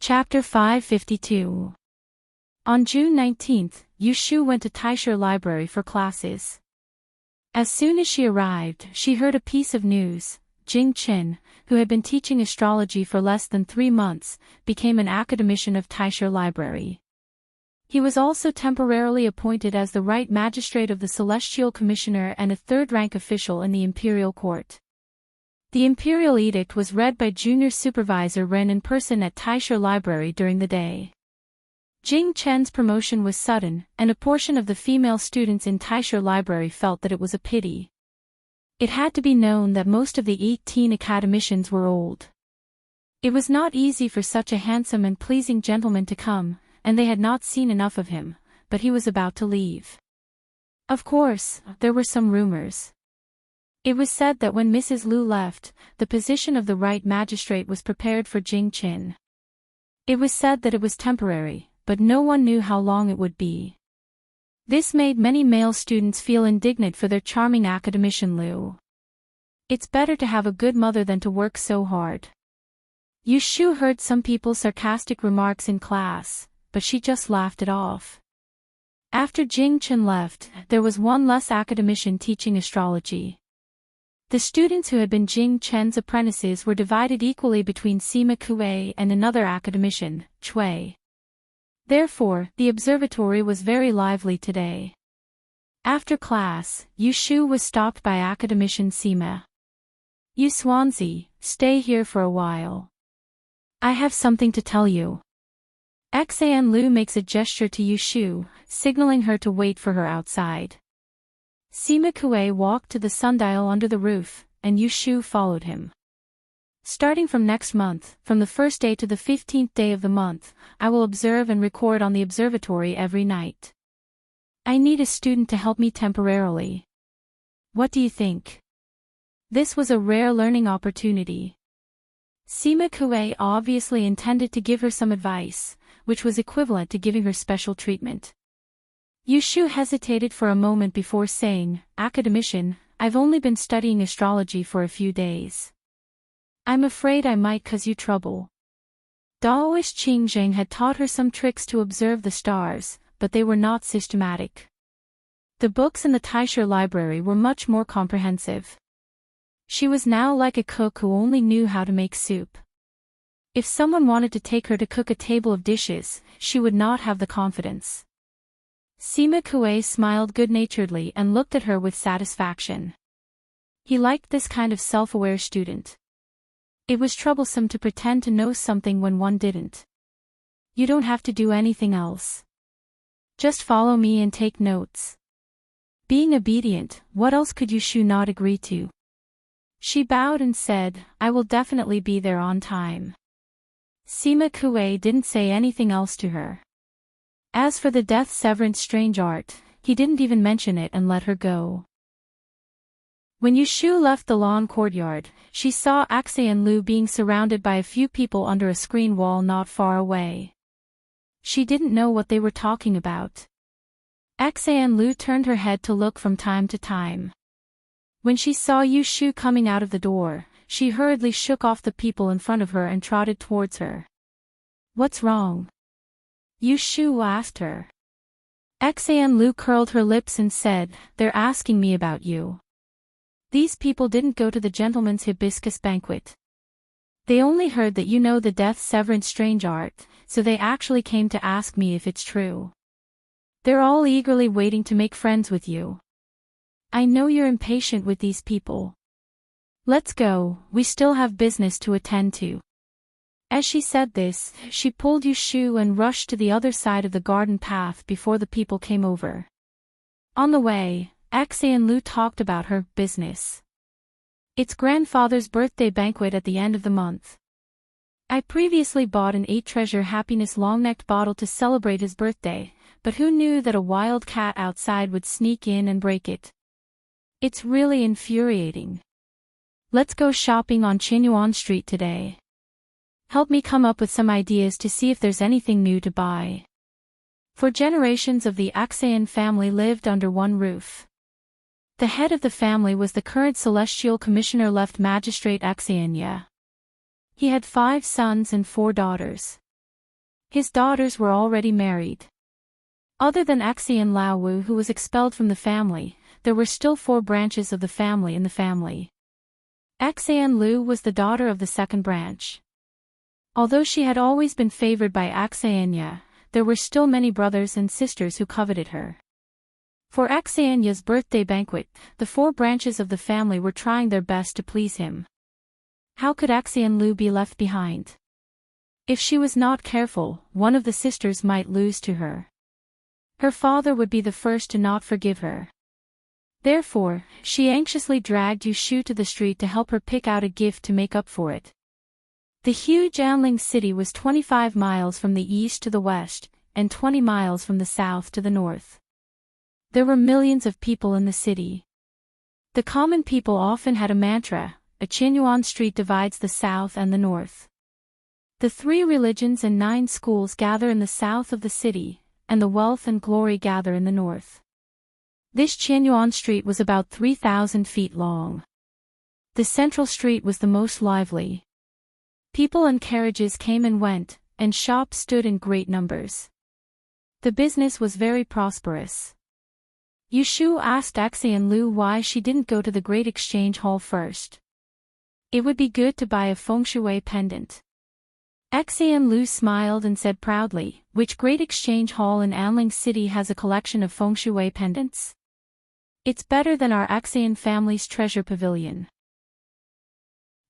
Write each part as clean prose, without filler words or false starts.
Chapter 552. On June 19th, Yushu went to LoveLore Library for classes. As soon as she arrived, she heard a piece of news. Jing Qin, who had been teaching astrology for less than 3 months, became an academician of LoveLore Library. He was also temporarily appointed as the right magistrate of the Celestial Commissioner and a third-rank official in the Imperial Court. The Imperial Edict was read by Junior Supervisor Ren in person at LoveLore Library during the day. Jing Chen's promotion was sudden, and a portion of the female students in LoveLore Library felt that it was a pity. It had to be known that most of the 18 academicians were old. It was not easy for such a handsome and pleasing gentleman to come, and they had not seen enough of him, but he was about to leave. Of course, there were some rumors. It was said that when Mrs. Liu left, the position of the right magistrate was prepared for Jing Qin. It was said that it was temporary, but no one knew how long it would be. This made many male students feel indignant for their charming academician Liu. It's better to have a good mother than to work so hard. Yushu heard some people's sarcastic remarks in class, but she just laughed it off. After Jing Qin left, there was one less academician teaching astrology. The students who had been Jing Chen's apprentices were divided equally between Sima Kuei and another academician, Cui. Therefore, the observatory was very lively today. After class, Yushu was stopped by academician Sima. "You Swansea, stay here for a while. I have something to tell you." Xan Liu makes a gesture to Yushu, signaling her to wait for her outside. Sima Kuei walked to the sundial under the roof, and Yushu followed him. "Starting from next month, from the first day to the 15th day of the month, I will observe and record on the observatory every night. I need a student to help me temporarily. What do you think?" This was a rare learning opportunity. Sima Kuei obviously intended to give her some advice, which was equivalent to giving her special treatment. Yushu hesitated for a moment before saying, "Academician, I've only been studying astrology for a few days. I'm afraid I might cause you trouble." Daoist Qingzheng had taught her some tricks to observe the stars, but they were not systematic. The books in the LoveLore Library were much more comprehensive. She was now like a cook who only knew how to make soup. If someone wanted to take her to cook a table of dishes, she would not have the confidence. Sima Kuei smiled good-naturedly and looked at her with satisfaction. He liked this kind of self-aware student. It was troublesome to pretend to know something when one didn't. "You don't have to do anything else. Just follow me and take notes." Being obedient, what else could Yushu not agree to? She bowed and said, "I will definitely be there on time." Sima Kuei didn't say anything else to her. As for the death severance strange art, he didn't even mention it and let her go. When Yushu left the lawn courtyard, she saw Xan Liu being surrounded by a few people under a screen wall not far away. She didn't know what they were talking about. Xan Liu turned her head to look from time to time. When she saw Yushu coming out of the door, she hurriedly shook off the people in front of her and trotted towards her. "What's wrong?" Yushu asked her. Xan Liu curled her lips and said, "They're asking me about you. These people didn't go to the gentleman's hibiscus banquet. They only heard that you know the death severance strange art, so they actually came to ask me if it's true. They're all eagerly waiting to make friends with you. I know you're impatient with these people. Let's go, we still have business to attend to." As she said this, she pulled Yushu and rushed to the other side of the garden path before the people came over. On the way, Xan Liu talked about her business. "It's grandfather's birthday banquet at the end of the month. I previously bought an 8-treasure happiness long-necked bottle to celebrate his birthday, but who knew that a wild cat outside would sneak in and break it? It's really infuriating. Let's go shopping on Qinyuan Street today. Help me come up with some ideas to see if there's anything new to buy." For generations of the Xan family lived under one roof. The head of the family was the current Celestial Commissioner left Magistrate Xan Ye. He had 5 sons and 4 daughters. His daughters were already married. Other than Axian Laowu, who was expelled from the family, there were still 4 branches of the family in the family. Axian Lu was the daughter of the second branch. Although she had always been favored by Axianya, there were still many brothers and sisters who coveted her. For Axianya's birthday banquet, the 4 branches of the family were trying their best to please him. How could Axian Lu be left behind? If she was not careful, one of the sisters might lose to her. Her father would be the first to not forgive her. Therefore, she anxiously dragged Yushu to the street to help her pick out a gift to make up for it. The huge Anling city was 25 miles from the east to the west, and 20 miles from the south to the north. There were millions of people in the city. The common people often had a mantra: a Qinyuan street divides the south and the north. The 3 religions and 9 schools gather in the south of the city, and the wealth and glory gather in the north. This Qinyuan street was about 3,000 feet long. The central street was the most lively. People and carriages came and went, and shops stood in great numbers. The business was very prosperous. Yushu asked Axian Lu why she didn't go to the Great Exchange Hall first. It would be good to buy a feng shui pendant. Axian Lu smiled and said proudly, "Which Great Exchange Hall in Anling City has a collection of feng shui pendants? It's better than our Axian family's treasure pavilion.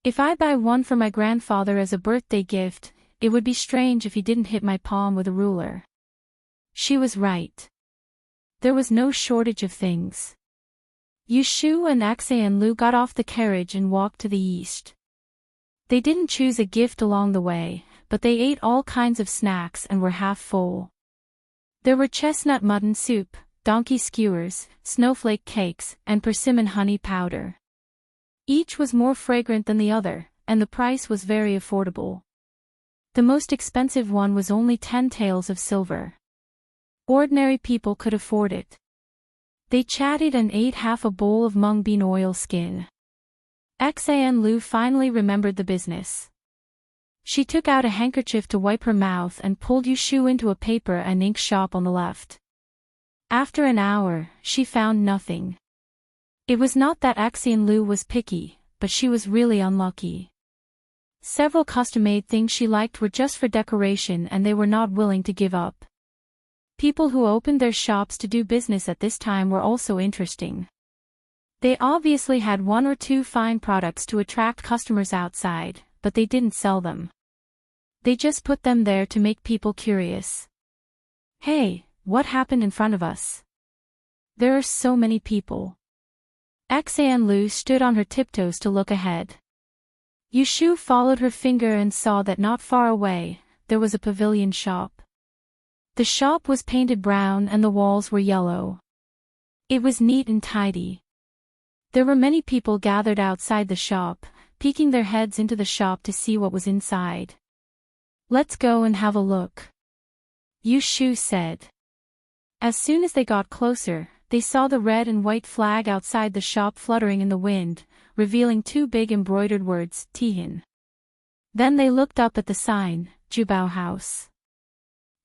If I buy one for my grandfather as a birthday gift, it would be strange if he didn't hit my palm with a ruler." She was right. There was no shortage of things. Yushu and Axian Lu got off the carriage and walked to the east. They didn't choose a gift along the way, but they ate all kinds of snacks and were half full. There were chestnut mutton soup, donkey skewers, snowflake cakes, and persimmon honey powder. Each was more fragrant than the other, and the price was very affordable. The most expensive one was only 10 taels of silver. Ordinary people could afford it. They chatted and ate half a bowl of mung bean oil skin. Axian Lu finally remembered the business. She took out a handkerchief to wipe her mouth and pulled Yushu into a paper and ink shop on the left. After an hour, she found nothing. It was not that Axian Lu was picky, but she was really unlucky. Several custom-made things she liked were just for decoration and they were not willing to give up. People who opened their shops to do business at this time were also interesting. They obviously had 1 or 2 fine products to attract customers outside, but they didn't sell them. They just put them there to make people curious. "Hey, what happened in front of us? There are so many people." Axian Lu stood on her tiptoes to look ahead. Yushu followed her finger and saw that not far away, there was a pavilion shop. The shop was painted brown and the walls were yellow. It was neat and tidy. There were many people gathered outside the shop, peeking their heads into the shop to see what was inside. "Let's go and have a look," Yushu said. As soon as they got closer, they saw the red and white flag outside the shop fluttering in the wind, revealing 2 big embroidered words, Tihin. Then they looked up at the sign, Jubao House.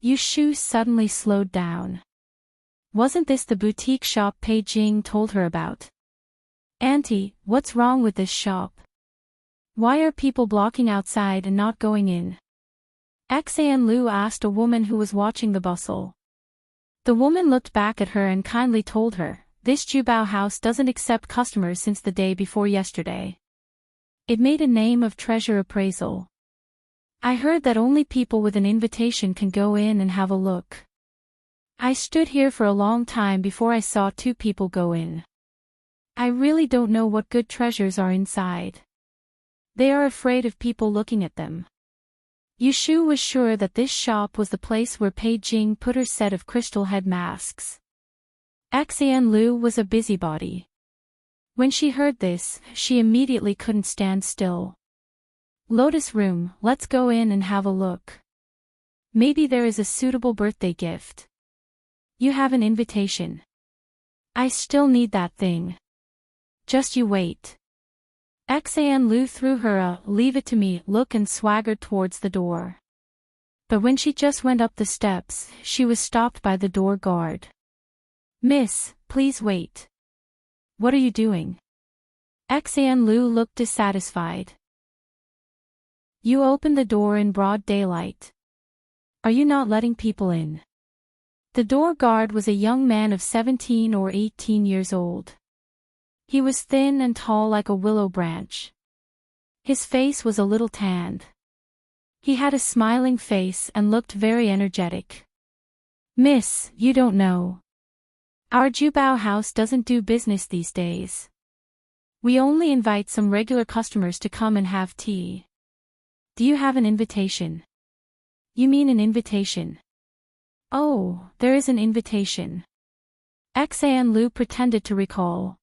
Yushu suddenly slowed down. Wasn't this the boutique shop Pei Jing told her about? "Auntie, what's wrong with this shop? Why are people blocking outside and not going in?" Axian Lu asked a woman who was watching the bustle. The woman looked back at her and kindly told her, "This Jubao house doesn't accept customers since the day before yesterday. It made a name of treasure appraisal. I heard that only people with an invitation can go in and have a look. I stood here for a long time before I saw 2 people go in. I really don't know what good treasures are inside. They are afraid of people looking at them." Yushu was sure that this shop was the place where Pei Jing put her set of crystal head masks. Axian Lu was a busybody. When she heard this, she immediately couldn't stand still. "Lotus Room, let's go in and have a look. Maybe there is a suitable birthday gift. You have an invitation. I still need that thing. Just you wait." Axian Lu threw her a "leave it to me" look and swaggered towards the door. But when she just went up the steps, she was stopped by the door guard. "Miss, please wait." "What are you doing?" Xian Lu looked dissatisfied. "You opened the door in broad daylight. Are you not letting people in?" The door guard was a young man of 17 or 18 years old. He was thin and tall like a willow branch. His face was a little tanned. He had a smiling face and looked very energetic. "Miss, you don't know. Our Jubao house doesn't do business these days. We only invite some regular customers to come and have tea. Do you have an invitation?" "You mean an invitation?" "Oh, there is an invitation." Xian Lu pretended to recall.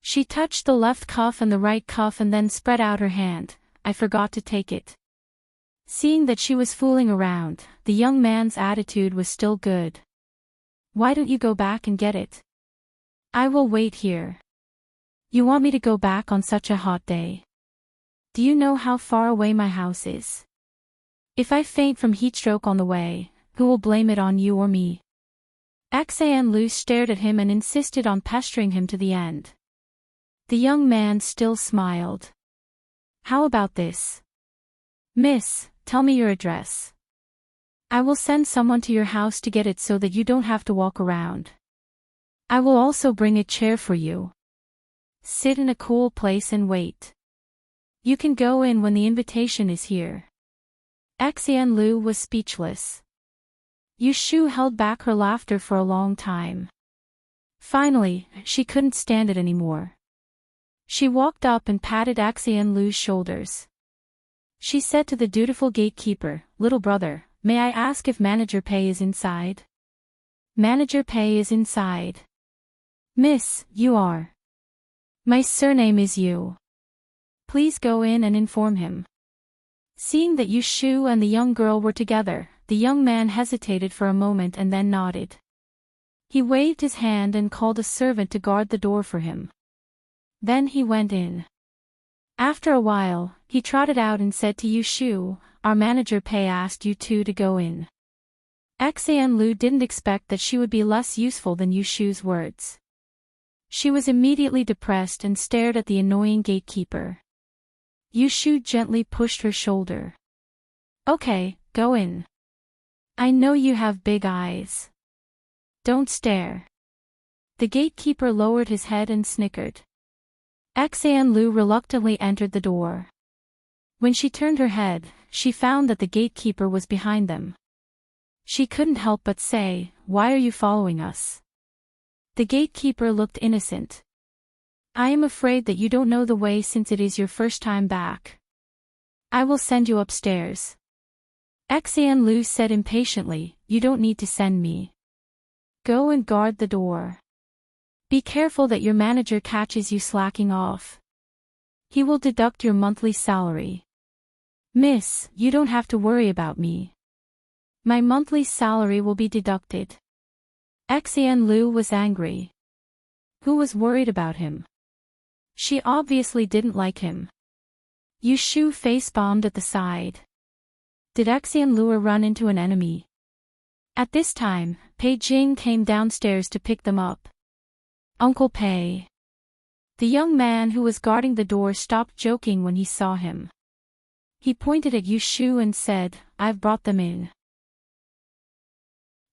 She touched the left cuff and the right cuff and then spread out her hand. "I forgot to take it." Seeing that she was fooling around, the young man's attitude was still good. "Why don't you go back and get it?" "I will wait here." "You want me to go back on such a hot day? Do you know how far away my house is? If I faint from heatstroke on the way, who will blame it on you or me?" Xian Lu stared at him and insisted on pestering him to the end. The young man still smiled. "How about this? Miss, tell me your address. I will send someone to your house to get it so that you don't have to walk around. I will also bring a chair for you. Sit in a cool place and wait. You can go in when the invitation is here." Xian Lu was speechless. Yu Shu held back her laughter for a long time. Finally, she couldn't stand it anymore. She walked up and patted Xian Lu's shoulders. She said to the dutiful gatekeeper, "Little brother, may I ask if Manager Pei is inside?" "Manager Pei is inside." "Miss, you are." "My surname is Yu. Please go in and inform him." Seeing that Yu Shu and the young girl were together, the young man hesitated for a moment and then nodded. He waved his hand and called a servant to guard the door for him. Then he went in. After a while, he trotted out and said to Yu Shu, "Our Manager Pei asked you two to go in." Xian Lu didn't expect that she would be less useful than Yu Shu's words. She was immediately depressed and stared at the annoying gatekeeper. Yu Shu gently pushed her shoulder. "Okay, go in. I know you have big eyes. Don't stare." The gatekeeper lowered his head and snickered. Xian Lu reluctantly entered the door. When she turned her head, she found that the gatekeeper was behind them. She couldn't help but say, "Why are you following us?" The gatekeeper looked innocent. "I am afraid that you don't know the way since it is your first time back. I will send you upstairs." Xian Lu said impatiently, "You don't need to send me. Go and guard the door. Be careful that your manager catches you slacking off. He will deduct your monthly salary." "Miss, you don't have to worry about me. My monthly salary will be deducted." Xian Lu was angry. Who was worried about him? She obviously didn't like him. Yu Shu face-bombed at the side. Did Xian Lu run into an enemy? At this time, Pei Jing came downstairs to pick them up. "Uncle Pei." The young man who was guarding the door stopped joking when he saw him. He pointed at Yu Shu and said, "I've brought them in."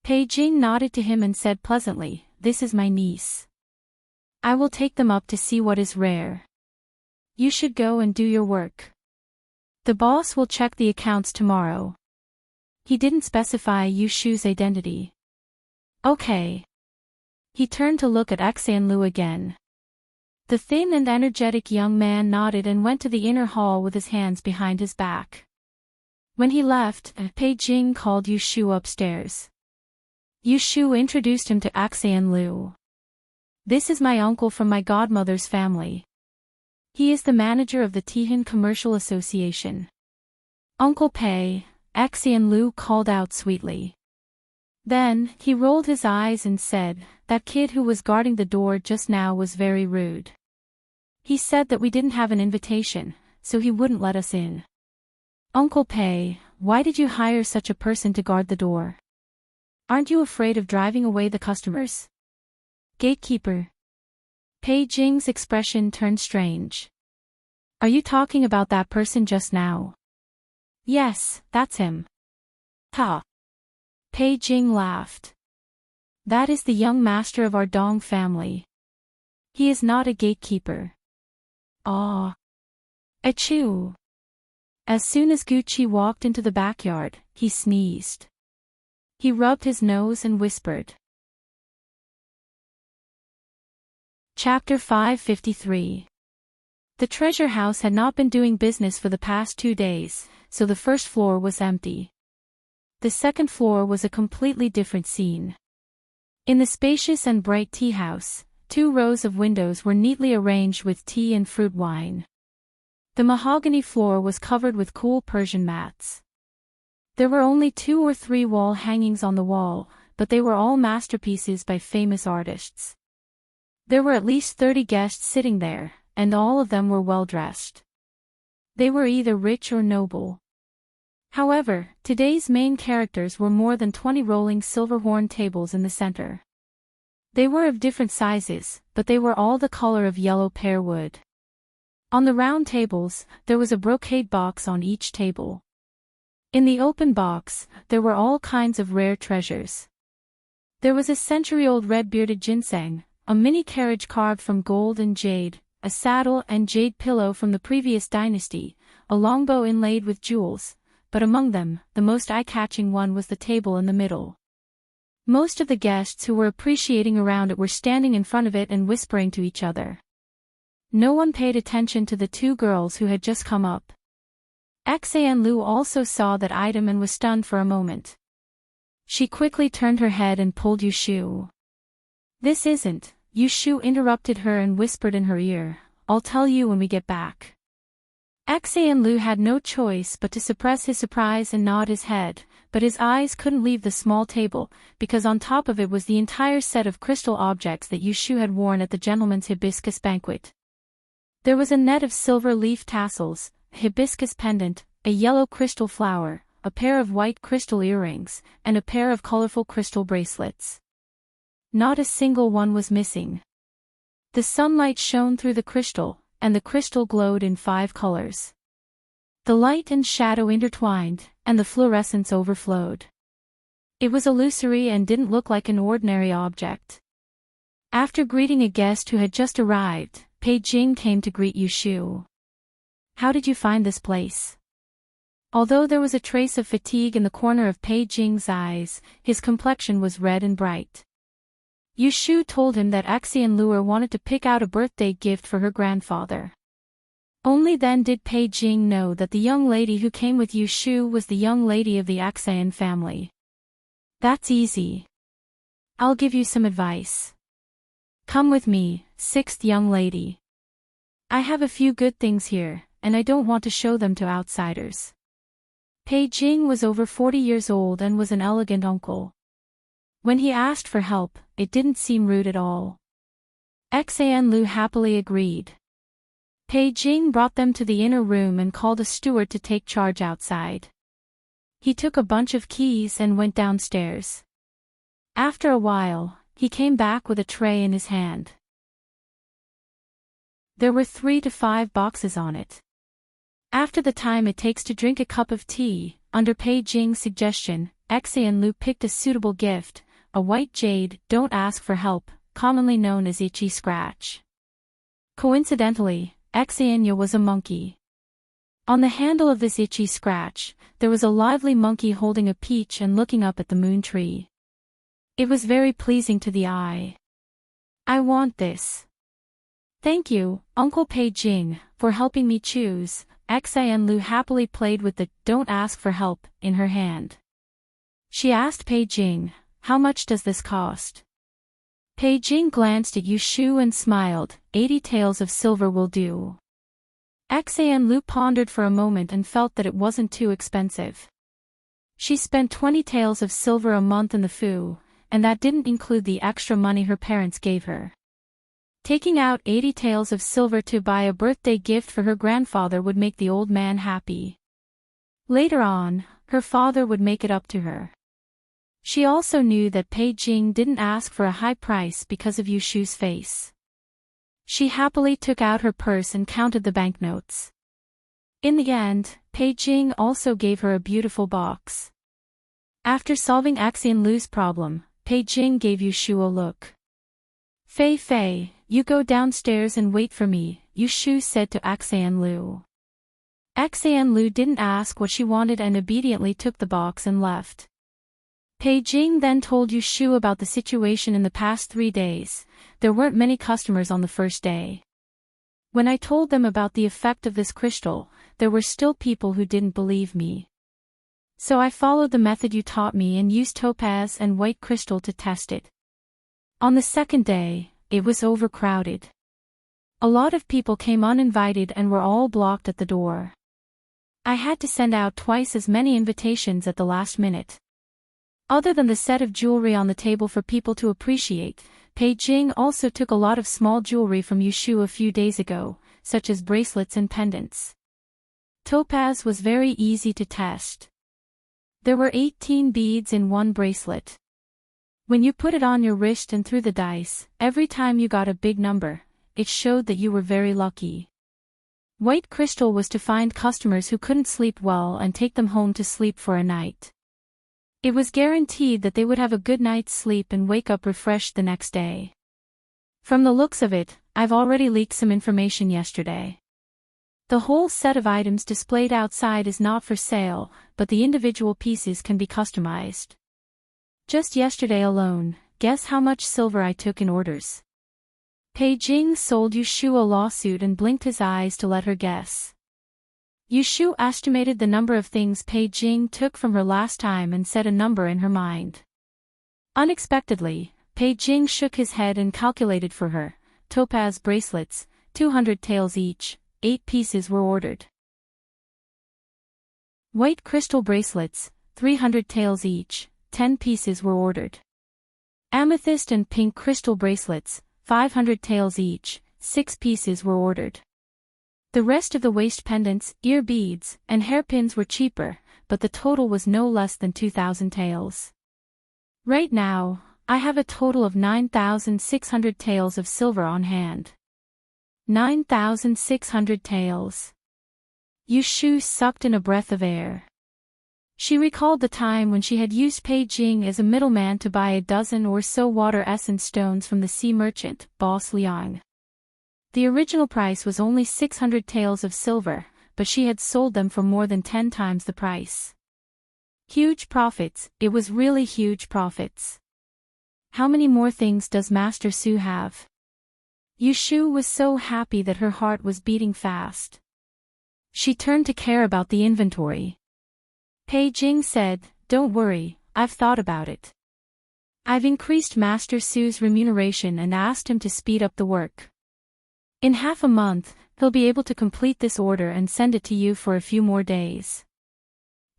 Pei Jing nodded to him and said pleasantly, "This is my niece. I will take them up to see what is rare. You should go and do your work. The boss will check the accounts tomorrow." He didn't specify Yu Shu's identity. "Okay." He turned to look at Xian Lu again. The thin and energetic young man nodded and went to the inner hall with his hands behind his back. When he left, Pei Jing called Yu Shu upstairs. Yu Shu introduced him to Xian Lu. "This is my uncle from my godmother's family. He is the manager of the Tihan Commercial Association." "Uncle Pei," Xian Lu called out sweetly. Then, he rolled his eyes and said, "That kid who was guarding the door just now was very rude. He said that we didn't have an invitation, so he wouldn't let us in. Uncle Pei, why did you hire such a person to guard the door? Aren't you afraid of driving away the customers? Gatekeeper. Pei Jing's expression turned strange. Are you talking about that person just now? Yes, that's him. Ha. Pei Jing laughed. That is the young master of our Dong family. He is not a gatekeeper. Ah. Achoo. As soon as Gucci walked into the backyard, he sneezed. He rubbed his nose and whispered. Chapter 553. The treasure house had not been doing business for the past 2 days, so the first floor was empty. The second floor was a completely different scene. In the spacious and bright tea house, 2 rows of windows were neatly arranged with tea and fruit wine. The mahogany floor was covered with cool Persian mats. There were only 2 or 3 wall hangings on the wall, but they were all masterpieces by famous artists. There were at least 30 guests sitting there, and all of them were well dressed. They were either rich or noble. However, today's main characters were more than 20 rolling silver horn tables in the center. They were of different sizes, but they were all the color of yellow pear wood. On the round tables, there was a brocade box on each table. In the open box, there were all kinds of rare treasures. There was a century-old red-bearded ginseng, a mini carriage carved from gold and jade, a saddle and jade pillow from the previous dynasty, a longbow inlaid with jewels, but among them, the most eye-catching one was the table in the middle. Most of the guests who were appreciating around it were standing in front of it and whispering to each other. No one paid attention to the 2 girls who had just come up. Xian Lu also saw that item and was stunned for a moment. She quickly turned her head and pulled Yu Shu. This isn't, Yu Shu interrupted her and whispered in her ear, I'll tell you when we get back. Xian Lu had no choice but to suppress his surprise and nod his head, but his eyes couldn't leave the small table, because on top of it was the entire set of crystal objects that Yu Shu had worn at the gentleman's hibiscus banquet. There was a net of silver leaf tassels, a hibiscus pendant, a yellow crystal flower, a pair of white crystal earrings, and a pair of colorful crystal bracelets. Not a single one was missing. The sunlight shone through the crystal, and the crystal glowed in 5 colors. The light and shadow intertwined, and the fluorescence overflowed. It was illusory and didn't look like an ordinary object. After greeting a guest who had just arrived, Pei Jing came to greet Yu Shu. How did you find this place? Although there was a trace of fatigue in the corner of Pei Jing's eyes, his complexion was red and bright. Yu Shu told him that Xian Lu wanted to pick out a birthday gift for her grandfather. Only then did Pei Jing know that the young lady who came with Yu Shu was the young lady of the Xian family. That's easy. I'll give you some advice. Come with me, 6th young lady. I have a few good things here, and I don't want to show them to outsiders. Pei Jing was over 40 years old and was an elegant uncle. When he asked for help, it didn't seem rude at all. Xian Lu happily agreed. Pei Jing brought them to the inner room and called a steward to take charge outside. He took a bunch of keys and went downstairs. After a while, he came back with a tray in his hand. There were 3 to 5 boxes on it. After the time it takes to drink a cup of tea, under Pei Jing's suggestion, Xian Lu picked a suitable gift, a white jade, don't ask for help, commonly known as itchy scratch. Coincidentally, Xian Yu was a monkey. On the handle of this itchy scratch, there was a lively monkey holding a peach and looking up at the moon tree. It was very pleasing to the eye. I want this. Thank you, Uncle Pei Jing, for helping me choose. Xian Lu happily played with the "don't ask for help" in her hand. She asked Pei Jing, how much does this cost? Pei Jing glanced at Yu Shu and smiled, 80 taels of silver will do. Xian Lu pondered for a moment and felt that it wasn't too expensive. She spent 20 taels of silver a month in the Fu, and that didn't include the extra money her parents gave her. Taking out 80 taels of silver to buy a birthday gift for her grandfather would make the old man happy. Later on, her father would make it up to her. She also knew that Pei Jing didn't ask for a high price because of Yushu's face. She happily took out her purse and counted the banknotes. In the end, Pei Jing also gave her a beautiful box. After solving Axian Lu's problem, Pei Jing gave Yushu a look. "Fei Fei, you go downstairs and wait for me," Yushu said to Axian Lu. Axian Lu didn't ask what she wanted and obediently took the box and left. Pei Jing then told Yushu about the situation in the past 3 days. There weren't many customers on the first day. When I told them about the effect of this crystal, there were still people who didn't believe me. So I followed the method you taught me and used topaz and white crystal to test it. On the second day, it was overcrowded. A lot of people came uninvited and were all blocked at the door. I had to send out twice as many invitations at the last minute. Other than the set of jewelry on the table for people to appreciate, Pei Jing also took a lot of small jewelry from Yushu a few days ago, such as bracelets and pendants. Topaz was very easy to test. There were 18 beads in one bracelet. When you put it on your wrist and threw the dice, every time you got a big number, it showed that you were very lucky. White crystal was to find customers who couldn't sleep well and take them home to sleep for a night. It was guaranteed that they would have a good night's sleep and wake up refreshed the next day. From the looks of it, I've already leaked some information yesterday. The whole set of items displayed outside is not for sale, but the individual pieces can be customized. Just yesterday alone, guess how much silver I took in orders? Pei Jing sold Yushu a lawsuit and blinked his eyes to let her guess. Yushu estimated the number of things Pei Jing took from her last time and said a number in her mind. Unexpectedly, Pei Jing shook his head and calculated for her. Topaz bracelets, 200 taels each, 8 pieces were ordered. White crystal bracelets, 300 taels each, 10 pieces were ordered. Amethyst and pink crystal bracelets, 500 taels each, 6 pieces were ordered. The rest of the waist pendants, ear beads, and hairpins were cheaper, but the total was no less than 2,000 taels. Right now, I have a total of 9,600 taels of silver on hand. 9,600 taels. Yushu sucked in a breath of air. She recalled the time when she had used Pei Jing as a middleman to buy a dozen or so water essence stones from the sea merchant, Boss Liang. The original price was only 600 taels of silver, but she had sold them for more than 10 times the price. Huge profits, it was really huge profits. How many more things does Master Su have? Yushu was so happy that her heart was beating fast. She turned to care about the inventory. Pei Jing said, "Don't worry, I've thought about it. I've increased Master Su's remuneration and asked him to speed up the work. In half a month, he'll be able to complete this order and send it to you for a few more days.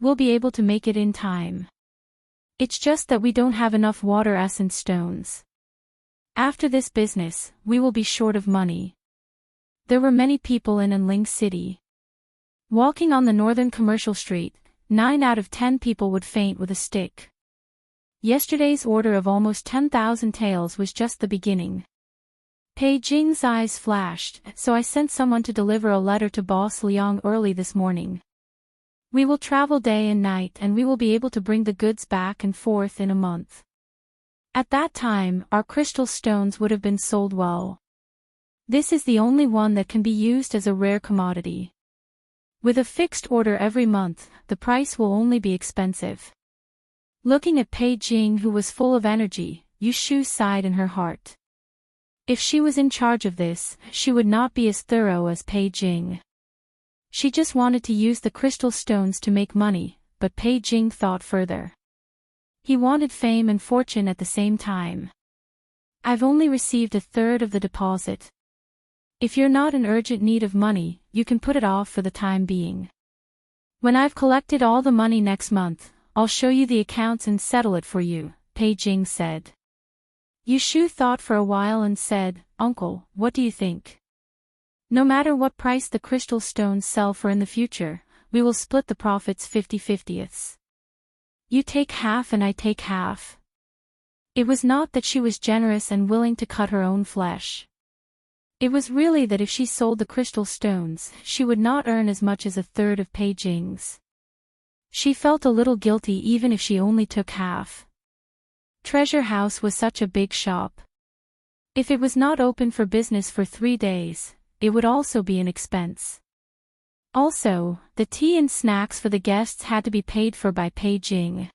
We'll be able to make it in time. It's just that we don't have enough water essence stones. After this business, we will be short of money." There were many people in Enling City. Walking on the northern commercial street, 9 out of 10 people would faint with a stick. Yesterday's order of almost 10,000 taels was just the beginning. Pei Jing's eyes flashed, so I sent someone to deliver a letter to Boss Liang early this morning. We will travel day and night and we will be able to bring the goods back and forth in a month. At that time, our crystal stones would have been sold well. This is the only one that can be used as a rare commodity. With a fixed order every month, the price will only be expensive. Looking at Pei Jing, who was full of energy, Yushu sighed in her heart. If she was in charge of this, she would not be as thorough as Pei Jing. She just wanted to use the crystal stones to make money, but Pei Jing thought further. He wanted fame and fortune at the same time. I've only received a third of the deposit. If you're not in urgent need of money, you can put it off for the time being. When I've collected all the money next month, I'll show you the accounts and settle it for you, Pei Jing said. Yushu thought for a while and said, "Uncle, what do you think? No matter what price the crystal stones sell for in the future, we will split the profits 50/50. You take half and I take half. It was not that she was generous and willing to cut her own flesh. It was really that if she sold the crystal stones, she would not earn as much as a third of Pei Jing's. She felt a little guilty even if she only took half. Treasure House was such a big shop. If it was not open for business for 3 days, it would also be an expense. Also, the tea and snacks for the guests had to be paid for by Pei Jing.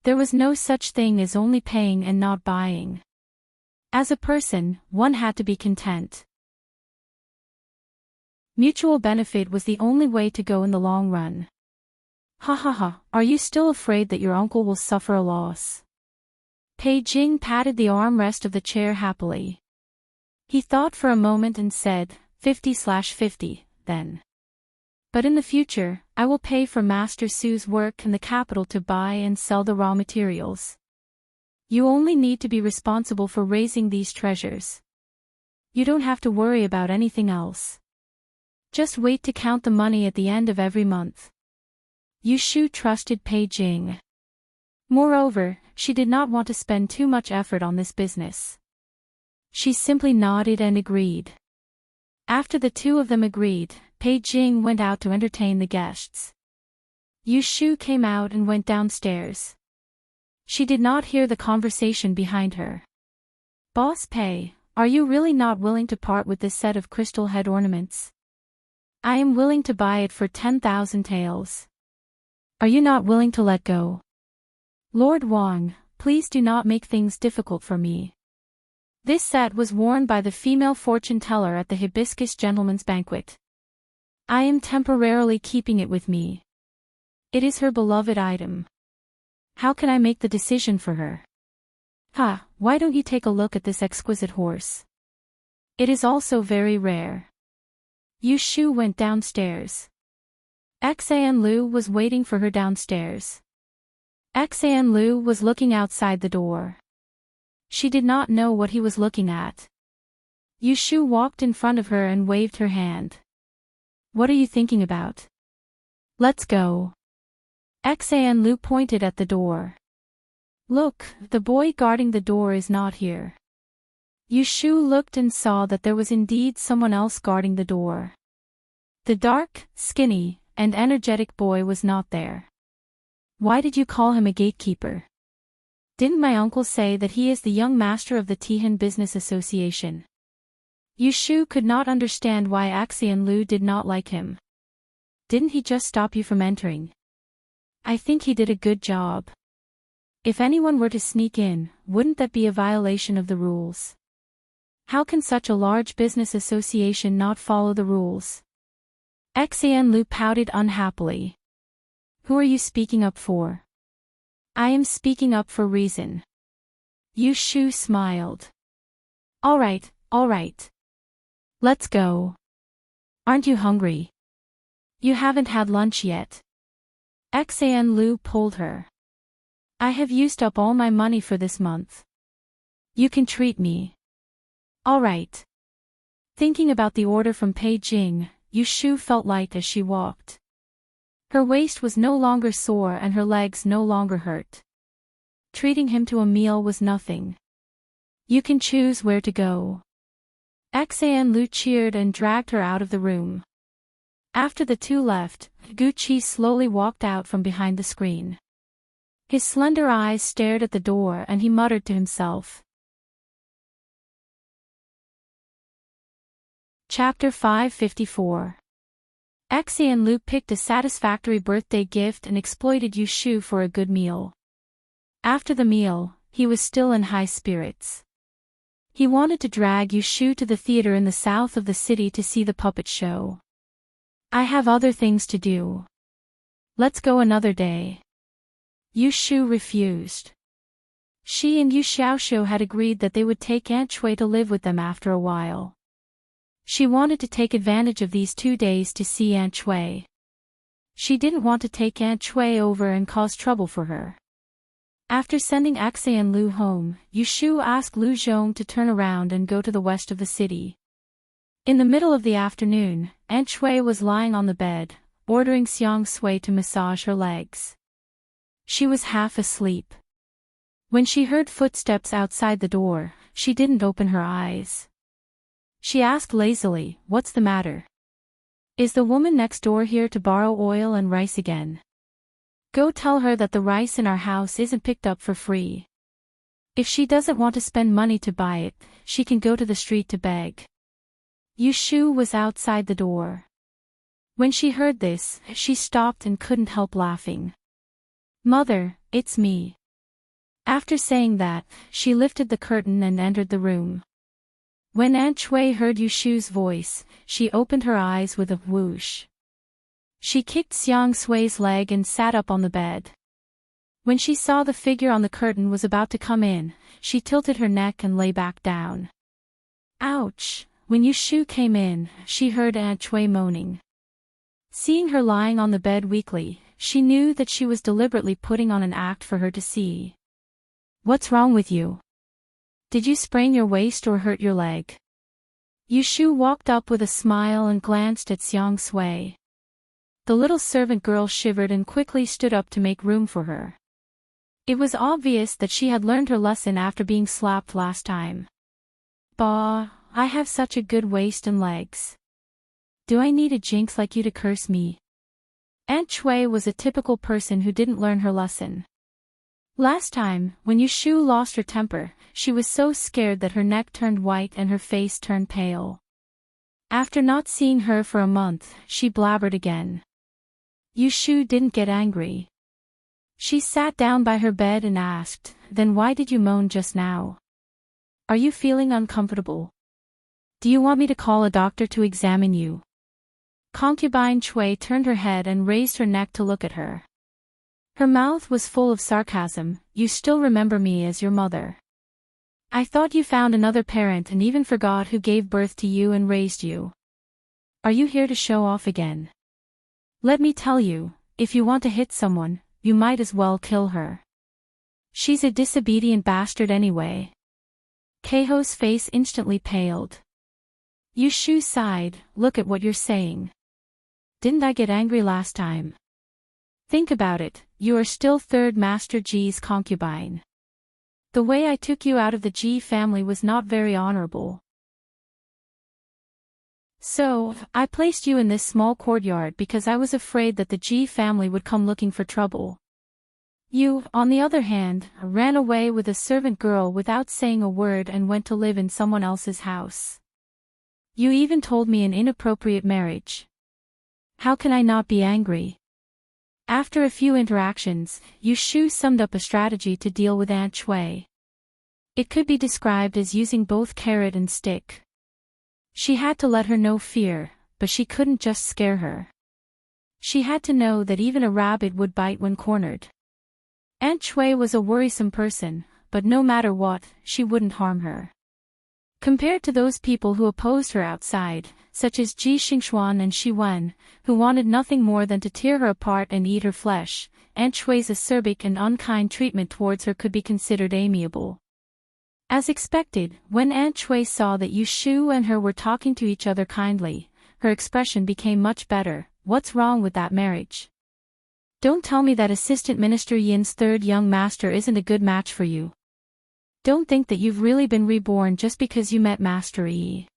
There was no such thing as only paying and not buying. As a person, one had to be content. Mutual benefit was the only way to go in the long run. Ha ha ha, are you still afraid that your uncle will suffer a loss? Pei Jing patted the armrest of the chair happily. He thought for a moment and said, 50/50, then. But in the future, I will pay for Master Su's work and the capital to buy and sell the raw materials. You only need to be responsible for raising these treasures. You don't have to worry about anything else. Just wait to count the money at the end of every month. Yu Shu trusted Pei Jing. Moreover, she did not want to spend too much effort on this business. She simply nodded and agreed. After the two of them agreed, Pei Jing went out to entertain the guests. Yu Shu came out and went downstairs. She did not hear the conversation behind her. Boss Pei, are you really not willing to part with this set of crystal head ornaments? I am willing to buy it for 10,000 taels. Are you not willing to let go? Lord Wang, please do not make things difficult for me. This set was worn by the female fortune teller at the Hibiscus Gentleman's Banquet. I am temporarily keeping it with me. It is her beloved item. How can I make the decision for her? Ha, why don't you take a look at this exquisite horse? It is also very rare. Yu Shu went downstairs. Xan Lu was waiting for her downstairs. Xan Lu was looking outside the door. She did not know what he was looking at. Yu Shu walked in front of her and waved her hand. What are you thinking about? Let's go. Xan Lu pointed at the door. Look, the boy guarding the door is not here. Yu Shu looked and saw that there was indeed someone else guarding the door. The dark, skinny, and energetic boy was not there. Why did you call him a gatekeeper? Didn't my uncle say that he is the young master of the Tihan Business Association? Yu Shu could not understand why Xan Lu did not like him. Didn't he just stop you from entering? I think he did a good job. If anyone were to sneak in, wouldn't that be a violation of the rules? How can such a large business association not follow the rules? Xan Lu pouted unhappily. Who are you speaking up for? I am speaking up for reason. Yu Shu smiled. All right. Let's go. Aren't you hungry? You haven't had lunch yet. Xan Lu pulled her. I have used up all my money for this month. You can treat me. All right. Thinking about the order from Pei Jing, Yu Shu felt light as she walked. Her waist was no longer sore and her legs no longer hurt. Treating him to a meal was nothing. You can choose where to go. Xan Lu cheered and dragged her out of the room. After the two left, Guqi slowly walked out from behind the screen. His slender eyes stared at the door and he muttered to himself. Chapter 554. Xan Lu picked a satisfactory birthday gift and exploited Yu Shu for a good meal. After the meal, he was still in high spirits. He wanted to drag Yu Shu to the theater in the south of the city to see the puppet show. I have other things to do. Let's go another day. Yu Shu refused. She and Yu Xiaoxiu had agreed that they would take Aunt Shui to live with them after a while. She wanted to take advantage of these 2 days to see Aunt Shui. She didn't want to take Aunt Shui over and cause trouble for her. After sending Xan Lu home, Yu Shu asked Lu Zhong to turn around and go to the west of the city. In the middle of the afternoon, Aunt Shui was lying on the bed, ordering Xiang Sui to massage her legs. She was half asleep. When she heard footsteps outside the door, she didn't open her eyes. She asked lazily, "What's the matter? Is the woman next door here to borrow oil and rice again? Go tell her that the rice in our house isn't picked up for free. If she doesn't want to spend money to buy it, she can go to the street to beg." Yushu was outside the door. When she heard this, she stopped and couldn't help laughing. "Mother, it's me." After saying that, she lifted the curtain and entered the room. When Aunt Chui heard Yushu's voice, she opened her eyes with a whoosh. She kicked Xiang Sui's leg and sat up on the bed. When she saw the figure on the curtain was about to come in, she tilted her neck and lay back down. Ouch! When Yushu came in, she heard Aunt Chui moaning. Seeing her lying on the bed weakly, she knew that she was deliberately putting on an act for her to see. "What's wrong with you? Did you sprain your waist or hurt your leg?" Yushu walked up with a smile and glanced at Xiang Sui. The little servant girl shivered and quickly stood up to make room for her. It was obvious that she had learned her lesson after being slapped last time. "Bah, I have such a good waist and legs. Do I need a jinx like you to curse me?" Aunt Chui was a typical person who didn't learn her lesson. Last time, when Yushu lost her temper, she was so scared that her neck turned white and her face turned pale. After not seeing her for a month, she blabbered again. Yushu didn't get angry. She sat down by her bed and asked, "Then why did you moan just now? Are you feeling uncomfortable? Do you want me to call a doctor to examine you?" Concubine Chui turned her head and raised her neck to look at her. Her mouth was full of sarcasm. "You still remember me as your mother. I thought you found another parent and even forgot who gave birth to you and raised you. Are you here to show off again? Let me tell you, if you want to hit someone, you might as well kill her. She's a disobedient bastard anyway." Keiho's face instantly paled. Yushu sighed, "Look at what you're saying. Didn't I get angry last time? Think about it, you are still third Master Ji's concubine. The way I took you out of the Ji family was not very honorable. So, I placed you in this small courtyard because I was afraid that the Ji family would come looking for trouble. You, on the other hand, ran away with a servant girl without saying a word and went to live in someone else's house. You even told me an inappropriate marriage. How can I not be angry?" After a few interactions, Yushu summed up a strategy to deal with Aunt Chui. It could be described as using both carrot and stick. She had to let her know fear, but she couldn't just scare her. She had to know that even a rabbit would bite when cornered. Aunt Chui was a worrisome person, but no matter what, she wouldn't harm her. Compared to those people who opposed her outside, such as Ji Xingxuan and Shi Wen, who wanted nothing more than to tear her apart and eat her flesh, Aunt Chui's acerbic and unkind treatment towards her could be considered amiable. As expected, when Aunt Chui saw that Yushu and her were talking to each other kindly, her expression became much better. "What's wrong with that marriage? Don't tell me that Assistant Minister Yin's third young master isn't a good match for you. Don't think that you've really been reborn just because you met Master Yi.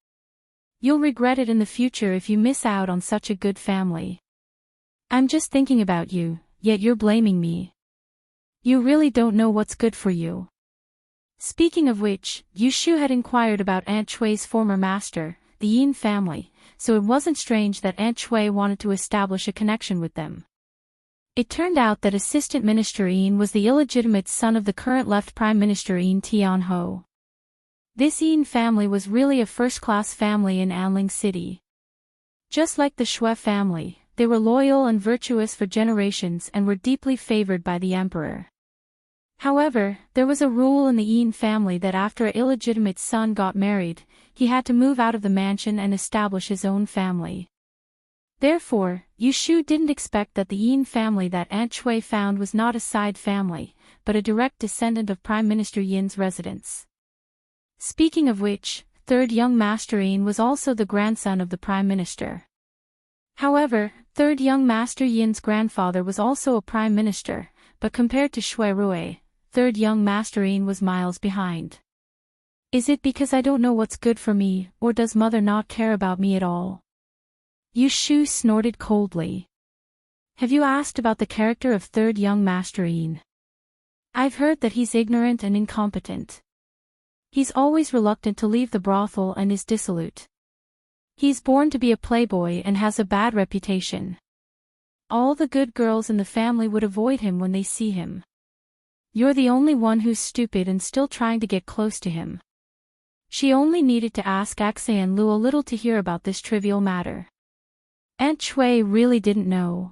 You'll regret it in the future if you miss out on such a good family. I'm just thinking about you, yet you're blaming me. You really don't know what's good for you." Speaking of which, Yushu had inquired about Aunt Chui's former master, the Yin family, so it wasn't strange that Aunt Chui wanted to establish a connection with them. It turned out that Assistant Minister Yin was the illegitimate son of the current left Prime Minister Yin Tianho. This Yin family was really a first-class family in Anling City. Just like the Shui family, they were loyal and virtuous for generations and were deeply favored by the emperor. However, there was a rule in the Yin family that after an illegitimate son got married, he had to move out of the mansion and establish his own family. Therefore, Yushu didn't expect that the Yin family that Aunt Chui found was not a side family, but a direct descendant of Prime Minister Yin's residence. Speaking of which, third young Master Yin was also the grandson of the Prime Minister. However, Third young master Yin's grandfather was also a prime minister, but compared to Shui Rui, third young master Yin was miles behind. Is it because I don't know what's good for me, or does mother not care about me at all? Yu Shu snorted coldly. Have you asked about the character of third young master Yin? I've heard that he's ignorant and incompetent. He's always reluctant to leave the brothel and is dissolute. He's born to be a playboy and has a bad reputation. All the good girls in the family would avoid him when they see him. You're the only one who's stupid and still trying to get close to him. She only needed to ask Axan Lu a little to hear about this trivial matter. Aunt Shui really didn't know.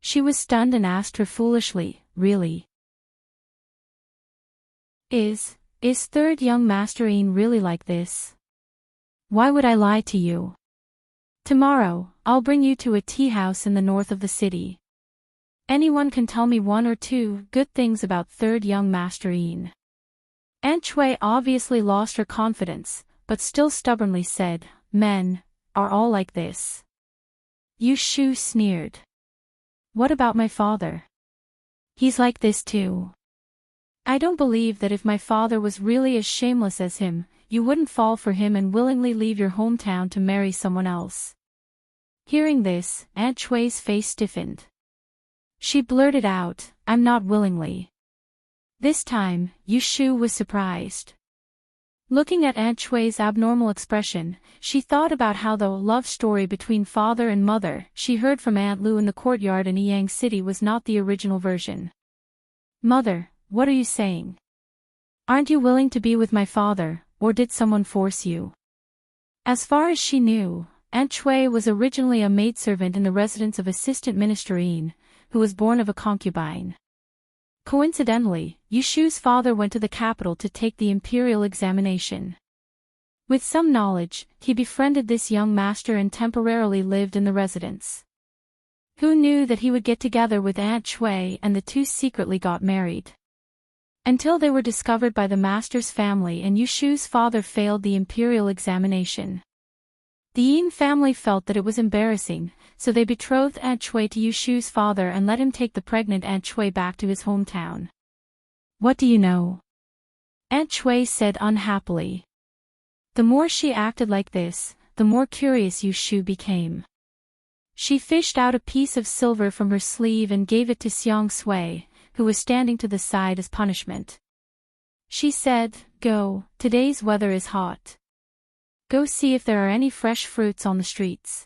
She was stunned and asked her foolishly, really? Is third young master Yin really like this? Why would I lie to you? Tomorrow, I'll bring you to a tea house in the north of the city. Anyone can tell me one or two good things about third young master Yin. Aunt Shui obviously lost her confidence, but still stubbornly said, men are all like this. Yu Shu sneered. What about my father? He's like this too. I don't believe that if my father was really as shameless as him, you wouldn't fall for him and willingly leave your hometown to marry someone else. Hearing this, Aunt Shui's face stiffened. She blurted out, I'm not willingly. This time, Yu Shu was surprised. Looking at Aunt Shui's abnormal expression, she thought about how the love story between father and mother she heard from Aunt Lu in the courtyard in Yang City was not the original version. Mother, what are you saying? Aren't you willing to be with my father, or did someone force you? As far as she knew, Aunt Shui was originally a maidservant in the residence of Assistant Minister Yin, who was born of a concubine. Coincidentally, Yu Shu's father went to the capital to take the imperial examination. With some knowledge, he befriended this young master and temporarily lived in the residence. Who knew that he would get together with Aunt Shui and the two secretly got married? Until they were discovered by the master's family and Yu Shu's father failed the imperial examination. The Yin family felt that it was embarrassing, so they betrothed Aunt Shui to Yu Shu's father and let him take the pregnant Aunt Shui back to his hometown. What do you know? Aunt Shui said unhappily. The more she acted like this, the more curious Yu Shu became. She fished out a piece of silver from her sleeve and gave it to Xiang Sui, who was standing to the side as punishment. She said, Go, today's weather is hot. Go see if there are any fresh fruits on the streets.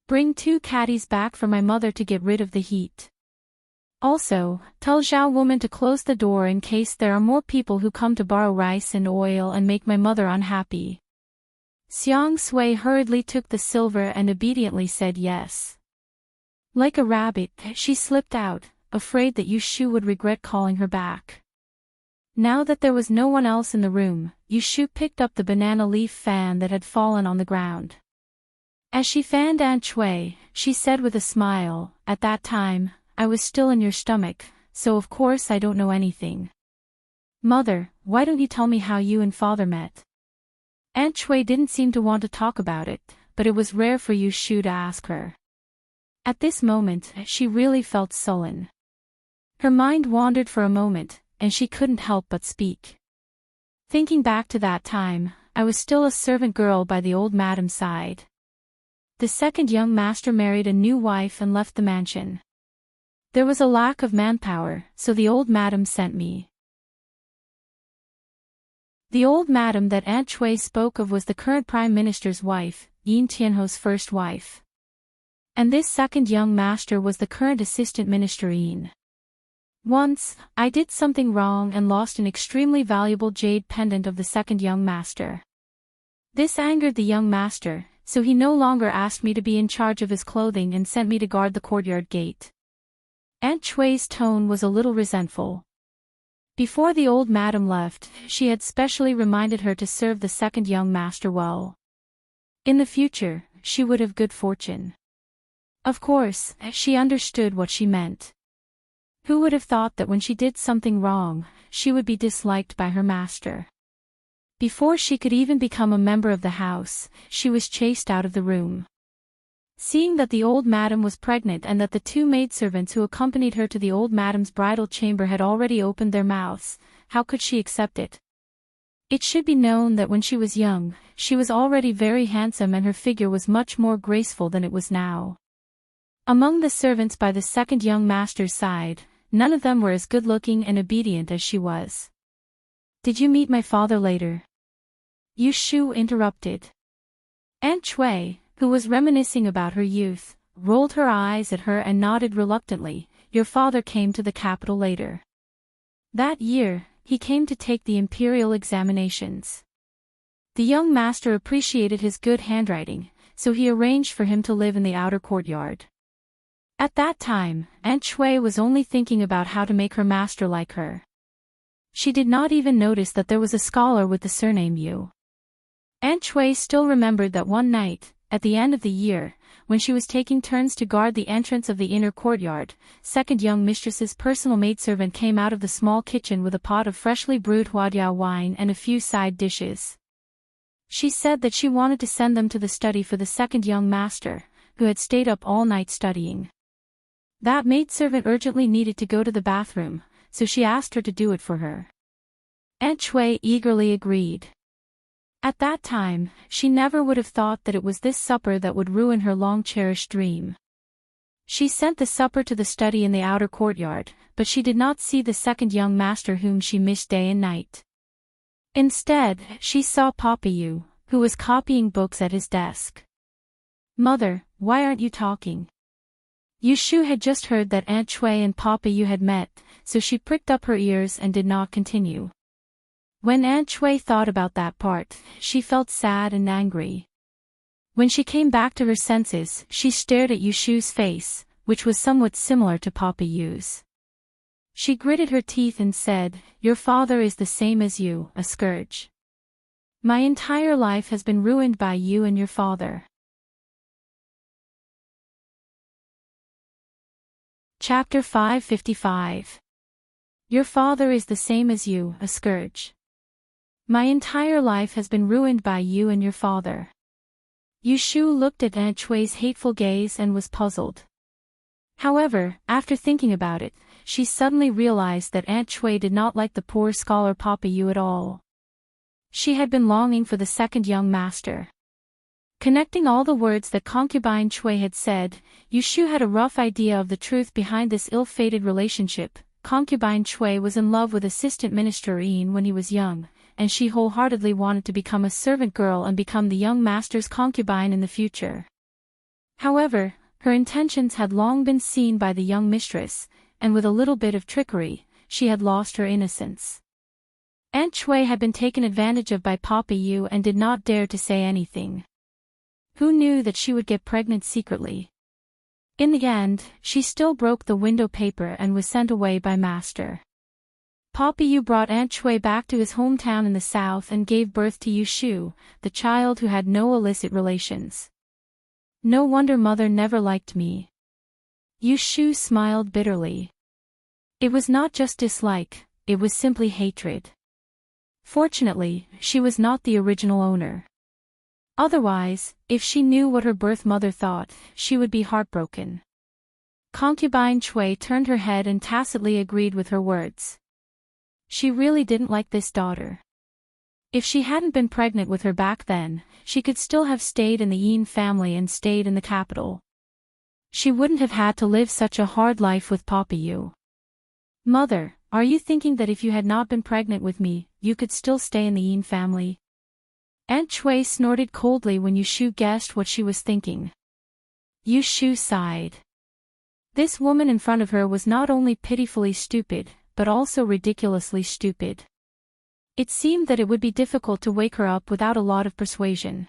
Bring 2 caddies back for my mother to get rid of the heat. Also, tell Zhao woman to close the door in case there are more people who come to borrow rice and oil and make my mother unhappy. Xiang Sui hurriedly took the silver and obediently said yes. Like a rabbit, she slipped out, afraid that Yu Shu would regret calling her back. Now that there was no one else in the room, Yu Shu picked up the banana leaf fan that had fallen on the ground. As she fanned Aunt Shui, she said with a smile, At that time, I was still in your stomach, so of course I don't know anything. Mother, why don't you tell me how you and father met? Aunt Shui didn't seem to want to talk about it, but it was rare for Yu Shu to ask her. At this moment, she really felt sullen. Her mind wandered for a moment, and she couldn't help but speak. Thinking back to that time, I was still a servant girl by the old madam's side. The second young master married a new wife and left the mansion. There was a lack of manpower, so the old madam sent me. The old madam that Aunt Shui spoke of was the current prime minister's wife, Yin Tianho's first wife. And this second young master was the current assistant minister Yin. Once, I did something wrong and lost an extremely valuable jade pendant of the second young master. This angered the young master, so he no longer asked me to be in charge of his clothing and sent me to guard the courtyard gate. Aunt Shui's tone was a little resentful. Before the old madam left, she had specially reminded her to serve the second young master well. In the future, she would have good fortune. Of course, she understood what she meant. Who would have thought that when she did something wrong, she would be disliked by her master? Before she could even become a member of the house, she was chased out of the room. Seeing that the old madam was pregnant and that the two maidservants who accompanied her to the old madam's bridal chamber had already opened their mouths, how could she accept it? It should be known that when she was young, she was already very handsome and her figure was much more graceful than it was now. Among the servants by the second young master's side, none of them were as good-looking and obedient as she was. "Did you meet my father later?" Yu Shu interrupted. Aunt Cui, who was reminiscing about her youth, rolled her eyes at her and nodded reluctantly. "Your father came to the capital later. That year, he came to take the imperial examinations. The young master appreciated his good handwriting, so he arranged for him to live in the outer courtyard." At that time, Aunt Cui was only thinking about how to make her master like her. She did not even notice that there was a scholar with the surname Yu. Aunt Cui still remembered that one night, at the end of the year, when she was taking turns to guard the entrance of the inner courtyard, second young mistress's personal maidservant came out of the small kitchen with a pot of freshly brewed huadiao wine and a few side dishes. She said that she wanted to send them to the study for the second young master, who had stayed up all night studying. That maidservant urgently needed to go to the bathroom, so she asked her to do it for her. Aunt Cui eagerly agreed. At that time, she never would have thought that it was this supper that would ruin her long-cherished dream. She sent the supper to the study in the outer courtyard, but she did not see the second young master whom she missed day and night. Instead, she saw Papa Yu, who was copying books at his desk. "Mother, why aren't you talking?" Yu Shu had just heard that Aunt Cui and Papa Yu had met, so she pricked up her ears and did not continue. When Aunt Cui thought about that part, she felt sad and angry. When she came back to her senses, she stared at Yu Shu's face, which was somewhat similar to Papa Yu's. She gritted her teeth and said, "Your father is the same as you, a scourge. My entire life has been ruined by you and your father." Chapter 555. Your father is the same as you, a scourge. My entire life has been ruined by you and your father. Yu Shu looked at Aunt Cui's hateful gaze and was puzzled. However, after thinking about it, she suddenly realized that Aunt Cui did not like the poor scholar Papa Yu at all. She had been longing for the second young master. Connecting all the words that concubine Cui had said, Yu Shu had a rough idea of the truth behind this ill-fated relationship. Concubine Cui was in love with Assistant Minister Yin when he was young, and she wholeheartedly wanted to become a servant girl and become the young master's concubine in the future. However, her intentions had long been seen by the young mistress, and with a little bit of trickery, she had lost her innocence. Aunt Cui had been taken advantage of by Papa Yu and did not dare to say anything. Who knew that she would get pregnant secretly? In the end, she still broke the window paper and was sent away by Master. Papa Yu brought Aunt Cui back to his hometown in the south and gave birth to Yu Shu, the child who had no illicit relations. No wonder mother never liked me. Yu Shu smiled bitterly. It was not just dislike, it was simply hatred. Fortunately, she was not the original owner. Otherwise, if she knew what her birth mother thought, she would be heartbroken. Concubine Cui turned her head and tacitly agreed with her words. She really didn't like this daughter. If she hadn't been pregnant with her back then, she could still have stayed in the Yin family and stayed in the capital. She wouldn't have had to live such a hard life with Papa Yu. Mother, are you thinking that if you had not been pregnant with me, you could still stay in the Yin family? Aunt Cui snorted coldly when Yu Shu guessed what she was thinking. Yu Shu sighed. This woman in front of her was not only pitifully stupid, but also ridiculously stupid. It seemed that it would be difficult to wake her up without a lot of persuasion.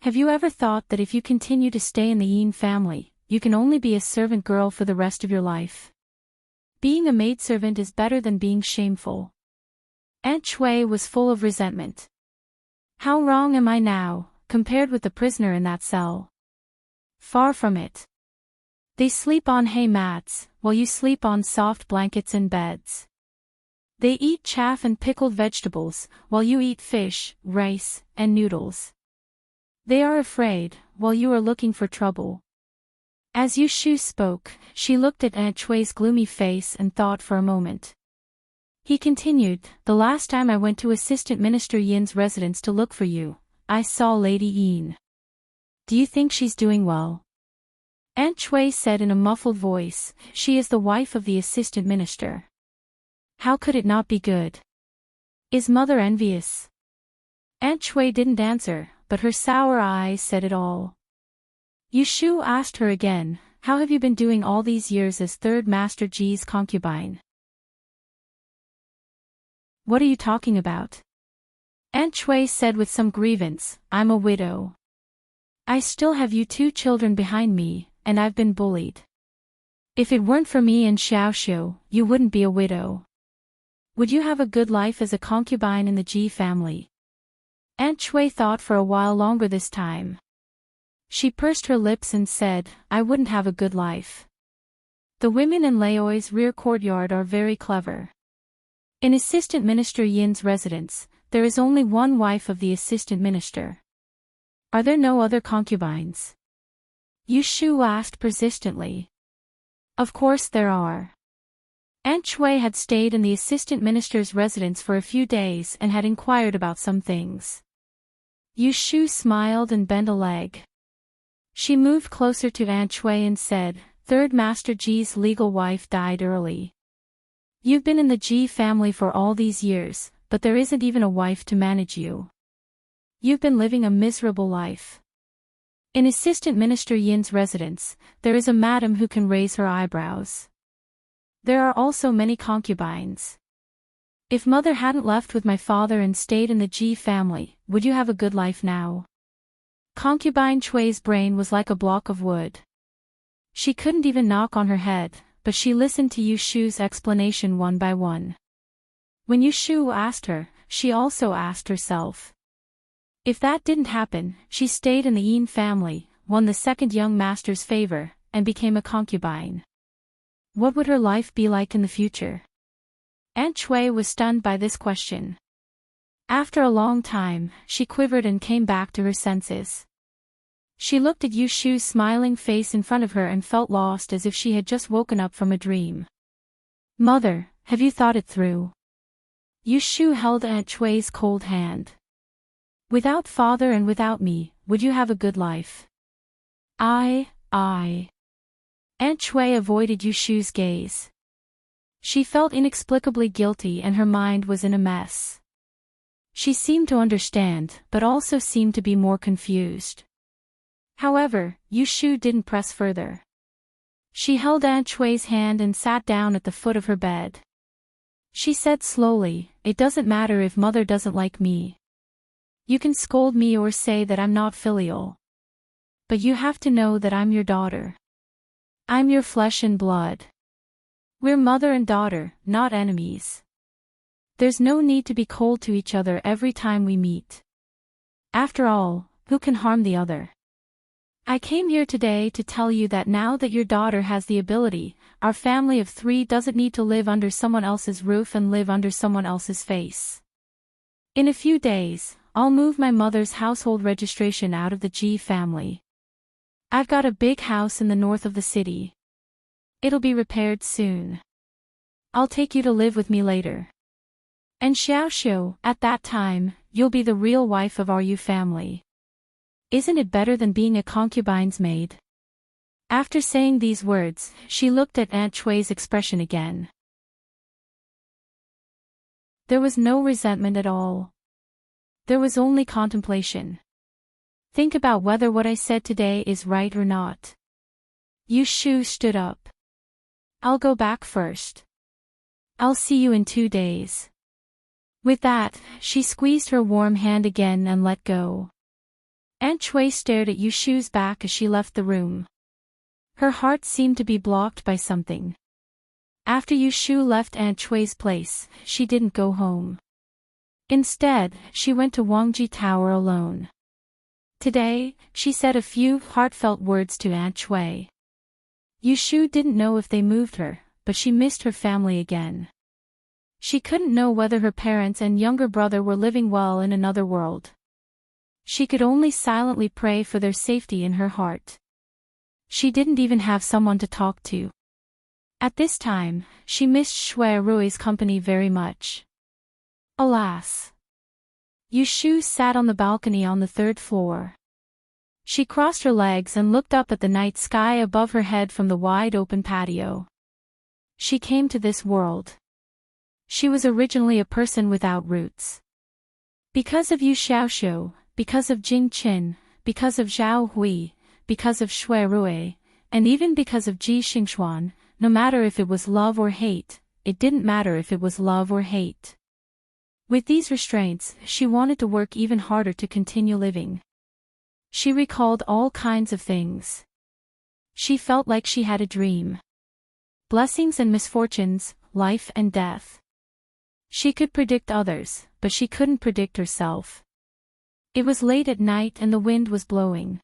Have you ever thought that if you continue to stay in the Yin family, you can only be a servant girl for the rest of your life? Being a maidservant is better than being shameful. Aunt Cui was full of resentment. How wrong am I now, compared with the prisoner in that cell? Far from it. They sleep on hay mats, while you sleep on soft blankets and beds. They eat chaff and pickled vegetables, while you eat fish, rice, and noodles. They are afraid, while you are looking for trouble. As Yu Shu spoke, she looked at Aunt Chui's gloomy face and thought for a moment. He continued, the last time I went to Assistant Minister Yin's residence to look for you, I saw Lady Yin. Do you think she's doing well? Aunt Chui said in a muffled voice, she is the wife of the Assistant Minister. How could it not be good? Is Mother envious? Aunt Chui didn't answer, but her sour eyes said it all. Yu Shu asked her again, how have you been doing all these years as Third Master Ji's concubine? What are you talking about? Aunt Chui said with some grievance, I'm a widow. I still have you 2 children behind me, and I've been bullied. If it weren't for me and Xiaoxiu, you wouldn't be a widow. Would you have a good life as a concubine in the Ji family? Aunt Chui thought for a while longer this time. She pursed her lips and said, I wouldn't have a good life. The women in Laoi's rear courtyard are very clever. In Assistant Minister Yin's residence, there is only one wife of the Assistant Minister. Are there no other concubines? Yu Shu asked persistently. Of course there are. Aunt Chui had stayed in the Assistant Minister's residence for a few days and had inquired about some things. Yu Shu smiled and bent a leg. She moved closer to Aunt Chui and said, Third Master Ji's legal wife died early. You've been in the Ji family for all these years, but there isn't even a wife to manage you. You've been living a miserable life. In Assistant Minister Yin's residence, there is a madam who can raise her eyebrows. There are also many concubines. If Mother hadn't left with my father and stayed in the Ji family, would you have a good life now? Concubine Chui's brain was like a block of wood. She couldn't even knock on her head, but she listened to Yu Shu's explanation one by one. When Yu Shu asked her, she also asked herself. If that didn't happen, she stayed in the Yin family, won the second young master's favor, and became a concubine. What would her life be like in the future? Aunt Chui was stunned by this question. After a long time, she quivered and came back to her senses. She looked at Yu Shu's smiling face in front of her and felt lost as if she had just woken up from a dream. Mother, have you thought it through? Yu Shu held Aunt Chui's cold hand. Without father and without me, would you have a good life? I. Aunt Chui avoided Yu Shu's gaze. She felt inexplicably guilty and her mind was in a mess. She seemed to understand, but also seemed to be more confused. However, Yu Shu didn't press further. She held Aunt Chui's hand and sat down at the foot of her bed. She said slowly, it doesn't matter if Mother doesn't like me. You can scold me or say that I'm not filial. But you have to know that I'm your daughter. I'm your flesh and blood. We're mother and daughter, not enemies. There's no need to be cold to each other every time we meet. After all, who can harm the other? I came here today to tell you that now that your daughter has the ability, our family of 3 doesn't need to live under someone else's roof and live under someone else's face. In a few days, I'll move my mother's household registration out of the Ji family. I've got a big house in the north of the city. It'll be repaired soon. I'll take you to live with me later. And Xiaoxiu, at that time, you'll be the real wife of our Yu family. Isn't it better than being a concubine's maid? After saying these words, she looked at Aunt Chui's expression again. There was no resentment at all. There was only contemplation. Think about whether what I said today is right or not. Yu Shu stood up. I'll go back first. I'll see you in 2 days. With that, she squeezed her warm hand again and let go. Aunt Chui stared at Yu Shu's back as she left the room. Her heart seemed to be blocked by something. After Yu Shu left Aunt Chui's place, she didn't go home. Instead, she went to Wangji Tower alone. Today, she said a few heartfelt words to Aunt Chui. Yu Shu didn't know if they moved her, but she missed her family again. She couldn't know whether her parents and younger brother were living well in another world. She could only silently pray for their safety in her heart. She didn't even have someone to talk to. At this time, she missed Shui Rui's company very much. Alas! Yushu sat on the balcony on the third floor. She crossed her legs and looked up at the night sky above her head from the wide-open patio. She came to this world. She was originally a person without roots. Because of Yu Xiaoxiu, because of Jing Qin, because of Zhao Hui, because of Shui Rui, and even because of Ji Xingxuan, no matter if it was love or hate, it didn't matter if it was love or hate. With these restraints, she wanted to work even harder to continue living. She recalled all kinds of things. She felt like she had a dream. Blessings and misfortunes, life and death. She could predict others, but she couldn't predict herself. It was late at night and the wind was blowing.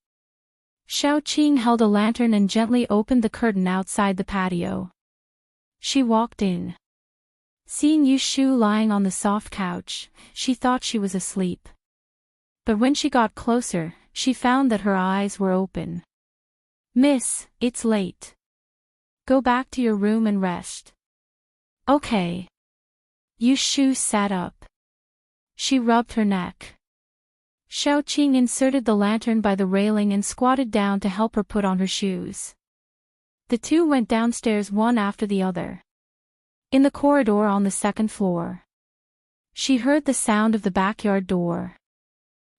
Xiao Qing held a lantern and gently opened the curtain outside the patio. She walked in. Seeing Yushu lying on the soft couch, she thought she was asleep. But when she got closer, she found that her eyes were open. "Miss, it's late. Go back to your room and rest." "Okay." Yushu sat up. She rubbed her neck. Xiao Qing inserted the lantern by the railing and squatted down to help her put on her shoes. The two went downstairs one after the other. In the corridor on the second floor, she heard the sound of the backyard door.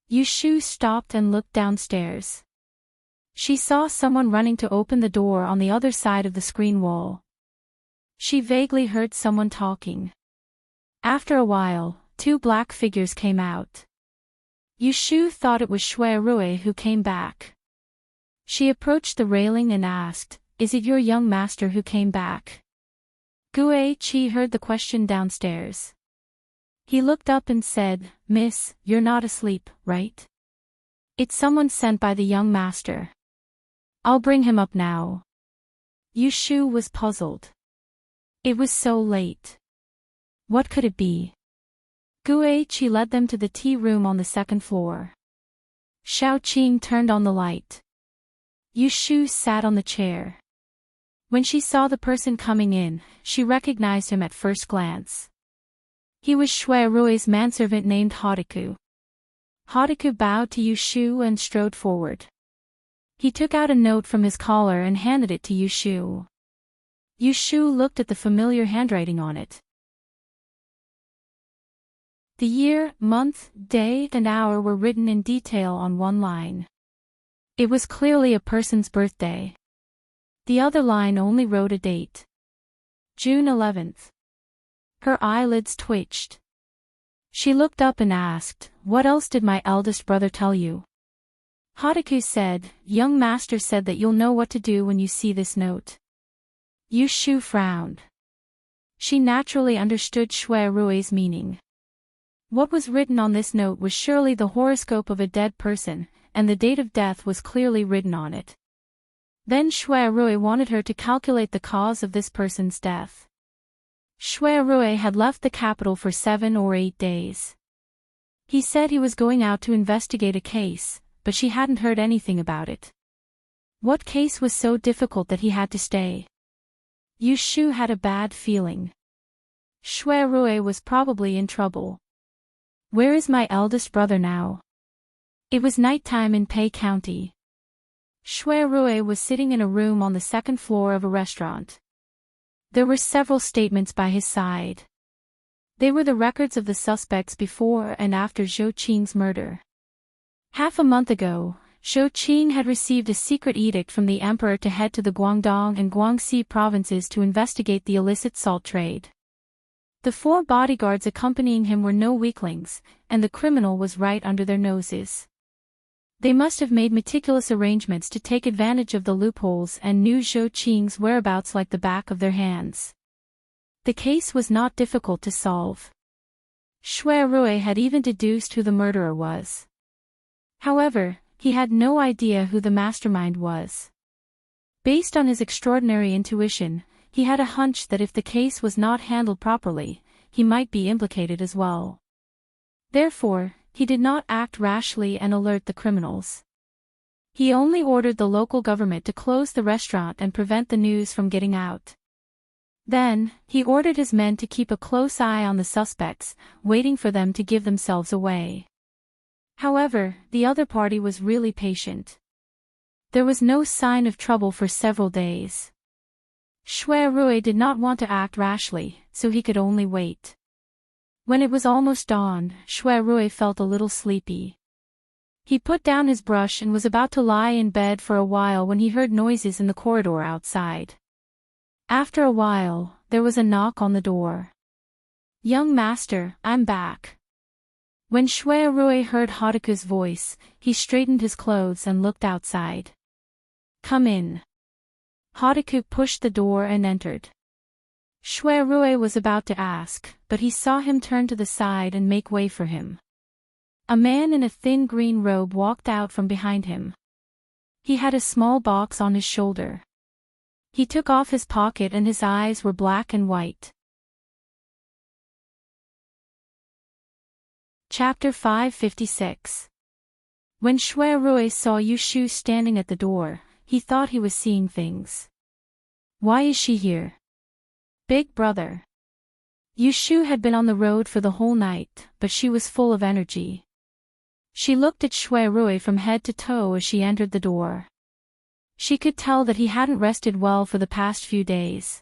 Yushu stopped and looked downstairs. She saw someone running to open the door on the other side of the screen wall. She vaguely heard someone talking. After a while, two black figures came out. Yushu thought it was Shui Rui who came back. She approached the railing and asked, "Is it your young master who came back?" Gue Qi heard the question downstairs. He looked up and said, "Miss, you're not asleep, right? It's someone sent by the young master. I'll bring him up now." Yushu was puzzled. It was so late. What could it be? Gue Qi led them to the tea room on the second floor. Xiao Qing turned on the light. Yushu sat on the chair. When she saw the person coming in, she recognized him at first glance. He was Shui Rui's manservant named Hotaku. Hotaku bowed to Yushu and strode forward. He took out a note from his collar and handed it to Yushu. Yushu looked at the familiar handwriting on it. The year, month, day, and hour were written in detail on one line. It was clearly a person's birthday. The other line only wrote a date. June 11th. Her eyelids twitched. She looked up and asked, "What else did my eldest brother tell you?" Hotaku said, "Young master said that you'll know what to do when you see this note." Yushu frowned. She naturally understood Shui Rui's meaning. What was written on this note was surely the horoscope of a dead person, and the date of death was clearly written on it. Then Shui Rui wanted her to calculate the cause of this person's death. Shui Rui had left the capital for 7 or 8 days. He said he was going out to investigate a case, but she hadn't heard anything about it. What case was so difficult that he had to stay? Yushu had a bad feeling. Shui Rui was probably in trouble. Where is my eldest brother now? It was nighttime in Pei County. Shui Rui was sitting in a room on the second floor of a restaurant. There were several statements by his side. They were the records of the suspects before and after Zhou Qing's murder. Half a month ago, Zhou Qing had received a secret edict from the emperor to head to the Guangdong and Guangxi provinces to investigate the illicit salt trade. The 4 bodyguards accompanying him were no weaklings, and the criminal was right under their noses. They must have made meticulous arrangements to take advantage of the loopholes and knew Zhou Qing's whereabouts like the back of their hands. The case was not difficult to solve. Shui Rui had even deduced who the murderer was. However, he had no idea who the mastermind was. Based on his extraordinary intuition, he had a hunch that if the case was not handled properly, he might be implicated as well. Therefore, he did not act rashly and alert the criminals. He only ordered the local government to close the restaurant and prevent the news from getting out. Then, he ordered his men to keep a close eye on the suspects, waiting for them to give themselves away. However, the other party was really patient. There was no sign of trouble for several days. Shui Rui did not want to act rashly, so he could only wait. When it was almost dawn, Shui Rui felt a little sleepy. He put down his brush and was about to lie in bed for a while when he heard noises in the corridor outside. After a while, there was a knock on the door. "Young master, I'm back." When Shui Rui heard Hotaku's voice, he straightened his clothes and looked outside. "Come in." Hotaku pushed the door and entered. Shui Rui was about to ask, but he saw him turn to the side and make way for him. A man in a thin green robe walked out from behind him. He had a small box on his shoulder. He took off his pocket and his eyes were black and white. Chapter 556. When Shui Rui saw Yushu standing at the door, he thought he was seeing things. "Why is she here?" "Big brother." Yushu had been on the road for the whole night, but she was full of energy. She looked at Shui Rui from head to toe as she entered the door. She could tell that he hadn't rested well for the past few days.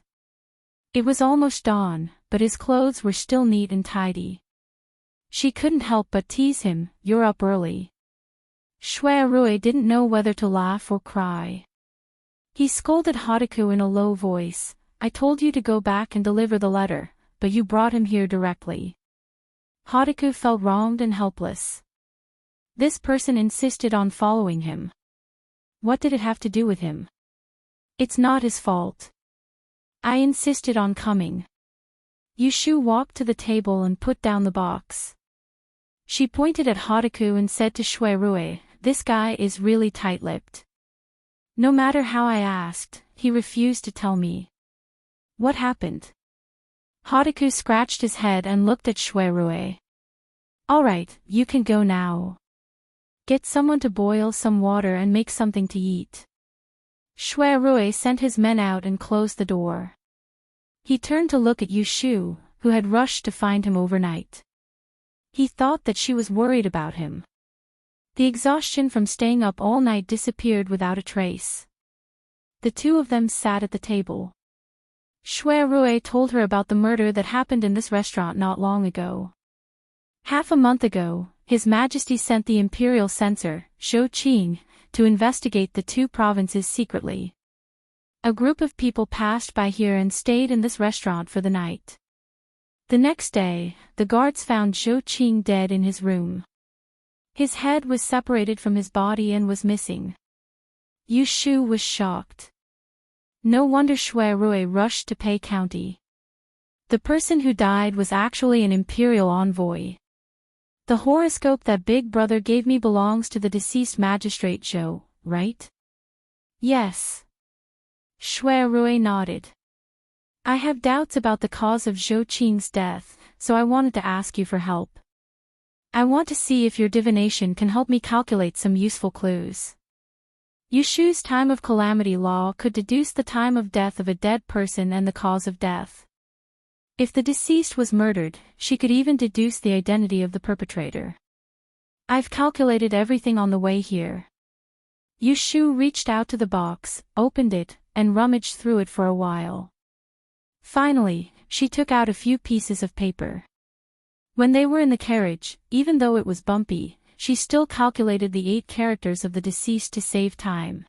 It was almost dawn, but his clothes were still neat and tidy. She couldn't help but tease him, "You're up early." Shui Rui didn't know whether to laugh or cry. He scolded Hotaku in a low voice, "I told you to go back and deliver the letter, but you brought him here directly." Hotaku felt wronged and helpless. This person insisted on following him. What did it have to do with him? It's not his fault. I insisted on coming. Yushu walked to the table and put down the box. She pointed at Hotaku and said to Shui Rui, "This guy is really tight-lipped. No matter how I asked, he refused to tell me." "What happened?" Hotaku scratched his head and looked at Shui Rui. "All right, you can go now. Get someone to boil some water and make something to eat." Shui Rui sent his men out and closed the door. He turned to look at Yushu, who had rushed to find him overnight. He thought that she was worried about him. The exhaustion from staying up all night disappeared without a trace. The two of them sat at the table. Shui Rui told her about the murder that happened in this restaurant not long ago. Half a month ago, His Majesty sent the imperial censor, Zhou Qing, to investigate the two provinces secretly. A group of people passed by here and stayed in this restaurant for the night. The next day, the guards found Zhou Qing dead in his room. His head was separated from his body and was missing. Yushu was shocked. No wonder Shui Rui rushed to Pei County. The person who died was actually an imperial envoy. "The horoscope that Big Brother gave me belongs to the deceased magistrate Zhou, right?" "Yes." Shui Rui nodded. "I have doubts about the cause of Zhou Qing's death, so I wanted to ask you for help. I want to see if your divination can help me calculate some useful clues." Yushu's time of calamity law could deduce the time of death of a dead person and the cause of death. If the deceased was murdered, she could even deduce the identity of the perpetrator. "I've calculated everything on the way here." Yushu reached out to the box, opened it, and rummaged through it for a while. Finally, she took out a few pieces of paper. When they were in the carriage, even though it was bumpy, she still calculated the 8 characters of the deceased to save time.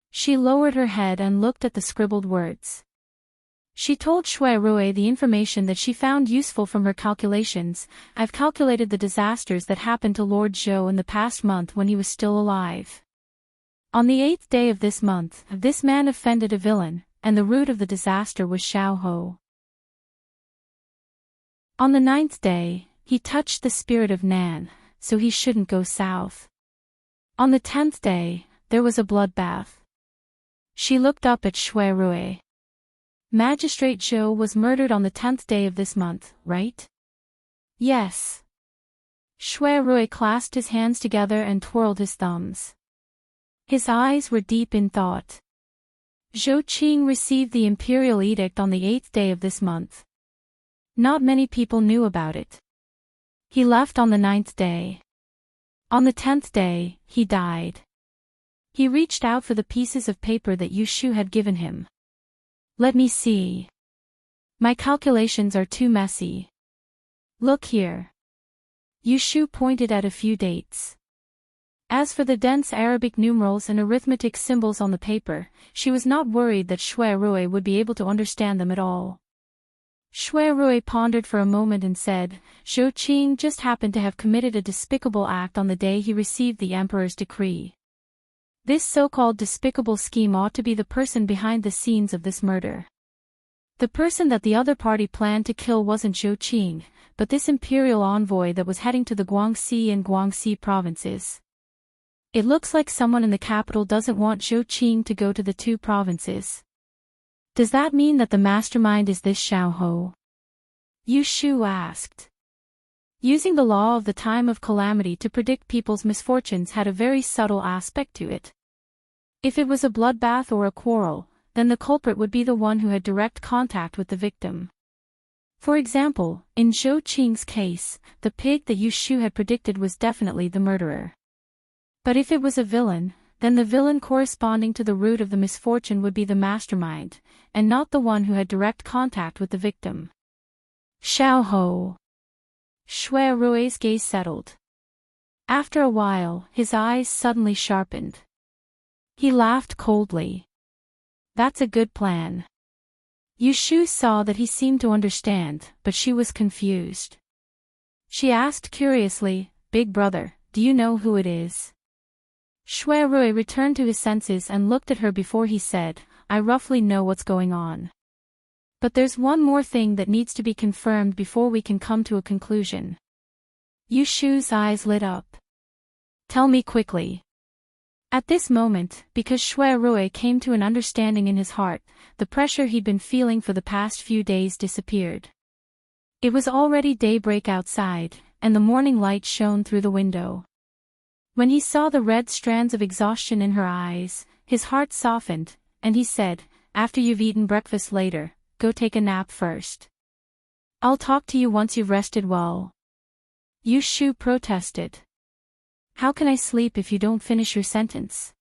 She lowered her head and looked at the scribbled words. She told Shui Rui the information that she found useful from her calculations. "I've calculated the disasters that happened to Lord Zhou in the past month when he was still alive. On the 8th day of this month, this man offended a villain, and the root of the disaster was Xiao Ho. On the 9th day, he touched the spirit of Nan, so he shouldn't go south. On the 10th day, there was a bloodbath." She looked up at Shui Rui. "Magistrate Zhou was murdered on the 10th day of this month, right?" "Yes." Shui Rui clasped his hands together and twirled his thumbs. His eyes were deep in thought. Zhou Qing received the imperial edict on the 8th day of this month. Not many people knew about it. He left on the 9th day. On the 10th day, he died. He reached out for the pieces of paper that Yushu had given him. Let me see. My calculations are too messy. Look here. Yushu pointed at a few dates. As for the dense Arabic numerals and arithmetic symbols on the paper, she was not worried that Shui Rui would be able to understand them at all. Shui Rui pondered for a moment and said, Zhou Qing just happened to have committed a despicable act on the day he received the emperor's decree. This so-called despicable scheme ought to be the person behind the scenes of this murder. The person that the other party planned to kill wasn't Zhou Qing, but this imperial envoy that was heading to the Guangxi and Guangxi provinces. It looks like someone in the capital doesn't want Zhou Qing to go to the two provinces. Does that mean that the mastermind is this Xiao Ho? Yushu asked. Using the law of the time of calamity to predict people's misfortunes had a very subtle aspect to it. If it was a bloodbath or a quarrel, then the culprit would be the one who had direct contact with the victim. For example, in Zhou Qing's case, the pig that Yushu had predicted was definitely the murderer. But if it was a villain, then the villain corresponding to the root of the misfortune would be the mastermind, and not the one who had direct contact with the victim. Xiao Ho. Shui Rui's gaze settled. After a while, his eyes suddenly sharpened. He laughed coldly. That's a good plan. Yushu saw that he seemed to understand, but she was confused. She asked curiously, Big brother, do you know who it is? Shui Rui returned to his senses and looked at her before he said, I roughly know what's going on. But there's one more thing that needs to be confirmed before we can come to a conclusion. Yushu's eyes lit up. Tell me quickly. At this moment, because Shui Rui came to an understanding in his heart, the pressure he'd been feeling for the past few days disappeared. It was already daybreak outside, and the morning light shone through the window. When he saw the red strands of exhaustion in her eyes, his heart softened, and he said, After you've eaten breakfast later, go take a nap first. I'll talk to you once you've rested well. Yushu protested. How can I sleep if you don't finish your sentence?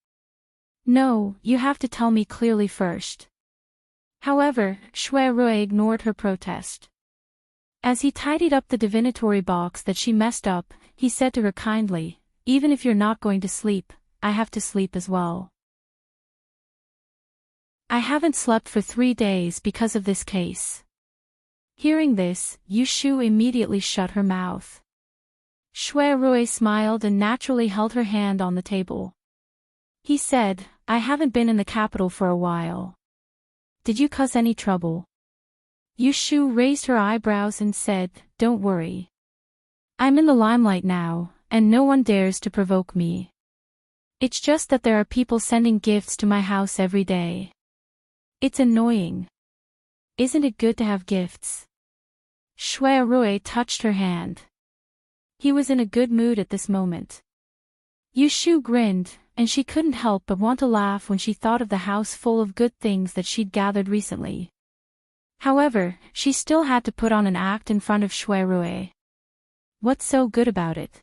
No, you have to tell me clearly first. However, Shui Rui ignored her protest. As he tidied up the divinatory box that she messed up, he said to her kindly, Even if you're not going to sleep, I have to sleep as well. I haven't slept for 3 days because of this case. Hearing this, Yushu immediately shut her mouth. Shui Rui smiled and naturally held her hand on the table. He said, I haven't been in the capital for a while. Did you cause any trouble? Yushu raised her eyebrows and said, Don't worry. I'm in the limelight now, and no one dares to provoke me. It's just that there are people sending gifts to my house every day. It's annoying. Isn't it good to have gifts? Shui Rui touched her hand. He was in a good mood at this moment. Yushu grinned, and she couldn't help but want to laugh when she thought of the house full of good things that she'd gathered recently. However, she still had to put on an act in front of Shui Rui. What's so good about it?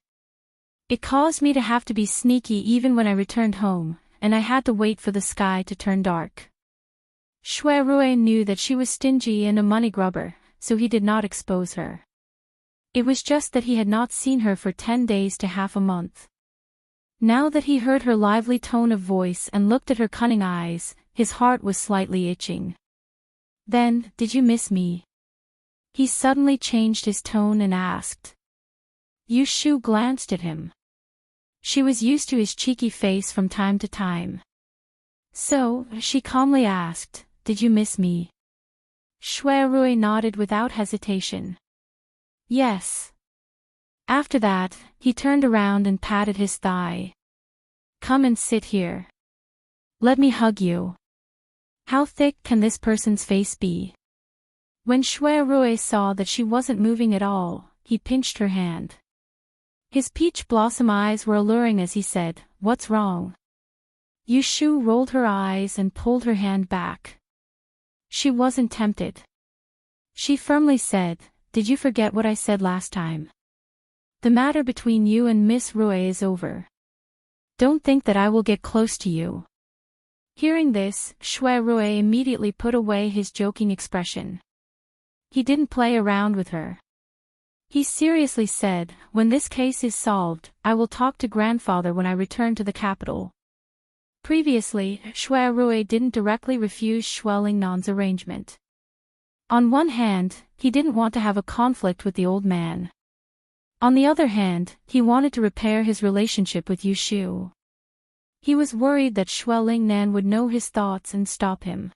It caused me to have to be sneaky even when I returned home, and I had to wait for the sky to turn dark. Shui Rui knew that she was stingy and a money grubber, so he did not expose her. It was just that he had not seen her for 10 days to half a month. Now that he heard her lively tone of voice and looked at her cunning eyes, his heart was slightly itching. Then, did you miss me? He suddenly changed his tone and asked. Yushu glanced at him. She was used to his cheeky face from time to time. So, she calmly asked, Did you miss me? Shui Rui nodded without hesitation. Yes. After that, he turned around and patted his thigh. Come and sit here. Let me hug you. How thick can this person's face be? When Shui Rui saw that she wasn't moving at all, he pinched her hand. His peach blossom eyes were alluring as he said, "What's wrong?" Yushu rolled her eyes and pulled her hand back. She wasn't tempted. She firmly said, "Did you forget what I said last time? The matter between you and Miss Rue is over. Don't think that I will get close to you." Hearing this, Shui Rue immediately put away his joking expression. He didn't play around with her. He seriously said, "When this case is solved, I will talk to grandfather when I return to the capital." Previously, Shui Rue didn't directly refuse Shui Lingnan's arrangement. On one hand, he didn't want to have a conflict with the old man. On the other hand, he wanted to repair his relationship with Yushu. He was worried that Shui Lingnan would know his thoughts and stop him.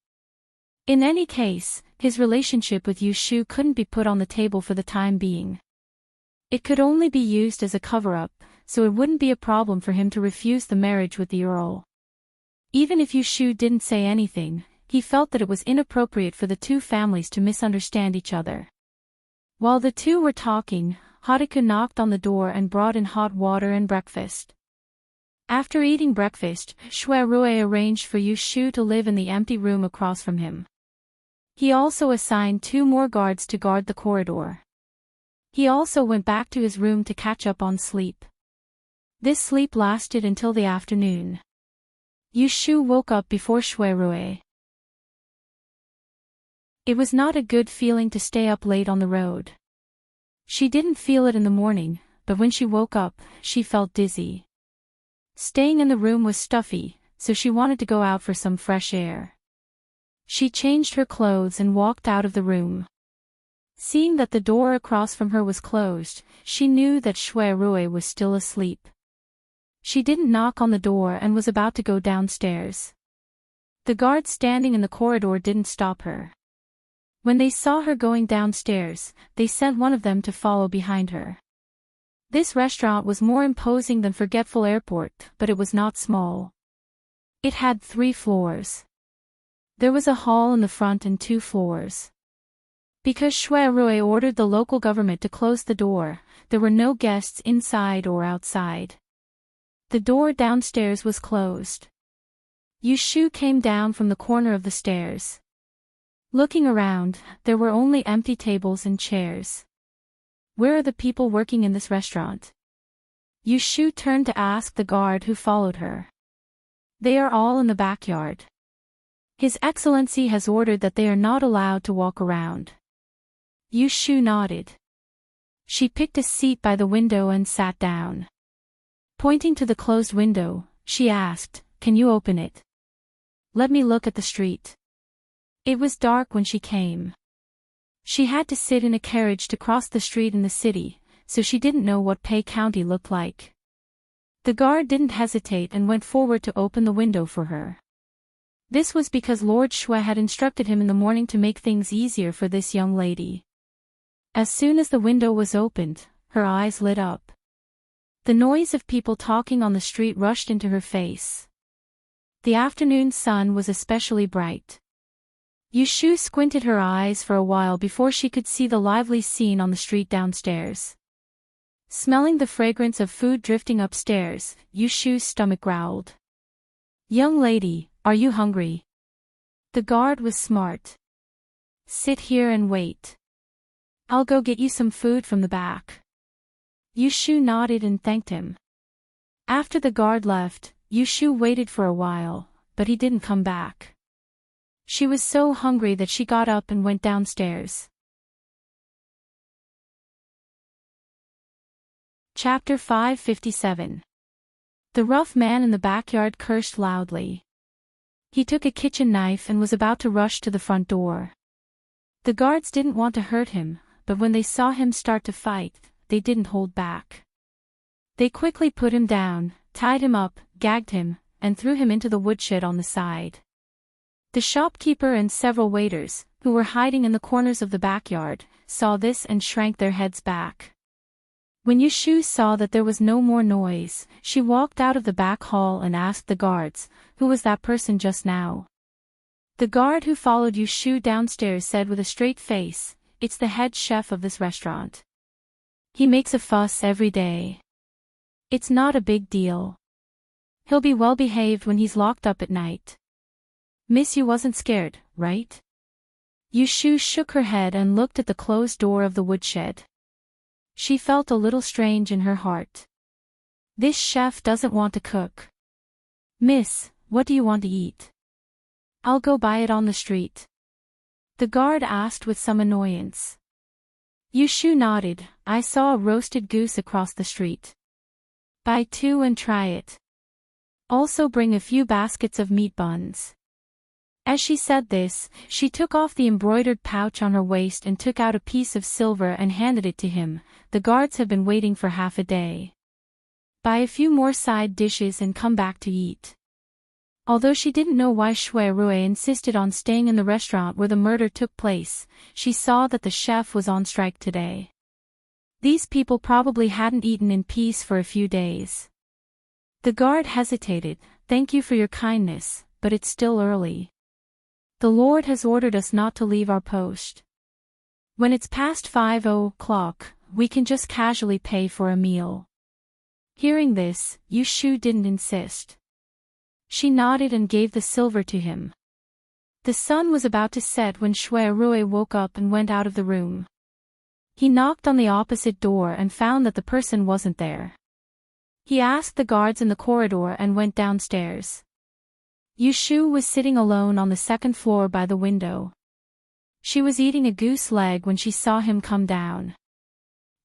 In any case, his relationship with Yushu couldn't be put on the table for the time being. It could only be used as a cover-up, so it wouldn't be a problem for him to refuse the marriage with the Earl. Even if Yushu didn't say anything, he felt that it was inappropriate for the two families to misunderstand each other. While the two were talking, Haruka knocked on the door and brought in hot water and breakfast. After eating breakfast, Shui Rue arranged for Yushu to live in the empty room across from him. He also assigned 2 more guards to guard the corridor. He also went back to his room to catch up on sleep. This sleep lasted until the afternoon. Yushu woke up before Shui Rue. It was not a good feeling to stay up late on the road. She didn't feel it in the morning, but when she woke up, she felt dizzy. Staying in the room was stuffy, so she wanted to go out for some fresh air. She changed her clothes and walked out of the room. Seeing that the door across from her was closed, she knew that Shui Rue was still asleep. She didn't knock on the door and was about to go downstairs. The guards standing in the corridor didn't stop her. When they saw her going downstairs, they sent one of them to follow behind her. This restaurant was more imposing than Forgetful Airport, but it was not small. It had 3 floors. There was a hall in the front and 2 floors. Because Shui Rue ordered the local government to close the door, there were no guests inside or outside. The door downstairs was closed. Yushu came down from the corner of the stairs. Looking around, there were only empty tables and chairs. Where are the people working in this restaurant? Yushu turned to ask the guard who followed her. They are all in the backyard. His Excellency has ordered that they are not allowed to walk around. Yushu nodded. She picked a seat by the window and sat down. Pointing to the closed window, she asked, "Can you open it? Let me look at the street." It was dark when she came. She had to sit in a carriage to cross the street in the city, so she didn't know what Pei County looked like. The guard didn't hesitate and went forward to open the window for her. This was because Lord Shui had instructed him in the morning to make things easier for this young lady. As soon as the window was opened, her eyes lit up. The noise of people talking on the street rushed into her face. The afternoon sun was especially bright. Yushu squinted her eyes for a while before she could see the lively scene on the street downstairs. Smelling the fragrance of food drifting upstairs, Yushu's stomach growled. "Young lady, are you hungry?" The guard was smart. "Sit here and wait. I'll go get you some food from the back." Yushu nodded and thanked him. After the guard left, Yushu waited for a while, but he didn't come back. She was so hungry that she got up and went downstairs. Chapter 557. The rough man in the backyard cursed loudly. He took a kitchen knife and was about to rush to the front door. The guards didn't want to hurt him, but when they saw him start to fight, they didn't hold back. They quickly put him down, tied him up, gagged him, and threw him into the woodshed on the side. The shopkeeper and several waiters, who were hiding in the corners of the backyard, saw this and shrank their heads back. When Yushu saw that there was no more noise, she walked out of the back hall and asked the guards, "Who was that person just now?" The guard who followed Yushu downstairs said with a straight face, "It's the head chef of this restaurant. He makes a fuss every day. It's not a big deal. He'll be well behaved when he's locked up at night. Miss, you wasn't scared, right? Yushu shook her head and looked at the closed door of the woodshed. She felt a little strange in her heart. This chef doesn't want to cook. Miss, what do you want to eat? I'll go buy it on the street. The guard asked with some annoyance. Yushu nodded. I saw a roasted goose across the street. Buy 2 and try it. Also bring a few baskets of meat buns. As she said this, she took off the embroidered pouch on her waist and took out a piece of silver and handed it to him. The guards have been waiting for half a day. Buy a few more side dishes and come back to eat. Although she didn't know why Shui Rui insisted on staying in the restaurant where the murder took place, she saw that the chef was on strike today. These people probably hadn't eaten in peace for a few days. The guard hesitated. Thank you for your kindness, but it's still early. The Lord has ordered us not to leave our post. When it's past 5 o'clock, we can just casually pay for a meal. Hearing this, Yushu didn't insist. She nodded and gave the silver to him. The sun was about to set when Shui Rui woke up and went out of the room. He knocked on the opposite door and found that the person wasn't there. He asked the guards in the corridor and went downstairs. Yushu was sitting alone on the second floor by the window. She was eating a goose leg when she saw him come down.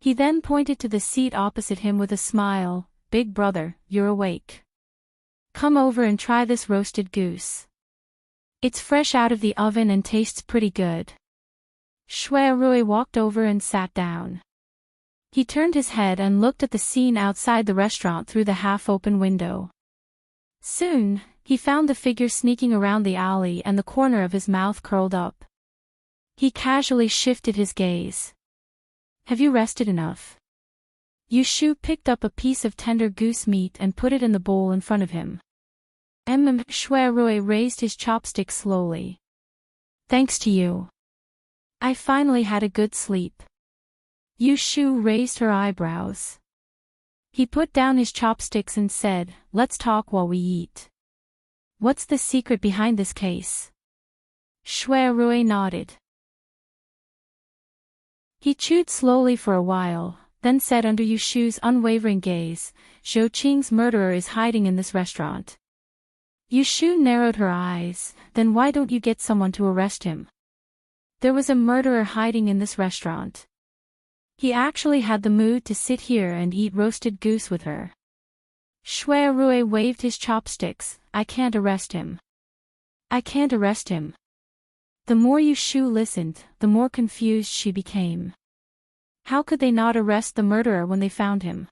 He then pointed to the seat opposite him with a smile. Big brother, you're awake. Come over and try this roasted goose. It's fresh out of the oven and tastes pretty good. Shui Rui walked over and sat down. He turned his head and looked at the scene outside the restaurant through the half-open window. Soon, he found the figure sneaking around the alley and the corner of his mouth curled up. He casually shifted his gaze. Have you rested enough? Yushu picked up a piece of tender goose meat and put it in the bowl in front of him. Shui Rui raised his chopstick slowly. Thanks to you. I finally had a good sleep. Yushu raised her eyebrows. He put down his chopsticks and said, let's talk while we eat. What's the secret behind this case? Shui Rui nodded. He chewed slowly for a while, then said under Yushu's unwavering gaze, Zhou Qing's murderer is hiding in this restaurant. Yushu narrowed her eyes. Then why don't you get someone to arrest him? There was a murderer hiding in this restaurant. He actually had the mood to sit here and eat roasted goose with her. Shui Rui waved his chopsticks. I can't arrest him. I can't arrest him. The more Yushu listened, the more confused she became. How could they not arrest the murderer when they found him?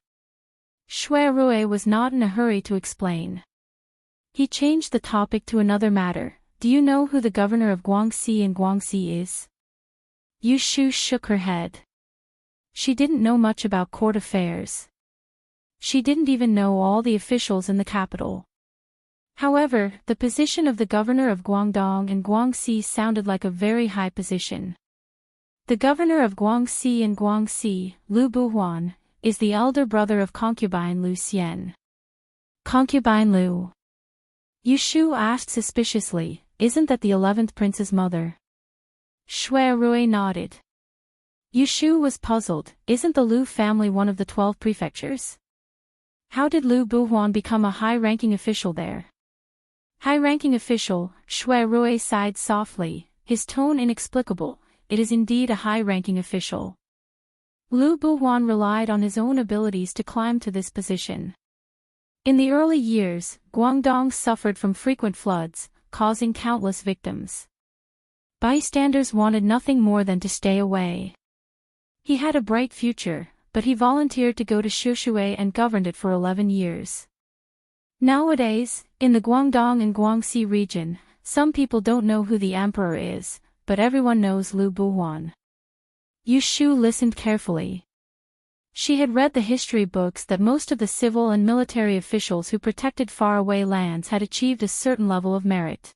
Shui Rui was not in a hurry to explain. He changed the topic to another matter. Do you know who the governor of Guangxi in Guangxi is? Yushu shook her head. She didn't know much about court affairs. She didn't even know all the officials in the capital. However, the position of the governor of Guangdong and Guangxi sounded like a very high position. The governor of Guangxi in Guangxi, Lu Buhuan, is the elder brother of concubine Lu Xian. Concubine Lu? Yushu asked suspiciously, isn't that the 11th prince's mother? Shui Rui nodded. Yushu was puzzled. Isn't the Lu family one of the 12 prefectures? How did Lu Buhuan become a high-ranking official there? High-ranking official, Shui Rui sighed softly, his tone inexplicable. It is indeed a high-ranking official. Lu Buhuan relied on his own abilities to climb to this position. In the early years, Guangdong suffered from frequent floods, causing countless victims. Bystanders wanted nothing more than to stay away. He had a bright future, but he volunteered to go to Shushui and governed it for 11 years. Nowadays, in the Guangdong and Guangxi region, some people don't know who the emperor is, but everyone knows Lu Buhuan. Yushu listened carefully. She had read the history books that most of the civil and military officials who protected faraway lands had achieved a certain level of merit.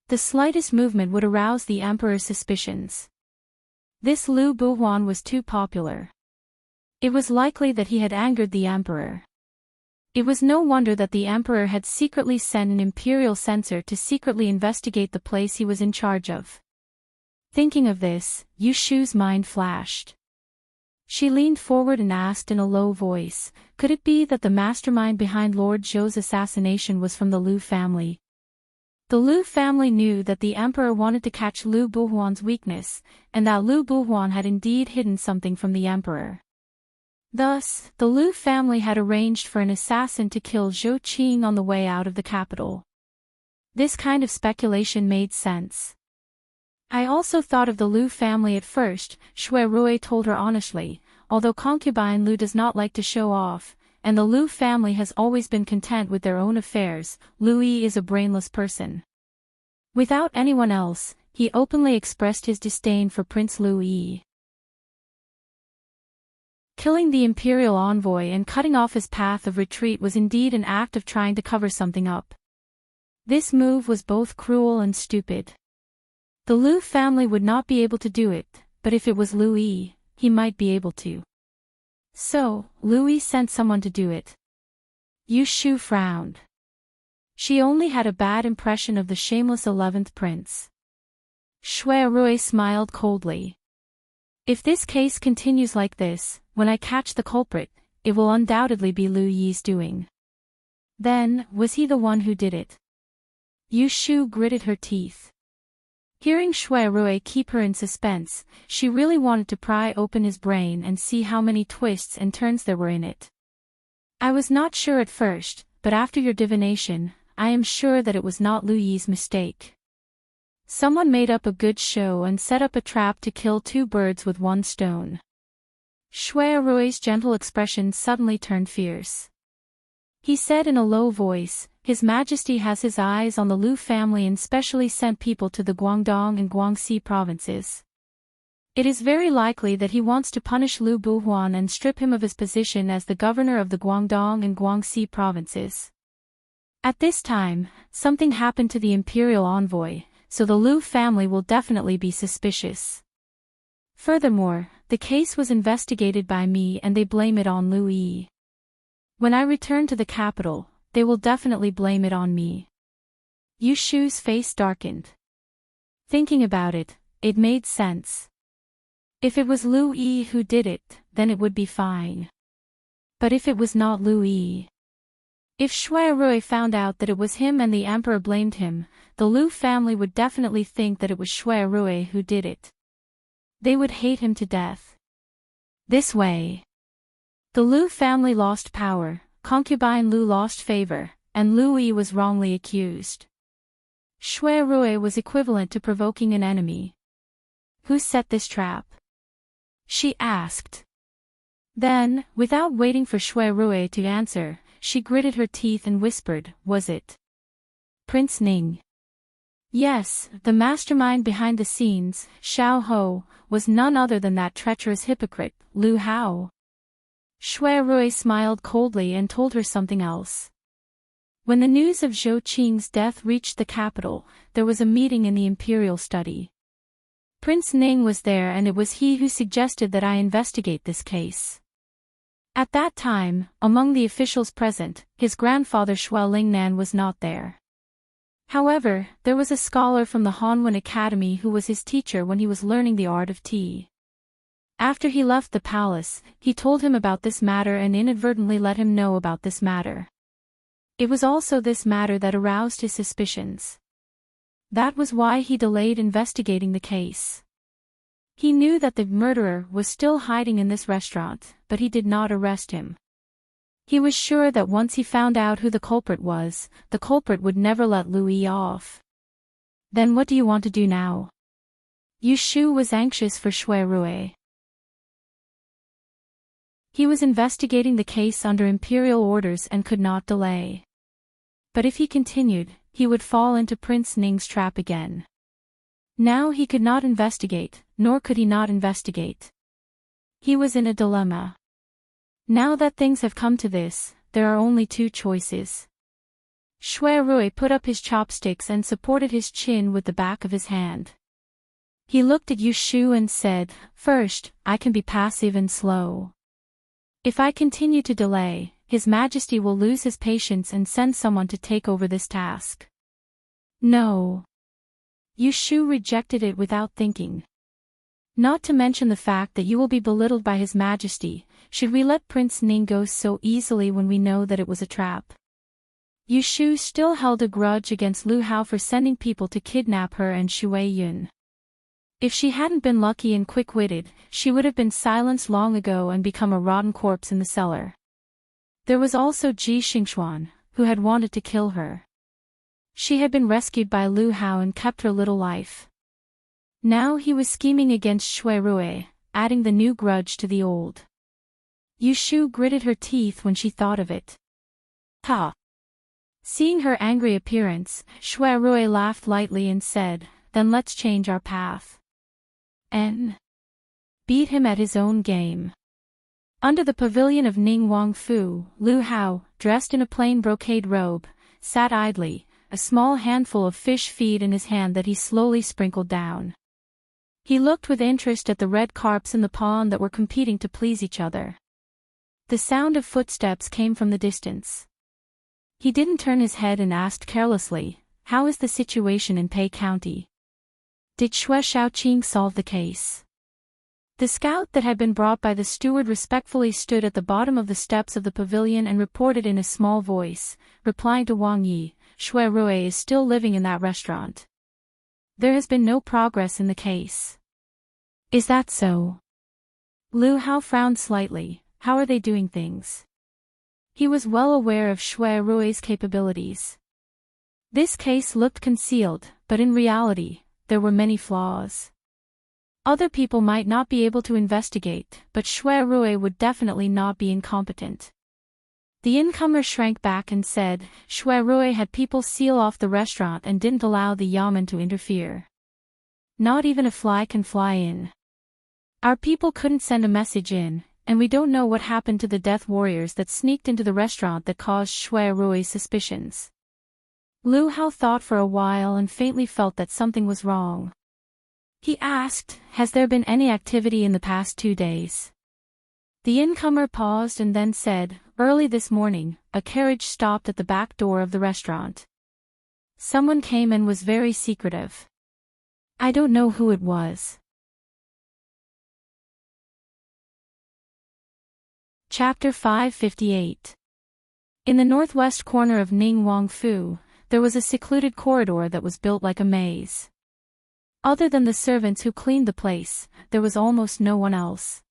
The slightest movement would arouse the emperor's suspicions. This Lu Buhuan was too popular. It was likely that he had angered the emperor. It was no wonder that the emperor had secretly sent an imperial censor to secretly investigate the place he was in charge of. Thinking of this, Yu Shu's mind flashed. She leaned forward and asked in a low voice, could it be that the mastermind behind Lord Zhou's assassination was from the Lu family? The Lu family knew that the emperor wanted to catch Lu Buhuan's weakness, and that Lu Buhuan had indeed hidden something from the emperor. Thus, the Lu family had arranged for an assassin to kill Zhou Qing on the way out of the capital. This kind of speculation made sense. I also thought of the Lu family at first, Shui Rui told her honestly, although concubine Lu does not like to show off, and the Lu family has always been content with their own affairs, Lu Yi is a brainless person. Without anyone else, he openly expressed his disdain for Prince Lu Yi. Killing the imperial envoy and cutting off his path of retreat was indeed an act of trying to cover something up. This move was both cruel and stupid. The Lu family would not be able to do it, but if it was Lu Yi, he might be able to. So, Lu Yi sent someone to do it. Yu Shu frowned. She only had a bad impression of the shameless 11th prince. Shui Rui smiled coldly. If this case continues like this, when I catch the culprit, it will undoubtedly be Lu Yi's doing. Then, was he the one who did it? Yu Shu gritted her teeth. Hearing Shui Rui keep her in suspense, she really wanted to pry open his brain and see how many twists and turns there were in it. I was not sure at first, but after your divination, I am sure that it was not Lu Yi's mistake. Someone made up a good show and set up a trap to kill two birds with one stone. Shui Rui's gentle expression suddenly turned fierce. He said in a low voice, His Majesty has his eyes on the Lu family and specially sent people to the Guangdong and Guangxi provinces. It is very likely that he wants to punish Lu Buhuan and strip him of his position as the governor of the Guangdong and Guangxi provinces. At this time, something happened to the imperial envoy, so the Lu family will definitely be suspicious. Furthermore, the case was investigated by me and they blame it on Lu Yi. When I return to the capital, they will definitely blame it on me. Yu Shu's face darkened. Thinking about it, it made sense. If it was Lu Yi who did it, then it would be fine. But if it was not Lu Yi? If Shui Rui found out that it was him and the emperor blamed him, the Lu family would definitely think that it was Shui Rui who did it. They would hate him to death. This way, the Lu family lost power, concubine Lu lost favor, and Lu Yi was wrongly accused. Shui Rui was equivalent to provoking an enemy. Who set this trap? She asked. Then, without waiting for Shui Rui to answer, she gritted her teeth and whispered, was it Prince Ning? Yes, the mastermind behind the scenes, Xiao Ho, was none other than that treacherous hypocrite, Lu Hao. Shui Rui smiled coldly and told her something else. When the news of Zhou Qing's death reached the capital, there was a meeting in the imperial study. Prince Ning was there and it was he who suggested that I investigate this case. At that time, among the officials present, his grandfather Shui Lingnan was not there. However, there was a scholar from the Hanwen Academy who was his teacher when he was learning the art of tea. After he left the palace, he told him about this matter and inadvertently let him know about this matter. It was also this matter that aroused his suspicions. That was why he delayed investigating the case. He knew that the murderer was still hiding in this restaurant, but he did not arrest him. He was sure that once he found out who the culprit was, the culprit would never let Lu Yi off. Then what do you want to do now? Yu Shu was anxious for Shui Rui. He was investigating the case under imperial orders and could not delay. But if he continued, he would fall into Prince Ning's trap again. Now he could not investigate, nor could he not investigate. He was in a dilemma. Now that things have come to this, there are only two choices. Shui Rui put up his chopsticks and supported his chin with the back of his hand. He looked at Yu Shu and said, first, I can be passive and slow. If I continue to delay, His Majesty will lose his patience and send someone to take over this task. No. Yu Shu rejected it without thinking. Not to mention the fact that you will be belittled by His Majesty. Should we let Prince Ning go so easily when we know that it was a trap? Yu Shu still held a grudge against Lu Hao for sending people to kidnap her and Shui Yun. If she hadn't been lucky and quick-witted, she would have been silenced long ago and become a rotten corpse in the cellar. There was also Ji Xingxuan, who had wanted to kill her. She had been rescued by Lu Hao and kept her little life. Now he was scheming against Shui Rui, adding the new grudge to the old. Yu Shu gritted her teeth when she thought of it. Ha! Seeing her angry appearance, Shui Rui laughed lightly and said, "Then let's change our path. Beat him at his own game." Under the pavilion of Ning Wangfu, Lu Hao, dressed in a plain brocade robe, sat idly, a small handful of fish feed in his hand that he slowly sprinkled down. He looked with interest at the red carps in the pond that were competing to please each other. The sound of footsteps came from the distance. He didn't turn his head and asked carelessly, "How is the situation in Pei County? Did Xue Shaoqing solve the case?" The scout that had been brought by the steward respectfully stood at the bottom of the steps of the pavilion and reported in a small voice, replying to Wang Yi, "Shui Rui is still living in that restaurant. There has been no progress in the case." "Is that so?" Lu Hao frowned slightly. How are they doing things? He was well aware of Shui Rui's capabilities. This case looked concealed, but in reality, there were many flaws. Other people might not be able to investigate, but Shui Rui would definitely not be incompetent. The incomer shrank back and said, "Shui Rui had people seal off the restaurant and didn't allow the yamen to interfere. Not even a fly can fly in. Our people couldn't send a message in, and we don't know what happened to the death warriors that sneaked into the restaurant that caused Shui Rui's suspicions." Lu Hao thought for a while and faintly felt that something was wrong. He asked, "Has there been any activity in the past 2 days?" The incomer paused and then said, "Early this morning, a carriage stopped at the back door of the restaurant. Someone came and was very secretive. I don't know who it was." Chapter 558. In the northwest corner of Ning Wangfu, there was a secluded corridor that was built like a maze. Other than the servants who cleaned the place, there was almost no one else.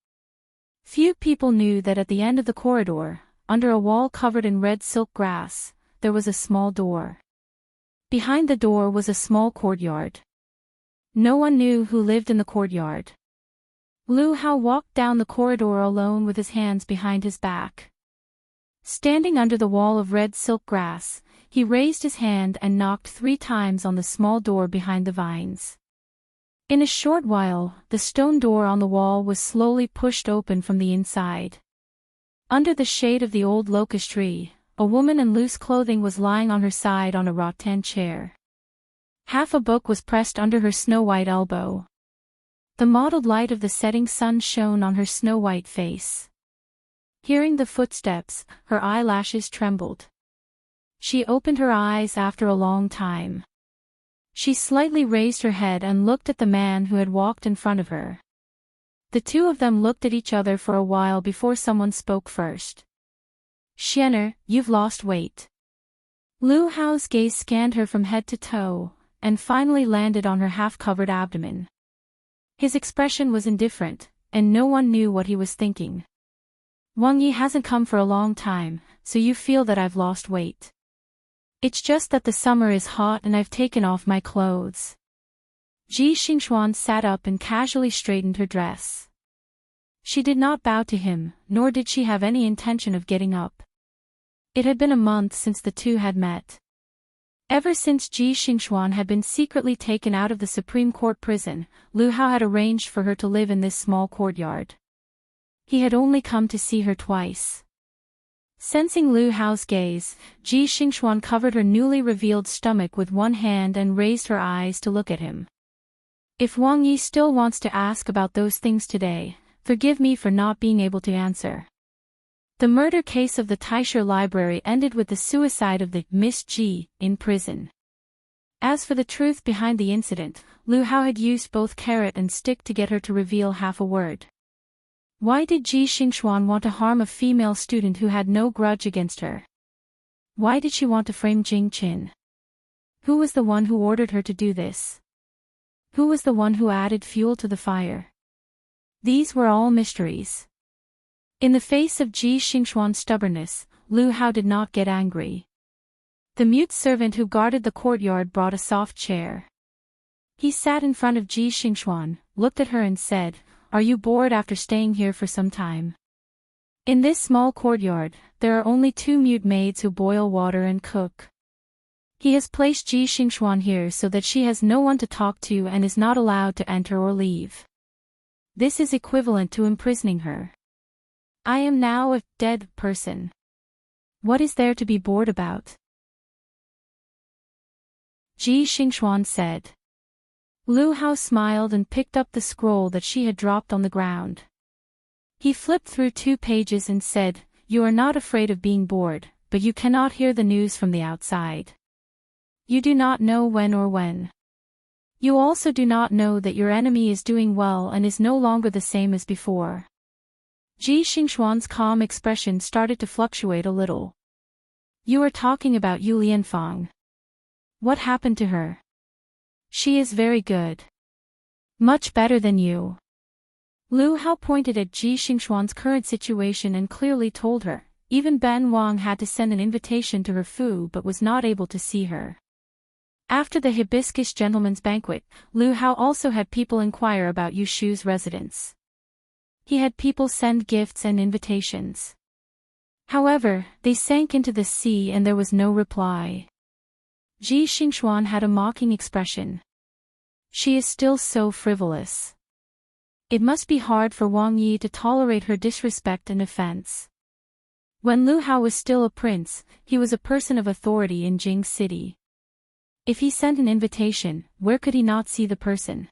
Few people knew that at the end of the corridor, under a wall covered in red silk grass, there was a small door. Behind the door was a small courtyard. No one knew who lived in the courtyard. Lu Hao walked down the corridor alone with his hands behind his back. Standing under the wall of red silk grass, he raised his hand and knocked 3 times on the small door behind the vines. In a short while, the stone door on the wall was slowly pushed open from the inside. Under the shade of the old locust tree, a woman in loose clothing was lying on her side on a rattan chair. Half a book was pressed under her snow-white elbow. The mottled light of the setting sun shone on her snow-white face. Hearing the footsteps, her eyelashes trembled. She opened her eyes after a long time. She slightly raised her head and looked at the man who had walked in front of her. The two of them looked at each other for a while before someone spoke first. "Xianer, you've lost weight." Lu Hao's gaze scanned her from head to toe, and finally landed on her half-covered abdomen. His expression was indifferent, and no one knew what he was thinking. "Wang Yi hasn't come for a long time, so you feel that I've lost weight." "It's just that the summer is hot and I've taken off my clothes." Ji Xingxuan sat up and casually straightened her dress. She did not bow to him, nor did she have any intention of getting up. It had been a month since the two had met. Ever since Ji Xingxuan had been secretly taken out of the Supreme Court prison, Lu Hao had arranged for her to live in this small courtyard. He had only come to see her twice. Sensing Lu Hao's gaze, Ji Xingxuan covered her newly revealed stomach with one hand and raised her eyes to look at him. "If Wang Yi still wants to ask about those things today, forgive me for not being able to answer." The murder case of the Taisha Library ended with the suicide of the Miss G in prison. As for the truth behind the incident, Lu Hao had used both carrot and stick to get her to reveal half a word. Why did Ji Xingxuan want to harm a female student who had no grudge against her? Why did she want to frame Jing Qin? Who was the one who ordered her to do this? Who was the one who added fuel to the fire? These were all mysteries. In the face of Ji Xingxuan's stubbornness, Lu Hao did not get angry. The mute servant who guarded the courtyard brought a soft chair. He sat in front of Ji Xingxuan, looked at her and said, "Are you bored after staying here for some time?" In this small courtyard, there are only 2 mute maids who boil water and cook. He has placed Ji Xingxuan here so that she has no one to talk to and is not allowed to enter or leave. This is equivalent to imprisoning her. I am now a dead person. What is there to be bored about? Ji Xingxuan said. Lu Hao smiled and picked up the scroll that she had dropped on the ground. He flipped through 2 pages and said, "You are not afraid of being bored, but you cannot hear the news from the outside. You do not know when. You also do not know that your enemy is doing well and is no longer the same as before." Ji Xingxuan's calm expression started to fluctuate a little. "You are talking about Yu Lianfang. What happened to her? She is very good. Much better than you." Lu Hao pointed at Ji Xingxuan's current situation and clearly told her. Even Ben Wang had to send an invitation to her Fu but was not able to see her. After the hibiscus gentleman's banquet, Lu Hao also had people inquire about Yu Shu's residence. He had people send gifts and invitations. However, they sank into the sea and there was no reply. Ji Xingxuan had a mocking expression. She is still so frivolous. It must be hard for Wang Yi to tolerate her disrespect and offense. When Lu Hao was still a prince, he was a person of authority in Jing City. If he sent an invitation, where could he not see the person?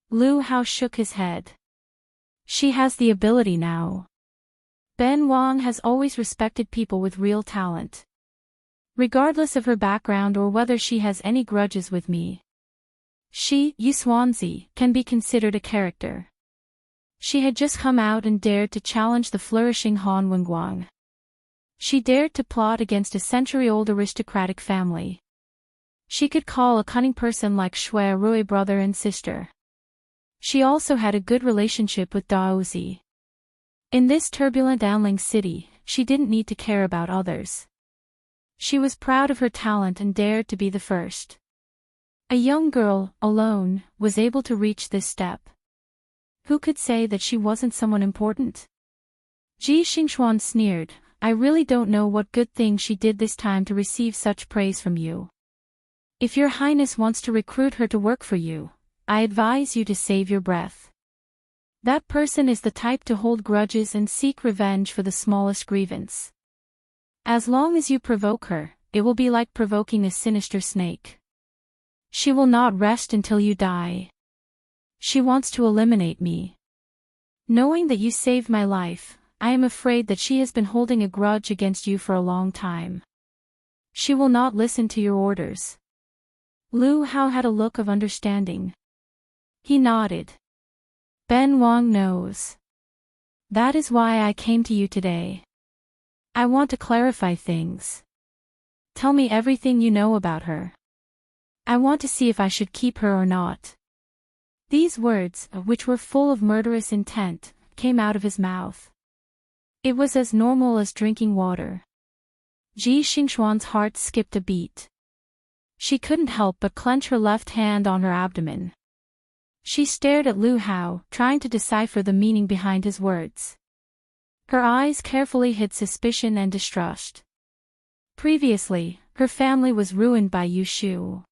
Lu Hao shook his head. She has the ability now. Ben Wang has always respected people with real talent. Regardless of her background or whether she has any grudges with me. She, Yu Xuanzi, can be considered a character. She had just come out and dared to challenge the flourishing Han Wenguang. She dared to plot against a century-old aristocratic family. She could call a cunning person like Shui Rui brother and sister. She also had a good relationship with Daozi. In this turbulent Anling city, she didn't need to care about others. She was proud of her talent and dared to be the first. A young girl, alone, was able to reach this step. Who could say that she wasn't someone important? Ji Xingxuan sneered, "I really don't know what good thing she did this time to receive such praise from you. If your highness wants to recruit her to work for you, I advise you to save your breath. That person is the type to hold grudges and seek revenge for the smallest grievance. As long as you provoke her, it will be like provoking a sinister snake. She will not rest until you die. She wants to eliminate me. Knowing that you saved my life, I am afraid that she has been holding a grudge against you for a long time. She will not listen to your orders." Lu Hao had a look of understanding. He nodded. "Ben Wang knows. That is why I came to you today. I want to clarify things. Tell me everything you know about her. I want to see if I should keep her or not." These words, which were full of murderous intent, came out of his mouth. It was as normal as drinking water. Ji Xingxuan's heart skipped a beat. She couldn't help but clench her left hand on her abdomen. She stared at Lu Hao, trying to decipher the meaning behind his words. Her eyes carefully hid suspicion and distrust. Previously, her family was ruined by Yu Shu.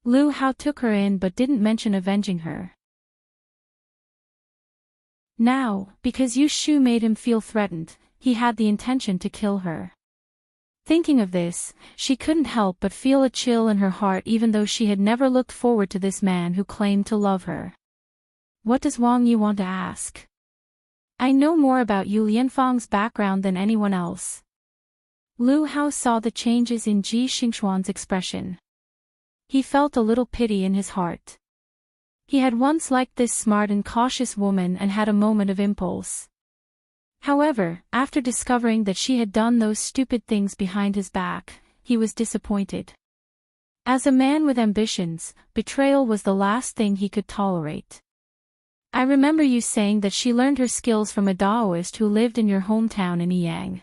Lu Hao took her in but didn't mention avenging her. Now, because Yu Shu made him feel threatened, he had the intention to kill her. Thinking of this, she couldn't help but feel a chill in her heart even though she had never looked forward to this man who claimed to love her. What does Wang Yi want to ask? I know more about Yu Lianfang's background than anyone else. Lu Hao saw the changes in Ji Xingxuan's expression. He felt a little pity in his heart. He had once liked this smart and cautious woman and had a moment of impulse. However, after discovering that she had done those stupid things behind his back, he was disappointed. As a man with ambitions, betrayal was the last thing he could tolerate. I remember you saying that she learned her skills from a Daoist who lived in your hometown in Yiyang.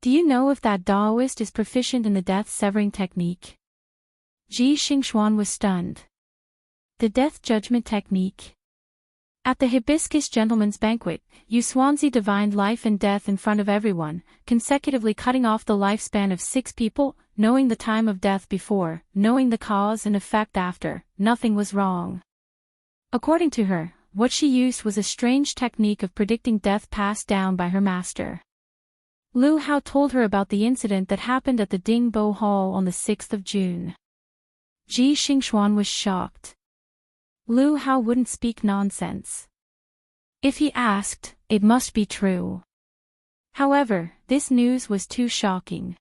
Do you know if that Daoist is proficient in the death-severing technique? Ji Xingxuan was stunned. The death judgment technique? At the Hibiscus Gentleman's Banquet, Yu Xuanzi divined life and death in front of everyone, consecutively cutting off the lifespan of 6 people, knowing the time of death before, knowing the cause and effect after. Nothing was wrong. According to her, what she used was a strange technique of predicting death passed down by her master. Lu Hao told her about the incident that happened at the Dingbo Hall on the 6th of June. Ji Xingxuan was shocked. Lu Hao wouldn't speak nonsense. If he asked, it must be true. However, this news was too shocking.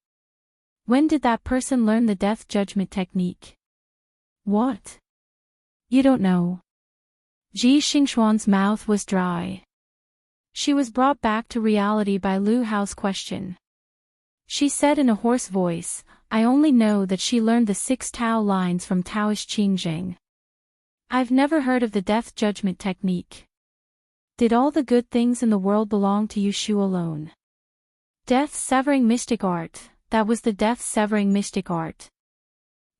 When did that person learn the death judgment technique? What? You don't know. Ji Xingxuan's mouth was dry. She was brought back to reality by Lu Hao's question. She said in a hoarse voice, I only know that she learned the 6 Tao lines from Taoist Qingzheng. I've never heard of the death judgment technique. Did all the good things in the world belong to Yushu alone? Death-severing mystic art, that was the death-severing mystic art.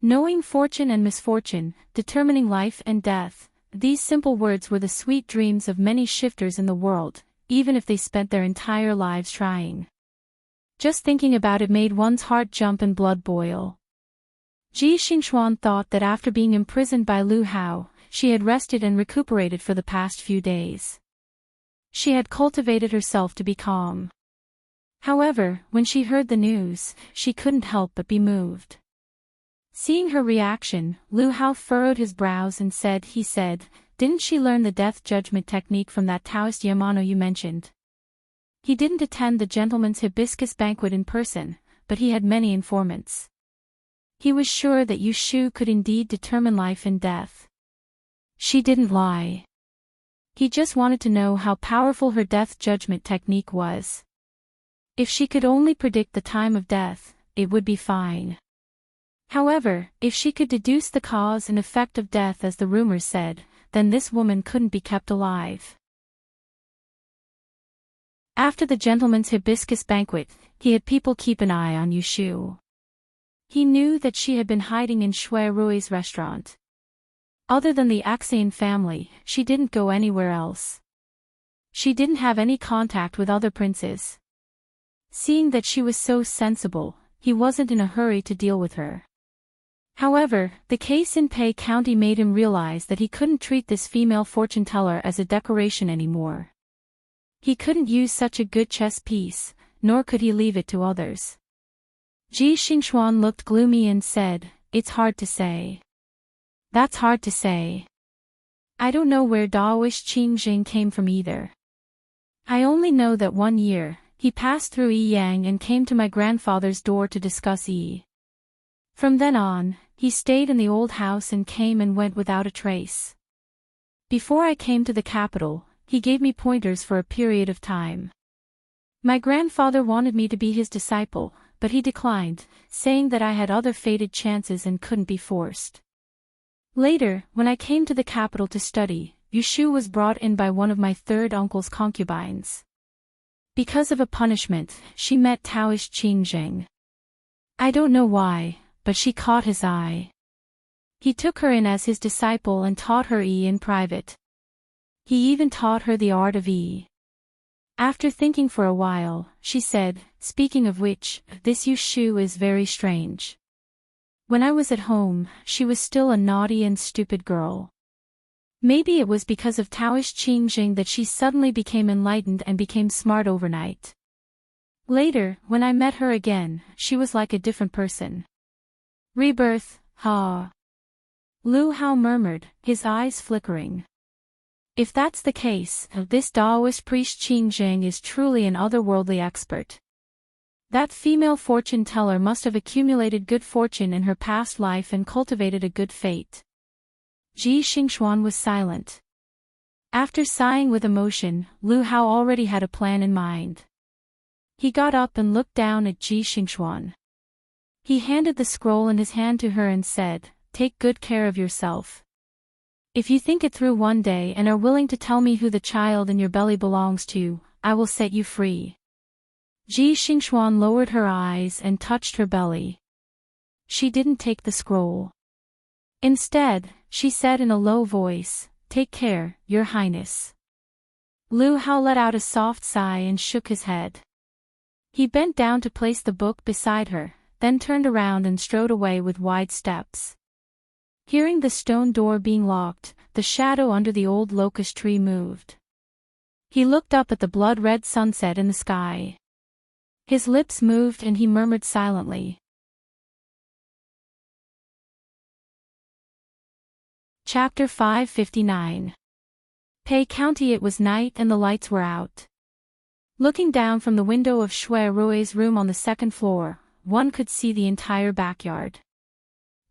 Knowing fortune and misfortune, determining life and death, these simple words were the sweet dreams of many shifters in the world, even if they spent their entire lives trying. Just thinking about it made one's heart jump and blood boil. Ji Xingxuan thought that after being imprisoned by Lu Hao, she had rested and recuperated for the past few days. She had cultivated herself to be calm. However, when she heard the news, she couldn't help but be moved. Seeing her reaction, Lu Hao furrowed his brows and said, didn't she learn the death judgment technique from that Taoist Yamano you mentioned? He didn't attend the gentleman's hibiscus banquet in person, but he had many informants. He was sure that Yushu could indeed determine life and death. She didn't lie. He just wanted to know how powerful her death judgment technique was. If she could only predict the time of death, it would be fine. However, if she could deduce the cause and effect of death as the rumors said, then this woman couldn't be kept alive. After the gentleman's hibiscus banquet, he had people keep an eye on Yushu. He knew that she had been hiding in Shui Rui's restaurant. Other than the Axian family, she didn't go anywhere else. She didn't have any contact with other princes. Seeing that she was so sensible, he wasn't in a hurry to deal with her. However, the case in Pei County made him realize that he couldn't treat this female fortune-teller as a decoration anymore. He couldn't use such a good chess piece, nor could he leave it to others. Ji Xingxuan looked gloomy and said, it's hard to say. That's hard to say. I don't know where Daoist Qingzheng came from either. I only know that one year, he passed through Yiyang and came to my grandfather's door to discuss Yi. From then on, he stayed in the old house and came and went without a trace. Before I came to the capital, he gave me pointers for a period of time. My grandfather wanted me to be his disciple, but he declined, saying that I had other fated chances and couldn't be forced. Later, when I came to the capital to study, Yushu was brought in by one of my third uncle's concubines. Because of a punishment, she met Taoist Qingzheng. I don't know why, but she caught his eye. He took her in as his disciple and taught her Yi in private. He even taught her the art of Yi. After thinking for a while, she said, speaking of which, this Yushu is very strange. When I was at home, she was still a naughty and stupid girl. Maybe it was because of Taoist Qingzheng that she suddenly became enlightened and became smart overnight. Later, when I met her again, she was like a different person. Rebirth, ha. Lu Hao murmured, his eyes flickering. If that's the case, this Taoist priest Qing Zheng is truly an otherworldly expert. That female fortune teller must have accumulated good fortune in her past life and cultivated a good fate. Ji Xingxuan was silent. After sighing with emotion, Lu Hao already had a plan in mind. He got up and looked down at Ji Xingxuan. He handed the scroll in his hand to her and said, "Take good care of yourself. If you think it through one day and are willing to tell me who the child in your belly belongs to, I will set you free." Ji Xingxuan lowered her eyes and touched her belly. She didn't take the scroll. Instead, she said in a low voice, "Take care, Your Highness." Lu Hao let out a soft sigh and shook his head. He bent down to place the book beside her, then turned around and strode away with wide steps. Hearing the stone door being locked, the shadow under the old locust tree moved. He looked up at the blood-red sunset in the sky. His lips moved and he murmured silently. Chapter 559. Pei County. It was night and the lights were out. Looking down from the window of Shui Rui's room on the second floor, one could see the entire backyard.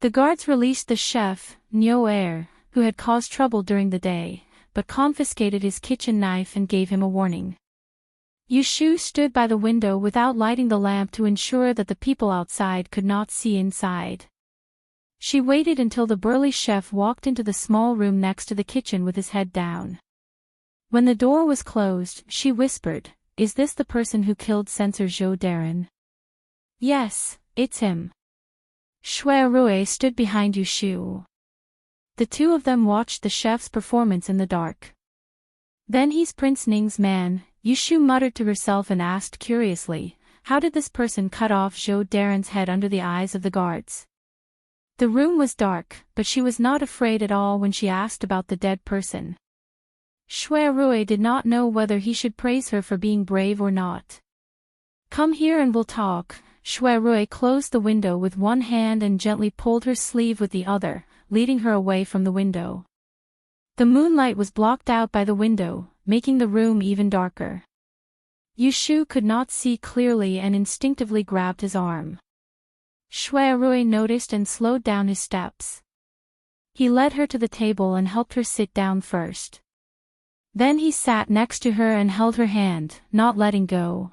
The guards released the chef, Niu Er, who had caused trouble during the day, but confiscated his kitchen knife and gave him a warning. Yu Shu stood by the window without lighting the lamp to ensure that the people outside could not see inside. She waited until the burly chef walked into the small room next to the kitchen with his head down. When the door was closed, she whispered, "Is this the person who killed Censor Zhou Darren?" "Yes, it's him." Shui Rui stood behind Yu Shu. The two of them watched the chef's performance in the dark. "Then he's Prince Ning's man," Yu Shu muttered to herself and asked curiously, "How did this person cut off Zhou Darren's head under the eyes of the guards?" The room was dark, but she was not afraid at all when she asked about the dead person. Shui Rui did not know whether he should praise her for being brave or not. "Come here and we'll talk." Shui Rui closed the window with one hand and gently pulled her sleeve with the other, leading her away from the window. The moonlight was blocked out by the window, making the room even darker. Yu Shu could not see clearly and instinctively grabbed his arm. Shui Rui noticed and slowed down his steps. He led her to the table and helped her sit down first. Then he sat next to her and held her hand, not letting go.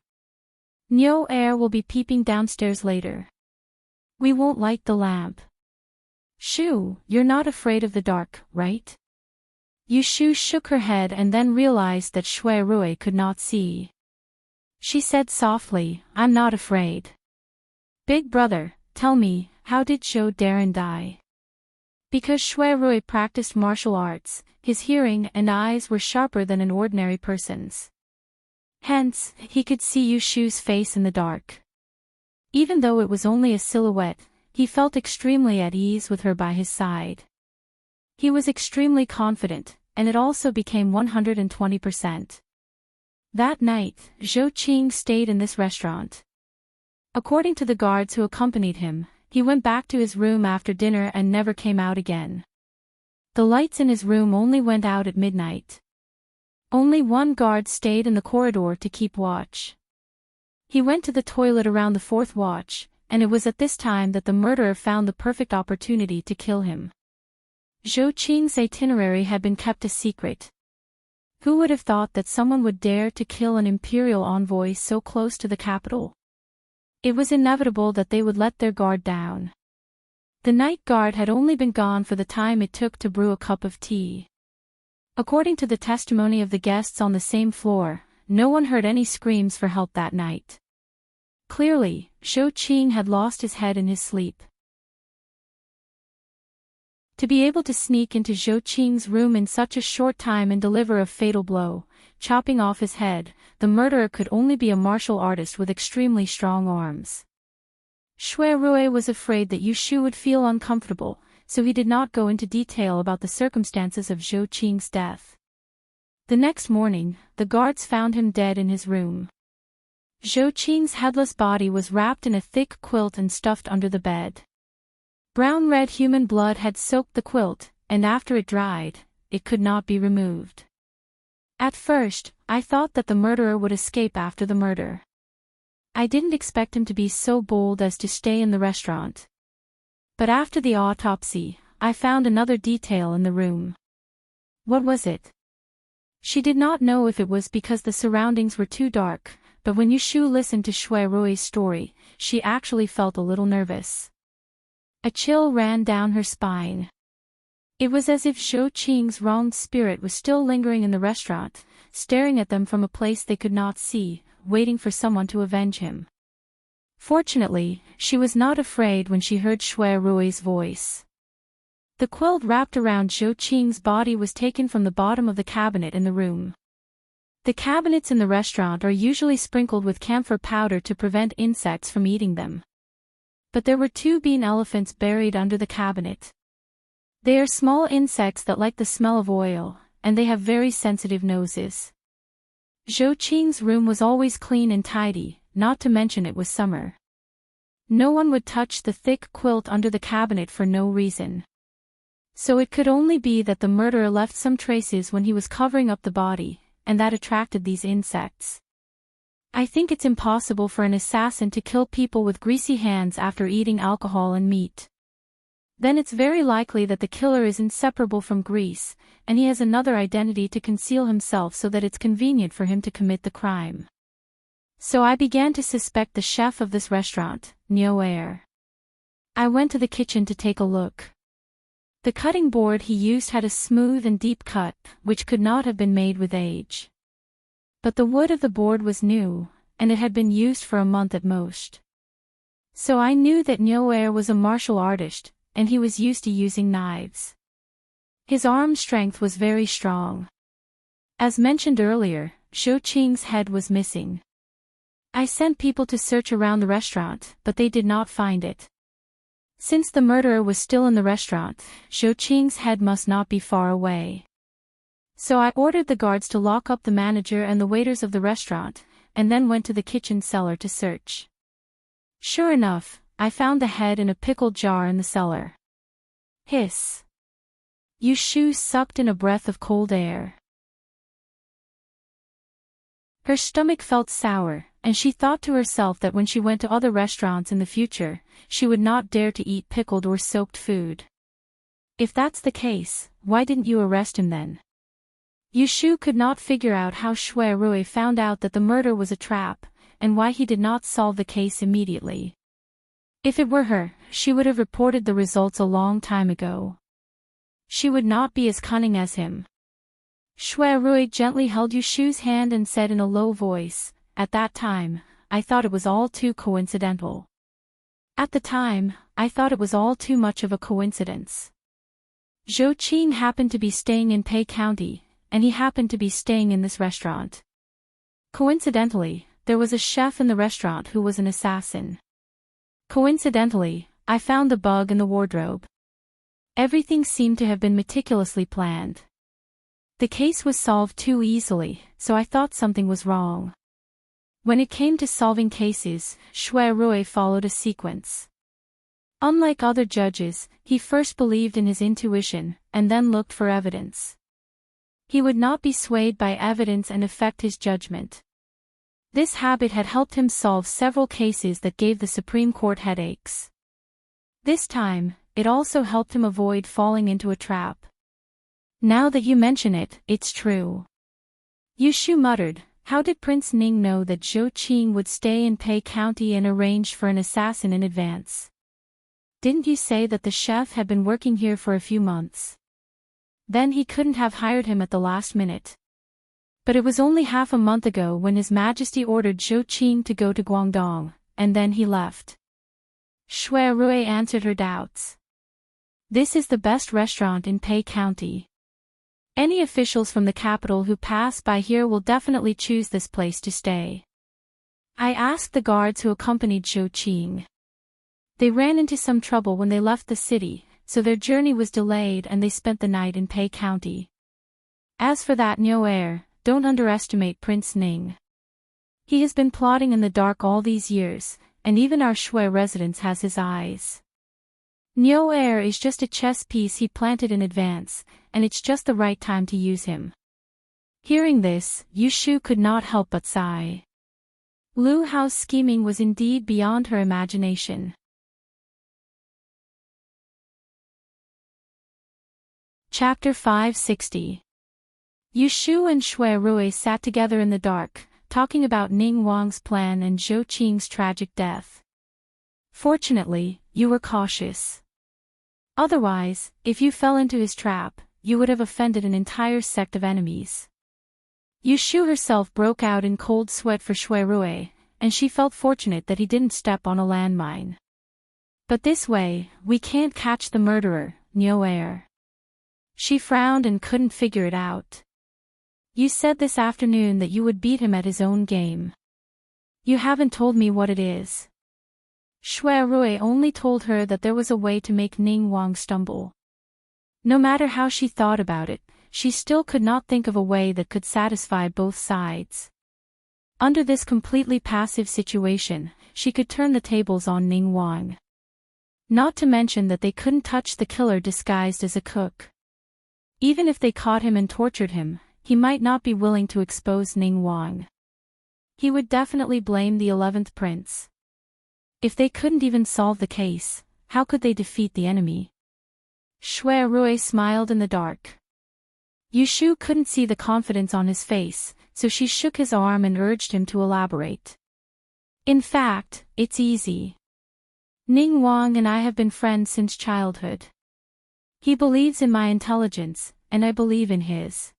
"Niu Er will be peeping downstairs later. We won't light the lamp. Shu, you're not afraid of the dark, right?" Yu Shu shook her head and then realized that Shui Rui could not see. She said softly, "I'm not afraid. Big brother, tell me, how did Zhou Darren die?" Because Shui Rui practiced martial arts, his hearing and eyes were sharper than an ordinary person's. Hence, he could see Yu Shu's face in the dark. Even though it was only a silhouette, he felt extremely at ease with her by his side. He was extremely confident, and it also became 120%. That night, Zhou Qing stayed in this restaurant. According to the guards who accompanied him, he went back to his room after dinner and never came out again. The lights in his room only went out at midnight. Only one guard stayed in the corridor to keep watch. He went to the toilet around the fourth watch, and it was at this time that the murderer found the perfect opportunity to kill him. Zhou Qing's itinerary had been kept a secret. Who would have thought that someone would dare to kill an imperial envoy so close to the capital? It was inevitable that they would let their guard down. The night guard had only been gone for the time it took to brew a cup of tea. According to the testimony of the guests on the same floor, no one heard any screams for help that night. Clearly, Zhou Qing had lost his head in his sleep. To be able to sneak into Zhou Qing's room in such a short time and deliver a fatal blow, chopping off his head, the murderer could only be a martial artist with extremely strong arms. Shui Rui was afraid that Yu Shu would feel uncomfortable, so he did not go into detail about the circumstances of Zhou Qing's death. The next morning, the guards found him dead in his room. Zhou Qing's headless body was wrapped in a thick quilt and stuffed under the bed. Brown-red human blood had soaked the quilt, and after it dried, it could not be removed. At first, I thought that the murderer would escape after the murder. I didn't expect him to be so bold as to stay in the restaurant. But after the autopsy, I found another detail in the room. What was it? She did not know if it was because the surroundings were too dark, but when Yushu listened to Shui Rui's story, she actually felt a little nervous. A chill ran down her spine. It was as if Zhou Qing's wronged spirit was still lingering in the restaurant, staring at them from a place they could not see, waiting for someone to avenge him. Fortunately, she was not afraid when she heard Shui Rui's voice. The quilt wrapped around Zhou Qing's body was taken from the bottom of the cabinet in the room. The cabinets in the restaurant are usually sprinkled with camphor powder to prevent insects from eating them. But there were 2 bean elephants buried under the cabinet. They are small insects that like the smell of oil, and they have very sensitive noses. Zhou Qing's room was always clean and tidy, not to mention it was summer. No one would touch the thick quilt under the cabinet for no reason. So it could only be that the murderer left some traces when he was covering up the body, and that attracted these insects. I think it's impossible for an assassin to kill people with greasy hands after eating alcohol and meat. Then it's very likely that the killer is inseparable from grease, and he has another identity to conceal himself so that it's convenient for him to commit the crime. So I began to suspect the chef of this restaurant, Niuer. I went to the kitchen to take a look. The cutting board he used had a smooth and deep cut, which could not have been made with age. But the wood of the board was new, and it had been used for a month at most. So I knew that Niuer was a martial artist, and he was used to using knives. His arm strength was very strong. As mentioned earlier, Zhou Qing's head was missing. I sent people to search around the restaurant, but they did not find it. Since the murderer was still in the restaurant, Zhou Qing's head must not be far away. So I ordered the guards to lock up the manager and the waiters of the restaurant, and then went to the kitchen cellar to search. Sure enough, I found the head in a pickle jar in the cellar. Hiss. Yushu sucked in a breath of cold air. Her stomach felt sour, and she thought to herself that when she went to other restaurants in the future, she would not dare to eat pickled or soaked food. If that's the case, why didn't you arrest him then? Yushu could not figure out how Shui Rui found out that the murder was a trap, and why he did not solve the case immediately. If it were her, she would have reported the results a long time ago. She would not be as cunning as him. Shui Rui gently held Yushu's hand and said in a low voice, "At that time, I thought it was all too coincidental. At the time, I thought it was all too much of a coincidence. Zhou Qing happened to be staying in Pei County, and he happened to be staying in this restaurant. Coincidentally, there was a chef in the restaurant who was an assassin. Coincidentally, I found the bug in the wardrobe. Everything seemed to have been meticulously planned. The case was solved too easily, so I thought something was wrong." When it came to solving cases, Shui Rui followed a sequence. Unlike other judges, he first believed in his intuition, and then looked for evidence. He would not be swayed by evidence and affect his judgment. This habit had helped him solve several cases that gave the Supreme Court headaches. This time, it also helped him avoid falling into a trap. "Now that you mention it, it's true." Yushu muttered, "How did Prince Ning know that Zhou Qing would stay in Pei County and arranged for an assassin in advance? Didn't you say that the chef had been working here for a few months? Then he couldn't have hired him at the last minute. But it was only half a month ago when His Majesty ordered Zhou Qing to go to Guangdong, and then he left." Shui Rui answered her doubts. "This is the best restaurant in Pei County. Any officials from the capital who pass by here will definitely choose this place to stay." I asked the guards who accompanied Zhou Qing. They ran into some trouble when they left the city, so their journey was delayed and they spent the night in Pei County. As for that Niuer, don't underestimate Prince Ning. He has been plotting in the dark all these years, and even our Shui residence has his eyes. Niuer is just a chess piece he planted in advance, and it's just the right time to use him. Hearing this, Yu Shu could not help but sigh. Lu Hao's scheming was indeed beyond her imagination. Chapter 560. Yu Shu and Shui Rui sat together in the dark, talking about Ning Wang's plan and Zhou Qing's tragic death. Fortunately, you were cautious. Otherwise, if you fell into his trap, you would have offended an entire sect of enemies. Yu Shu herself broke out in cold sweat for Shui Rui, and she felt fortunate that he didn't step on a landmine. But this way, we can't catch the murderer, Niuer. She frowned and couldn't figure it out. You said this afternoon that you would beat him at his own game. You haven't told me what it is. Shui Rui only told her that there was a way to make Ning Wang stumble. No matter how she thought about it, she still could not think of a way that could satisfy both sides. Under this completely passive situation, she could turn the tables on Ning Wang. Not to mention that they couldn't touch the killer disguised as a cook. Even if they caught him and tortured him, he might not be willing to expose Ning Wang. He would definitely blame the 11th prince. If they couldn't even solve the case, how could they defeat the enemy? Shui Rui smiled in the dark. Yu Shu couldn't see the confidence on his face, so she shook his arm and urged him to elaborate. In fact, it's easy. Ning Wang and I have been friends since childhood. He believes in my intelligence, and I believe in his.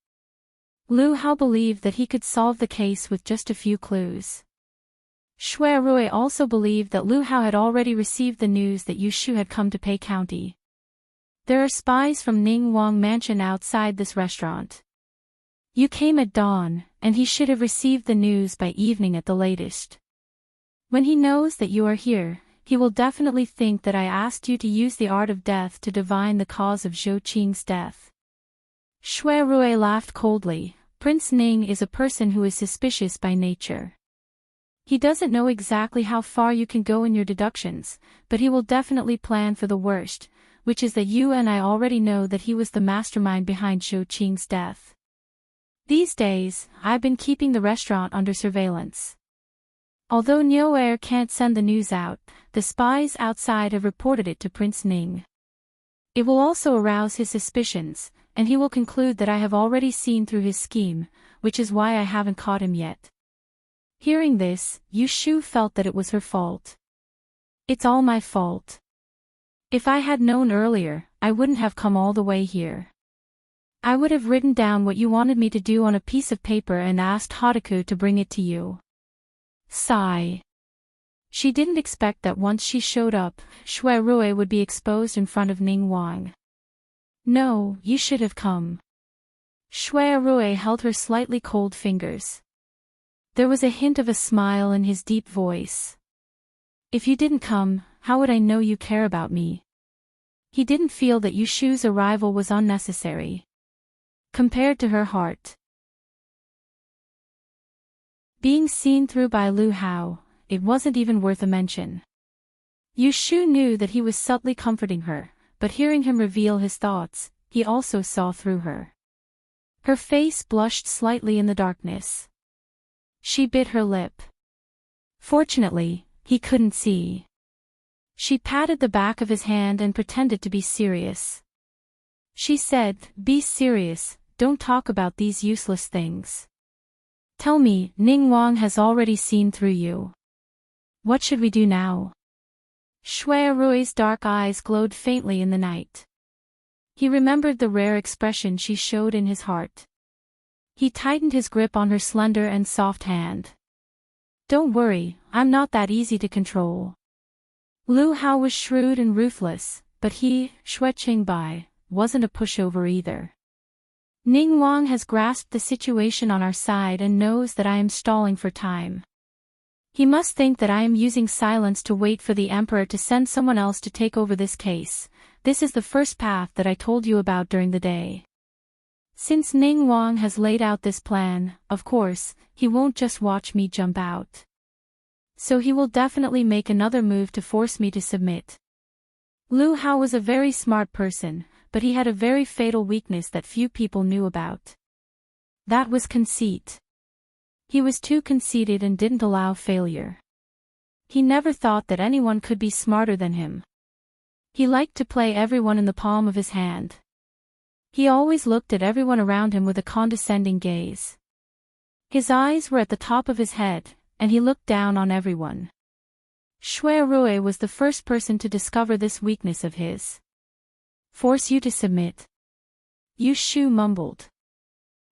Lu Hao believed that he could solve the case with just a few clues. Shui Rui also believed that Lu Hao had already received the news that Yu Shu had come to Pei County. There are spies from Ning Wang Mansion outside this restaurant. You came at dawn, and he should have received the news by evening at the latest. When he knows that you are here, he will definitely think that I asked you to use the art of death to divine the cause of Zhou Qing's death. Shui Rui laughed coldly. Prince Ning is a person who is suspicious by nature. He doesn't know exactly how far you can go in your deductions, but he will definitely plan for the worst, which is that you and I already know that he was the mastermind behind Zhou Qing's death. These days, I've been keeping the restaurant under surveillance. Although Niuer can't send the news out, the spies outside have reported it to Prince Ning. It will also arouse his suspicions, and he will conclude that I have already seen through his scheme, which is why I haven't caught him yet. Hearing this, Yu Shu felt that it was her fault. It's all my fault. If I had known earlier, I wouldn't have come all the way here. I would have written down what you wanted me to do on a piece of paper and asked Hotaku to bring it to you. Sigh. She didn't expect that once she showed up, Shui Rui would be exposed in front of Ning Wang. No, you should have come. Shui Rui held her slightly cold fingers. There was a hint of a smile in his deep voice. If you didn't come, how would I know you care about me? He didn't feel that Yu Shu's arrival was unnecessary. Compared to her heart. Being seen through by Lu Hao, it wasn't even worth a mention. Yu Shu knew that he was subtly comforting her, but hearing him reveal his thoughts, he also saw through her. Her face blushed slightly in the darkness. She bit her lip. Fortunately, he couldn't see. She patted the back of his hand and pretended to be serious. She said, "Be serious, don't talk about these useless things. Tell me, Ning Wang has already seen through you. What should we do now?" Shui Rui's dark eyes glowed faintly in the night. He remembered the rare expression she showed in his heart. He tightened his grip on her slender and soft hand. "Don't worry, I'm not that easy to control." Lu Hao was shrewd and ruthless, but he, Shui Qingbai, wasn't a pushover either. Ning Wang has grasped the situation on our side and knows that I am stalling for time. He must think that I am using silence to wait for the emperor to send someone else to take over this case. This is the first path that I told you about during the day. Since Ning Wang has laid out this plan, of course, he won't just watch me jump out. So he will definitely make another move to force me to submit. Lu Hao was a very smart person, but he had a very fatal weakness that few people knew about. That was conceit. He was too conceited and didn't allow failure. He never thought that anyone could be smarter than him. He liked to play everyone in the palm of his hand. He always looked at everyone around him with a condescending gaze. His eyes were at the top of his head, and he looked down on everyone. Shui Rui was the first person to discover this weakness of his. Force you to submit. Yu Shu mumbled.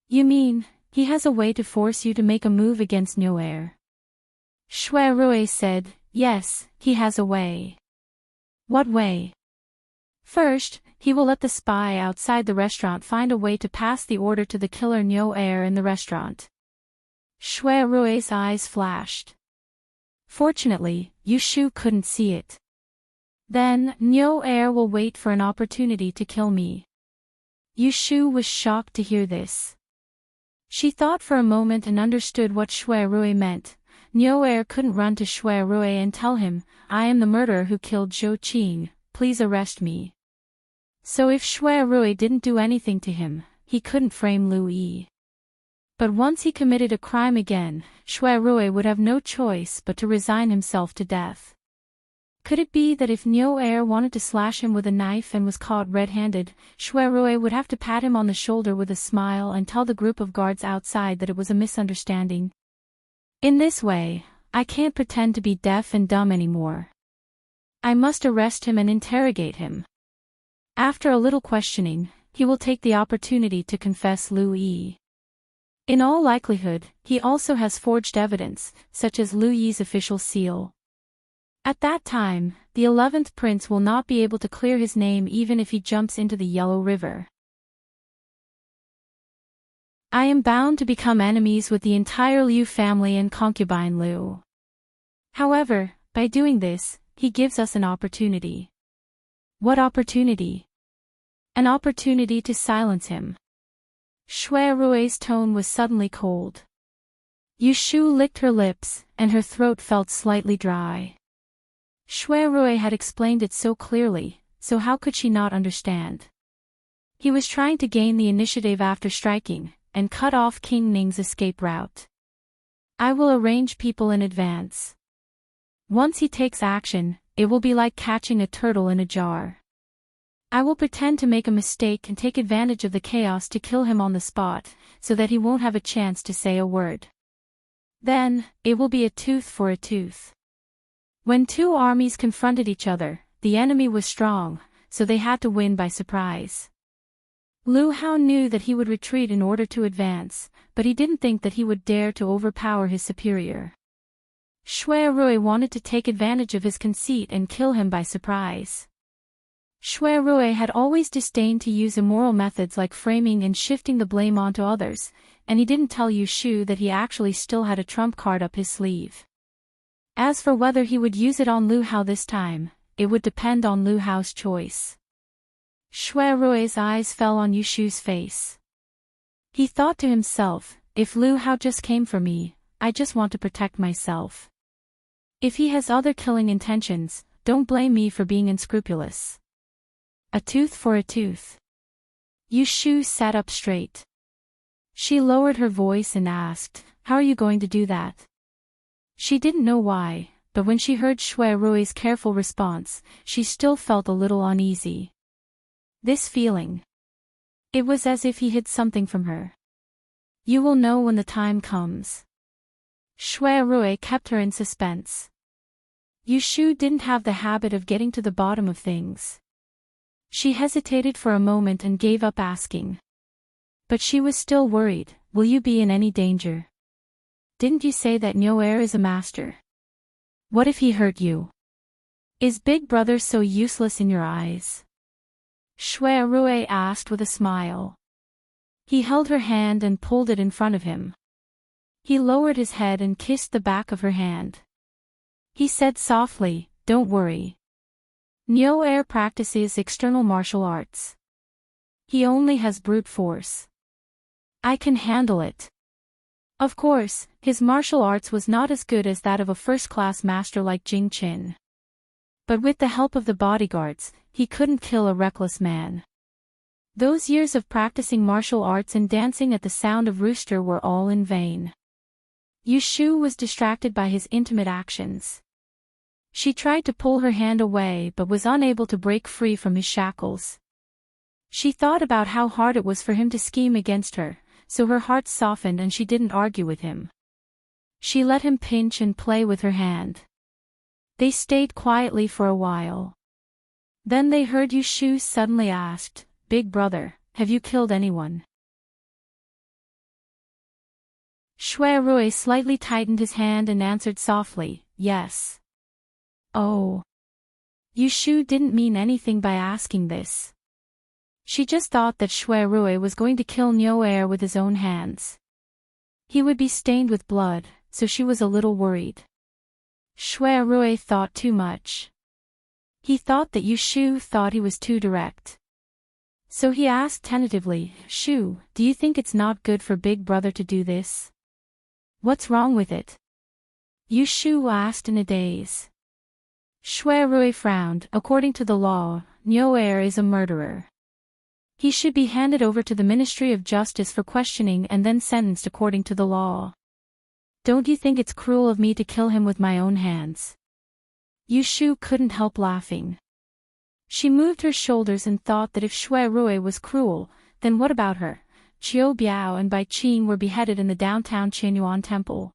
You mean, he has a way to force you to make a move against Noer? Shui Rui said, yes, he has a way. What way? First, he will let the spy outside the restaurant find a way to pass the order to the killer Noer in the restaurant. Shui Rui's eyes flashed. Fortunately, Yu Shu couldn't see it. Then, Noer will wait for an opportunity to kill me. Yu Shu was shocked to hear this. She thought for a moment and understood what Shui Rui meant. Noer couldn't run to Shui Rui and tell him, I am the murderer who killed Zhou Qing, please arrest me. So if Shui Rui didn't do anything to him, he couldn't frame Lu Yi. But once he committed a crime again, Shui Rui would have no choice but to resign himself to death. Could it be that if Noer wanted to slash him with a knife and was caught red-handed, Shui Rui would have to pat him on the shoulder with a smile and tell the group of guards outside that it was a misunderstanding? In this way, I can't pretend to be deaf and dumb anymore. I must arrest him and interrogate him. After a little questioning, he will take the opportunity to confess Lu Yi. In all likelihood, he also has forged evidence, such as Lu Yi's official seal. At that time, the 11th prince will not be able to clear his name even if he jumps into the Yellow River. I am bound to become enemies with the entire Liu family and concubine Liu. However, by doing this, he gives us an opportunity. What opportunity? An opportunity to silence him. Shui Rui's tone was suddenly cold. Yu Shu licked her lips, and her throat felt slightly dry. Shui Rui had explained it so clearly, so how could she not understand? He was trying to gain the initiative after striking, and cut off King Ning's escape route. I will arrange people in advance. Once he takes action, it will be like catching a turtle in a jar. I will pretend to make a mistake and take advantage of the chaos to kill him on the spot, so that he won't have a chance to say a word. Then, it will be a tooth for a tooth. When two armies confronted each other, the enemy was strong, so they had to win by surprise. Lu Hao knew that he would retreat in order to advance, but he didn't think that he would dare to overpower his superior. Shui Rui wanted to take advantage of his conceit and kill him by surprise. Shui Rui had always disdained to use immoral methods like framing and shifting the blame onto others, and he didn't tell Yu Shu that he actually still had a trump card up his sleeve. As for whether he would use it on Lu Hao this time, it would depend on Lu Hao's choice. Shui Rui's eyes fell on Yu Shu's face. He thought to himself, if Lu Hao just came for me, I just want to protect myself. If he has other killing intentions, don't blame me for being unscrupulous. A tooth for a tooth. Yu Shu sat up straight. She lowered her voice and asked, how are you going to do that? She didn't know why, but when she heard Shui Rui's careful response, she still felt a little uneasy. This feeling. It was as if he hid something from her. You will know when the time comes. Shui Rui kept her in suspense. Yu Shu didn't have the habit of getting to the bottom of things. She hesitated for a moment and gave up asking. But she was still worried, will you be in any danger? Didn't you say that Noer is a master? What if he hurt you? Is Big Brother so useless in your eyes? Shui Rui asked with a smile. He held her hand and pulled it in front of him. He lowered his head and kissed the back of her hand. He said softly, don't worry. Noer practices external martial arts. He only has brute force. I can handle it. Of course, his martial arts was not as good as that of a first-class master like Jing Qin. But with the help of the bodyguards, he couldn't kill a reckless man. Those years of practicing martial arts and dancing at the sound of rooster were all in vain. Yushu was distracted by his intimate actions. She tried to pull her hand away but was unable to break free from his shackles. She thought about how hard it was for him to scheme against her, so her heart softened and she didn't argue with him. She let him pinch and play with her hand. They stayed quietly for a while. Then they heard Yushu suddenly asked, "Big brother, have you killed anyone?" Shuai slightly tightened his hand and answered softly, "Yes." Oh. Yushu didn't mean anything by asking this. She just thought that Shuai was going to kill Nyoer with his own hands. He would be stained with blood, so she was a little worried. Shuai thought too much. He thought that Yushu thought he was too direct. So he asked tentatively, "Shu, do you think it's not good for Big Brother to do this? What's wrong with it?" Yushu asked in a daze. Shuai frowned. According to the law, Nyoer is a murderer. He should be handed over to the Ministry of Justice for questioning and then sentenced according to the law. Don't you think it's cruel of me to kill him with my own hands? Yushu couldn't help laughing. She moved her shoulders and thought that if Shuai was cruel, then what about her? Qiu Biao and Bai Qing were beheaded in the downtown Qianyuan temple.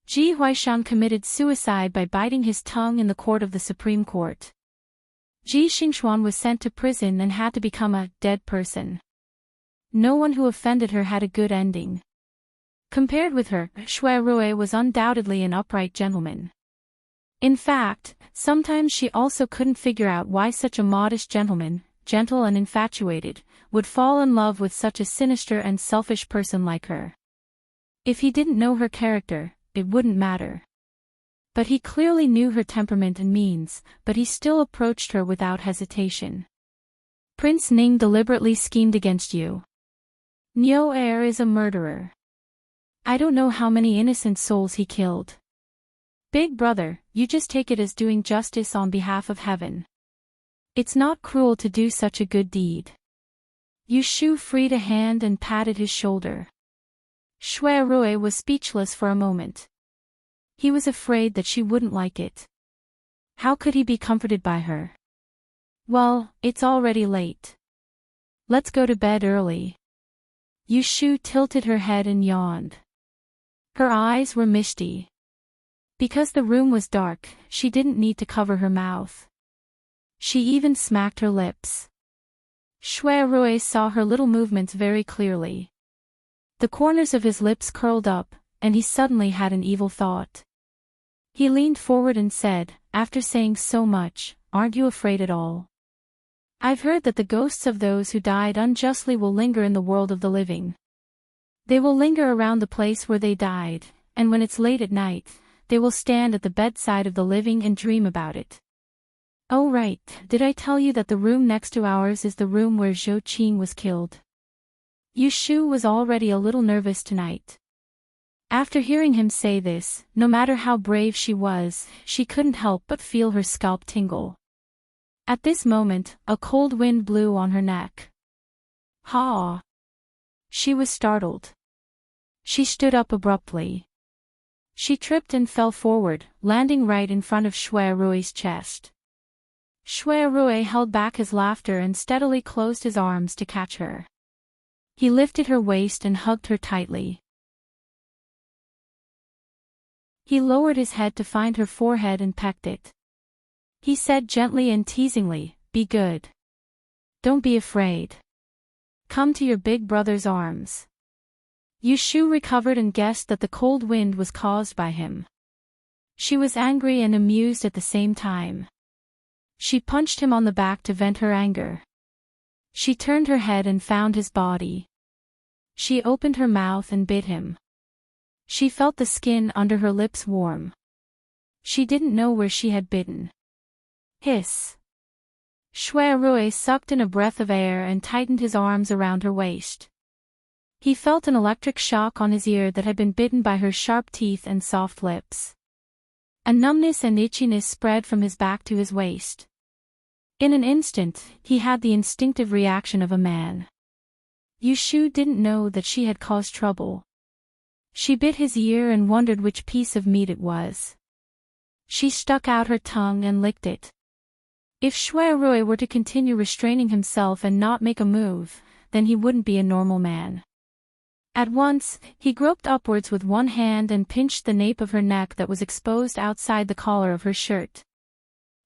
Ji Huaishan committed suicide by biting his tongue in the court of the Supreme Court. Ji Xingxuan was sent to prison and had to become a dead person. No one who offended her had a good ending. Compared with her, Shuai was undoubtedly an upright gentleman. In fact, sometimes she also couldn't figure out why such a modest gentleman, gentle and infatuated, would fall in love with such a sinister and selfish person like her. If he didn't know her character, it wouldn't matter. But he clearly knew her temperament and means, but he still approached her without hesitation. "Prince Ning deliberately schemed against you. Nyoer is a murderer. I don't know how many innocent souls he killed. Big brother, you just take it as doing justice on behalf of heaven. It's not cruel to do such a good deed." Yushu freed a hand and patted his shoulder. Shuai was speechless for a moment. He was afraid that she wouldn't like it. How could he be comforted by her? "Well, it's already late. Let's go to bed early." Yushu tilted her head and yawned. Her eyes were misty. Because the room was dark, she didn't need to cover her mouth. She even smacked her lips. Shuai saw her little movements very clearly. The corners of his lips curled up, and he suddenly had an evil thought. He leaned forward and said, "After saying so much, aren't you afraid at all? I've heard that the ghosts of those who died unjustly will linger in the world of the living. They will linger around the place where they died, and when it's late at night, they will stand at the bedside of the living and dream about it." "Oh right, did I tell you that the room next to ours is the room where Zhou Qing was killed?" Yushu was already a little nervous tonight. After hearing him say this, no matter how brave she was, she couldn't help but feel her scalp tingle. At this moment, a cold wind blew on her neck. Ha! She was startled. She stood up abruptly. She tripped and fell forward, landing right in front of Shuai's chest. Shuai held back his laughter and steadily closed his arms to catch her. He lifted her waist and hugged her tightly. He lowered his head to find her forehead and pecked it. He said gently and teasingly, "Be good. Don't be afraid. Come to your big brother's arms." Yushu recovered and guessed that the cold wind was caused by him. She was angry and amused at the same time. She punched him on the back to vent her anger. She turned her head and found his body. She opened her mouth and bit him. She felt the skin under her lips warm. She didn't know where she had bitten. Hiss! Shuai sucked in a breath of air and tightened his arms around her waist. He felt an electric shock on his ear that had been bitten by her sharp teeth and soft lips. A numbness and itchiness spread from his back to his waist. In an instant, he had the instinctive reaction of a man. Yushu didn't know that she had caused trouble. She bit his ear and wondered which piece of meat it was. She stuck out her tongue and licked it. If Shuai were to continue restraining himself and not make a move, then he wouldn't be a normal man. At once, he groped upwards with one hand and pinched the nape of her neck that was exposed outside the collar of her shirt.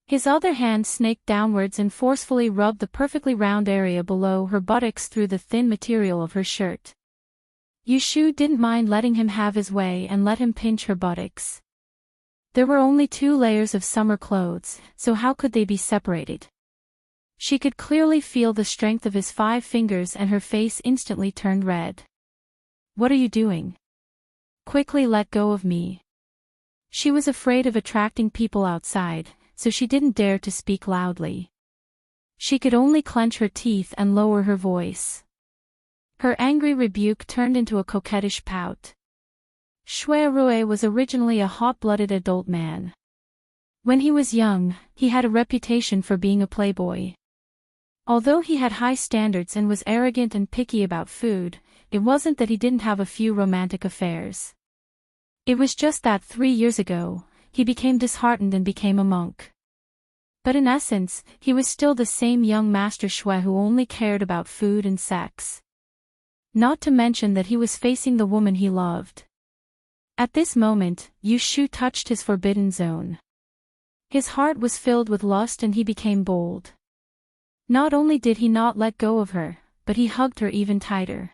His other hand snaked downwards and forcefully rubbed the perfectly round area below her buttocks through the thin material of her shirt. Yushu didn't mind letting him have his way and let him pinch her buttocks. There were only 2 layers of summer clothes, so how could they be separated? She could clearly feel the strength of his 5 fingers and her face instantly turned red. "What are you doing? Quickly let go of me." She was afraid of attracting people outside, so she didn't dare to speak loudly. She could only clench her teeth and lower her voice. Her angry rebuke turned into a coquettish pout. Shuai was originally a hot-blooded adult man. When he was young, he had a reputation for being a playboy. Although he had high standards and was arrogant and picky about food, it wasn't that he didn't have a few romantic affairs. It was just that 3 years ago, he became disheartened and became a monk. But in essence, he was still the same young Master Shui who only cared about food and sex. Not to mention that he was facing the woman he loved. At this moment, Yushu touched his forbidden zone. His heart was filled with lust and he became bold. Not only did he not let go of her, but he hugged her even tighter.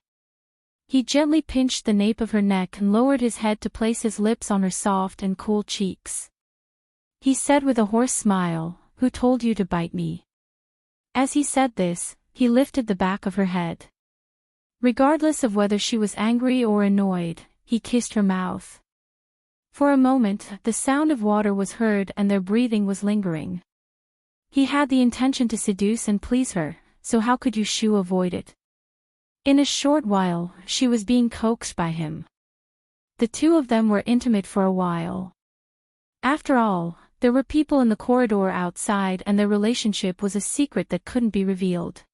He gently pinched the nape of her neck and lowered his head to place his lips on her soft and cool cheeks. He said with a hoarse smile, "Who told you to bite me?" As he said this, he lifted the back of her head. Regardless of whether she was angry or annoyed, he kissed her mouth. For a moment, the sound of water was heard and their breathing was lingering. He had the intention to seduce and please her, so how could Yushu avoid it? In a short while, she was being coaxed by him. The 2 of them were intimate for a while. After all, there were people in the corridor outside and their relationship was a secret that couldn't be revealed.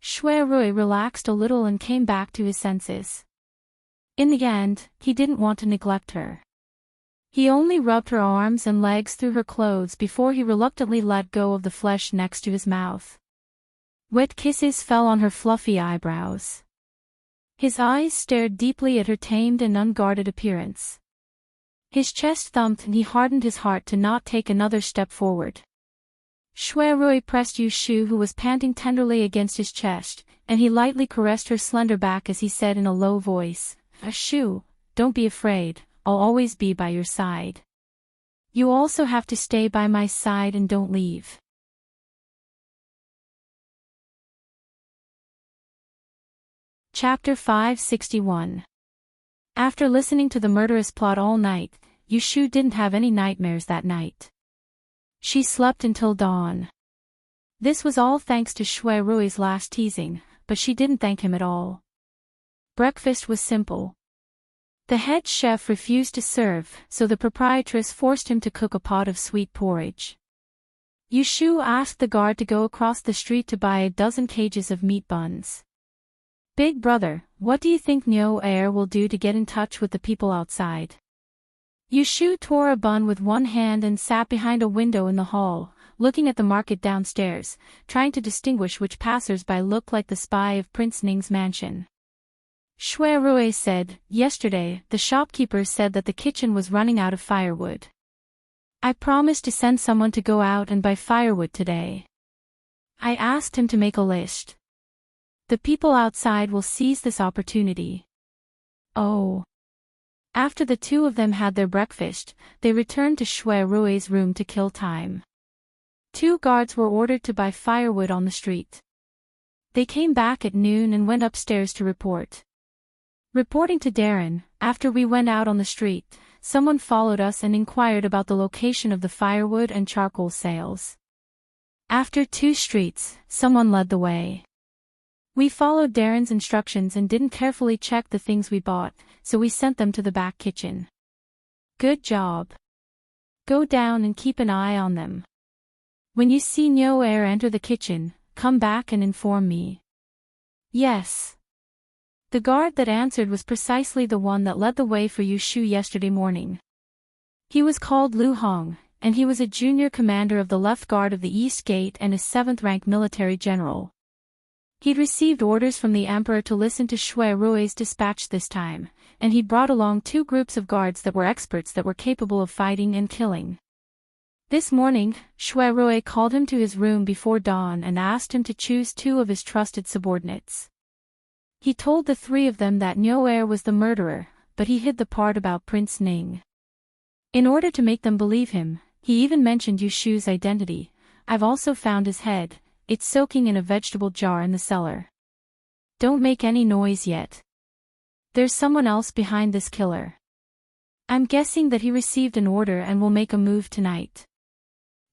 Shuai relaxed a little and came back to his senses. In the end, he didn't want to neglect her. He only rubbed her arms and legs through her clothes before he reluctantly let go of the flesh next to his mouth. Wet kisses fell on her fluffy eyebrows. His eyes stared deeply at her tamed and unguarded appearance. His chest thumped and he hardened his heart to not take another step forward. Shuai pressed Yushu, who was panting tenderly against his chest, and he lightly caressed her slender back as he said in a low voice, "Yushu, don't be afraid, I'll always be by your side. You also have to stay by my side and don't leave." Chapter 561. After listening to the murderous plot all night, Yushu didn't have any nightmares that night. She slept until dawn. This was all thanks to Shuai's last teasing, but she didn't thank him at all. Breakfast was simple. The head chef refused to serve, so the proprietress forced him to cook a pot of sweet porridge. Yushu asked the guard to go across the street to buy a dozen cages of meat buns. "Big brother, what do you think Nyo Air will do to get in touch with the people outside?" Yushu tore a bun with one hand and sat behind a window in the hall, looking at the market downstairs, trying to distinguish which passers-by looked like the spy of Prince Ning's mansion. Shuai said, "Yesterday, the shopkeeper said that the kitchen was running out of firewood. I promised to send someone to go out and buy firewood today. I asked him to make a list. The people outside will seize this opportunity." Oh. After the 2 of them had their breakfast, they returned to Shuai's room to kill time. 2 guards were ordered to buy firewood on the street. They came back at noon and went upstairs to report. Reporting to Darren, "After we went out on the street, someone followed us and inquired about the location of the firewood and charcoal sales. After 2 streets, someone led the way. We followed Darren's instructions and didn't carefully check the things we bought, so we sent them to the back kitchen. Good job." Go down and keep an eye on them. When you see No Air enter the kitchen, come back and inform me. Yes. The guard that answered was precisely the one that led the way for Yu Shu yesterday morning. He was called Lu Hong, and he was a junior commander of the left guard of the East Gate and a 7th-rank military general. He'd received orders from the emperor to listen to Shui Rui's dispatch this time, and he'd brought along 2 groups of guards that were experts that were capable of fighting and killing. This morning, Shui Rui called him to his room before dawn and asked him to choose 2 of his trusted subordinates. He told the 3 of them that No Air was the murderer, but he hid the part about Prince Ning. In order to make them believe him, he even mentioned Yu Shu's identity. I've also found his head, it's soaking in a vegetable jar in the cellar. Don't make any noise yet. There's someone else behind this killer. I'm guessing that he received an order and will make a move tonight.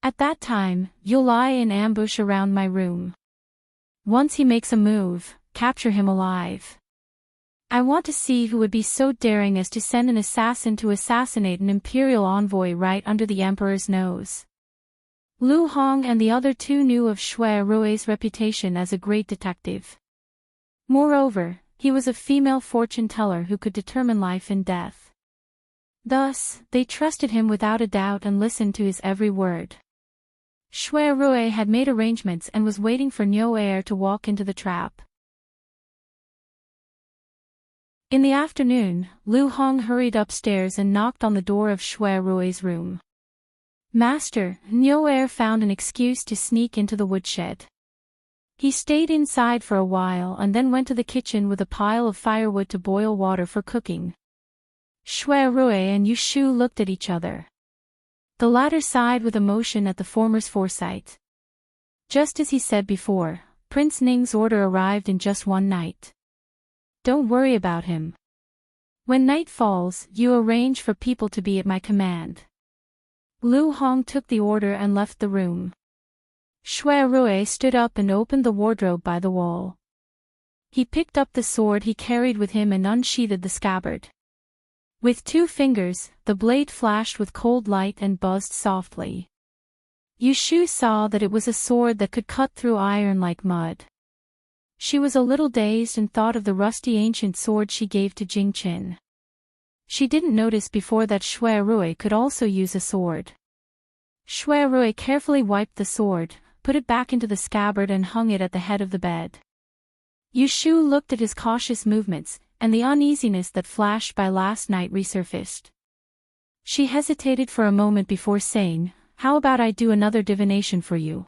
At that time, you'll lie in ambush around my room. Once he makes a move, capture him alive. I want to see who would be so daring as to send an assassin to assassinate an imperial envoy right under the emperor's nose. Lu Hong and the other 2 knew of Shui Rui's reputation as a great detective. Moreover, he was a female fortune teller who could determine life and death. Thus, they trusted him without a doubt and listened to his every word. Shui Rui had made arrangements and was waiting for No Air to walk into the trap. In the afternoon, Lu Hong hurried upstairs and knocked on the door of Shui Rui's room. Master, No Air found an excuse to sneak into the woodshed. He stayed inside for a while and then went to the kitchen with a pile of firewood to boil water for cooking. Shui Rui and Yu Shu looked at each other. The latter sighed with emotion at the former's foresight. Just as he said before, Prince Ning's order arrived in just one night. Don't worry about him. When night falls, you arrange for people to be at my command. Lu Hong took the order and left the room. Shui Rui stood up and opened the wardrobe by the wall. He picked up the sword he carried with him and unsheathed the scabbard. With 2 fingers, the blade flashed with cold light and buzzed softly. Yu Shu saw that it was a sword that could cut through iron like mud. She was a little dazed and thought of the rusty ancient sword she gave to Jing Qin. She didn't notice before that Shui Rui could also use a sword. Shui Rui carefully wiped the sword, put it back into the scabbard and hung it at the head of the bed. Yu Shu looked at his cautious movements, and the uneasiness that flashed by last night resurfaced. She hesitated for a moment before saying, "How about I do another divination for you?"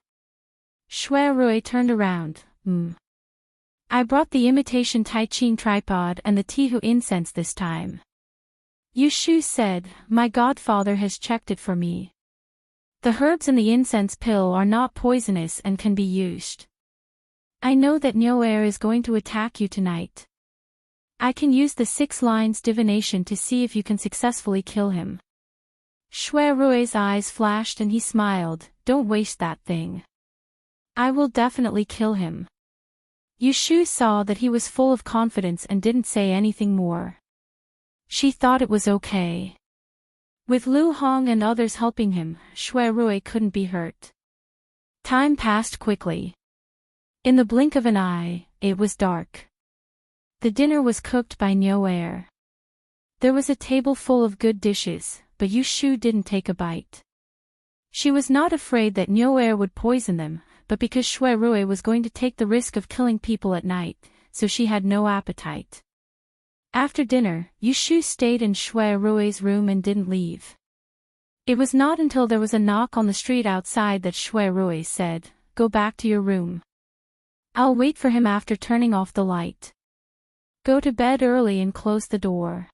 Shui Rui turned around. I brought the imitation Tai Ching tripod and the Tihu incense this time. Yu Shu said, "My godfather has checked it for me. The herbs in the incense pill are not poisonous and can be used. I know that No Air is going to attack you tonight. I can use the 6 lines divination to see if you can successfully kill him." Shui Rui's eyes flashed and he smiled. "Don't waste that thing. I will definitely kill him." Yu Shu saw that he was full of confidence and didn't say anything more. She thought it was okay. With Lu Hong and others helping him, Shui Rui couldn't be hurt. Time passed quickly. In the blink of an eye, it was dark. The dinner was cooked by No Air. There was a table full of good dishes, but Yu Shu didn't take a bite. She was not afraid that No Air would poison them, but because Shui Rui was going to take the risk of killing people at night, so she had no appetite. After dinner, Yu Shu stayed in Shui Rui's room and didn't leave. It was not until there was a knock on the street outside that Shui Rui said, "Go back to your room. I'll wait for him after turning off the light. Go to bed early and close the door.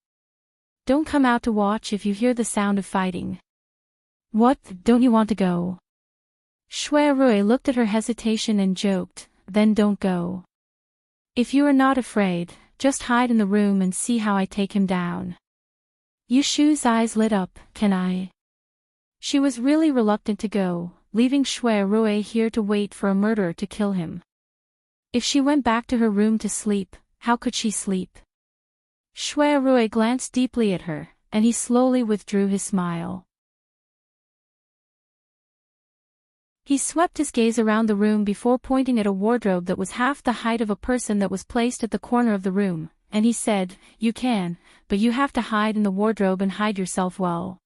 Don't come out to watch if you hear the sound of fighting." "What, don't you want to go?" Shui Rui looked at her hesitation and joked, "Then don't go. If you are not afraid, just hide in the room and see how I take him down." Yu Shu's eyes lit up. "Can I?" She was really reluctant to go, leaving Shui Rui here to wait for a murderer to kill him. If she went back to her room to sleep, how could she sleep? Shui Rui glanced deeply at her, and he slowly withdrew his smile. He swept his gaze around the room before pointing at a wardrobe that was half the height of a person that was placed at the corner of the room, and he said, "You can, but you have to hide in the wardrobe and hide yourself well.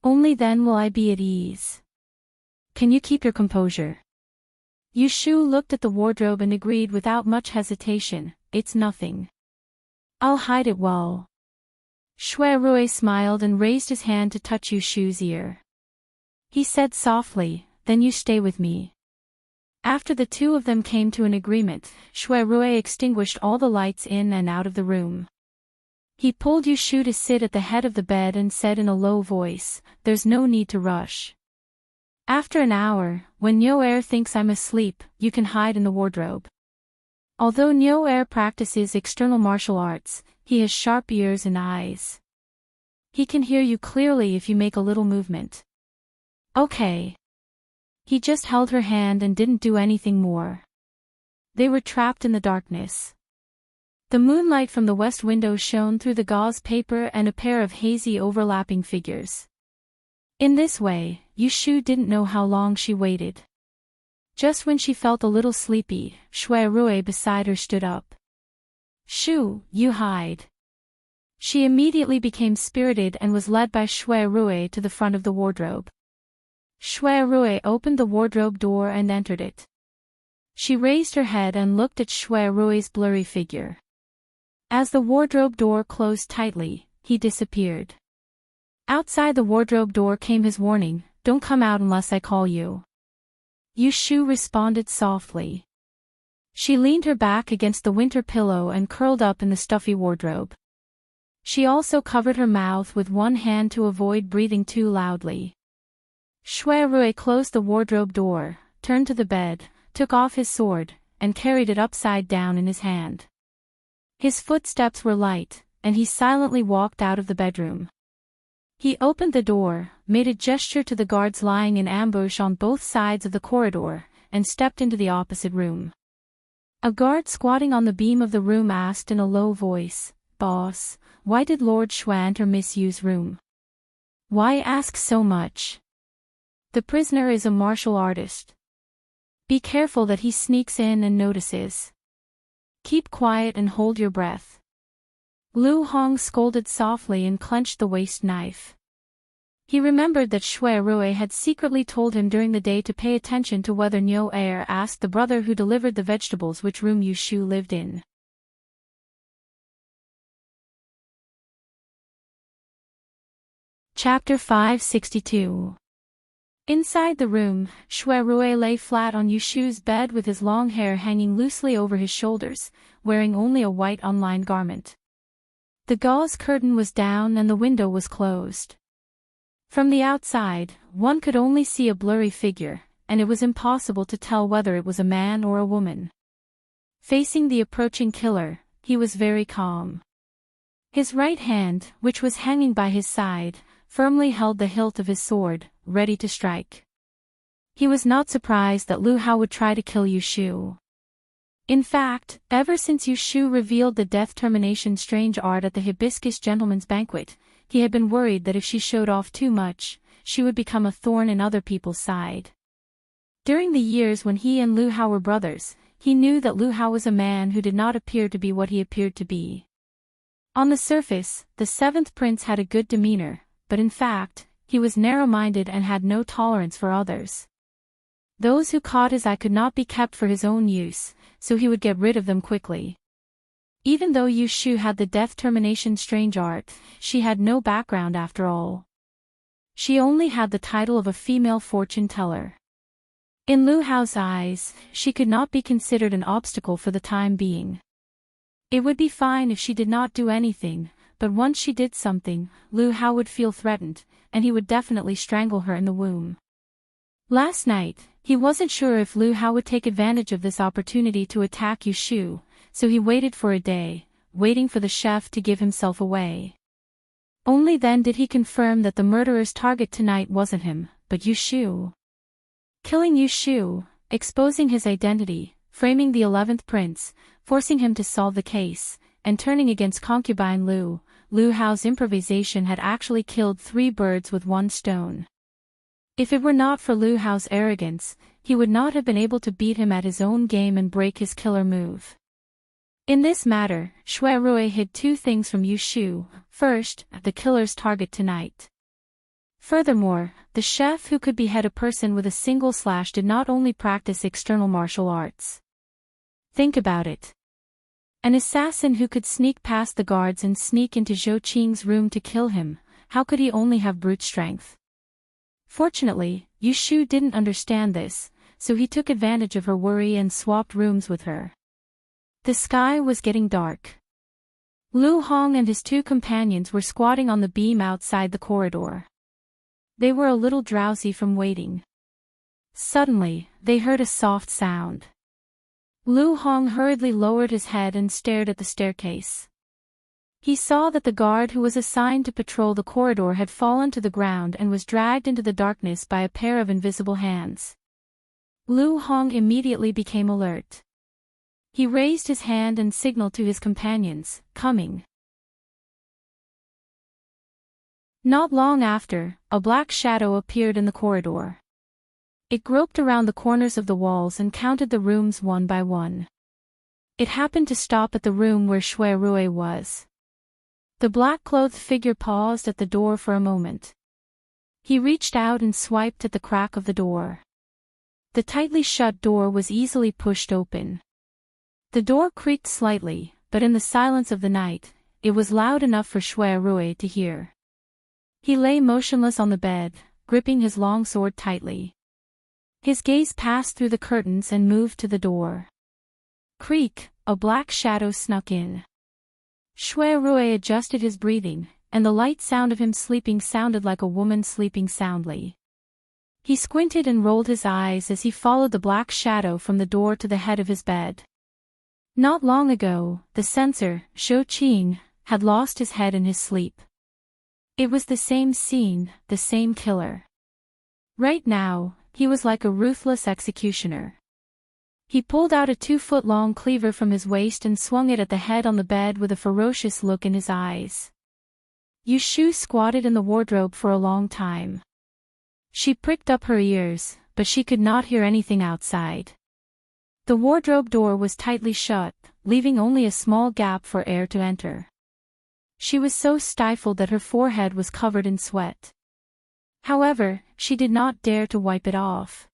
Only then will I be at ease. Can you keep your composure?" Yushu looked at the wardrobe and agreed without much hesitation, "It's nothing. I'll hide it well." Shuai smiled and raised his hand to touch Yushu's ear. He said softly, "Then you stay with me." After the two of them came to an agreement, Shuai extinguished all the lights in and out of the room. He pulled Yushu to sit at the head of the bed and said in a low voice, "There's no need to rush. After an hour, when Nyo thinks I'm asleep, you can hide in the wardrobe." Although Nyo practices external martial arts, he has sharp ears and eyes. He can hear you clearly if you make a little movement. "Okay." He just held her hand and didn't do anything more. They were trapped in the darkness. The moonlight from the west window shone through the gauze paper and a pair of hazy overlapping figures. In this way, Yushu didn't know how long she waited. Just when she felt a little sleepy, Shuai beside her stood up. "Shu, you hide." She immediately became spirited and was led by Shuai to the front of the wardrobe. Shuai opened the wardrobe door and entered it. She raised her head and looked at Shuai's blurry figure. As the wardrobe door closed tightly, he disappeared. Outside the wardrobe door came his warning, "Don't come out unless I call you." Yushu responded softly. She leaned her back against the winter pillow and curled up in the stuffy wardrobe. She also covered her mouth with one hand to avoid breathing too loudly. Shuai closed the wardrobe door, turned to the bed, took off his sword, and carried it upside down in his hand. His footsteps were light, and he silently walked out of the bedroom. He opened the door, made a gesture to the guards lying in ambush on both sides of the corridor, and stepped into the opposite room. A guard squatting on the beam of the room asked in a low voice, "Boss, why did Lord Shuai enter Miss Yu's room? Why ask so much? The prisoner is a martial artist. Be careful that he sneaks in and notices. Keep quiet and hold your breath." Lu Hong scolded softly and clenched the waist knife. He remembered that Shuai had secretly told him during the day to pay attention to whether Nyo asked the brother who delivered the vegetables which room Yushu lived in. Chapter 562. Inside the room, Shuai lay flat on Yushu's bed with his long hair hanging loosely over his shoulders, wearing only a white unlined garment. The gauze curtain was down and the window was closed. From the outside, one could only see a blurry figure, and it was impossible to tell whether it was a man or a woman. Facing the approaching killer, he was very calm. His right hand, which was hanging by his side, firmly held the hilt of his sword, ready to strike. He was not surprised that Lu Hao would try to kill Yushu. In fact, ever since Yushu revealed the death termination strange art at the Hibiscus Gentleman's Banquet, he had been worried that if she showed off too much, she would become a thorn in other people's side. During the years when he and Lu Hao were brothers, he knew that Lu Hao was a man who did not appear to be what he appeared to be. On the surface, the seventh prince had a good demeanor, but in fact, he was narrow-minded and had no tolerance for others. Those who caught his eye could not be kept for his own use, so he would get rid of them quickly. Even though Yushu had the death termination strange art, she had no background after all. She only had the title of a female fortune teller. In Lu Hao's eyes, she could not be considered an obstacle for the time being. It would be fine if she did not do anything, but once she did something, Lu Hao would feel threatened, and he would definitely strangle her in the womb. Last night, he wasn't sure if Lu Hao would take advantage of this opportunity to attack Yushu, so he waited for a day, waiting for the chef to give himself away. Only then did he confirm that the murderer's target tonight wasn't him, but Yushu. Killing Yushu, exposing his identity, framing the 11th prince, forcing him to solve the case, and turning against concubine Lu Hao's improvisation had actually killed 3 birds with 1 stone. If it were not for Lu Hao's arrogance, he would not have been able to beat him at his own game and break his killer move. In this matter, Shui Rui hid two things from Yu Shu. First, the killer's target tonight. Furthermore, the chef who could behead a person with a single slash did not only practice external martial arts. Think about it. An assassin who could sneak past the guards and sneak into Zhou Qing's room to kill him, how could he only have brute strength? Fortunately, Yu Shu didn't understand this, so he took advantage of her worry and swapped rooms with her. The sky was getting dark. Lu Hong and his two companions were squatting on the beam outside the corridor. They were a little drowsy from waiting. Suddenly, they heard a soft sound. Lu Hong hurriedly lowered his head and stared at the staircase. He saw that the guard who was assigned to patrol the corridor had fallen to the ground and was dragged into the darkness by a pair of invisible hands. Lu Hong immediately became alert. He raised his hand and signaled to his companions, "Coming." Not long after, a black shadow appeared in the corridor. It groped around the corners of the walls and counted the rooms one by one. It happened to stop at the room where Shui Rui was. The black-clothed figure paused at the door for a moment. He reached out and swiped at the crack of the door. The tightly shut door was easily pushed open. The door creaked slightly, but in the silence of the night, it was loud enough for Shui Rui to hear. He lay motionless on the bed, gripping his long sword tightly. His gaze passed through the curtains and moved to the door. Creak, a black shadow snuck in. Shui Rui adjusted his breathing, and the light sound of him sleeping sounded like a woman sleeping soundly. He squinted and rolled his eyes as he followed the black shadow from the door to the head of his bed. Not long ago, the censor, Zhou Qing, had lost his head in his sleep. It was the same scene, the same killer. Right now, he was like a ruthless executioner. He pulled out a 2-foot-long cleaver from his waist and swung it at the head on the bed with a ferocious look in his eyes. Yu Shu squatted in the wardrobe for a long time. She pricked up her ears, but she could not hear anything outside. The wardrobe door was tightly shut, leaving only a small gap for air to enter. She was so stifled that her forehead was covered in sweat. However, she did not dare to wipe it off.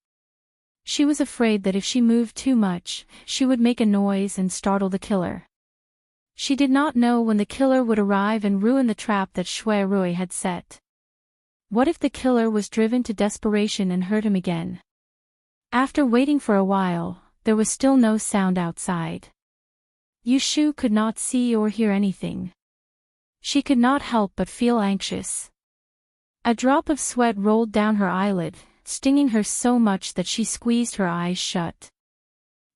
She was afraid that if she moved too much, she would make a noise and startle the killer. She did not know when the killer would arrive and ruin the trap that Shui Rui had set. What if the killer was driven to desperation and hurt him again? After waiting for a while, there was still no sound outside. Yu Shu could not see or hear anything. She could not help but feel anxious. A drop of sweat rolled down her eyelid, stinging her so much that she squeezed her eyes shut.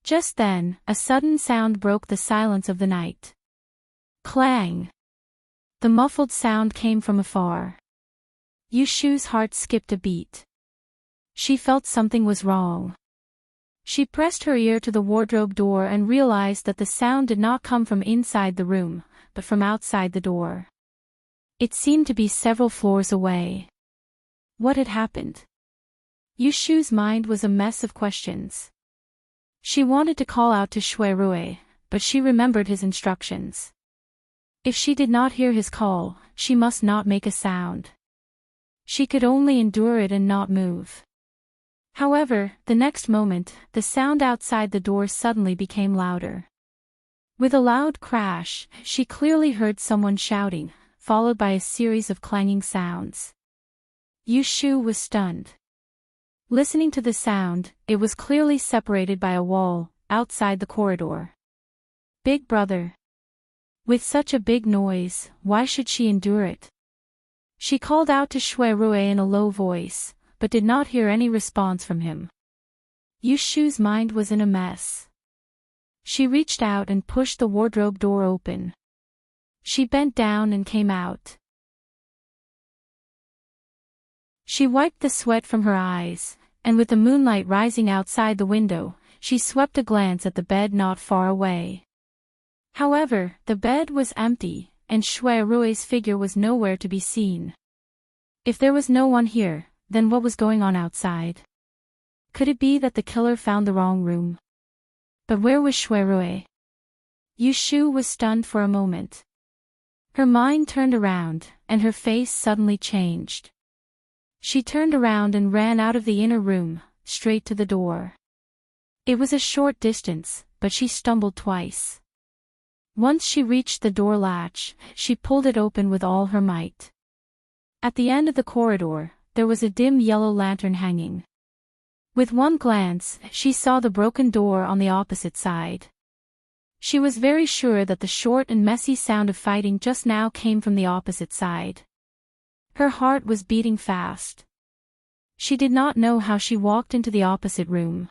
Just then, a sudden sound broke the silence of the night. Clang! The muffled sound came from afar. Yu Shu's heart skipped a beat. She felt something was wrong. She pressed her ear to the wardrobe door and realized that the sound did not come from inside the room, but from outside the door. It seemed to be several floors away. What had happened? Yu Shu's mind was a mess of questions. She wanted to call out to Shui Rui, but she remembered his instructions. If she did not hear his call, she must not make a sound. She could only endure it and not move. However, the next moment, the sound outside the door suddenly became louder. With a loud crash, she clearly heard someone shouting, followed by a series of clanging sounds. Yu Shu was stunned. Listening to the sound, it was clearly separated by a wall, outside the corridor. Big brother. With such a big noise, why should she endure it? She called out to Shui Rui in a low voice, but did not hear any response from him. Yu Shu's mind was in a mess. She reached out and pushed the wardrobe door open. She bent down and came out. She wiped the sweat from her eyes, and with the moonlight rising outside the window, she swept a glance at the bed not far away. However, the bed was empty, and Shui Rui's figure was nowhere to be seen. If there was no one here, then what was going on outside? Could it be that the killer found the wrong room? But where was Shuirui? Yu Shu was stunned for a moment. Her mind turned around, and her face suddenly changed. She turned around and ran out of the inner room, straight to the door. It was a short distance, but she stumbled twice. Once she reached the door latch, she pulled it open with all her might. At the end of the corridor, there was a dim yellow lantern hanging. With one glance, she saw the broken door on the opposite side. She was very sure that the short and messy sound of fighting just now came from the opposite side. Her heart was beating fast. She did not know how she walked into the opposite room.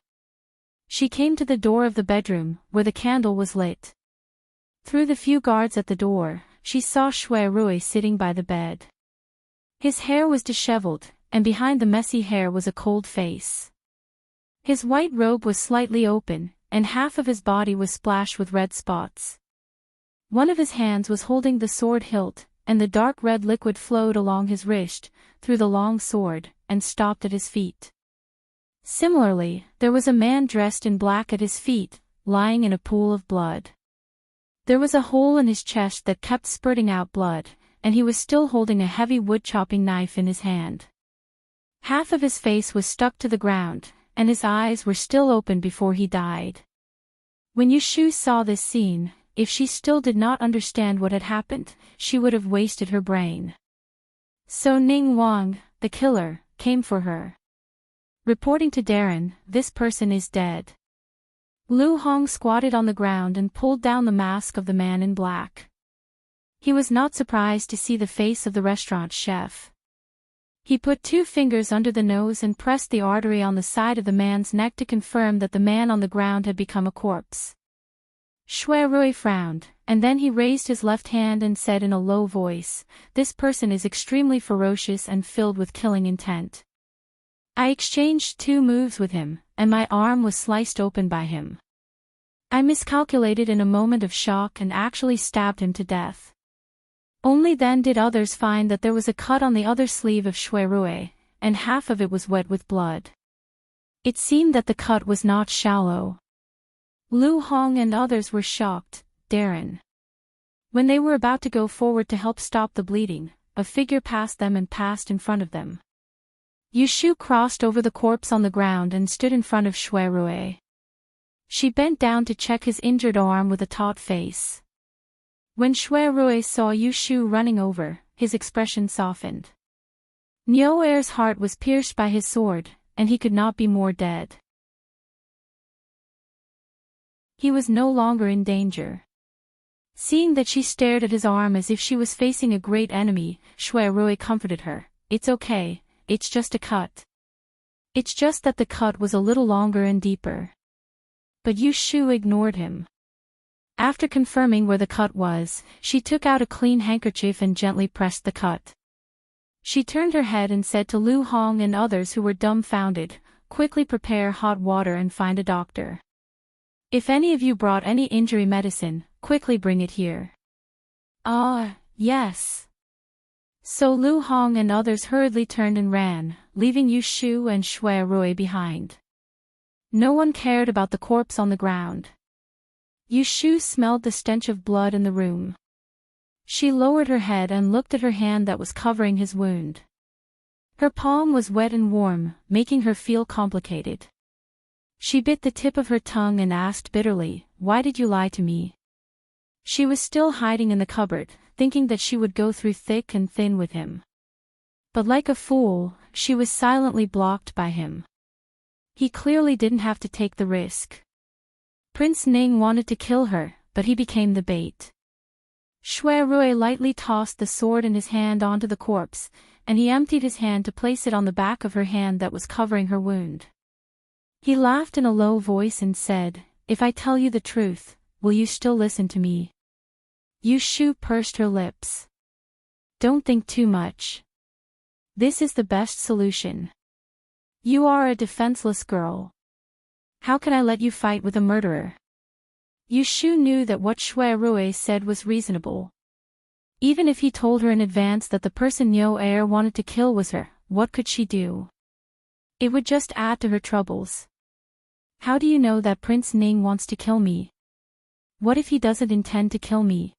She came to the door of the bedroom, where the candle was lit. Through the few guards at the door, she saw Shuirui sitting by the bed. His hair was disheveled, and behind the messy hair was a cold face. His white robe was slightly open, and half of his body was splashed with red spots. One of his hands was holding the sword hilt, and the dark red liquid flowed along his wrist, through the long sword, and stopped at his feet. Similarly, there was a man dressed in black at his feet, lying in a pool of blood. There was a hole in his chest that kept spurting out blood, and he was still holding a heavy wood-chopping knife in his hand. Half of his face was stuck to the ground, and his eyes were still open before he died. When Yu Shu saw this scene, if she still did not understand what had happened, she would have wasted her brain. So Ning Wang, the killer, came for her. Reporting to Darren, this person is dead. Lu Hong squatted on the ground and pulled down the mask of the man in black. He was not surprised to see the face of the restaurant chef. He put 2 fingers under the nose and pressed the artery on the side of the man's neck to confirm that the man on the ground had become a corpse. Shuirui frowned, and then he raised his left hand and said in a low voice, "This person is extremely ferocious and filled with killing intent. I exchanged 2 moves with him, and my arm was sliced open by him. I miscalculated in a moment of shock and actually stabbed him to death. Only then did others find that there was a cut on the other sleeve of Shuirui, and half of it was wet with blood. It seemed that the cut was not shallow." Lu Hong and others were shocked. Darren. When they were about to go forward to help stop the bleeding, a figure passed them and passed in front of them. Yu Shu crossed over the corpse on the ground and stood in front of Shuirui. She bent down to check his injured arm with a taut face. When Shuirui saw Yu Shu running over, his expression softened. Niu Er's heart was pierced by his sword, and he could not be more dead. He was no longer in danger. Seeing that she stared at his arm as if she was facing a great enemy, Shuirui comforted her. "It's okay, it's just a cut. It's just that the cut was a little longer and deeper." But Yu Shu ignored him. After confirming where the cut was, she took out a clean handkerchief and gently pressed the cut. She turned her head and said to Lu Hong and others who were dumbfounded, "Quickly prepare hot water and find a doctor. If any of you brought any injury medicine, quickly bring it here." "Ah, yes." So Lu Hong and others hurriedly turned and ran, leaving Yu Shu and Shuirui behind. No one cared about the corpse on the ground. Yu Shu smelled the stench of blood in the room. She lowered her head and looked at her hand that was covering his wound. Her palm was wet and warm, making her feel complicated. She bit the tip of her tongue and asked bitterly, "Why did you lie to me?" She was still hiding in the cupboard, thinking that she would go through thick and thin with him. But like a fool, she was silently blocked by him. He clearly didn't have to take the risk. Prince Ning wanted to kill her, but he became the bait. Shuirui lightly tossed the sword in his hand onto the corpse, and he emptied his hand to place it on the back of her hand that was covering her wound. He laughed in a low voice and said, "If I tell you the truth, will you still listen to me?" Yu Shu pursed her lips. "Don't think too much. This is the best solution. You are a defenseless girl. How can I let you fight with a murderer?" Yu Shu knew that what Shuirui said was reasonable. Even if he told her in advance that the person Niu Er wanted to kill was her, what could she do? It would just add to her troubles. How do you know that Prince Ning wants to kill me? What if he doesn't intend to kill me?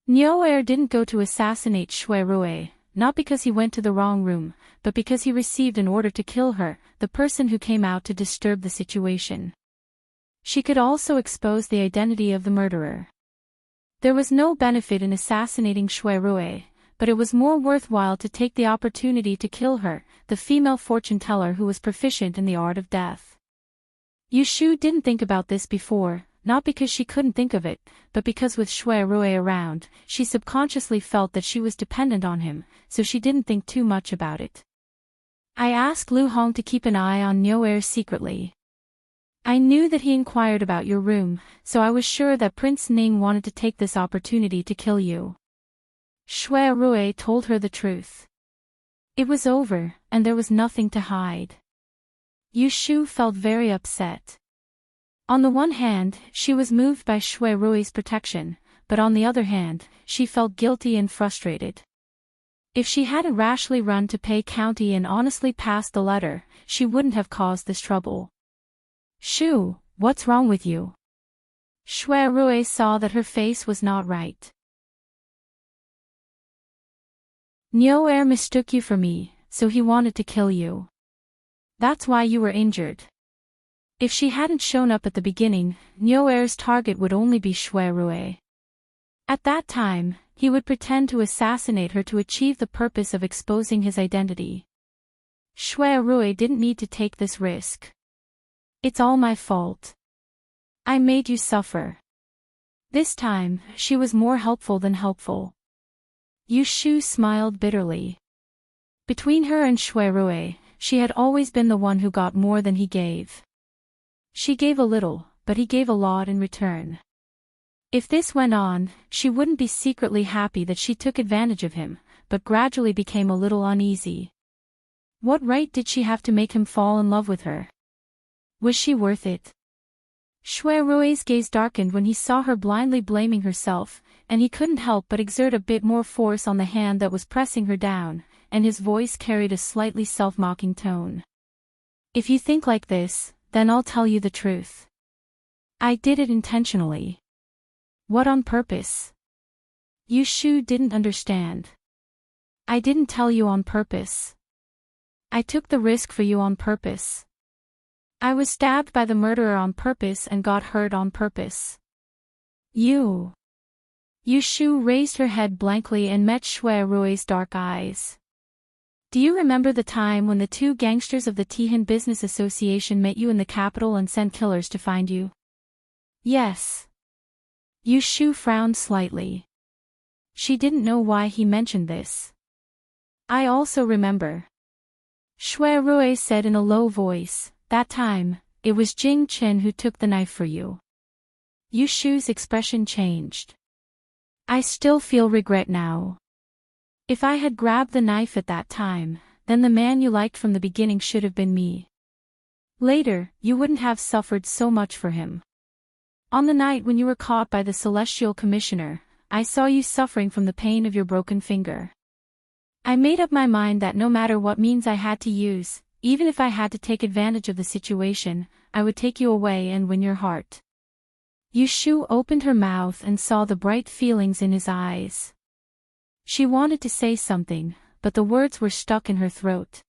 Nyoer didn't go to assassinate Shui Rui, not because he went to the wrong room, but because he received an order to kill her, the person who came out to disturb the situation. She could also expose the identity of the murderer. There was no benefit in assassinating Shui Rui, but it was more worthwhile to take the opportunity to kill her, the female fortune teller who was proficient in the art of death. Yu Shu didn't think about this before, not because she couldn't think of it, but because with Shui Rui around, she subconsciously felt that she was dependent on him, so she didn't think too much about it. I asked Lu Hong to keep an eye on Nyoer secretly. I knew that he inquired about your room, so I was sure that Prince Ning wanted to take this opportunity to kill you. Shui Rui told her the truth. It was over, and there was nothing to hide. Yu Shu felt very upset. On the one hand, she was moved by Shui Rui's protection, but on the other hand, she felt guilty and frustrated. If she hadn't rashly run to Pei County and honestly passed the letter, she wouldn't have caused this trouble. Shu, what's wrong with you? Shui Rui saw that her face was not right. Nyoer mistook you for me, so he wanted to kill you. That's why you were injured. If she hadn't shown up at the beginning, Nyoer's target would only be Shui Rui. At that time, he would pretend to assassinate her to achieve the purpose of exposing his identity. Shui Rui didn't need to take this risk. It's all my fault. I made you suffer. This time, she was more helpful than helpful. Yu Shu smiled bitterly. Between her and Shui Rui, she had always been the one who got more than he gave. She gave a little, but he gave a lot in return. If this went on, she wouldn't be secretly happy that she took advantage of him, but gradually became a little uneasy. What right did she have to make him fall in love with her? Was she worth it? Shui Rui's gaze darkened when he saw her blindly blaming herself, and he couldn't help but exert a bit more force on the hand that was pressing her down, and his voice carried a slightly self-mocking tone. If you think like this, then I'll tell you the truth. I did it intentionally. What on purpose? Yu Shu didn't understand. I didn't tell you on purpose. I took the risk for you on purpose. I was stabbed by the murderer on purpose and got hurt on purpose. You. Yu Shu raised her head blankly and met Shui Rui's dark eyes. Do you remember the time when the two gangsters of the Tihan Business Association met you in the capital and sent killers to find you? Yes. Yu Shu frowned slightly. She didn't know why he mentioned this. I also remember. Shui Rui said in a low voice, that time, it was Jing Chen who took the knife for you. Yu Shu's expression changed. I still feel regret now. If I had grabbed the knife at that time, then the man you liked from the beginning should have been me. Later, you wouldn't have suffered so much for him. On the night when you were caught by the Celestial Commissioner, I saw you suffering from the pain of your broken finger. I made up my mind that no matter what means I had to use, even if I had to take advantage of the situation, I would take you away and win your heart. Yu Shu opened her mouth and saw the bright feelings in his eyes. She wanted to say something, but the words were stuck in her throat.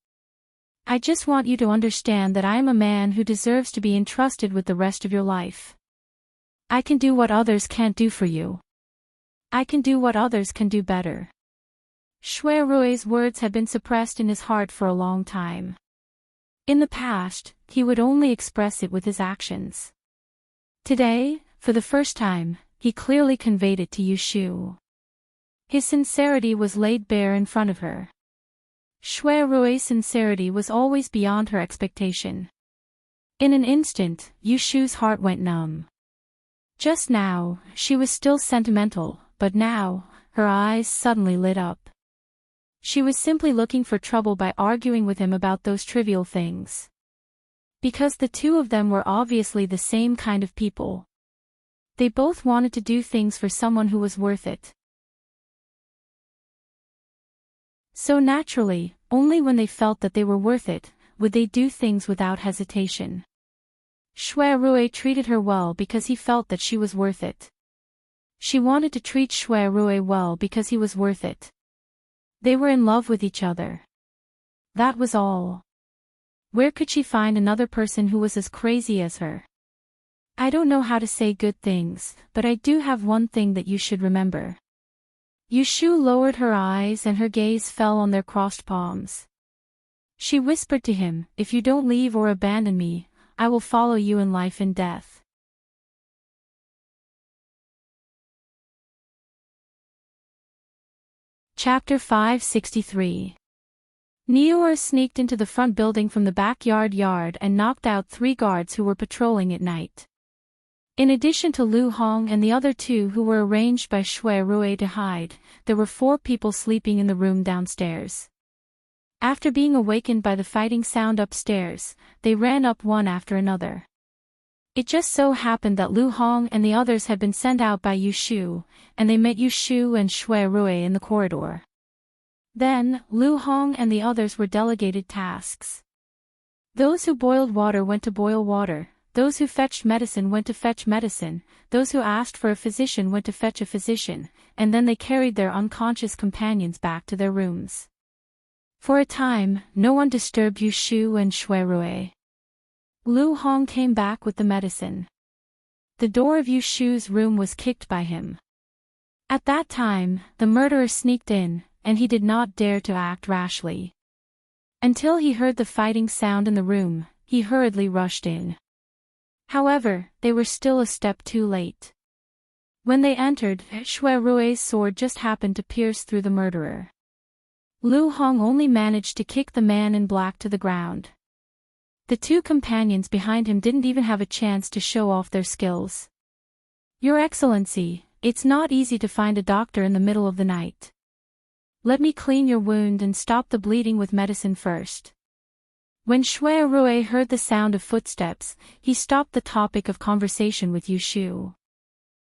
I just want you to understand that I am a man who deserves to be entrusted with the rest of your life. I can do what others can't do for you. I can do what others can do better. Shui Rui's words had been suppressed in his heart for a long time. In the past, he would only express it with his actions. Today, for the first time, he clearly conveyed it to Yu Shu. His sincerity was laid bare in front of her. Shui Rui's sincerity was always beyond her expectation. In an instant, Yu Shu's heart went numb. Just now, she was still sentimental, but now, her eyes suddenly lit up. She was simply looking for trouble by arguing with him about those trivial things. Because the two of them were obviously the same kind of people. They both wanted to do things for someone who was worth it. So naturally, only when they felt that they were worth it, would they do things without hesitation. Shui Rui treated her well because he felt that she was worth it. She wanted to treat Shui Rui well because he was worth it. They were in love with each other. That was all. Where could she find another person who was as crazy as her? I don't know how to say good things, but I do have one thing that you should remember. Yushu lowered her eyes and her gaze fell on their crossed palms. She whispered to him, "If you don't leave or abandon me, I will follow you in life and death." Chapter 563. Neoer sneaked into the front building from the backyard and knocked out 3 guards who were patrolling at night. In addition to Lu Hong and the other 2 who were arranged by Shui Rui to hide, there were 4 people sleeping in the room downstairs. After being awakened by the fighting sound upstairs, they ran up one after another. It just so happened that Lu Hong and the others had been sent out by Yushu, and they met Yushu and Shui Rui in the corridor. Then, Lu Hong and the others were delegated tasks. Those who boiled water went to boil water, those who fetched medicine went to fetch medicine, those who asked for a physician went to fetch a physician, and then they carried their unconscious companions back to their rooms. For a time, no one disturbed Yushu and Shui Rui. Lu Hong came back with the medicine. The door of Yushu's room was kicked by him. At that time, the murderer sneaked in, and he did not dare to act rashly. Until he heard the fighting sound in the room, he hurriedly rushed in. However, they were still a step too late. When they entered, Shui Rui's sword just happened to pierce through the murderer. Lu Hong only managed to kick the man in black to the ground. The 2 companions behind him didn't even have a chance to show off their skills. "Your Excellency, it's not easy to find a doctor in the middle of the night. Let me clean your wound and stop the bleeding with medicine first." When Shui Rui heard the sound of footsteps, he stopped the topic of conversation with Yushu.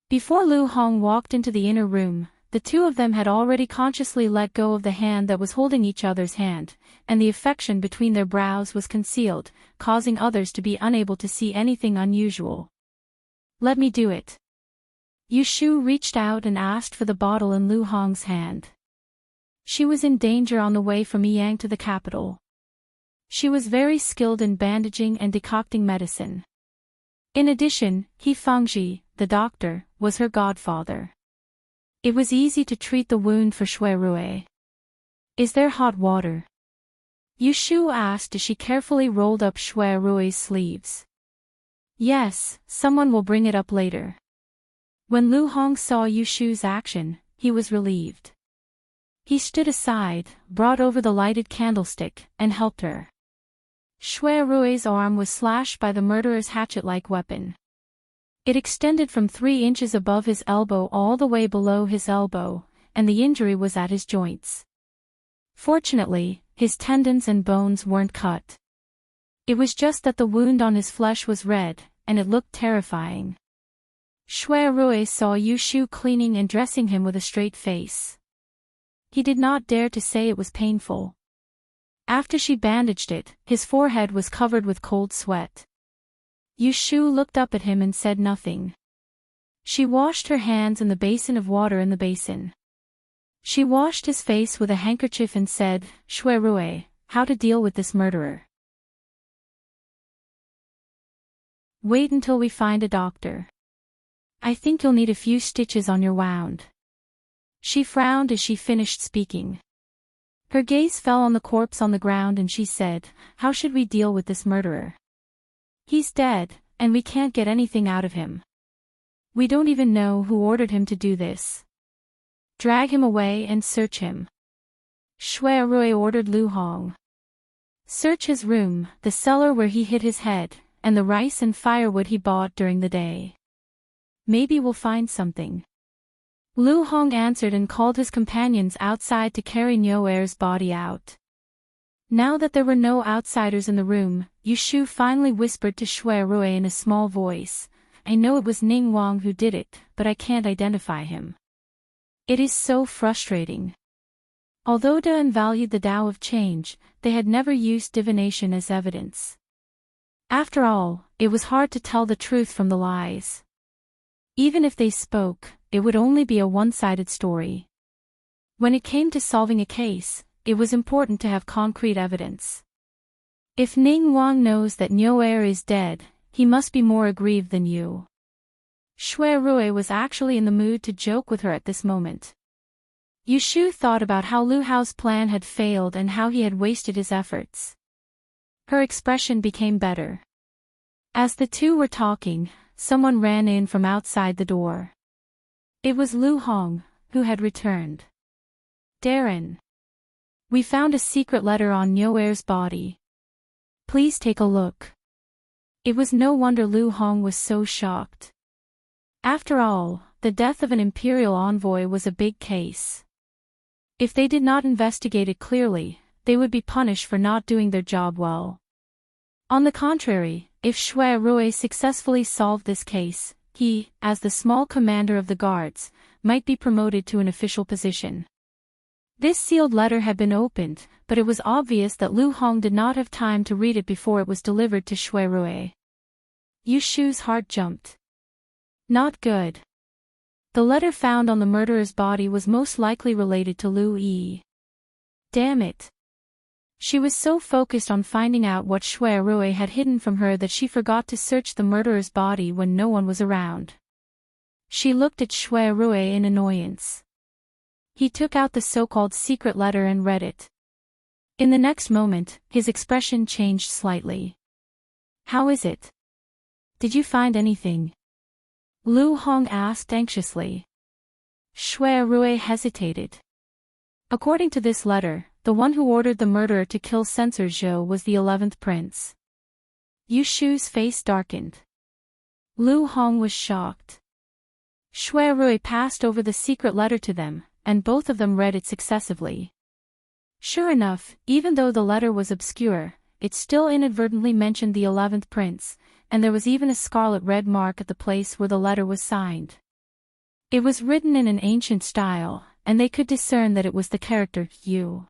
Before Lu Hong walked into the inner room, the 2 of them had already consciously let go of the hand that was holding each other's hand, and the affection between their brows was concealed, causing others to be unable to see anything unusual. "Let me do it." Yushu reached out and asked for the bottle in Lu Hong's hand. She was in danger on the way from Yang to the capital. She was very skilled in bandaging and decocting medicine. In addition, He Fangji, the doctor, was her godfather. It was easy to treat the wound for Shui Rui. "Is there hot water?" Yushu asked as she carefully rolled up Shui Rui's sleeves. "Yes, someone will bring it up later." When Lu Hong saw Yushu's action, he was relieved. He stood aside, brought over the lighted candlestick, and helped her. Shui Rui's arm was slashed by the murderer's hatchet-like weapon. It extended from 3 inches above his elbow all the way below his elbow, and the injury was at his joints. Fortunately, his tendons and bones weren't cut. It was just that the wound on his flesh was red, and it looked terrifying. Shui Rui saw Yushu cleaning and dressing him with a straight face. He did not dare to say it was painful. After she bandaged it, his forehead was covered with cold sweat. Yushu looked up at him and said nothing. She washed her hands in the basin of water in the basin. She washed his face with a handkerchief and said, "Shui Rui, how to deal with this murderer?" "Wait until we find a doctor. I think you'll need a few stitches on your wound." She frowned as she finished speaking. Her gaze fell on the corpse on the ground and she said, "How should we deal with this murderer? He's dead, and we can't get anything out of him. We don't even know who ordered him to do this. Drag him away and search him." Shui Rui ordered Lu Hong. "Search his room, the cellar where he hid his head, and the rice and firewood he bought during the day. Maybe we'll find something." Lu Hong answered and called his companions outside to carry Neoer's body out. Now that there were no outsiders in the room, Yushu finally whispered to Shui Rui in a small voice, "I know it was Ning Wang who did it, but I can't identify him. It is so frustrating." Although Dan valued the Tao of change, they had never used divination as evidence. After all, it was hard to tell the truth from the lies. Even if they spoke, it would only be a one-sided story. When it came to solving a case, it was important to have concrete evidence. If Ning Wang knows that Nyoer is dead, he must be more aggrieved than you. Shui Rui was actually in the mood to joke with her at this moment. Yu Shu thought about how Lu Hao's plan had failed and how he had wasted his efforts. Her expression became better. As the two were talking, someone ran in from outside the door. It was Lu Hong, who had returned. Darren. We found a secret letter on Nyoer's body. Please take a look. It was no wonder Lu Hong was so shocked. After all, the death of an imperial envoy was a big case. If they did not investigate it clearly, they would be punished for not doing their job well. On the contrary, if Shui Rui successfully solved this case, he, as the small commander of the guards, might be promoted to an official position. This sealed letter had been opened, but it was obvious that Lu Hong did not have time to read it before it was delivered to Shui Rui. Yu Shu's heart jumped. Not good. The letter found on the murderer's body was most likely related to Lu Yi. Damn it. She was so focused on finding out what Shui Rui had hidden from her that she forgot to search the murderer's body when no one was around. She looked at Shui Rui in annoyance. He took out the so-called secret letter and read it. In the next moment, his expression changed slightly. How is it? Did you find anything? Lu Hong asked anxiously. Shui Rui hesitated. According to this letter, the one who ordered the murderer to kill Censor Zhou was the 11th prince. Yu Shu's face darkened. Lu Hong was shocked. Shui Rui passed over the secret letter to them, and both of them read it successively. Sure enough, even though the letter was obscure, it still inadvertently mentioned the 11th prince, and there was even a scarlet red mark at the place where the letter was signed. It was written in an ancient style, and they could discern that it was the character Yu.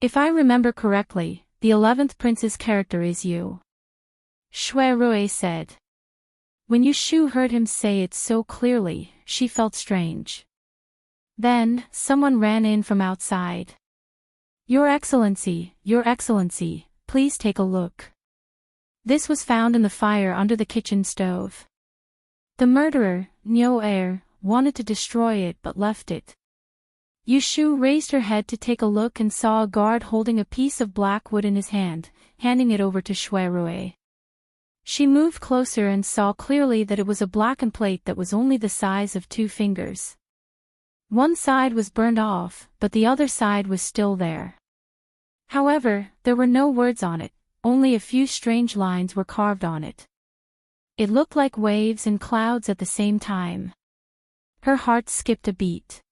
If I remember correctly, the 11th prince's character is Yu. Shui Rui said. When Yu Shu heard him say it so clearly, she felt strange. Then, someone ran in from outside. Your Excellency, please take a look. This was found in the fire under the kitchen stove. The murderer, Nyoer, wanted to destroy it but left it. Yu Shu raised her head to take a look and saw a guard holding a piece of black wood in his hand, handing it over to Shui Rui. She moved closer and saw clearly that it was a blackened plate that was only the size of 2 fingers. One side was burned off, but the other side was still there. However, there were no words on it, only a few strange lines were carved on it. It looked like waves and clouds at the same time. Her heart skipped a beat.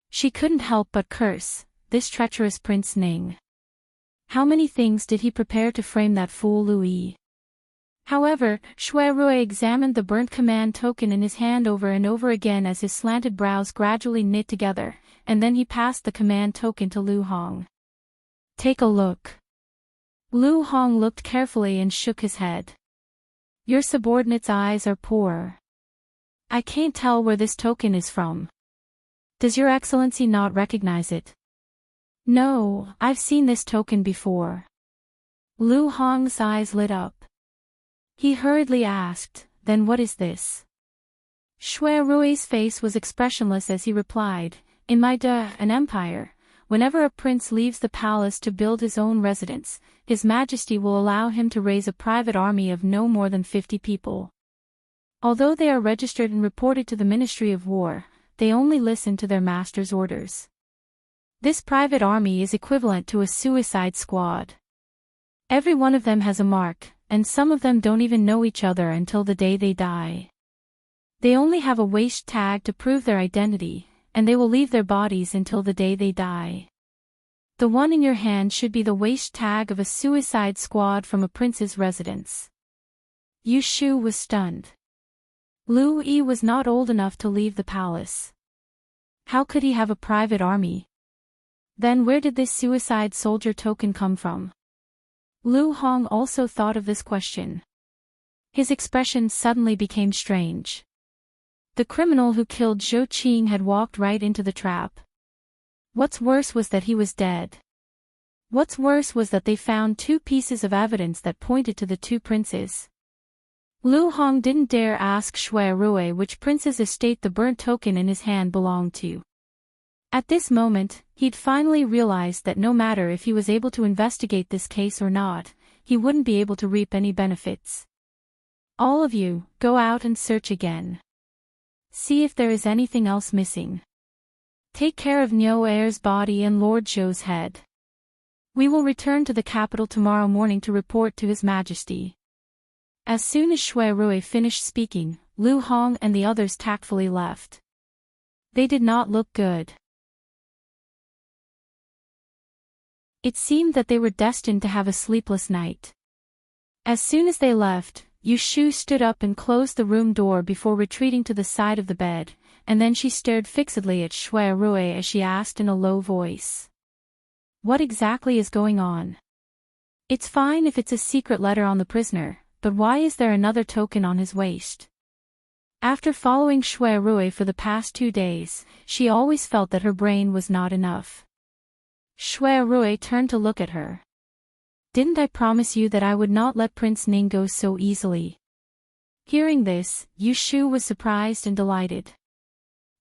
She couldn't help but curse, this treacherous Prince Ning. How many things did he prepare to frame that fool Lu Yi? However, Shui Rui examined the burnt command token in his hand over and over again as his slanted brows gradually knit together, and then he passed the command token to Lu Hong. Take a look. Lu Hong looked carefully and shook his head. Your subordinate's eyes are poor. I can't tell where this token is from. Does Your Excellency not recognize it? No, I've seen this token before. Lu Hong's eyes lit up. He hurriedly asked, then what is this? Shui Rui's face was expressionless as he replied, in my an empire, whenever a prince leaves the palace to build his own residence, His Majesty will allow him to raise a private army of no more than 50 people. Although they are registered and reported to the Ministry of War, they only listen to their master's orders. This private army is equivalent to a suicide squad. Every one of them has a mark, and some of them don't even know each other until the day they die. They only have a waist tag to prove their identity, and they will leave their bodies until the day they die. The one in your hand should be the waist tag of a suicide squad from a prince's residence. Yu Shu was stunned. Lu Yi was not old enough to leave the palace. How could he have a private army? Then where did this suicide soldier token come from? Lu Hong also thought of this question. His expression suddenly became strange. The criminal who killed Zhou Qing had walked right into the trap. What's worse was that he was dead. What's worse was that they found two pieces of evidence that pointed to the two princes. Lu Hong didn't dare ask Shui Rui which prince's estate the burnt token in his hand belonged to. At this moment, he'd finally realized that no matter if he was able to investigate this case or not, he wouldn't be able to reap any benefits. All of you, go out and search again. See if there is anything else missing. Take care of Niu Er's body and Lord Zhou's head. We will return to the capital tomorrow morning to report to His Majesty. As soon as Shui Rui finished speaking, Lu Hong and the others tactfully left. They did not look good. It seemed that they were destined to have a sleepless night. As soon as they left, Yu Shu stood up and closed the room door before retreating to the side of the bed, and then she stared fixedly at Shui Rui as she asked in a low voice. What exactly is going on? It's fine if it's a secret letter on the prisoner, but why is there another token on his waist? After following Shui Rui for the past 2 days, she always felt that her brain was not enough. Shui Rui turned to look at her. Didn't I promise you that I would not let Prince Ning go so easily? Hearing this, Yu Shu was surprised and delighted.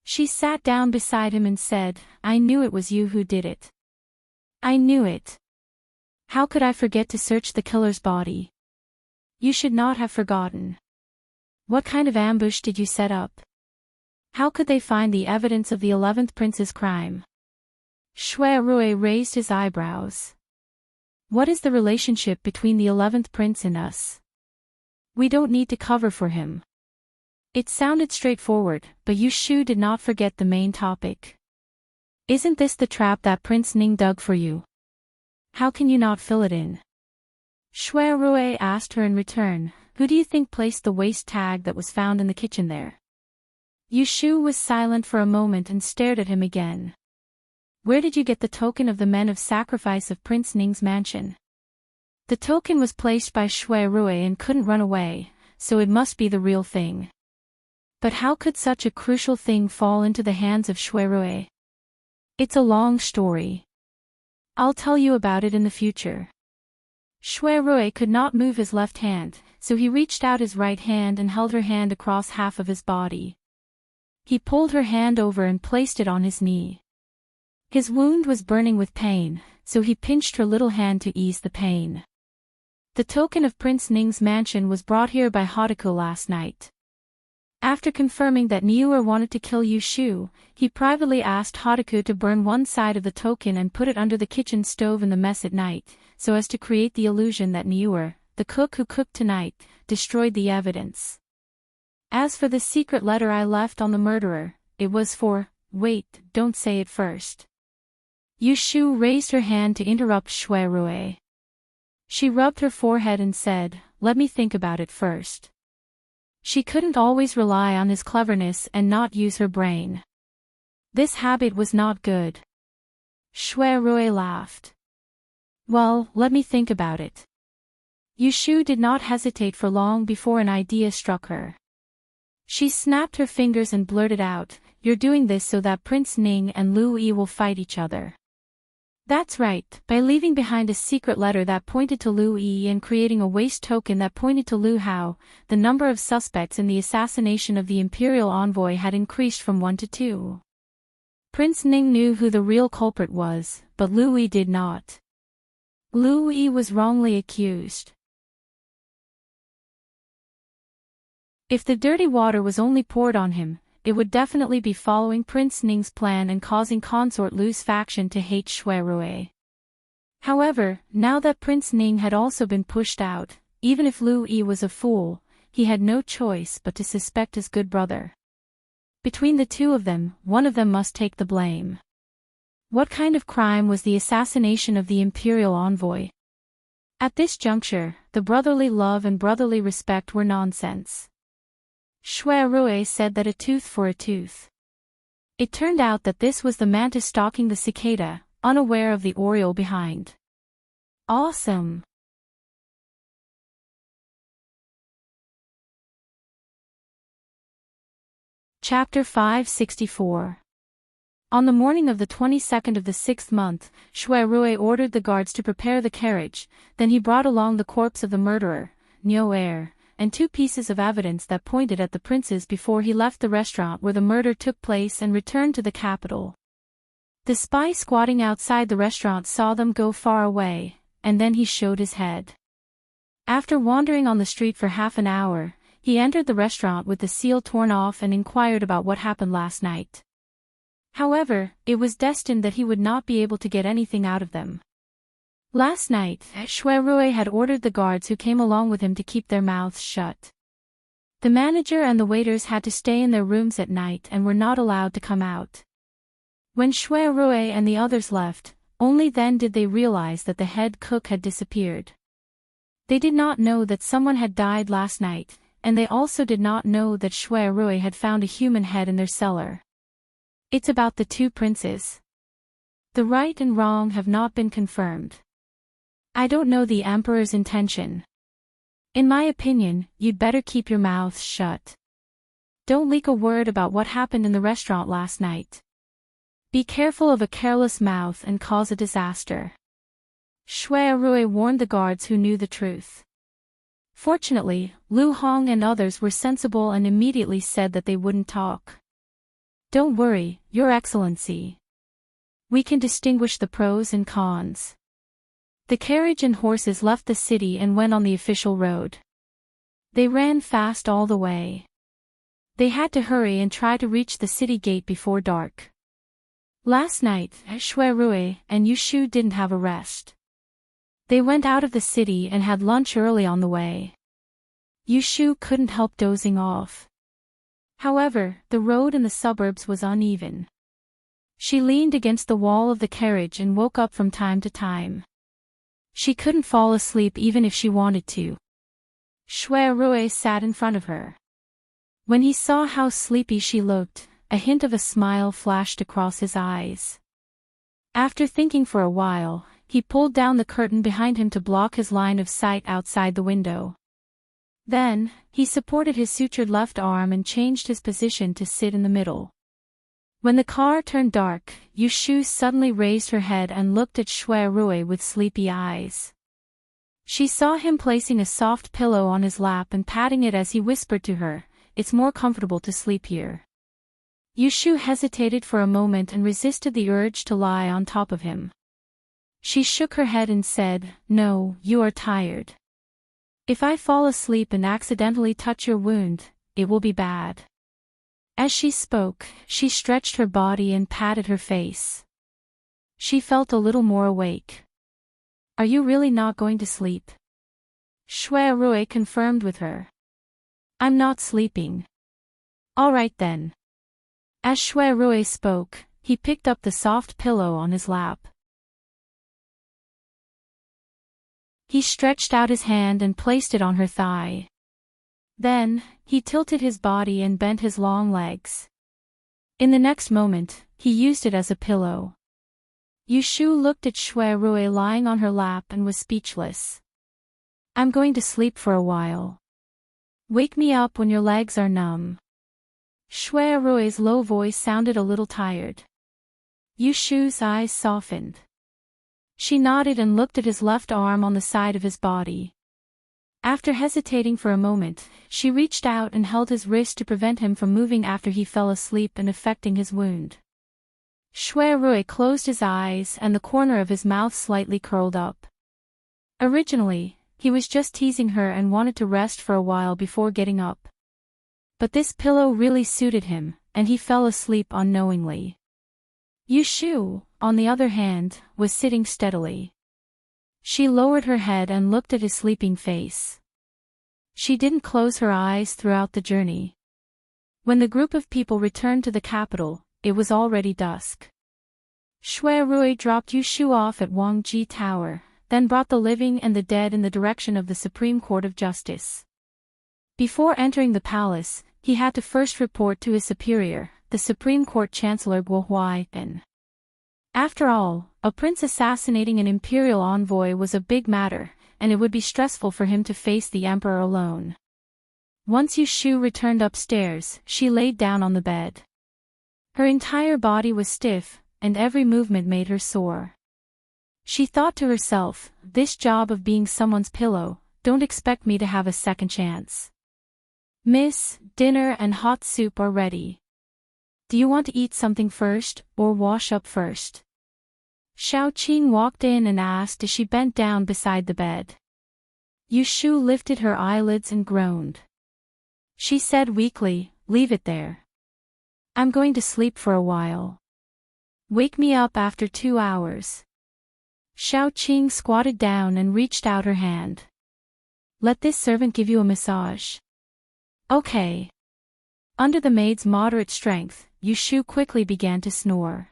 She sat down beside him and said, I knew it was you who did it. I knew it. How could I forget to search the killer's body? You should not have forgotten. What kind of ambush did you set up? How could they find the evidence of the 11th prince's crime? Shui Rui raised his eyebrows. What is the relationship between the 11th prince and us? We don't need to cover for him. It sounded straightforward, but Yu Shu did not forget the main topic. Isn't this the trap that Prince Ning dug for you? How can you not fill it in? Shui Rui asked her in return, who do you think placed the waist tag that was found in the kitchen there? Yu Shu was silent for a moment and stared at him again. Where did you get the token of the men of sacrifice of Prince Ning's mansion? The token was placed by Shui Rui and couldn't run away, so it must be the real thing. But how could such a crucial thing fall into the hands of Shui Rui? It's a long story. I'll tell you about it in the future. Shui Rui could not move his left hand, so he reached out his right hand and held her hand across half of his body. He pulled her hand over and placed it on his knee. His wound was burning with pain, so he pinched her little hand to ease the pain. The token of Prince Ning's mansion was brought here by Hotaku last night. After confirming that Niu wanted to kill Yu Shu, he privately asked Hotaku to burn one side of the token and put it under the kitchen stove in the mess at night, so as to create the illusion that Niu, the cook who cooked tonight, destroyed the evidence. As for the secret letter I left on the murderer, it was for, wait, don't say it first. Yu Shu raised her hand to interrupt Shui Rui. She rubbed her forehead and said, let me think about it first. She couldn't always rely on his cleverness and not use her brain. This habit was not good. Shui Rui laughed. Well, let me think about it. Yu Shu did not hesitate for long before an idea struck her. She snapped her fingers and blurted out, you're doing this so that Prince Ning and Lu Yi will fight each other. That's right, by leaving behind a secret letter that pointed to Lu Yi and creating a waste token that pointed to Lu Hao, the number of suspects in the assassination of the imperial envoy had increased from 1 to 2. Prince Ning knew who the real culprit was, but Lu Yi did not. Lu Yi was wrongly accused. If the dirty water was only poured on him, it would definitely be following Prince Ning's plan and causing Consort Lu's faction to hate Shui Rui. However, now that Prince Ning had also been pushed out, even if Lu Yi was a fool, he had no choice but to suspect his good brother. Between the two of them, one of them must take the blame. What kind of crime was the assassination of the imperial envoy? At this juncture, the brotherly love and brotherly respect were nonsense. Shui Rui said that a tooth for a tooth. It turned out that this was the mantis stalking the cicada, unaware of the oriole behind. Awesome! Chapter 564. On the morning of the 22nd of the 6th month, Shuai ordered the guards to prepare the carriage, then he brought along the corpse of the murderer, Niu, and 2 pieces of evidence that pointed at the princes before he left the restaurant where the murder took place and returned to the capital. The spy squatting outside the restaurant saw them go far away, and then he showed his head. After wandering on the street for half an hour, he entered the restaurant with the seal torn off and inquired about what happened last night. However, it was destined that he would not be able to get anything out of them. Last night, Shuai had ordered the guards who came along with him to keep their mouths shut. The manager and the waiters had to stay in their rooms at night and were not allowed to come out. When Shuai and the others left, only then did they realize that the head cook had disappeared. They did not know that someone had died last night, and they also did not know that Shuai had found a human head in their cellar. It's about the 2 princes. The right and wrong have not been confirmed. I don't know the emperor's intention. In my opinion, you'd better keep your mouths shut. Don't leak a word about what happened in the restaurant last night. Be careful of a careless mouth and cause a disaster. Shuai warned the guards who knew the truth. Fortunately, Lu Hong and others were sensible and immediately said that they wouldn't talk. Don't worry, Your Excellency. We can distinguish the pros and cons. The carriage and horses left the city and went on the official road. They ran fast all the way. They had to hurry and try to reach the city gate before dark. Last night, Shuai and Yushu didn't have a rest. They went out of the city and had lunch early on the way. Yushu couldn't help dozing off. However, the road in the suburbs was uneven. She leaned against the wall of the carriage and woke up from time to time. She couldn't fall asleep even if she wanted to. Shuai sat in front of her. When he saw how sleepy she looked, a hint of a smile flashed across his eyes. After thinking for a while, he pulled down the curtain behind him to block his line of sight outside the window. Then, he supported his sutured left arm and changed his position to sit in the middle. When the car turned dark, Yushu suddenly raised her head and looked at Shuai with sleepy eyes. She saw him placing a soft pillow on his lap and patting it as he whispered to her, "It's more comfortable to sleep here." Yushu hesitated for a moment and resisted the urge to lie on top of him. She shook her head and said, "No, you are tired. If I fall asleep and accidentally touch your wound, it will be bad." As she spoke, she stretched her body and patted her face. She felt a little more awake. "Are you really not going to sleep?" Shuai confirmed with her. "I'm not sleeping." "All right then." As Shuai spoke, he picked up the soft pillow on his lap. He stretched out his hand and placed it on her thigh. Then, he tilted his body and bent his long legs. In the next moment, he used it as a pillow. Yushu looked at Shuai lying on her lap and was speechless. "I'm going to sleep for a while. Wake me up when your legs are numb." Shuai's low voice sounded a little tired. Yushu's eyes softened. She nodded and looked at his left arm on the side of his body. After hesitating for a moment, she reached out and held his wrist to prevent him from moving after he fell asleep and affecting his wound. Shuai closed his eyes and the corner of his mouth slightly curled up. Originally, he was just teasing her and wanted to rest for a while before getting up. But this pillow really suited him, and he fell asleep unknowingly. Yushu, on the other hand, was sitting steadily. She lowered her head and looked at his sleeping face. She didn't close her eyes throughout the journey. When the group of people returned to the capital, it was already dusk. Shuai dropped Yushu off at Wangji Tower, then brought the living and the dead in the direction of the Supreme Court of Justice. Before entering the palace, he had to first report to his superior, the Supreme Court Chancellor Guo Huai. After all, a prince assassinating an imperial envoy was a big matter, and it would be stressful for him to face the emperor alone. Once Yu Shu returned upstairs, she laid down on the bed. Her entire body was stiff, and every movement made her sore. She thought to herself, this job of being someone's pillow, don't expect me to have a second chance. Miss, dinner and hot soup are ready. Do you want to eat something first, or wash up first? Xiao Qing walked in and asked as she bent down beside the bed. Yu Shu lifted her eyelids and groaned. She said weakly, leave it there. I'm going to sleep for a while. Wake me up after 2 hours. Xiao Qing squatted down and reached out her hand. Let this servant give you a massage. Okay. Under the maid's moderate strength, Yu Shu quickly began to snore.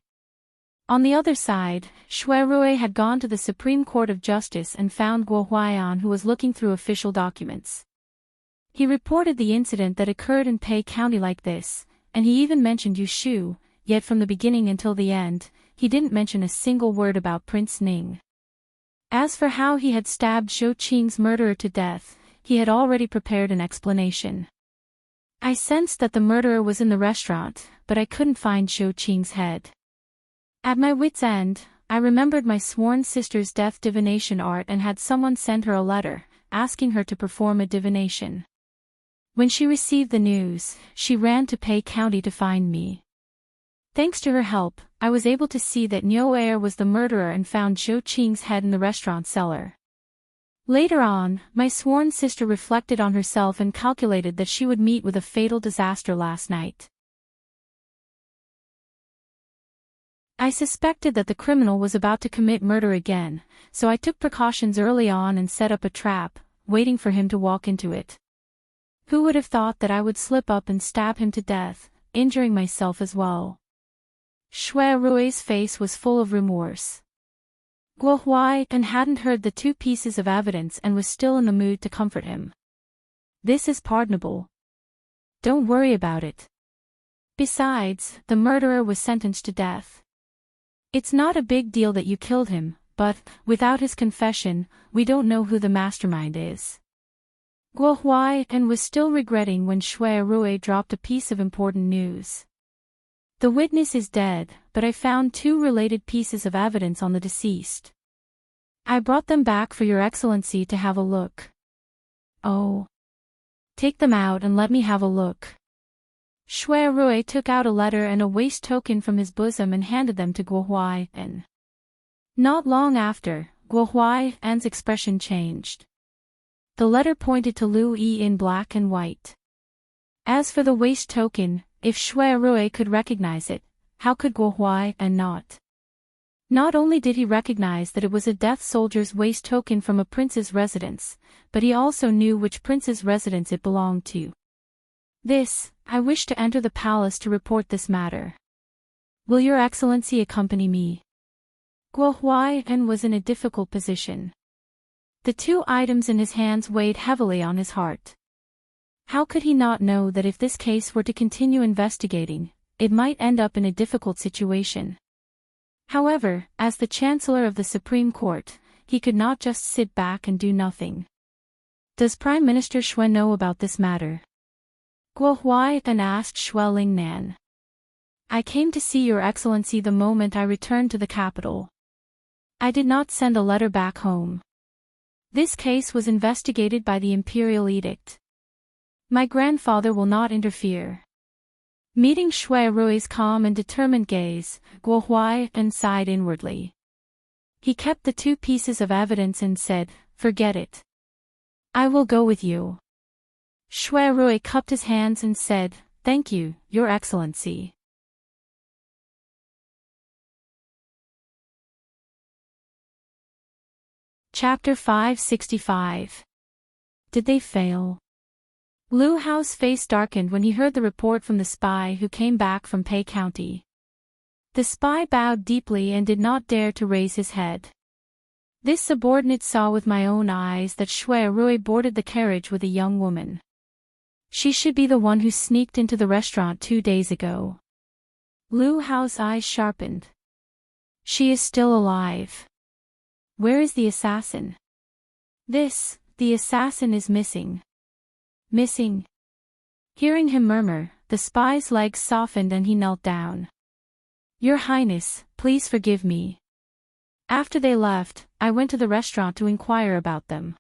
On the other side, Shui Rui had gone to the Supreme Court of Justice and found Guo Huaiyan, who was looking through official documents. He reported the incident that occurred in Pei County like this, and he even mentioned Yu Shu, yet from the beginning until the end, he didn't mention a single word about Prince Ning. As for how he had stabbed Zhou Qing's murderer to death, he had already prepared an explanation. I sensed that the murderer was in the restaurant, but I couldn't find Zhou Qing's head. At my wit's end, I remembered my sworn sister's death divination art and had someone send her a letter, asking her to perform a divination. When she received the news, she ran to Pei County to find me. Thanks to her help, I was able to see that Niu Er was the murderer and found Zhou Qing's head in the restaurant cellar. Later on, my sworn sister reflected on herself and calculated that she would meet with a fatal disaster last night. I suspected that the criminal was about to commit murder again, so I took precautions early on and set up a trap, waiting for him to walk into it. Who would have thought that I would slip up and stab him to death, injuring myself as well? Shui Rui's face was full of remorse. Guo Huaiyan hadn't heard the 2 pieces of evidence and was still in the mood to comfort him. This is pardonable. Don't worry about it. Besides, the murderer was sentenced to death. It's not a big deal that you killed him, but, without his confession, we don't know who the mastermind is. Guo Huaiyan was still regretting when Shui Rui dropped a piece of important news. The witness is dead, but I found 2 related pieces of evidence on the deceased. I brought them back for your excellency to have a look. Oh. Take them out and let me have a look. Shui Rui took out a letter and a waist token from his bosom and handed them to Guo Huaiyan. Not long after, Guo Huaiyan's expression changed. The letter pointed to Lu Yi in black and white. As for the waist token, if Shui Rui could recognize it, how could Guo Huaiyan not? Not only did he recognize that it was a death soldier's waist token from a prince's residence, but he also knew which prince's residence it belonged to. I wish to enter the palace to report this matter. Will your excellency accompany me? Guo Huaiyan was in a difficult position. The 2 items in his hands weighed heavily on his heart. How could he not know that if this case were to continue investigating, it might end up in a difficult situation? However, as the Chancellor of the Supreme Court, he could not just sit back and do nothing. Does Prime Minister Shui know about this matter? Guo Huaiyan asked Shui Lingnan. I came to see your excellency the moment I returned to the capital. I did not send a letter back home. This case was investigated by the imperial edict. My grandfather will not interfere. Meeting Shui Rui's calm and determined gaze, Guo Huaiyan sighed inwardly. He kept the 2 pieces of evidence and said, forget it. I will go with you. Shui Rui cupped his hands and said, thank you, your excellency. Chapter 565. Did they fail? Lu Hao's face darkened when he heard the report from the spy who came back from Pei County. The spy bowed deeply and did not dare to raise his head. This subordinate saw with my own eyes that Shui Rui boarded the carriage with a young woman. She should be the one who sneaked into the restaurant 2 days ago. Lu Hao's eyes sharpened. She is still alive. Where is the assassin? The assassin is missing. Missing. Hearing him murmur, the spy's legs softened and he knelt down. Your Highness, please forgive me. After they left, I went to the restaurant to inquire about them.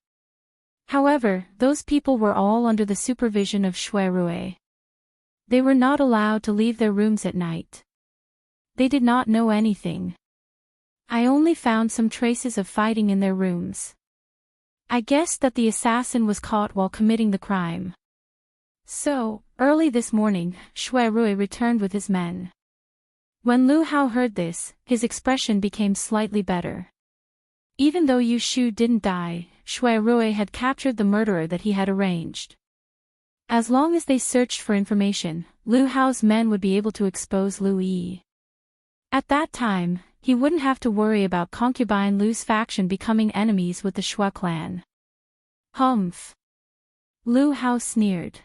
However, those people were all under the supervision of Shui Rui. They were not allowed to leave their rooms at night. They did not know anything. I only found some traces of fighting in their rooms. I guessed that the assassin was caught while committing the crime. So, early this morning, Shui Rui returned with his men. When Lu Hao heard this, his expression became slightly better. Even though Yu Shu didn't die, Shui Rui had captured the murderer that he had arranged. As long as they searched for information, Lu Hao's men would be able to expose Lu Yi. At that time, he wouldn't have to worry about concubine Lu's faction becoming enemies with the Shui clan. Humph. Lu Hao sneered.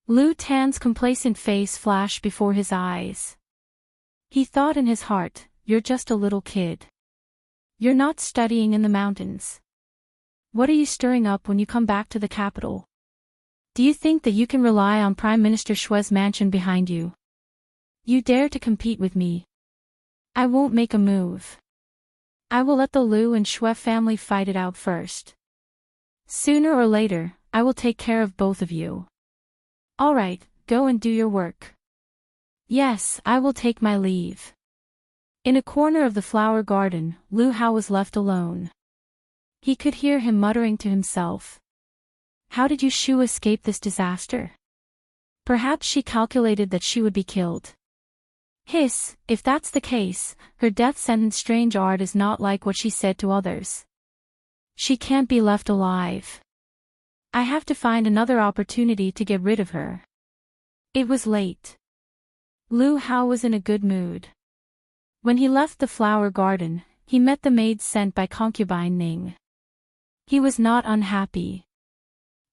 Lu Tan's complacent face flashed before his eyes. He thought in his heart, you're just a little kid. You're not studying in the mountains. What are you stirring up when you come back to the capital? Do you think that you can rely on Prime Minister Shui's mansion behind you? You dare to compete with me? I won't make a move. I will let the Lu and Shui family fight it out first. Sooner or later, I will take care of both of you. All right, go and do your work. Yes, I will take my leave. In a corner of the flower garden, Lu Hao was left alone. He could hear him muttering to himself. How did Yu Shu escape this disaster? Perhaps she calculated that she would be killed. Hiss, if that's the case, her death sentence strange art is not like what she said to others. She can't be left alive. I have to find another opportunity to get rid of her. It was late. Lu Hao was in a good mood. When he left the flower garden, he met the maid sent by concubine Ning. He was not unhappy.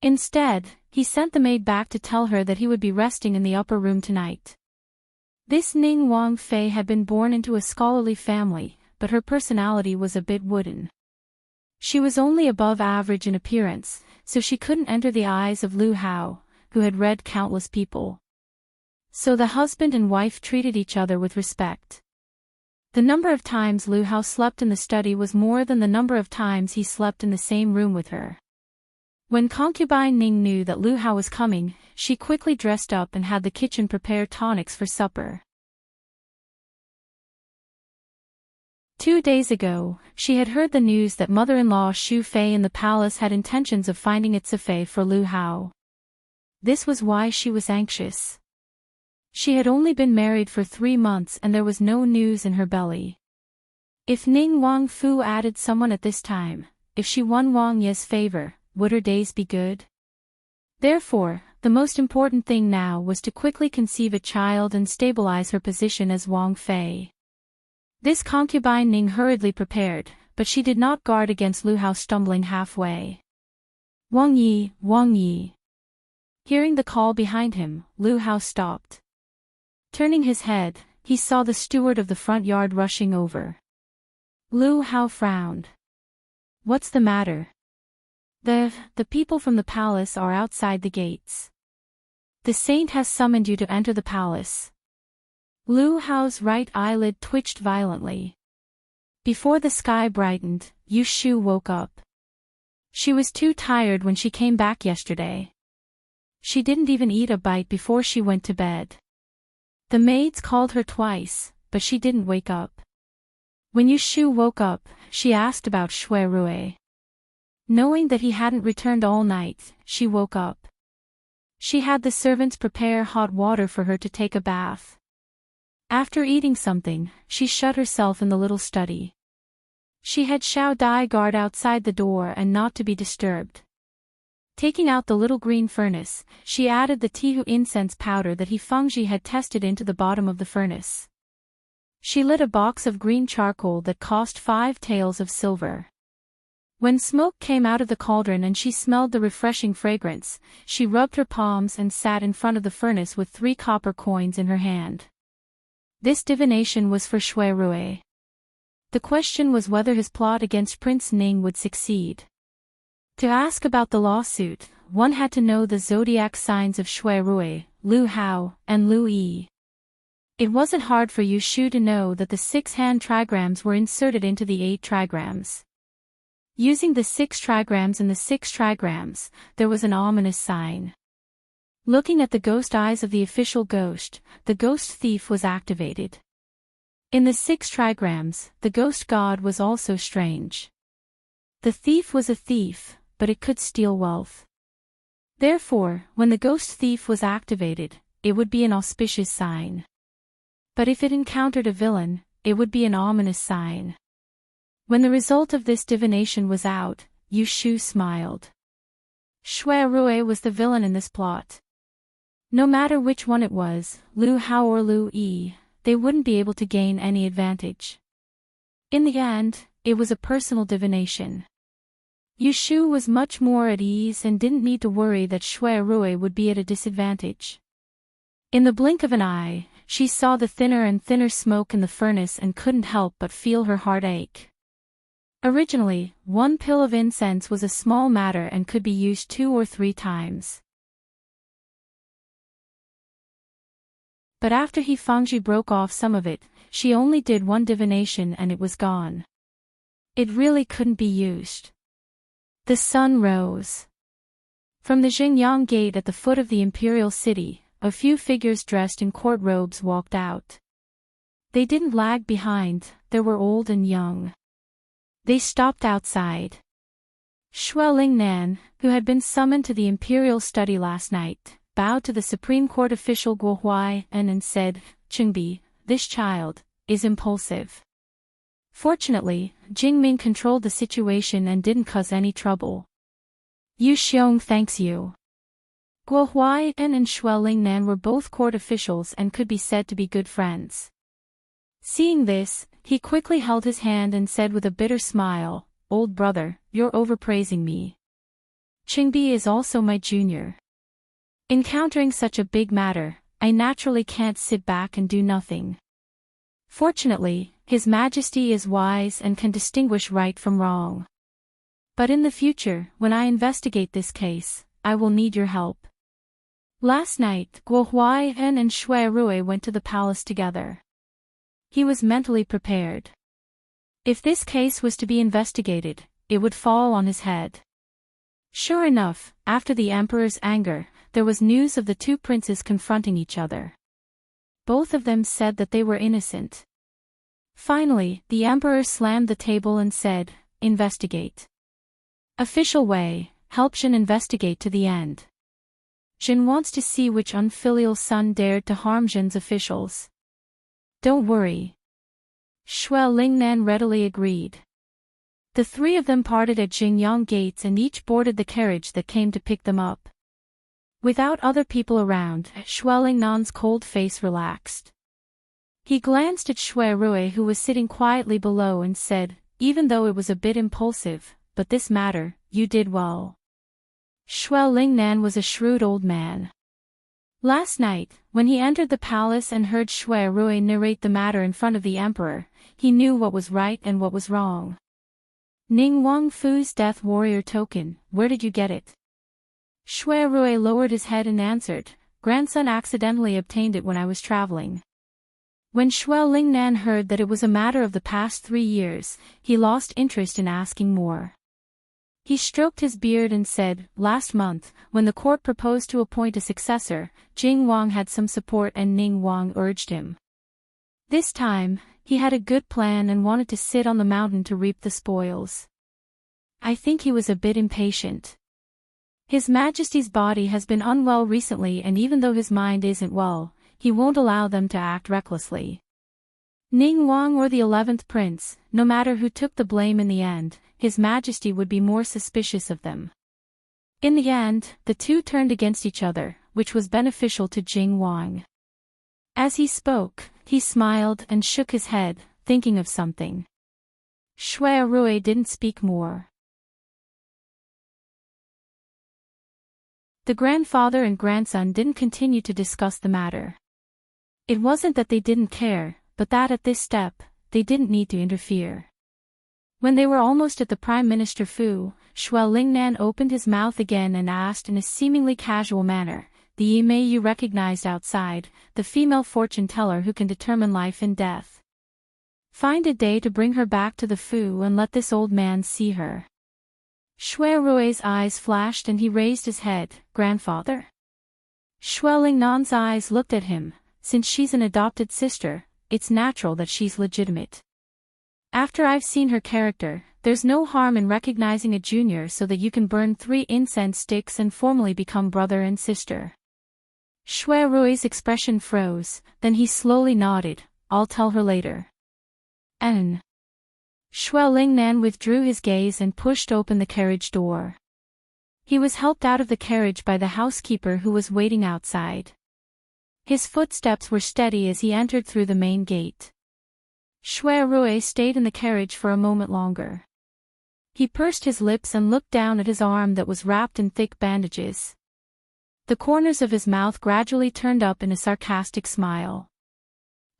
Instead, he sent the maid back to tell her that he would be resting in the upper room tonight. This Ning Wang Fei had been born into a scholarly family, but her personality was a bit wooden. She was only above average in appearance, so she couldn't enter the eyes of Lu Hao, who had read countless people. So the husband and wife treated each other with respect. The number of times Lu Hao slept in the study was more than the number of times he slept in the same room with her. When concubine Ning knew that Lu Hao was coming, she quickly dressed up and had the kitchen prepare tonics for supper. 2 days ago, she had heard the news that mother-in-law Xu Fei in the palace had intentions of finding its Fei for Lu Hao. This was why she was anxious. She had only been married for 3 months and there was no news in her belly. If Ning Wang Fu added someone at this time, if she won Wang Ye's favor, would her days be good? Therefore, the most important thing now was to quickly conceive a child and stabilize her position as Wang Fei. This concubine Ning hurriedly prepared, but she did not guard against Lu Hao stumbling halfway. Wang Yi, Wang Yi. Hearing the call behind him, Lu Hao stopped. Turning his head, he saw the steward of the front yard rushing over. Lu Hao frowned. What's the matter? The people from the palace are outside the gates. The saint has summoned you to enter the palace. Lu Hao's right eyelid twitched violently. Before the sky brightened, Yu Shu woke up. She was too tired when she came back yesterday. She didn't even eat a bite before she went to bed. The maids called her twice, but she didn't wake up. When Yu Shu woke up, she asked about Shui Rui. Knowing that he hadn't returned all night, she woke up. She had the servants prepare hot water for her to take a bath. After eating something, she shut herself in the little study. She had Xiao Dai guard outside the door and not to be disturbed. Taking out the little green furnace, she added the Tihu incense powder that He Fengji had tested into the bottom of the furnace. She lit a box of green charcoal that cost 5 taels of silver. When smoke came out of the cauldron and she smelled the refreshing fragrance, she rubbed her palms and sat in front of the furnace with 3 copper coins in her hand. This divination was for Shui Rui. The question was whether his plot against Prince Ning would succeed. To ask about the lawsuit, one had to know the zodiac signs of Shui Rui, Lu Hao, and Lu Yi. It wasn't hard for Yu Shu to know that the 6 hand trigrams were inserted into the 8 trigrams. Using the 6 trigrams and the 6 trigrams, there was an ominous sign. Looking at the ghost eyes of the official ghost, the ghost thief was activated. In the 6 trigrams, the ghost god was also strange. The thief was a thief, but it could steal wealth. Therefore, when the ghost thief was activated, it would be an auspicious sign. But if it encountered a villain, it would be an ominous sign. When the result of this divination was out, Yu Shu smiled. Shui Rui was the villain in this plot. No matter which one it was, Lu Hao or Lu Yi, they wouldn't be able to gain any advantage. In the end, it was a personal divination. Yu Shu was much more at ease and didn't need to worry that Shui Rui would be at a disadvantage. In the blink of an eye, she saw the thinner and thinner smoke in the furnace and couldn't help but feel her heart ache. Originally, 1 pill of incense was a small matter and could be used 2 or 3 times. But after He Fangji broke off some of it, she only did 1 divination and it was gone. It really couldn't be used. The sun rose. From the Xingyang gate at the foot of the imperial city, a few figures dressed in court robes walked out. They didn't lag behind, they were old and young. They stopped outside. Shui Lingnan, who had been summoned to the imperial study last night, bowed to the Supreme Court official Guo Huai and said, "Chengbi, this child, is impulsive." Fortunately, Jingming controlled the situation and didn't cause any trouble. Yu Xiong thanks you. Guo Huai and Shui Lingnan were both court officials and could be said to be good friends. Seeing this, he quickly held his hand and said with a bitter smile, "Old brother, you're overpraising me. Chengbi is also my junior. Encountering such a big matter, I naturally can't sit back and do nothing. Fortunately, His Majesty is wise and can distinguish right from wrong. But in the future, when I investigate this case, I will need your help." Last night, Guo Huai and Shui Rui went to the palace together. He was mentally prepared. If this case was to be investigated, it would fall on his head. Sure enough, after the emperor's anger, there was news of the 2 princes confronting each other. Both of them said that they were innocent. Finally, the emperor slammed the table and said, "Investigate. Official Wei, help Jin investigate to the end. Jin wants to see which unfilial son dared to harm Jin's officials." "Don't worry." Shui Lingnan readily agreed. The 3 of them parted at Xingyang gates and each boarded the carriage that came to pick them up. Without other people around, Shui Lingnan's cold face relaxed. He glanced at Shui Rui who was sitting quietly below and said, "Even though it was a bit impulsive, but this matter, you did well." Shui Lingnan was a shrewd old man. Last night, when he entered the palace and heard Shui Rui narrate the matter in front of the emperor, he knew what was right and what was wrong. "Ning Wangfu's death warrior token, where did you get it?" Shui Rui lowered his head and answered, "Grandson accidentally obtained it when I was traveling." When Shui Lingnan heard that it was a matter of the past 3 years, he lost interest in asking more. He stroked his beard and said, "Last month, when the court proposed to appoint a successor, Jing Wang had some support and Ning Wang urged him. This time, he had a good plan and wanted to sit on the mountain to reap the spoils. I think he was a bit impatient. His Majesty's body has been unwell recently and even though his mind isn't well, he won't allow them to act recklessly. Ning Wang or the 11th prince, no matter who took the blame in the end, His Majesty would be more suspicious of them." In the end, the 2 turned against each other, which was beneficial to Jing Wang. As he spoke, he smiled and shook his head, thinking of something. Shui Rui didn't speak more. The grandfather and grandson didn't continue to discuss the matter. It wasn't that they didn't care, but that at this step, they didn't need to interfere. When they were almost at the Prime Minister Fu, Shuai Lingnan opened his mouth again and asked in a seemingly casual manner, "The Yimei you recognized outside, the female fortune teller who can determine life and death. Find a day to bring her back to the Fu and let this old man see her." Shui Rui's eyes flashed and he raised his head. "Grandfather?" Shuai Lingnan's eyes looked at him. "Since she's an adopted sister, it's natural that she's legitimate. After I've seen her character, there's no harm in recognizing a junior so that you can burn 3 incense sticks and formally become brother and sister." Shui Rui's expression froze, then he slowly nodded. "I'll tell her later." N. Shuai Lingnan withdrew his gaze and pushed open the carriage door. He was helped out of the carriage by the housekeeper who was waiting outside. His footsteps were steady as he entered through the main gate. Shui Rui stayed in the carriage for a moment longer. He pursed his lips and looked down at his arm that was wrapped in thick bandages. The corners of his mouth gradually turned up in a sarcastic smile.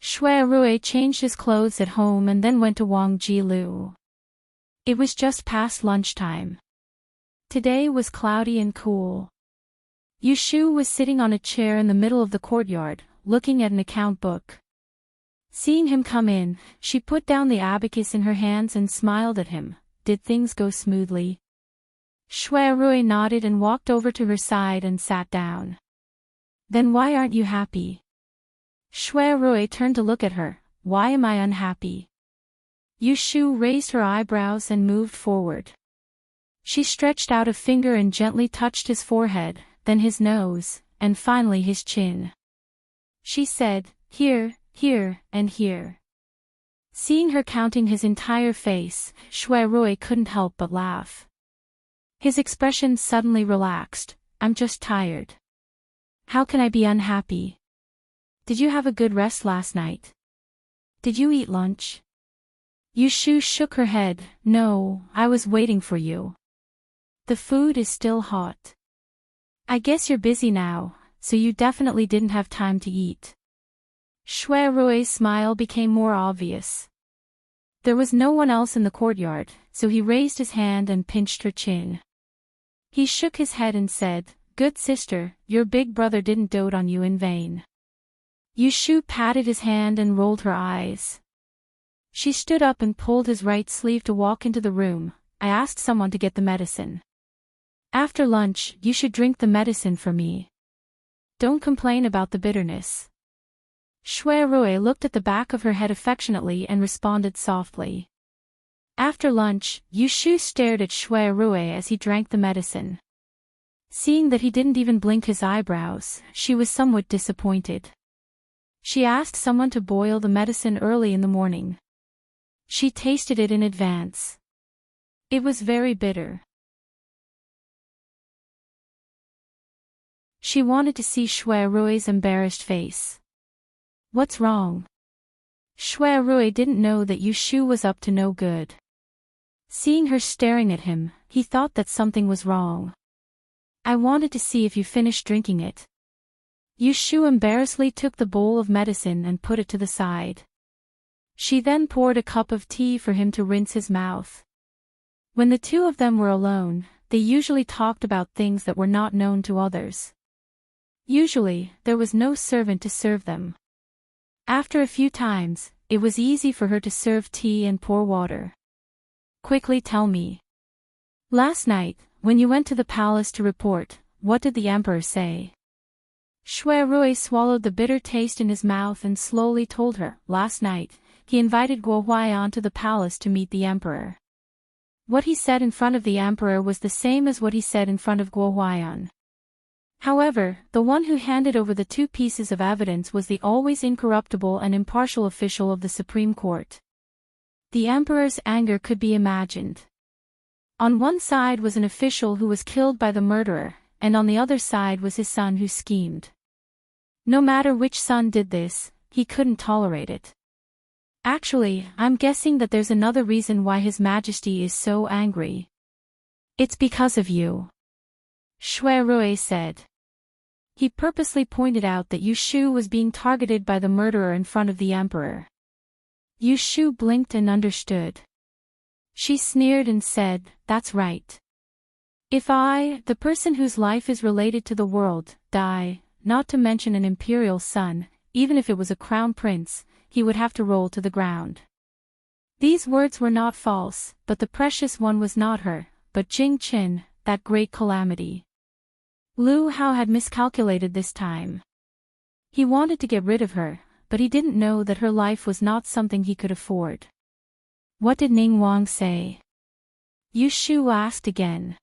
Shui Rui changed his clothes at home and then went to Wang Jilu. It was just past lunchtime. Today was cloudy and cool. Yushu was sitting on a chair in the middle of the courtyard, looking at an account book. Seeing him come in, she put down the abacus in her hands and smiled at him. "Did things go smoothly?" Shui Rui nodded and walked over to her side and sat down. "Then why aren't you happy?" Shui Rui turned to look at her. "Why am I unhappy?" Yushu raised her eyebrows and moved forward. She stretched out a finger and gently touched his forehead, then his nose, and finally his chin. She said, "Here, here, and here." Seeing her counting his entire face, Shui Rui couldn't help but laugh. His expression suddenly relaxed. "I'm just tired. How can I be unhappy? Did you have a good rest last night? Did you eat lunch?" Yushu shook her head. "No, I was waiting for you. The food is still hot. I guess you're busy now, so you definitely didn't have time to eat." Shui Rui's smile became more obvious. There was no one else in the courtyard, so he raised his hand and pinched her chin. He shook his head and said, "Good sister, your big brother didn't dote on you in vain." Yushu patted his hand and rolled her eyes. She stood up and pulled his right sleeve to walk into the room. "I asked someone to get the medicine. After lunch, you should drink the medicine for me. Don't complain about the bitterness." Shui Rui looked at the back of her head affectionately and responded softly. After lunch, Yushu stared at Shui Rui as he drank the medicine. Seeing that he didn't even blink his eyebrows, she was somewhat disappointed. She asked someone to boil the medicine early in the morning. She tasted it in advance. It was very bitter. She wanted to see Shui Rui's embarrassed face. "What's wrong?" Shui Rui didn't know that Yushu was up to no good. Seeing her staring at him, he thought that something was wrong. "I wanted to see if you finished drinking it." Yushu embarrassedly took the bowl of medicine and put it to the side. She then poured a cup of tea for him to rinse his mouth. When the two of them were alone, they usually talked about things that were not known to others. Usually, there was no servant to serve them. After a few times, it was easy for her to serve tea and pour water. "Quickly tell me. Last night, when you went to the palace to report, what did the emperor say?" Shui Rui swallowed the bitter taste in his mouth and slowly told her. "Last night, he invited Guo Huaiyan to the palace to meet the emperor. What he said in front of the emperor was the same as what he said in front of Guo Huaiyan. However, the one who handed over the 2 pieces of evidence was the always incorruptible and impartial official of the Supreme Court. The emperor's anger could be imagined. On one side was an official who was killed by the murderer, and on the other side was his son who schemed. No matter which son did this, he couldn't tolerate it. Actually, I'm guessing that there's another reason why His Majesty is so angry. It's because of you," Shui Rui said. He purposely pointed out that Yu Shu was being targeted by the murderer in front of the emperor. Yu Shu blinked and understood. She sneered and said, "That's right. If I, the person whose life is related to the world, die, not to mention an imperial son, even if it was a crown prince, he would have to roll to the ground." These words were not false, but the precious one was not her, but Jing Qin, that great calamity. Lu Hao had miscalculated this time. He wanted to get rid of her, but he didn't know that her life was not something he could afford. What did Ning Wang say? Yu Shu asked again.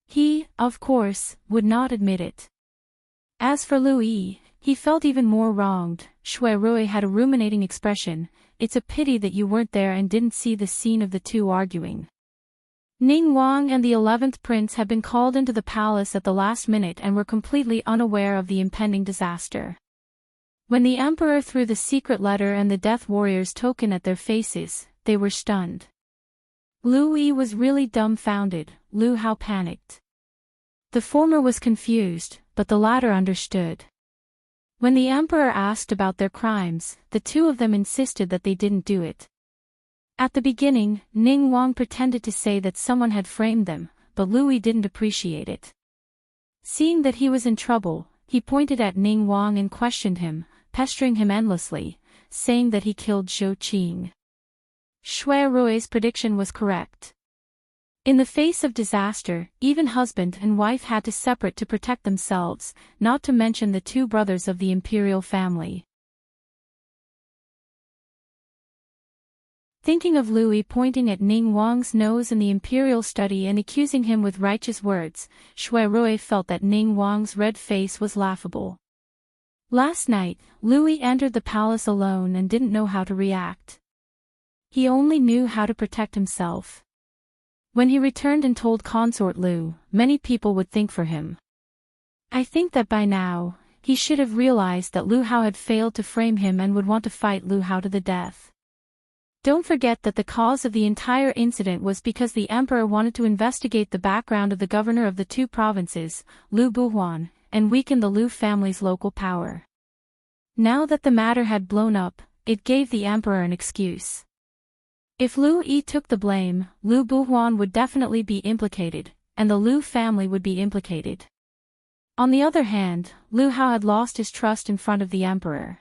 He, of course, would not admit it. As for Lu Yi, he felt even more wronged. Shui Rui had a ruminating expression. "It's a pity that you weren't there and didn't see the scene of the two arguing." Ning Wang and the 11th prince had been called into the palace at the last minute and were completely unaware of the impending disaster. When the emperor threw the secret letter and the death warrior's token at their faces, they were stunned. Lu Yi was really dumbfounded. Lu Hao panicked. The former was confused, but the latter understood. When the emperor asked about their crimes, the two of them insisted that they didn't do it. At the beginning, Ning Wang pretended to say that someone had framed them, but Lu Yi didn't appreciate it. Seeing that he was in trouble, he pointed at Ning Wang and questioned him, pestering him endlessly, saying that he killed Zhou Qing. Shui Rui's prediction was correct. In the face of disaster, even husband and wife had to separate to protect themselves, not to mention the two brothers of the imperial family. Thinking of Lu Yi pointing at Ning Wang's nose in the imperial study and accusing him with righteous words, Shui Rui felt that Ning Wang's red face was laughable. Last night, Lu Yi entered the palace alone and didn't know how to react. He only knew how to protect himself. When he returned and told Consort Lu, many people would think for him. I think that by now, he should have realized that Lu Hao had failed to frame him and would want to fight Lu Hao to the death. Don't forget that the cause of the entire incident was because the emperor wanted to investigate the background of the governor of the two provinces, Lu Buhuan, and weaken the Lu family's local power. Now that the matter had blown up, it gave the emperor an excuse. If Lu Yi took the blame, Lu Buhuan would definitely be implicated, and the Lu family would be implicated. On the other hand, Lu Hao had lost his trust in front of the emperor.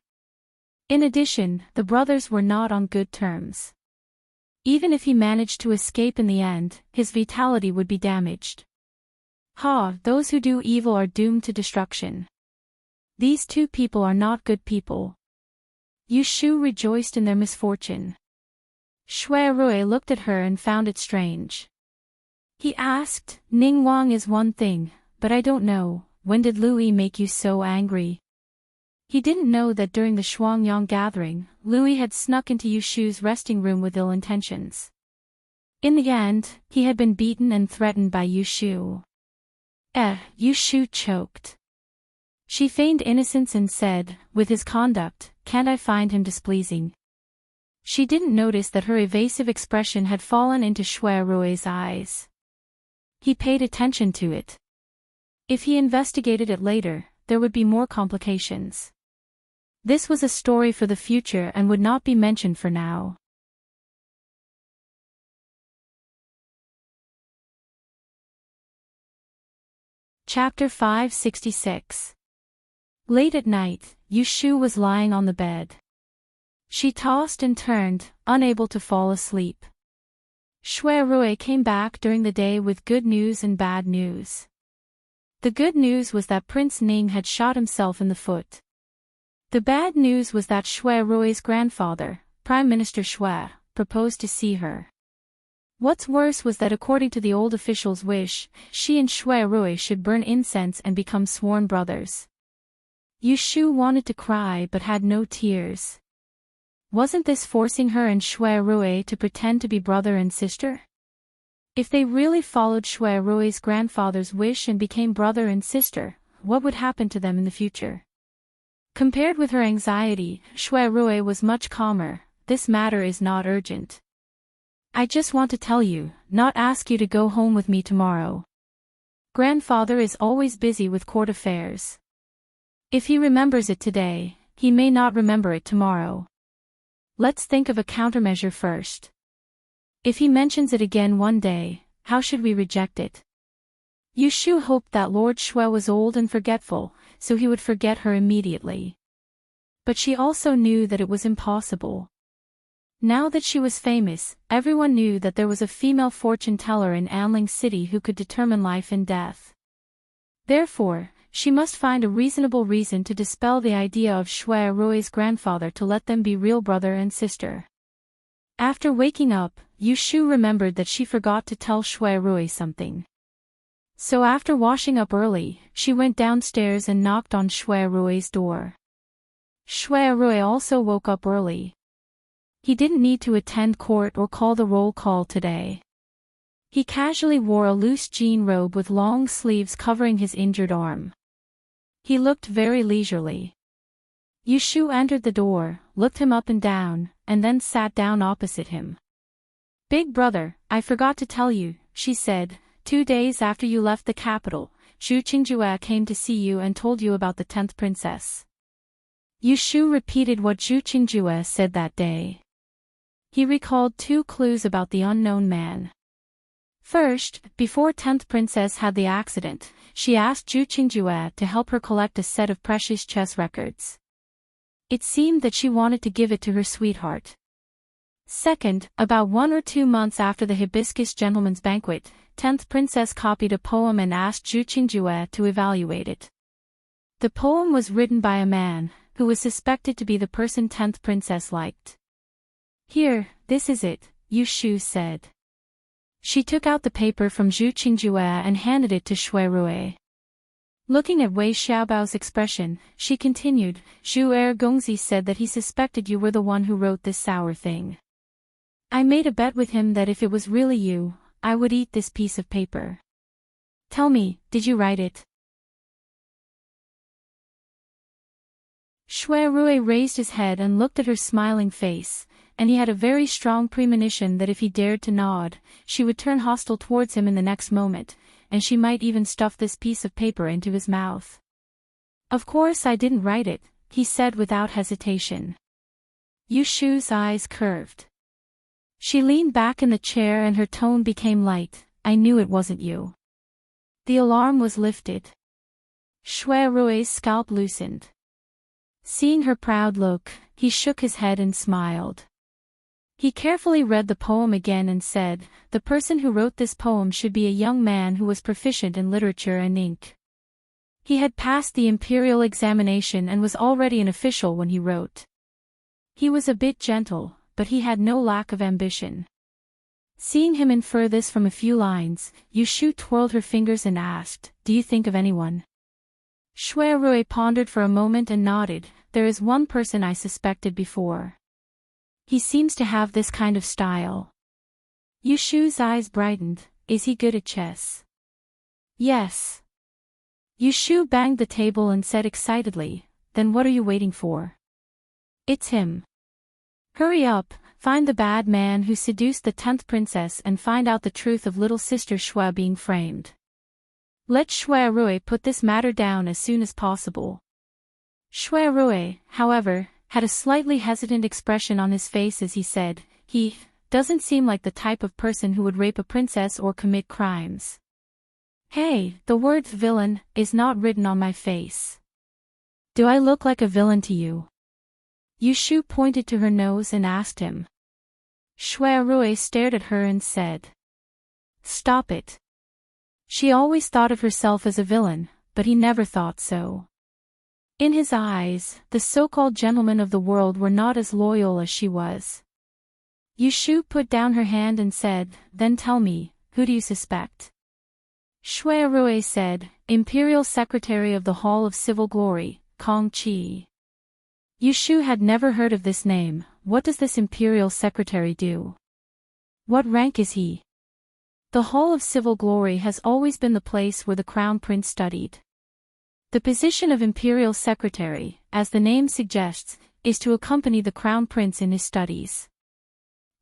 In addition, the brothers were not on good terms. Even if he managed to escape in the end, his vitality would be damaged. Those who do evil are doomed to destruction. These two people are not good people. Yu Shu rejoiced in their misfortune. Shui Rui looked at her and found it strange. He asked, Ning Wang is one thing, but I don't know, when did Lu Yi make you so angry? He didn't know that during the Shuangyang gathering, Lu Yi had snuck into Yu Shu's resting room with ill intentions. In the end, he had been beaten and threatened by Yu Shu. Yu Shu choked. She feigned innocence and said, with his conduct, can't I find him displeasing? She didn't notice that her evasive expression had fallen into Shui Rui's eyes. He paid attention to it. If he investigated it later, there would be more complications. This was a story for the future and would not be mentioned for now. Chapter 566. Late at night, Yu Shu was lying on the bed. She tossed and turned, unable to fall asleep. Shui Rui came back during the day with good news and bad news. The good news was that Prince Ning had shot himself in the foot. The bad news was that Shui Rui's grandfather, Prime Minister Shui, proposed to see her. What's worse was that according to the old official's wish, she and Shui Rui should burn incense and become sworn brothers. Yu Shu wanted to cry but had no tears. Wasn't this forcing her and Shui Rui to pretend to be brother and sister? If they really followed Shui Rui's grandfather's wish and became brother and sister, what would happen to them in the future? Compared with her anxiety, Shui Rui was much calmer. This matter is not urgent. I just want to tell you, not ask you to go home with me tomorrow. Grandfather is always busy with court affairs. If he remembers it today, he may not remember it tomorrow. Let's think of a countermeasure first. If he mentions it again one day, how should we reject it? Yushu hoped that Lord Shui was old and forgetful, so he would forget her immediately. But she also knew that it was impossible. Now that she was famous, everyone knew that there was a female fortune teller in Anling City who could determine life and death. Therefore, she must find a reasonable reason to dispel the idea of Shui Rui's grandfather to let them be real brother and sister. After waking up, Yushu remembered that she forgot to tell Shui Rui something. So after washing up early, she went downstairs and knocked on Shui Rui's door. Shui Rui also woke up early. He didn't need to attend court or call the roll call today. He casually wore a loose jean robe with long sleeves covering his injured arm. He looked very leisurely. Yushu entered the door, looked him up and down, and then sat down opposite him. "Big brother, I forgot to tell you," she said, 2 days after you left the capital, Zhu Qingjue came to see you and told you about the 10th princess." Yushu repeated what Zhu Qingjue said that day. He recalled 2 clues about the unknown man. First, before 10th Princess had the accident, she asked Zhu Qingjue to help her collect a set of precious chess records. It seemed that she wanted to give it to her sweetheart. Second, about 1 or 2 months after the Hibiscus Gentleman's Banquet, 10th Princess copied a poem and asked Zhu Qingjue to evaluate it. The poem was written by a man, who was suspected to be the person 10th Princess liked. "Here, this is it," Yushu said. She took out the paper from Zhu Qingjue and handed it to Shui Rui. Looking at Wei Xiaobao's expression, she continued, "Zhu Gongzi said that he suspected you were the one who wrote this sour thing. I made a bet with him that if it was really you, I would eat this piece of paper. Tell me, did you write it?" Shui Rui raised his head and looked at her smiling face, and he had a very strong premonition that if he dared to nod, she would turn hostile towards him in the next moment, and she might even stuff this piece of paper into his mouth. "Of course I didn't write it," he said without hesitation. Yushu's eyes curved. She leaned back in the chair and her tone became light. "I knew it wasn't you." The alarm was lifted. Shui Rui's scalp loosened. Seeing her proud look, he shook his head and smiled. He carefully read the poem again and said, "The person who wrote this poem should be a young man who was proficient in literature and ink. He had passed the imperial examination and was already an official when he wrote. He was a bit gentle, but he had no lack of ambition." Seeing him infer this from a few lines, Yushu twirled her fingers and asked, "Do you think of anyone?" Shui Rui pondered for a moment and nodded. "There is one person I suspected before. He seems to have this kind of style." Yushu's eyes brightened. "Is he good at chess?" "Yes." Yushu banged the table and said excitedly, "Then what are you waiting for? It's him. Hurry up, find the bad man who seduced the 10th princess and find out the truth of little sister Shui being framed. Let Shui Rui put this matter down as soon as possible." Shui Rui, however, had a slightly hesitant expression on his face as he said, "He doesn't seem like the type of person who would rape a princess or commit crimes." "Hey, the word villain is not written on my face. Do I look like a villain to you?" Yushu pointed to her nose and asked him. Shui Rui stared at her and said, "Stop it." She always thought of herself as a villain, but he never thought so. In his eyes, the so-called gentlemen of the world were not as loyal as she was. Yushu put down her hand and said, "Then tell me, who do you suspect?" Shui Rui said, "Imperial Secretary of the Hall of Civil Glory, Kong Qi." Yushu had never heard of this name. What does this Imperial Secretary do? What rank is he? The Hall of Civil Glory has always been the place where the Crown Prince studied. The position of Imperial Secretary, as the name suggests, is to accompany the Crown Prince in his studies.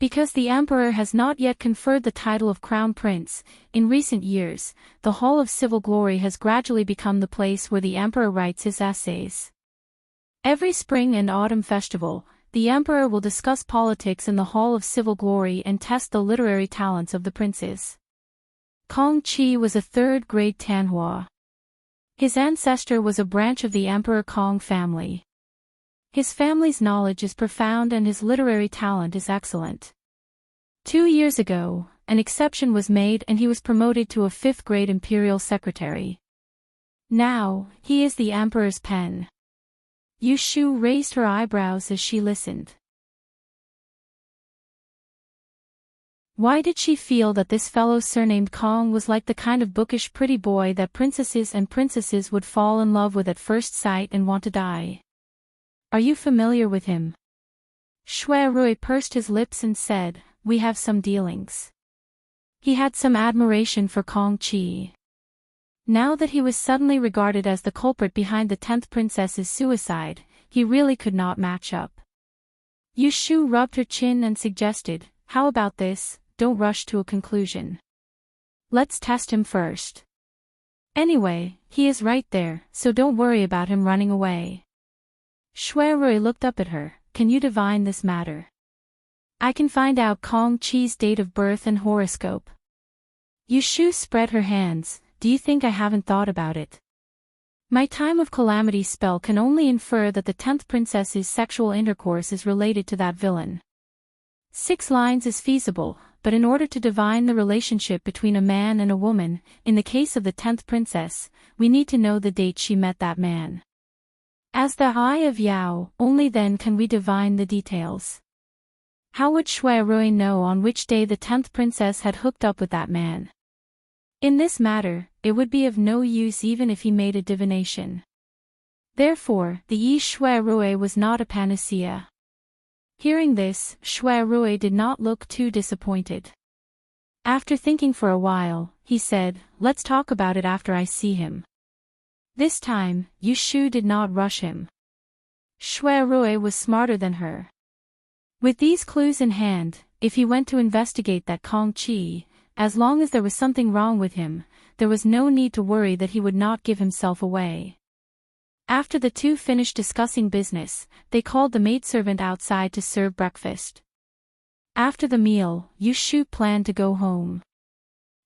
Because the emperor has not yet conferred the title of crown prince, in recent years, the Hall of Civil Glory has gradually become the place where the emperor writes his essays. Every spring and autumn festival, the emperor will discuss politics in the Hall of Civil Glory and test the literary talents of the princes. Kong Qi was a third-grade Tanhua. His ancestor was a branch of the Emperor Kong family. His family's knowledge is profound and his literary talent is excellent. 2 years ago, an exception was made and he was promoted to a 5th-grade imperial secretary. Now, he is the emperor's pen. Yu Shu raised her eyebrows as she listened. Why did she feel that this fellow surnamed Kong was like the kind of bookish pretty boy that princesses and princesses would fall in love with at first sight and want to die? Are you familiar with him? Shui Rui pursed his lips and said, we have some dealings. He had some admiration for Kong Qi. Now that he was suddenly regarded as the culprit behind the 10th princess's suicide, he really could not match up. Yu Shu rubbed her chin and suggested, how about this, don't rush to a conclusion. Let's test him first. Anyway, he is right there, so don't worry about him running away. Shui Rui looked up at her, can you divine this matter? I can find out Kong Qi's date of birth and horoscope. Yu Shu spread her hands, do you think I haven't thought about it? My time of calamity spell can only infer that the 10th princess's sexual intercourse is related to that villain. 6 lines is feasible, but in order to divine the relationship between a man and a woman, in the case of the 10th princess, we need to know the date she met that man. As the Eye of Yao, only then can we divine the details. How would Shui Rui know on which day the 10th princess had hooked up with that man? In this matter, it would be of no use even if he made a divination. Therefore, the Yi Shui Rui was not a panacea. Hearing this, Shui Rui did not look too disappointed. After thinking for a while, he said, let's talk about it after I see him. This time, Yu Shu did not rush him. Shui Rui was smarter than her. With these clues in hand, if he went to investigate that Kong Qi, as long as there was something wrong with him, there was no need to worry that he would not give himself away. After the two finished discussing business, they called the maidservant outside to serve breakfast. After the meal, Yu Shu planned to go home.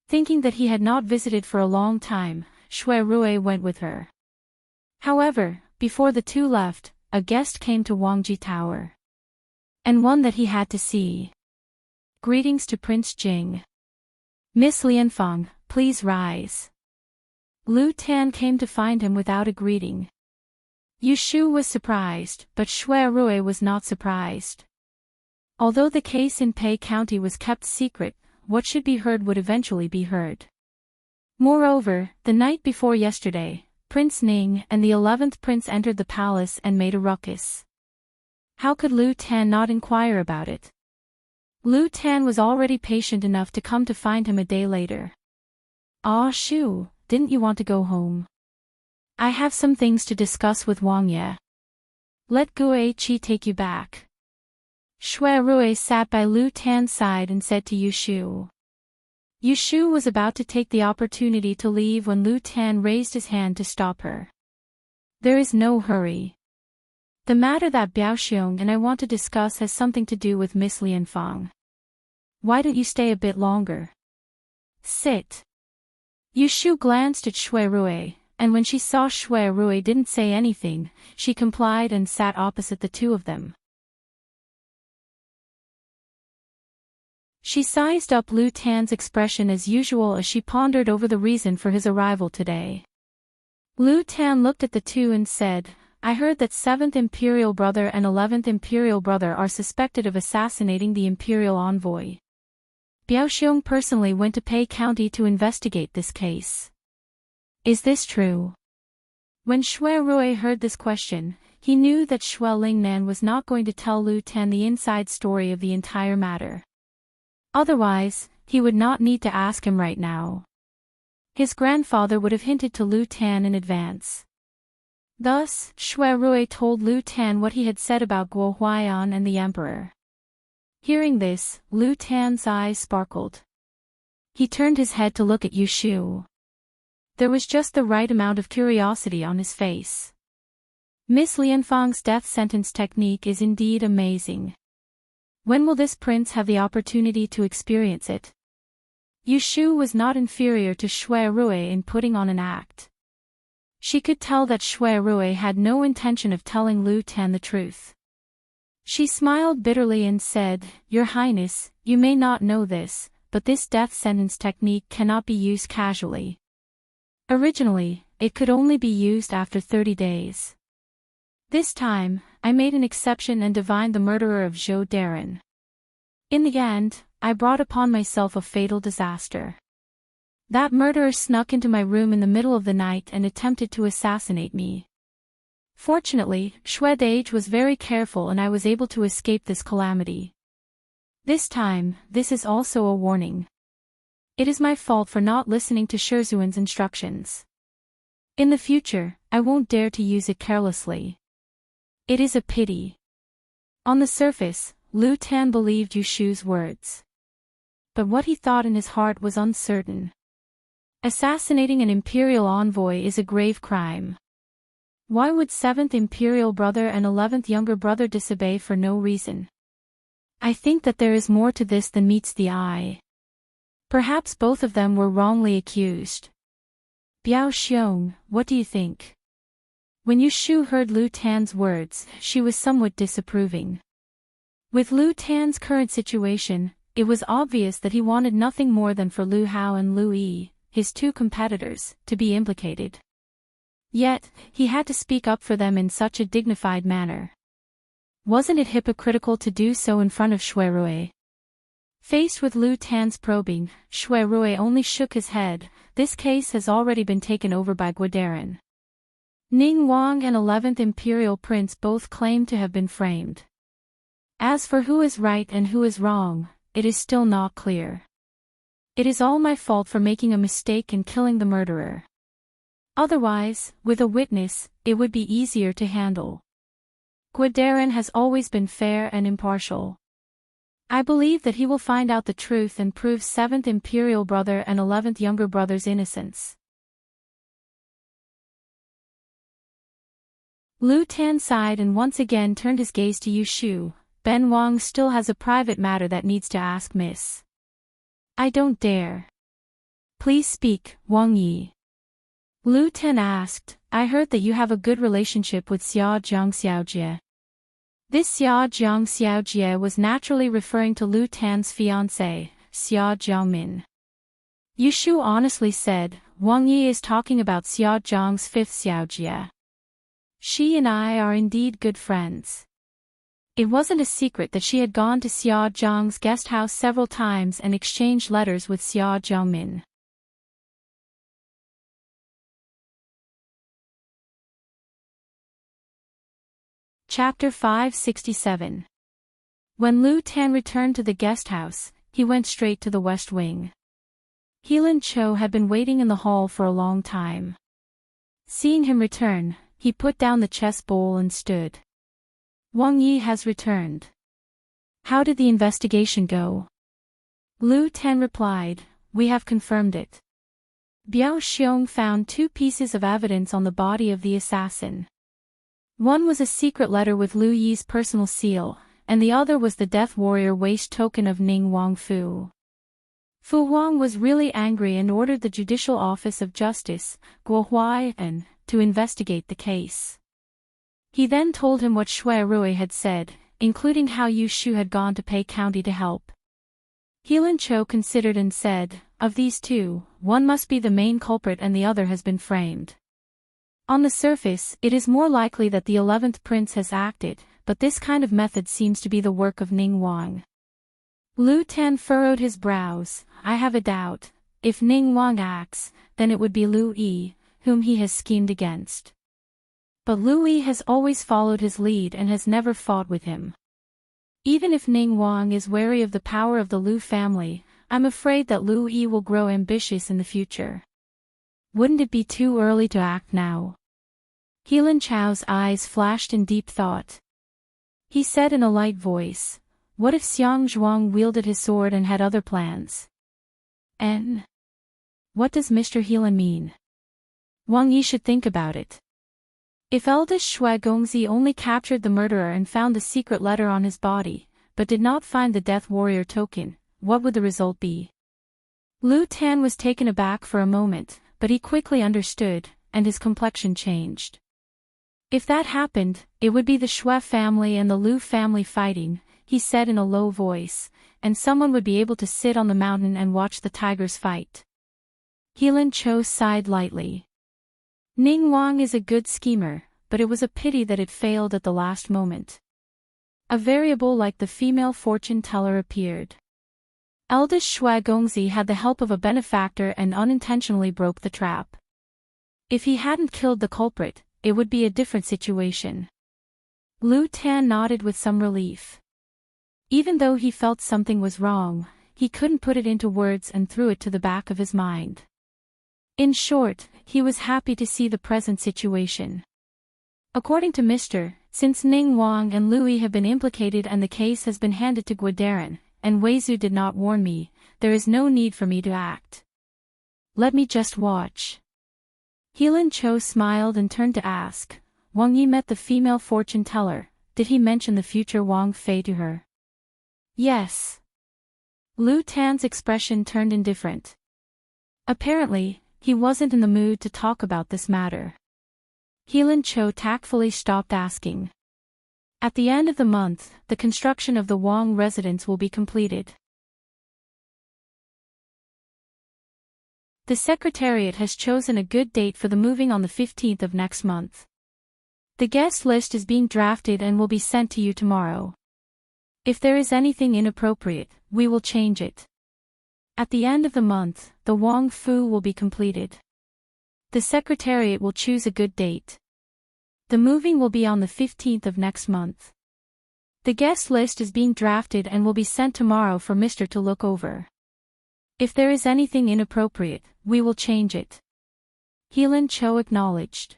Thinking that he had not visited for a long time, Shui Rui went with her. However, before the two left, a guest came to Wangji Tower. And one that he had to see. Greetings to Prince Jing. Miss Lianfang, please rise. Lu Tan came to find him without a greeting. Yu Shu was surprised, but Shui Rui was not surprised. Although the case in Pei County was kept secret, what should be heard would eventually be heard. Moreover, the night before yesterday, Prince Ning and the 11th prince entered the palace and made a ruckus. How could Lu Tan not inquire about it? Lu Tan was already patient enough to come to find him a day later. Ah Shu, didn't you want to go home? I have some things to discuss with Wang Ye. Let Gue Qi take you back. Shui Rui sat by Lu Tan's side and said to Yu Shu. Yu Shu was about to take the opportunity to leave when Lu Tan raised his hand to stop her. There is no hurry. The matter that Biaoxiong and I want to discuss has something to do with Miss Lianfang. Why don't you stay a bit longer? Sit. Yu Shu glanced at Shui Rui, and when she saw Shui Rui didn't say anything, she complied and sat opposite the two of them. She sized up Lu Tan's expression as usual as she pondered over the reason for his arrival today. Lu Tan looked at the two and said, I heard that 7th Imperial Brother and 11th Imperial Brother are suspected of assassinating the Imperial Envoy. Biaoxiong personally went to Pei County to investigate this case. Is this true? When Shui Rui heard this question, he knew that Shui Lingnan was not going to tell Lu Tan the inside story of the entire matter. Otherwise, he would not need to ask him right now. His grandfather would have hinted to Lu Tan in advance. Thus, Shui Rui told Lu Tan what he had said about Guo Huaiyan and the emperor. Hearing this, Lu Tan's eyes sparkled. He turned his head to look at Yu Shu. There was just the right amount of curiosity on his face. Miss Lianfang's death sentence technique is indeed amazing. When will this prince have the opportunity to experience it? Yu Shu was not inferior to Shui Rui in putting on an act. She could tell that Shui Rui had no intention of telling Lu Tan the truth. She smiled bitterly and said, "Your Highness, you may not know this, but this death sentence technique cannot be used casually. Originally, it could only be used after 30 days. This time, I made an exception and divined the murderer of Zhou Darren. In the end, I brought upon myself a fatal disaster. That murderer snuck into my room in the middle of the night and attempted to assassinate me. Fortunately, Shui Dage was very careful and I was able to escape this calamity. This time, this is also a warning. It is my fault for not listening to Shizhuan's instructions. In the future, I won't dare to use it carelessly. It is a pity." On the surface, Lu Tan believed Yu Shu's words. But what he thought in his heart was uncertain. Assassinating an imperial envoy is a grave crime. Why would 7th imperial brother and 11th younger brother disobey for no reason? I think that there is more to this than meets the eye. Perhaps both of them were wrongly accused. Biao Xiong, what do you think? When Yu Shu heard Lu Tan's words, she was somewhat disapproving. With Lu Tan's current situation, it was obvious that he wanted nothing more than for Lu Hao and Lu Yi, his two competitors, to be implicated. Yet, he had to speak up for them in such a dignified manner. Wasn't it hypocritical to do so in front of Shui Rui? Faced with Lu Tan's probing, Shui Rui only shook his head. This case has already been taken over by Guadarin. Ning Wang and 11th Imperial Prince both claim to have been framed. As for who is right and who is wrong, it is still not clear. It is all my fault for making a mistake and killing the murderer. Otherwise, with a witness, it would be easier to handle. Guadarin has always been fair and impartial. I believe that he will find out the truth and prove 7th Imperial brother and 11th younger brother's innocence. Lu Tan sighed and once again turned his gaze to Yu Shu. Ben Wang still has a private matter that needs to ask Miss. I don't dare. Please speak, Wang Yi. Lu Tan asked, I heard that you have a good relationship with Xia Jiang Xiaojie. This Xia Jiang Xiaojie was naturally referring to Lu Tan's fiancée, Xia Jiangmin. Yu Shu honestly said, Wang Yi is talking about Xia Jiang's fifth Xiaojie. She and I are indeed good friends. It wasn't a secret that she had gone to Xia Jiang's guest house several times and exchanged letters with Xia Jiangmin. Chapter 567. When Lu Tan returned to the guest house, he went straight to the west wing. Helan Cho had been waiting in the hall for a long time. Seeing him return, he put down the chess bowl and stood. Wang Yi has returned. How did the investigation go? Lu Tan replied, we have confirmed it. Biao Xiong found 2 pieces of evidence on the body of the assassin. One was a secret letter with Lu Yi's personal seal, and the other was the Death Warrior waist token of Ning Wang Fu. Fu Wang was really angry and ordered the Judicial Office of Justice, Guohuai, to investigate the case. He then told him what Shui Rui had said, including how Yu Shu had gone to Pei County to help. Helan Cho considered and said, of these 2, one must be the main culprit and the other has been framed. On the surface, it is more likely that the 11th prince has acted, but this kind of method seems to be the work of Ning Wang. Lu Tan furrowed his brows. I have a doubt. If Ning Wang acts, then it would be Lu Yi, whom he has schemed against. But Lu Yi has always followed his lead and has never fought with him. Even if Ning Wang is wary of the power of the Lu family, I'm afraid that Lu Yi will grow ambitious in the future. Wouldn't it be too early to act now? Helan Chao's eyes flashed in deep thought. He said in a light voice, What if Xiang Zhuang wielded his sword and had other plans? And what does Mr. Helan mean? Wang Yi should think about it. If eldest Shui Gongzi only captured the murderer and found the secret letter on his body, but did not find the Death Warrior token, what would the result be? Lu Tan was taken aback for a moment, but he quickly understood, and his complexion changed. If that happened, it would be the Shui family and the Lu family fighting, he said in a low voice, and someone would be able to sit on the mountain and watch the tigers fight. Helan Cho sighed lightly. Ning Wang is a good schemer, but it was a pity that it failed at the last moment. A variable like the female fortune teller appeared. Eldest Shui Gongzi had the help of a benefactor and unintentionally broke the trap. If he hadn't killed the culprit, it would be a different situation. Lu Tan nodded with some relief. Even though he felt something was wrong, he couldn't put it into words and threw it to the back of his mind. In short, he was happy to see the present situation. According to Mr. Since Ning Wang and Lui have been implicated and the case has been handed to Guadaran, and Weizhu did not warn me, there is no need for me to act. Let me just watch. Helan Cho smiled and turned to ask, Wang Yi met the female fortune teller, did he mention the future Wang Fei to her? Yes. Lu Tan's expression turned indifferent. Apparently, he wasn't in the mood to talk about this matter. Helan Cho tactfully stopped asking. At the end of the month, the construction of the Wang residence will be completed. The Secretariat has chosen a good date for the moving on the 15th of next month. The guest list is being drafted and will be sent to you tomorrow. If there is anything inappropriate, we will change it. At the end of the month, the Wang Fu will be completed. The Secretariat will choose a good date. The moving will be on the 15th of next month. The guest list is being drafted and will be sent tomorrow for Mr. to look over. If there is anything inappropriate, we will change it. Helan Cho acknowledged.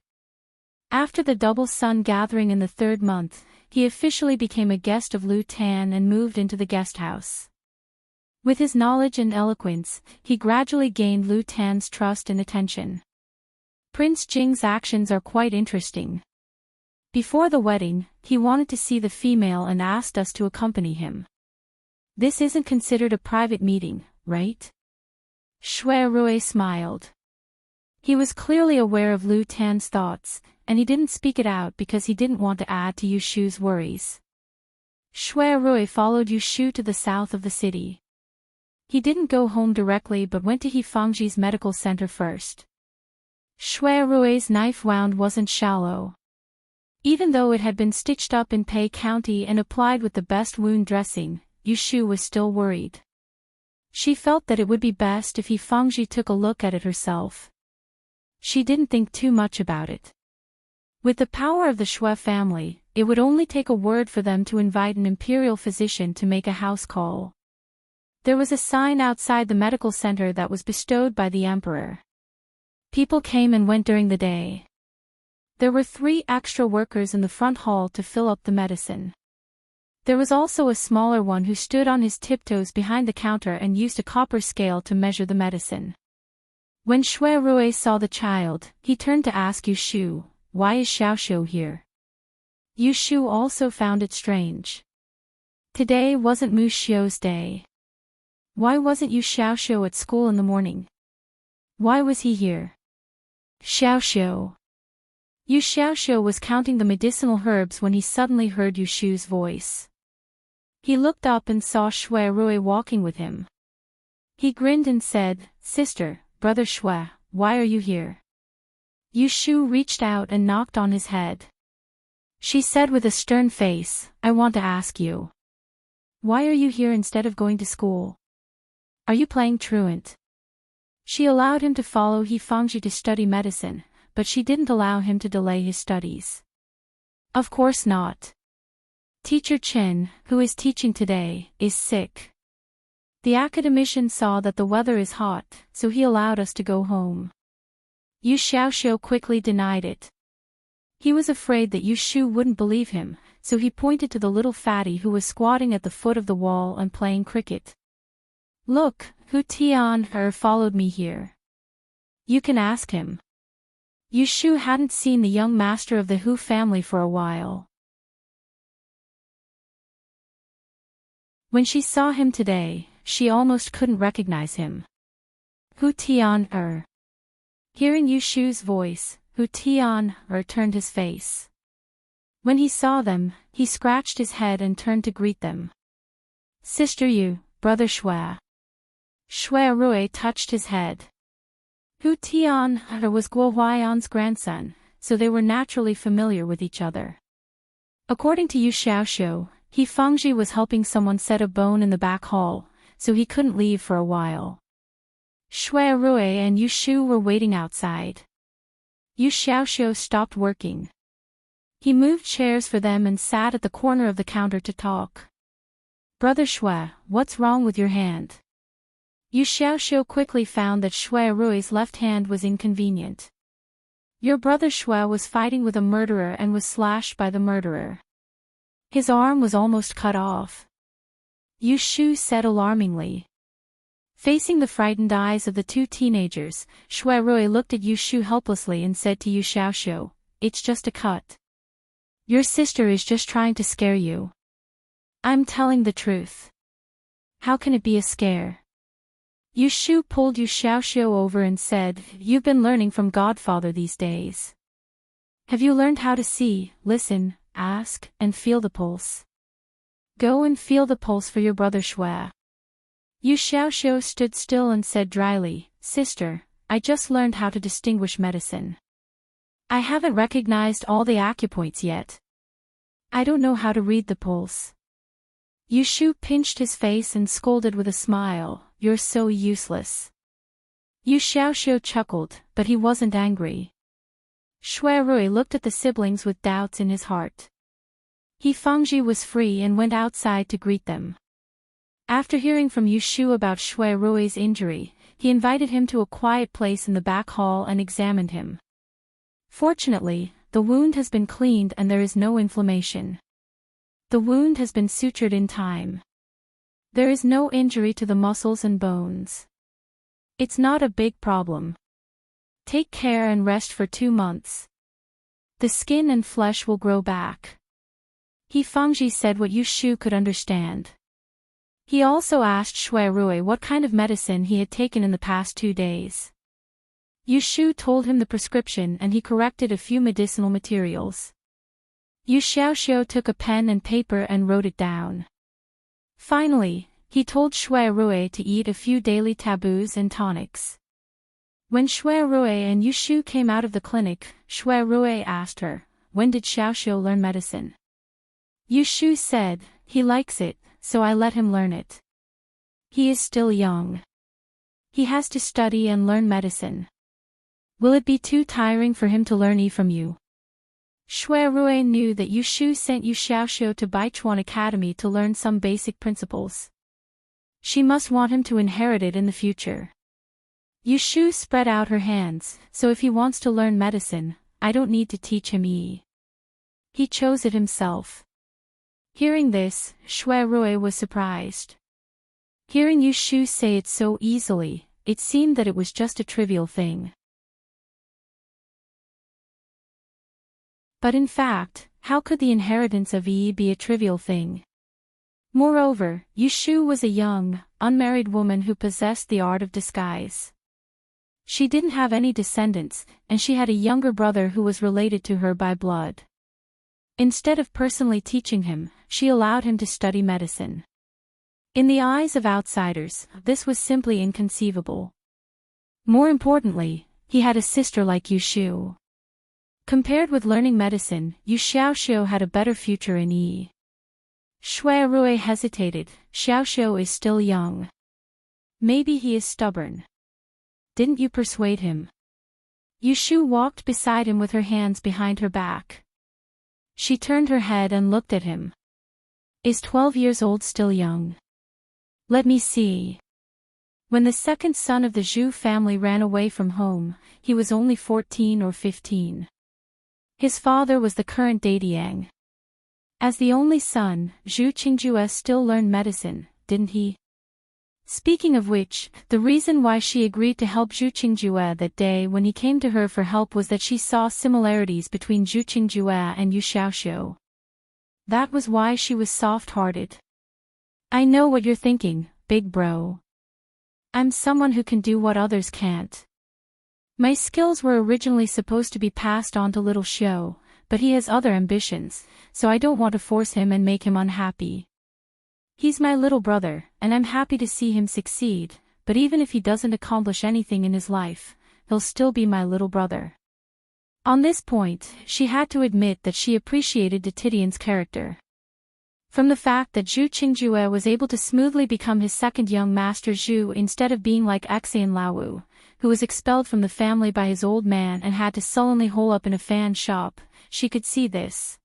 After the double sun gathering in the third month, he officially became a guest of Lu Tan and moved into the guest house. With his knowledge and eloquence, he gradually gained Lu Tan's trust and attention. Prince Jing's actions are quite interesting. Before the wedding, he wanted to see the female and asked us to accompany him. This isn't considered a private meeting, right? Shui Rui smiled. He was clearly aware of Lu Tan's thoughts, and he didn't speak it out because he didn't want to add to Yu Shu's worries. Shui Rui followed Yu Shu to the south of the city. He didn't go home directly but went to Hefangji's medical center first. Shui Rui's knife wound wasn't shallow. Even though it had been stitched up in Pei County and applied with the best wound dressing, Yu Shu was still worried. She felt that it would be best if Hefangji took a look at it herself. She didn't think too much about it. With the power of the Shui family, it would only take a word for them to invite an imperial physician to make a house call. There was a sign outside the medical center that was bestowed by the emperor. People came and went during the day. There were 3 extra workers in the front hall to fill up the medicine. There was also a smaller one who stood on his tiptoes behind the counter and used a copper scale to measure the medicine. When Shui Rui saw the child, he turned to ask Yu Shu, why is Xiaoxiu here? Yu Shu also found it strange. Today wasn't Mu Xiu's day. Why wasn't Yu Xiaoxiu at school in the morning? Why was he here? Xiaoxiu. Yu Xiaoxiu was counting the medicinal herbs when he suddenly heard Yu Shu's voice. He looked up and saw Shui Rui walking with him. He grinned and said, Sister, Brother Shui, why are you here? Yu Shu reached out and knocked on his head. She said with a stern face, I want to ask you. Why are you here instead of going to school? Are you playing truant? She allowed him to follow Hefangji to study medicine, but she didn't allow him to delay his studies. Of course not. Teacher Chen, who is teaching today, is sick. The academician saw that the weather is hot, so he allowed us to go home. Yu Xiaoxiu quickly denied it. He was afraid that Yu Shu wouldn't believe him, so he pointed to the little fatty who was squatting at the foot of the wall and playing cricket. "Look, Hu Tian followed me here. You can ask him." Yu Shu hadn't seen the young master of the Hu family for a while. When she saw him today, she almost couldn't recognize him. "Hu Tian." Hearing Yu Shu's voice, Hu Tian turned his face. When he saw them, he scratched his head and turned to greet them. "Sister Yu, brother Shui." Shui Rui touched his head. Hu Tian was Guo Huayan's grandson, so they were naturally familiar with each other. According to Yu Xiaoxiu, He Fengji was helping someone set a bone in the back hall, so he couldn't leave for a while. Shui Rui and Yu Shu were waiting outside. Yu Xiaoxiu stopped working. He moved chairs for them and sat at the corner of the counter to talk. "Brother Shui, what's wrong with your hand?" Yu Xiaoxiu quickly found that Shui Rui's left hand was inconvenient. "Your brother Shui was fighting with a murderer and was slashed by the murderer. His arm was almost cut off," Yu Shu said alarmingly. Facing the frightened eyes of the two teenagers, Shui Rui looked at Yu Shu helplessly and said to Yu Xiaoxiu, "It's just a cut. Your sister is just trying to scare you. I'm telling the truth. How can it be a scare?" Yu Shu pulled Yu Xiaoxiu over and said, "You've been learning from Godfather these days. Have you learned how to see, listen, ask, and feel the pulse? Go and feel the pulse for your brother Shui." Yu Xiaoxiu stood still and said dryly, "Sister, I just learned how to distinguish medicine. I haven't recognized all the acupoints yet. I don't know how to read the pulse." Yu Shu pinched his face and scolded with a smile, "You're so useless." Yu Xiaoxiu chuckled, but he wasn't angry. Shui Rui looked at the siblings with doubts in his heart. He Fengji was free and went outside to greet them. After hearing from Yu Shu about Shui Rui's injury, he invited him to a quiet place in the back hall and examined him. Fortunately, the wound has been cleaned and there is no inflammation. The wound has been sutured in time. There is no injury to the muscles and bones. It's not a big problem. Take care and rest for 2 months. The skin and flesh will grow back." He Fengji said what Yu Shu could understand. He also asked Shui Rui what kind of medicine he had taken in the past 2 days. Yu Shu told him the prescription and he corrected a few medicinal materials. Yu Xiaoxiu took a pen and paper and wrote it down. Finally, he told Shui Rui to eat a few daily taboos and tonics. When Shui Rui and Yu Shu came out of the clinic, Shui Rui asked her, "When did Xiaoxiu learn medicine?" Yu Shu said, "He likes it, so I let him learn it. He is still young. He has to study and learn medicine. Will it be too tiring for him to learn from you?" Shui Rui knew that Yu Shu sent Yu Xiaoxiu to Baichuan Academy to learn some basic principles. She must want him to inherit it in the future. Yu Shu spread out her hands, "So if he wants to learn medicine, I don't need to teach him. He chose it himself." Hearing this, Shui Rui was surprised. Hearing Yu Shu say it so easily, it seemed that it was just a trivial thing. But in fact, how could the inheritance of Yi be a trivial thing? Moreover, Yu Shu was a young, unmarried woman who possessed the art of disguise. She didn't have any descendants, and she had a younger brother who was related to her by blood. Instead of personally teaching him, she allowed him to study medicine. In the eyes of outsiders, this was simply inconceivable. More importantly, he had a sister like Yu Shu. Compared with learning medicine, Yu Xiaoxiu had a better future in Yi. Shui Rui hesitated. "Xiaoxiu is still young. Maybe he is stubborn. Didn't you persuade him?" Yu Shu walked beside him with her hands behind her back. She turned her head and looked at him. "Is 12 years old still young? Let me see." When the second son of the Zhu family ran away from home, he was only 14 or 15. His father was the current Dadiang. As the only son, Zhu Qingjue still learned medicine, didn't he? Speaking of which, the reason why she agreed to help Zhu Qingjue that day when he came to her for help was that she saw similarities between Zhu Qingjue and Yu Xiaoxiu. That was why she was soft-hearted. I know what you're thinking, big bro. I'm someone who can do what others can't. My skills were originally supposed to be passed on to little Xiu, but he has other ambitions, so I don't want to force him and make him unhappy. He's my little brother, and I'm happy to see him succeed, but even if he doesn't accomplish anything in his life, he'll still be my little brother. On this point, she had to admit that she appreciated Titian's character. From the fact that Zhu Qingjue was able to smoothly become his second young master Zhu instead of being like Xian Laowu, who was expelled from the family by his old man and had to sullenly hole up in a fan shop, she could see this.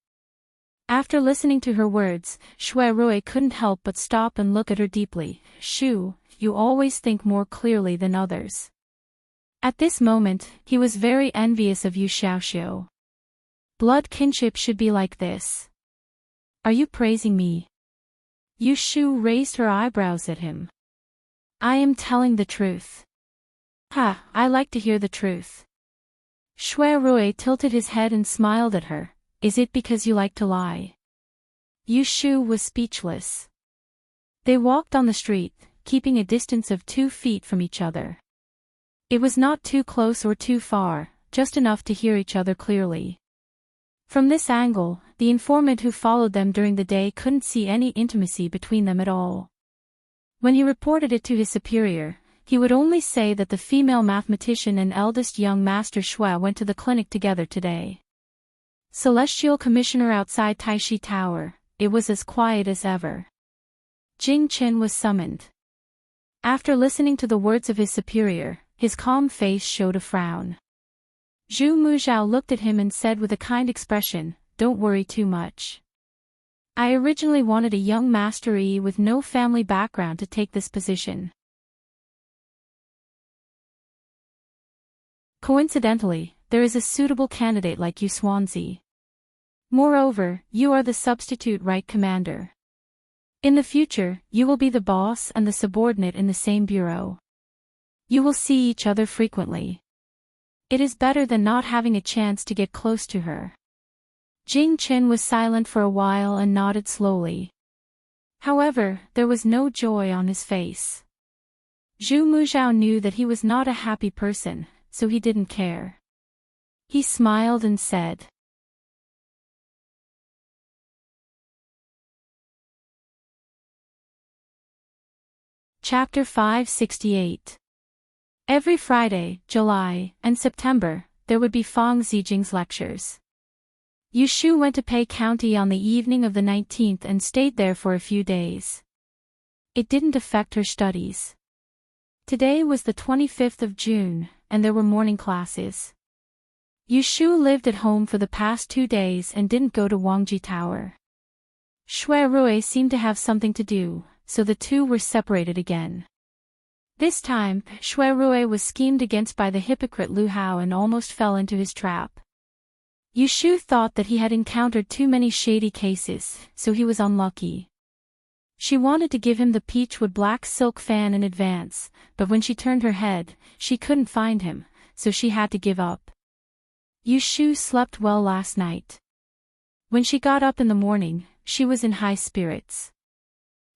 After listening to her words, Shui Rui couldn't help but stop and look at her deeply. Shu, you always think more clearly than others. At this moment, he was very envious of Yu Xiaoxiu. Blood kinship should be like this. Are you praising me? Yu Shu raised her eyebrows at him. I am telling the truth. Ha, I like to hear the truth. Shui Rui tilted his head and smiled at her. Is it because you like to lie? Yu Shu was speechless. They walked on the street, keeping a distance of 2 feet from each other. It was not too close or too far, just enough to hear each other clearly. From this angle, the informant who followed them during the day couldn't see any intimacy between them at all. When he reported it to his superior, he would only say that the female mathematician and eldest young master Shui went to the clinic together today. Celestial Commissioner outside Taishi Tower, it was as quiet as ever. Jing Qin was summoned. After listening to the words of his superior, his calm face showed a frown. Zhu Muzhao looked at him and said with a kind expression, "Don't worry too much. I originally wanted a young Master Yi with no family background to take this position. Coincidentally, there is a suitable candidate like you, Swansea. Moreover, you are the substitute right commander. In the future, you will be the boss and the subordinate in the same bureau. You will see each other frequently. It is better than not having a chance to get close to her." Jing Qin was silent for a while and nodded slowly. However, there was no joy on his face. Zhu Muzhao knew that he was not a happy person, so he didn't care. He smiled and said, Chapter 568. Every Friday, July, and September, there would be Fang Zijing's lectures. Yu Shu went to Pei County on the evening of the 19th and stayed there for a few days. It didn't affect her studies. Today was the 25th of June, and there were morning classes. Yu Shu lived at home for the past 2 days and didn't go to Wangji Tower. Shui Rui seemed to have something to do, so the two were separated again. This time, Shui Rui was schemed against by the hypocrite Lu Hao and almost fell into his trap. Yu Shu thought that he had encountered too many shady cases, so he was unlucky. She wanted to give him the peachwood black silk fan in advance, but when she turned her head, she couldn't find him, so she had to give up. Yu Shu slept well last night. When she got up in the morning, she was in high spirits.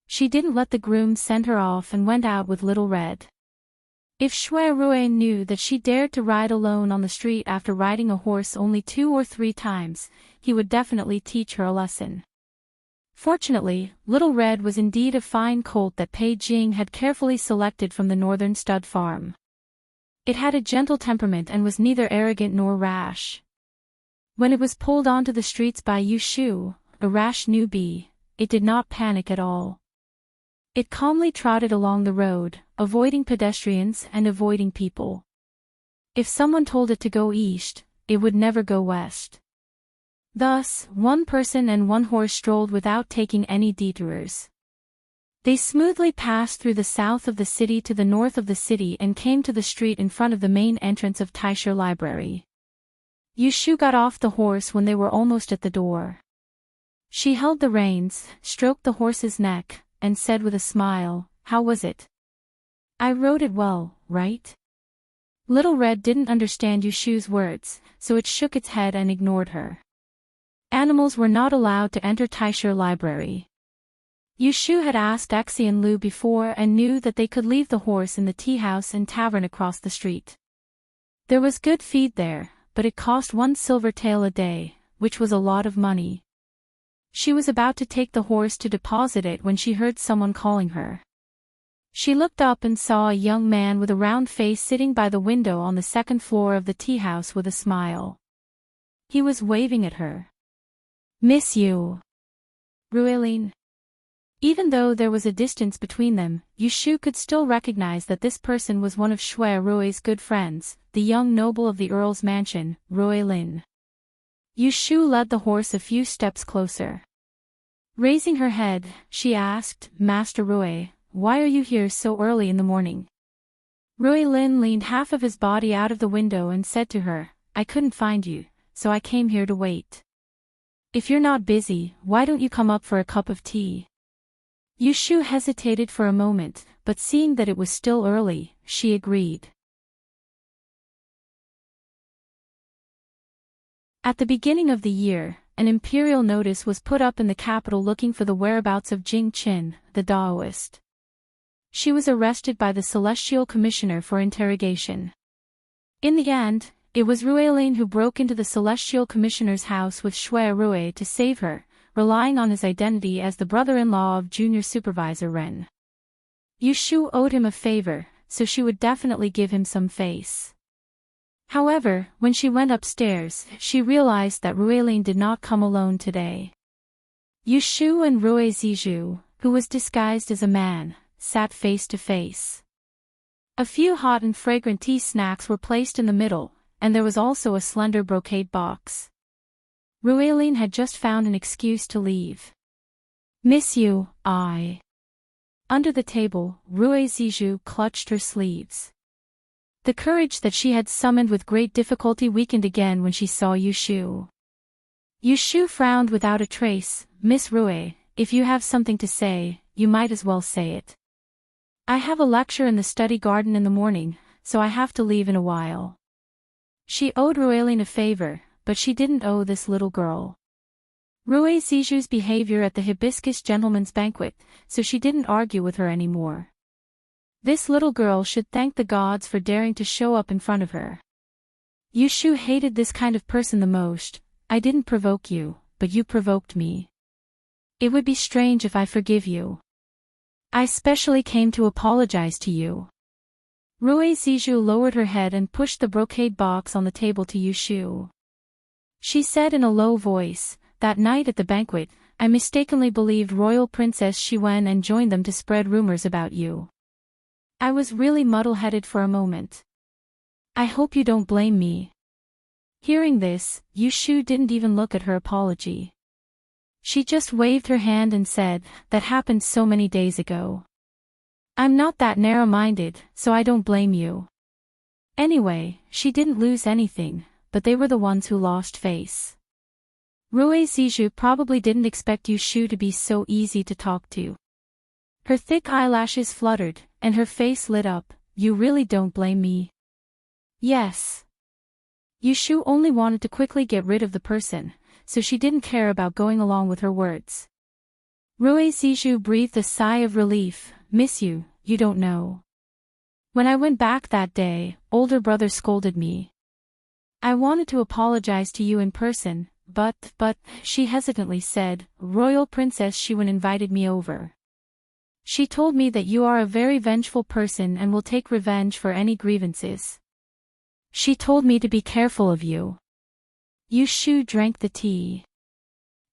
She didn't let the groom send her off and went out with Little Red. If Shui Rui knew that she dared to ride alone on the street after riding a horse only 2 or 3 times, he would definitely teach her a lesson. Fortunately, Little Red was indeed a fine colt that Pei Jing had carefully selected from the northern stud farm. It had a gentle temperament and was neither arrogant nor rash. When it was pulled onto the streets by Yu Shu, a rash newbie, it did not panic at all. It calmly trotted along the road, avoiding pedestrians and avoiding people. If someone told it to go east, it would never go west. Thus, one person and one horse strolled without taking any detours. They smoothly passed through the south of the city to the north of the city and came to the street in front of the main entrance of LoveLore Library. Yu Shu got off the horse when they were almost at the door. She held the reins, stroked the horse's neck, and said with a smile, "How was it?" "I rode it well, right?" Little Red didn't understand Yushu's words, so it shook its head and ignored her. Animals were not allowed to enter LoveLore Library. Yushu had asked Exi and Lu before and knew that they could leave the horse in the tea house and tavern across the street. There was good feed there, but it cost 1 silver tael a day, which was a lot of money. She was about to take the horse to deposit it when she heard someone calling her. She looked up and saw a young man with a round face sitting by the window on the second floor of the tea house with a smile. He was waving at her. "Miss you, Rueline." Even though there was a distance between them, Yushu could still recognize that this person was one of Shui Rui's good friends, the young noble of the Earl's mansion, Ruelin. Yushu led the horse a few steps closer. Raising her head, she asked, "Master Rui, why are you here so early in the morning?" Ruelin leaned half of his body out of the window and said to her, "I couldn't find you, so I came here to wait. If you're not busy, why don't you come up for a cup of tea?" Yushu hesitated for a moment, but seeing that it was still early, she agreed. At the beginning of the year, an imperial notice was put up in the capital looking for the whereabouts of Jing Qin, the Daoist. She was arrested by the Celestial Commissioner for interrogation. In the end, it was Ruelin who broke into the Celestial Commissioner's house with Shui Rui to save her, relying on his identity as the brother-in-law of Junior Supervisor Ren. Yushu owed him a favor, so she would definitely give him some face. However, when she went upstairs, she realized that Ruelin did not come alone today. Yushu and Rui Zizhu, who was disguised as a man, sat face to face. A few hot and fragrant tea snacks were placed in the middle, and there was also a slender brocade box. Ruelin had just found an excuse to leave. "Miss you, I." Under the table, Rui Zizhu clutched her sleeves. The courage that she had summoned with great difficulty weakened again when she saw Yushu. Yushu frowned without a trace. "Miss Rui, if you have something to say, you might as well say it. I have a lecture in the study garden in the morning, so I have to leave in a while." She owed Ruelin a favor, but she didn't owe this little girl. Rui Zizhu's behavior at the Hibiscus Gentleman's Banquet, so she didn't argue with her anymore. This little girl should thank the gods for daring to show up in front of her. Yushu hated this kind of person the most. "I didn't provoke you, but you provoked me. It would be strange if I forgive you. I specially came to apologize to you." Rui Zizhu lowered her head and pushed the brocade box on the table to Yushu. She said in a low voice, "That night at the banquet, I mistakenly believed Royal Princess Shiwen and joined them to spread rumors about you. I was really muddle-headed for a moment. I hope you don't blame me." Hearing this, Yushu didn't even look at her apology. She just waved her hand and said, "That happened so many days ago. I'm not that narrow-minded, so I don't blame you." Anyway, she didn't lose anything, but they were the ones who lost face. Rui Zizhu probably didn't expect Yushu to be so easy to talk to. Her thick eyelashes fluttered, and her face lit up. "You really don't blame me?" "Yes." Yushu only wanted to quickly get rid of the person, so she didn't care about going along with her words. Rui Zizhu breathed a sigh of relief. "Miss you, you don't know. When I went back that day, older brother scolded me. I wanted to apologize to you in person, but, she hesitantly said, Royal Princess Shiwen invited me over. She told me that you are a very vengeful person and will take revenge for any grievances. She told me to be careful of you." Yushu drank the tea.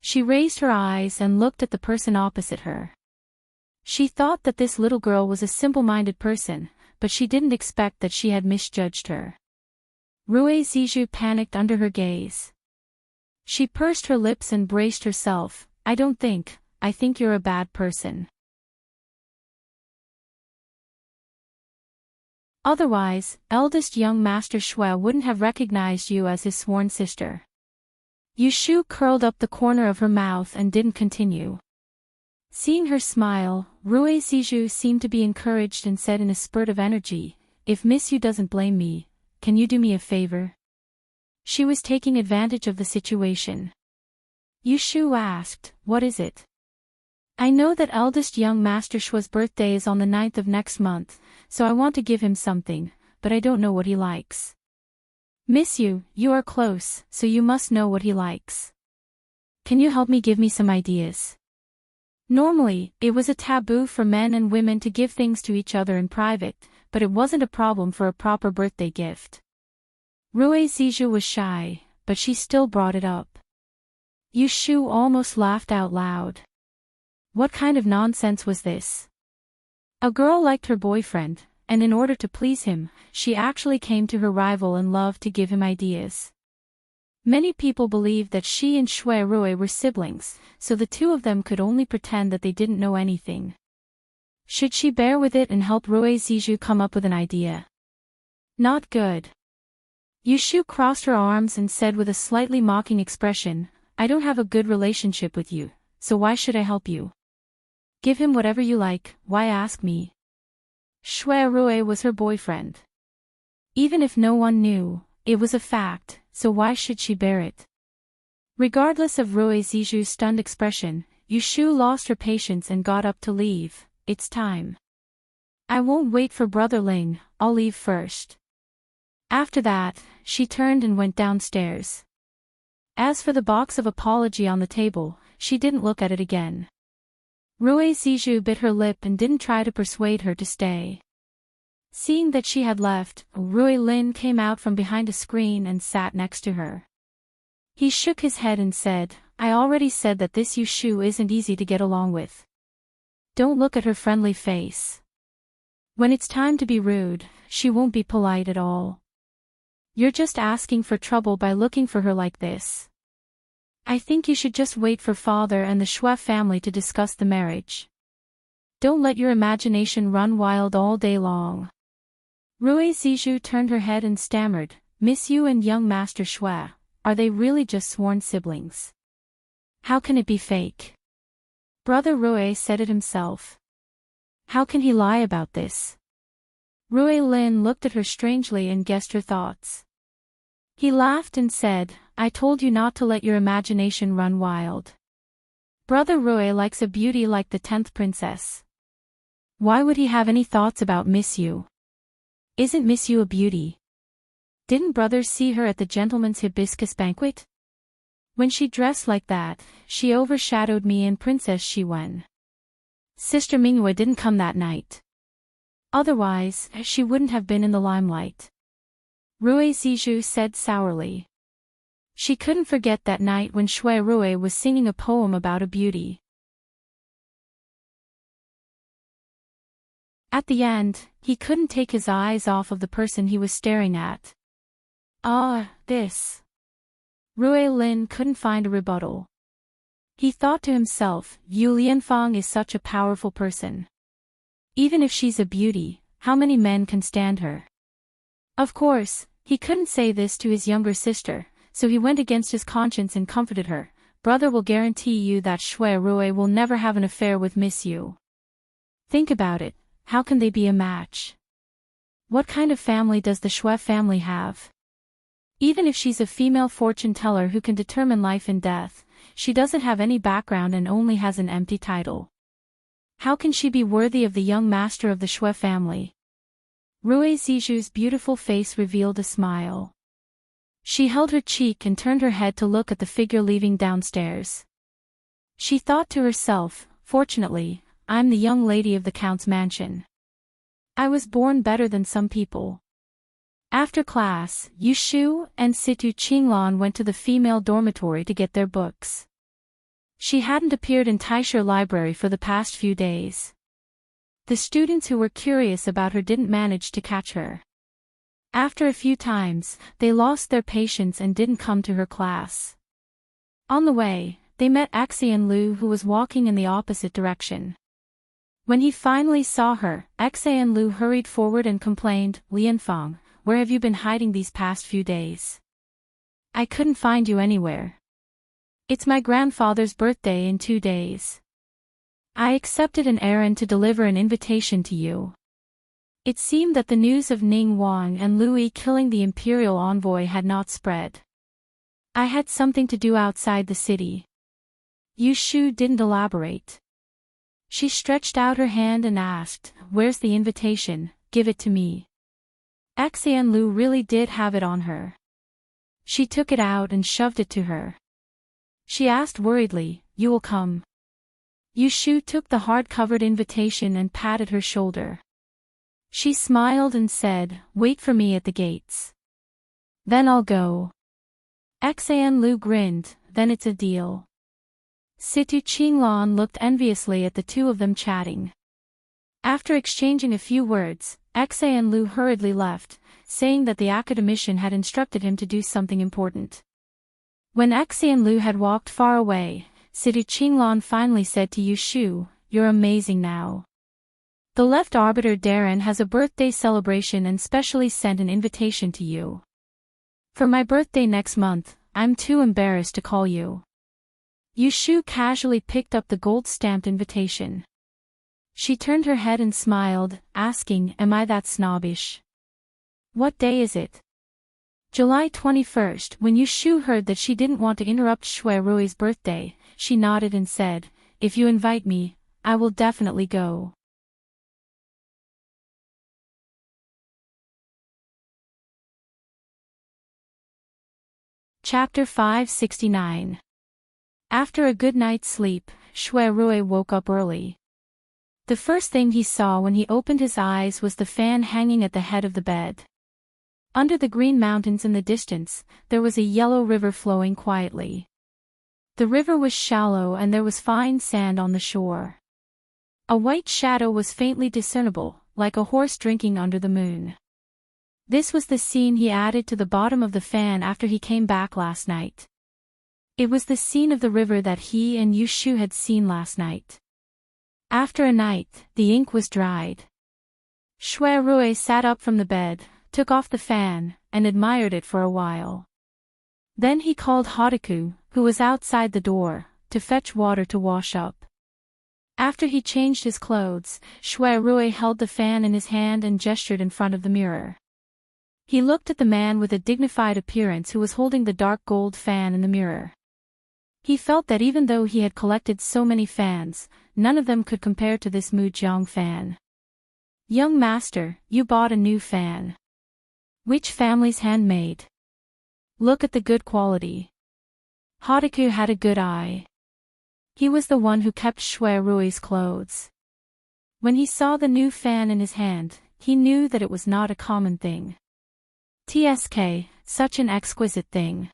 She raised her eyes and looked at the person opposite her. She thought that this little girl was a simple-minded person, but she didn't expect that she had misjudged her. Rui Zizhu panicked under her gaze. She pursed her lips and braced herself. I think you're a bad person. Otherwise, eldest young Master Shui wouldn't have recognized you as his sworn sister. Yushu curled up the corner of her mouth and didn't continue. Seeing her smile, Rue Siju seemed to be encouraged and said in a spurt of energy, "If Miss Yu doesn't blame me, can you do me a favor?" She was taking advantage of the situation. Yushu asked, "What is it?" "I know that eldest young Master Shua's birthday is on the 9th of next month, so I want to give him something, but I don't know what he likes." "Miss Yu, you are close, so you must know what he likes. Can you help me give me some ideas?" Normally, it was a taboo for men and women to give things to each other in private, but it wasn't a problem for a proper birthday gift. Rue Ziju was shy, but she still brought it up. Yushu almost laughed out loud. What kind of nonsense was this? A girl liked her boyfriend, and in order to please him, she actually came to her rival in love to give him ideas. Many people believed that she and Shui Rui were siblings, so the two of them could only pretend that they didn't know anything. Should she bear with it and help Rue Ziju come up with an idea? Not good. Yushu crossed her arms and said with a slightly mocking expression, "I don't have a good relationship with you, so why should I help you? Give him whatever you like, why ask me?" Shui Rui was her boyfriend. Even if no one knew, it was a fact, so why should she bear it? Regardless of Rue Ziju's stunned expression, Yushu lost her patience and got up to leave. "It's time. I won't wait for Brother Ling, I'll leave first." After that, she turned and went downstairs. As for the box of apology on the table, she didn't look at it again. Rue Ziju bit her lip and didn't try to persuade her to stay. Seeing that she had left, Rui Lin came out from behind a screen and sat next to her. He shook his head and said, "I already said that this Yushu isn't easy to get along with. Don't look at her friendly face. When it's time to be rude, she won't be polite at all. You're just asking for trouble by looking for her like this. I think you should just wait for father and the Shui family to discuss the marriage. Don't let your imagination run wild all day long." Rue Ziju turned her head and stammered, "Miss Yu and young Master Shui, are they really just sworn siblings? How can it be fake?" Brother Rue said it himself. How can he lie about this? Rue Lin looked at her strangely and guessed her thoughts. He laughed and said, "I told you not to let your imagination run wild. Brother Rue likes a beauty like the 10th princess. Why would he have any thoughts about Miss Yu? Isn't Miss Yu a beauty? Didn't brothers see her at the gentleman's hibiscus banquet? When she dressed like that, she overshadowed me and Princess Shi Wen. Sister Mingyue didn't come that night. Otherwise, she wouldn't have been in the limelight." Rue Ziju said sourly. She couldn't forget that night when Shui Rue was singing a poem about a beauty. At the end, he couldn't take his eyes off of the person he was staring at. This. Rue Lin couldn't find a rebuttal. He thought to himself, Yu Lianfang is such a powerful person. Even if she's a beauty, how many men can stand her? Of course, he couldn't say this to his younger sister, so he went against his conscience and comforted her. "Brother will guarantee you that Shui Rue will never have an affair with Miss Yu. Think about it, how can they be a match? What kind of family does the Shui family have? Even if she's a female fortune teller who can determine life and death, she doesn't have any background and only has an empty title. How can she be worthy of the young master of the Shui family?" Rue Ziju's beautiful face revealed a smile. She held her cheek and turned her head to look at the figure leaving downstairs. She thought to herself, "Fortunately, I'm the young lady of the Count's mansion. I was born better than some people." After class, Yushu and Situ Qinglan went to the female dormitory to get their books. She hadn't appeared in Taisha Library for the past few days. The students who were curious about her didn't manage to catch her. After a few times, they lost their patience and didn't come to her class. On the way, they met Xian Lu, who was walking in the opposite direction. When he finally saw her, Xian Lu hurried forward and complained, "Lianfang, where have you been hiding these past few days? I couldn't find you anywhere. It's my grandfather's birthday in 2 days. I accepted an errand to deliver an invitation to you. It seemed that the news of Ning Wang and Louis killing the imperial envoy had not spread. I had something to do outside the city. Yu Shu didn't elaborate. She stretched out her hand and asked, "Where's the invitation? Give it to me." Xian Lu really did have it on her. She took it out and shoved it to her. She asked worriedly, "You will come?" Yu Shu took the hard-covered invitation and patted her shoulder. She smiled and said, "Wait for me at the gates. Then I'll go." Xian Lu grinned, "Then it's a deal." Situ Qinglan looked enviously at the two of them chatting. After exchanging a few words, Xian Lu hurriedly left, saying that the academician had instructed him to do something important. When Xian Lu had walked far away, Situ Qinglan finally said to Yu Shu, "You're amazing now. The left arbiter Darren has a birthday celebration and specially sent an invitation to you. For my birthday next month, I'm too embarrassed to call you." Yu Shu casually picked up the gold-stamped invitation. She turned her head and smiled, asking, "Am I that snobbish? What day is it?" July 21st. When Yu Shu heard that she didn't want to interrupt Shui Rui's birthday, she nodded and said, "If you invite me, I will definitely go." Chapter 569. After a good night's sleep, Shui Rui woke up early. The first thing he saw when he opened his eyes was the fan hanging at the head of the bed. Under the green mountains in the distance, there was a yellow river flowing quietly. The river was shallow and there was fine sand on the shore. A white shadow was faintly discernible, like a horse drinking under the moon. This was the scene he added to the bottom of the fan after he came back last night. It was the scene of the river that he and Yu Shu had seen last night. After a night, the ink was dried. Shui Rui sat up from the bed, took off the fan, and admired it for a while. Then he called Hotaku, who was outside the door, to fetch water to wash up. After he changed his clothes, Shui Rui held the fan in his hand and gestured in front of the mirror. He looked at the man with a dignified appearance who was holding the dark gold fan in the mirror. He felt that even though he had collected so many fans, none of them could compare to this Mujiang fan. "Young master, you bought a new fan. Which family's handmade? Look at the good quality." Hotaku had a good eye. He was the one who kept Shui Rui's clothes. When he saw the new fan in his hand, he knew that it was not a common thing. "TSK, such an exquisite thing.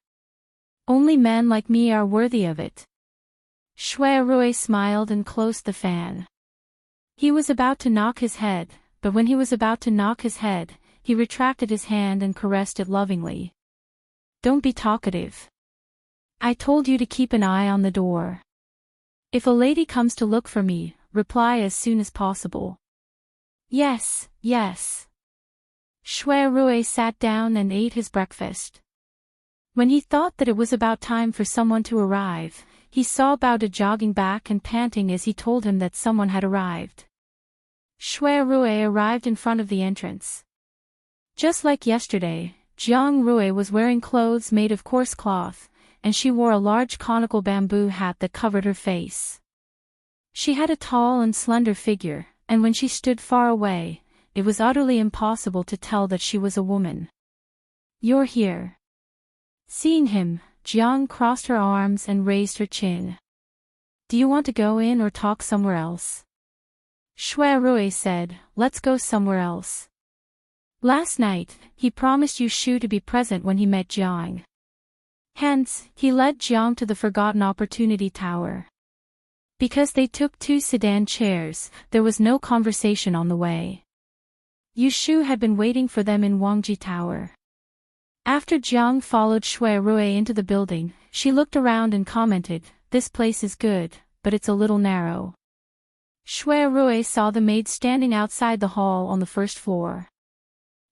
Only men like me are worthy of it." Shui Rui smiled and closed the fan. He was about to knock his head, but when he was about to knock his head, he retracted his hand and caressed it lovingly. "Don't be talkative. I told you to keep an eye on the door. If a lady comes to look for me, reply as soon as possible." "Yes, yes." Shui Rui sat down and ate his breakfast. When he thought that it was about time for someone to arrive, he saw Baoda jogging back and panting as he told him that someone had arrived. Shui Rui arrived in front of the entrance. Just like yesterday, Jiang Rui was wearing clothes made of coarse cloth, and she wore a large conical bamboo hat that covered her face. She had a tall and slender figure, and when she stood far away, it was utterly impossible to tell that she was a woman. "You're here." Seeing him, Jiang crossed her arms and raised her chin. "Do you want to go in or talk somewhere else?" Shui Rui said, "Let's go somewhere else." Last night, he promised Yu Shu to be present when he met Jiang. Hence, he led Jiang to the Forgotten Opportunity Tower. Because they took 2 sedan chairs, there was no conversation on the way. Yu Shu had been waiting for them in Wangji Tower. After Jiang followed Shui Rui into the building, she looked around and commented, "This place is good, but it's a little narrow." Shui Rui saw the maid standing outside the hall on the first floor.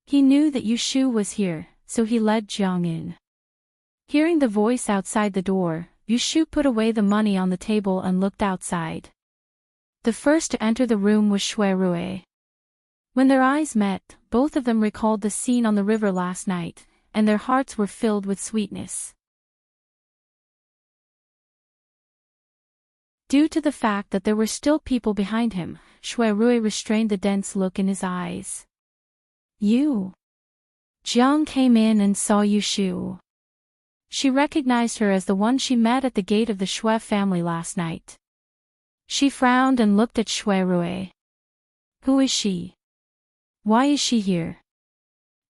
He knew that Yu Shu was here, so he led Jiang in. Hearing the voice outside the door, Yushu put away the money on the table and looked outside. The first to enter the room was Shuai. When their eyes met, both of them recalled the scene on the river last night, and their hearts were filled with sweetness. Due to the fact that there were still people behind him, Shuai restrained the dense look in his eyes. You. Jiang came in and saw Yushu. She recognized her as the one she met at the gate of the Shui family last night. She frowned and looked at Shuai. Who is she? Why is she here?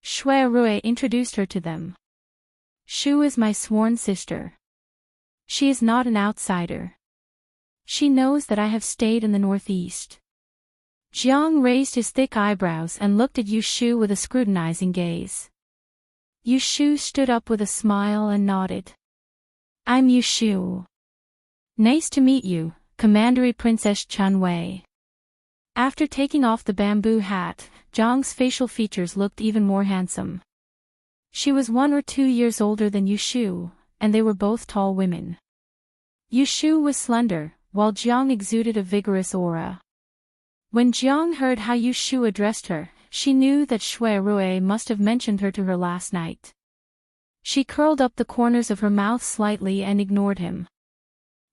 Shuai introduced her to them. Shu is my sworn sister. She is not an outsider. She knows that I have stayed in the northeast. Jiang raised his thick eyebrows and looked at Yushu with a scrutinizing gaze. Yushu stood up with a smile and nodded. I'm Yushu. Nice to meet you, Commandery Princess Chunwei. After taking off the bamboo hat, Jiang's facial features looked even more handsome. She was 1 or 2 years older than Yushu, and they were both tall women. Yushu was slender, while Jiang exuded a vigorous aura. When Jiang heard how Yushu addressed her, she knew that Shuai must have mentioned her to her last night. She curled up the corners of her mouth slightly and ignored him.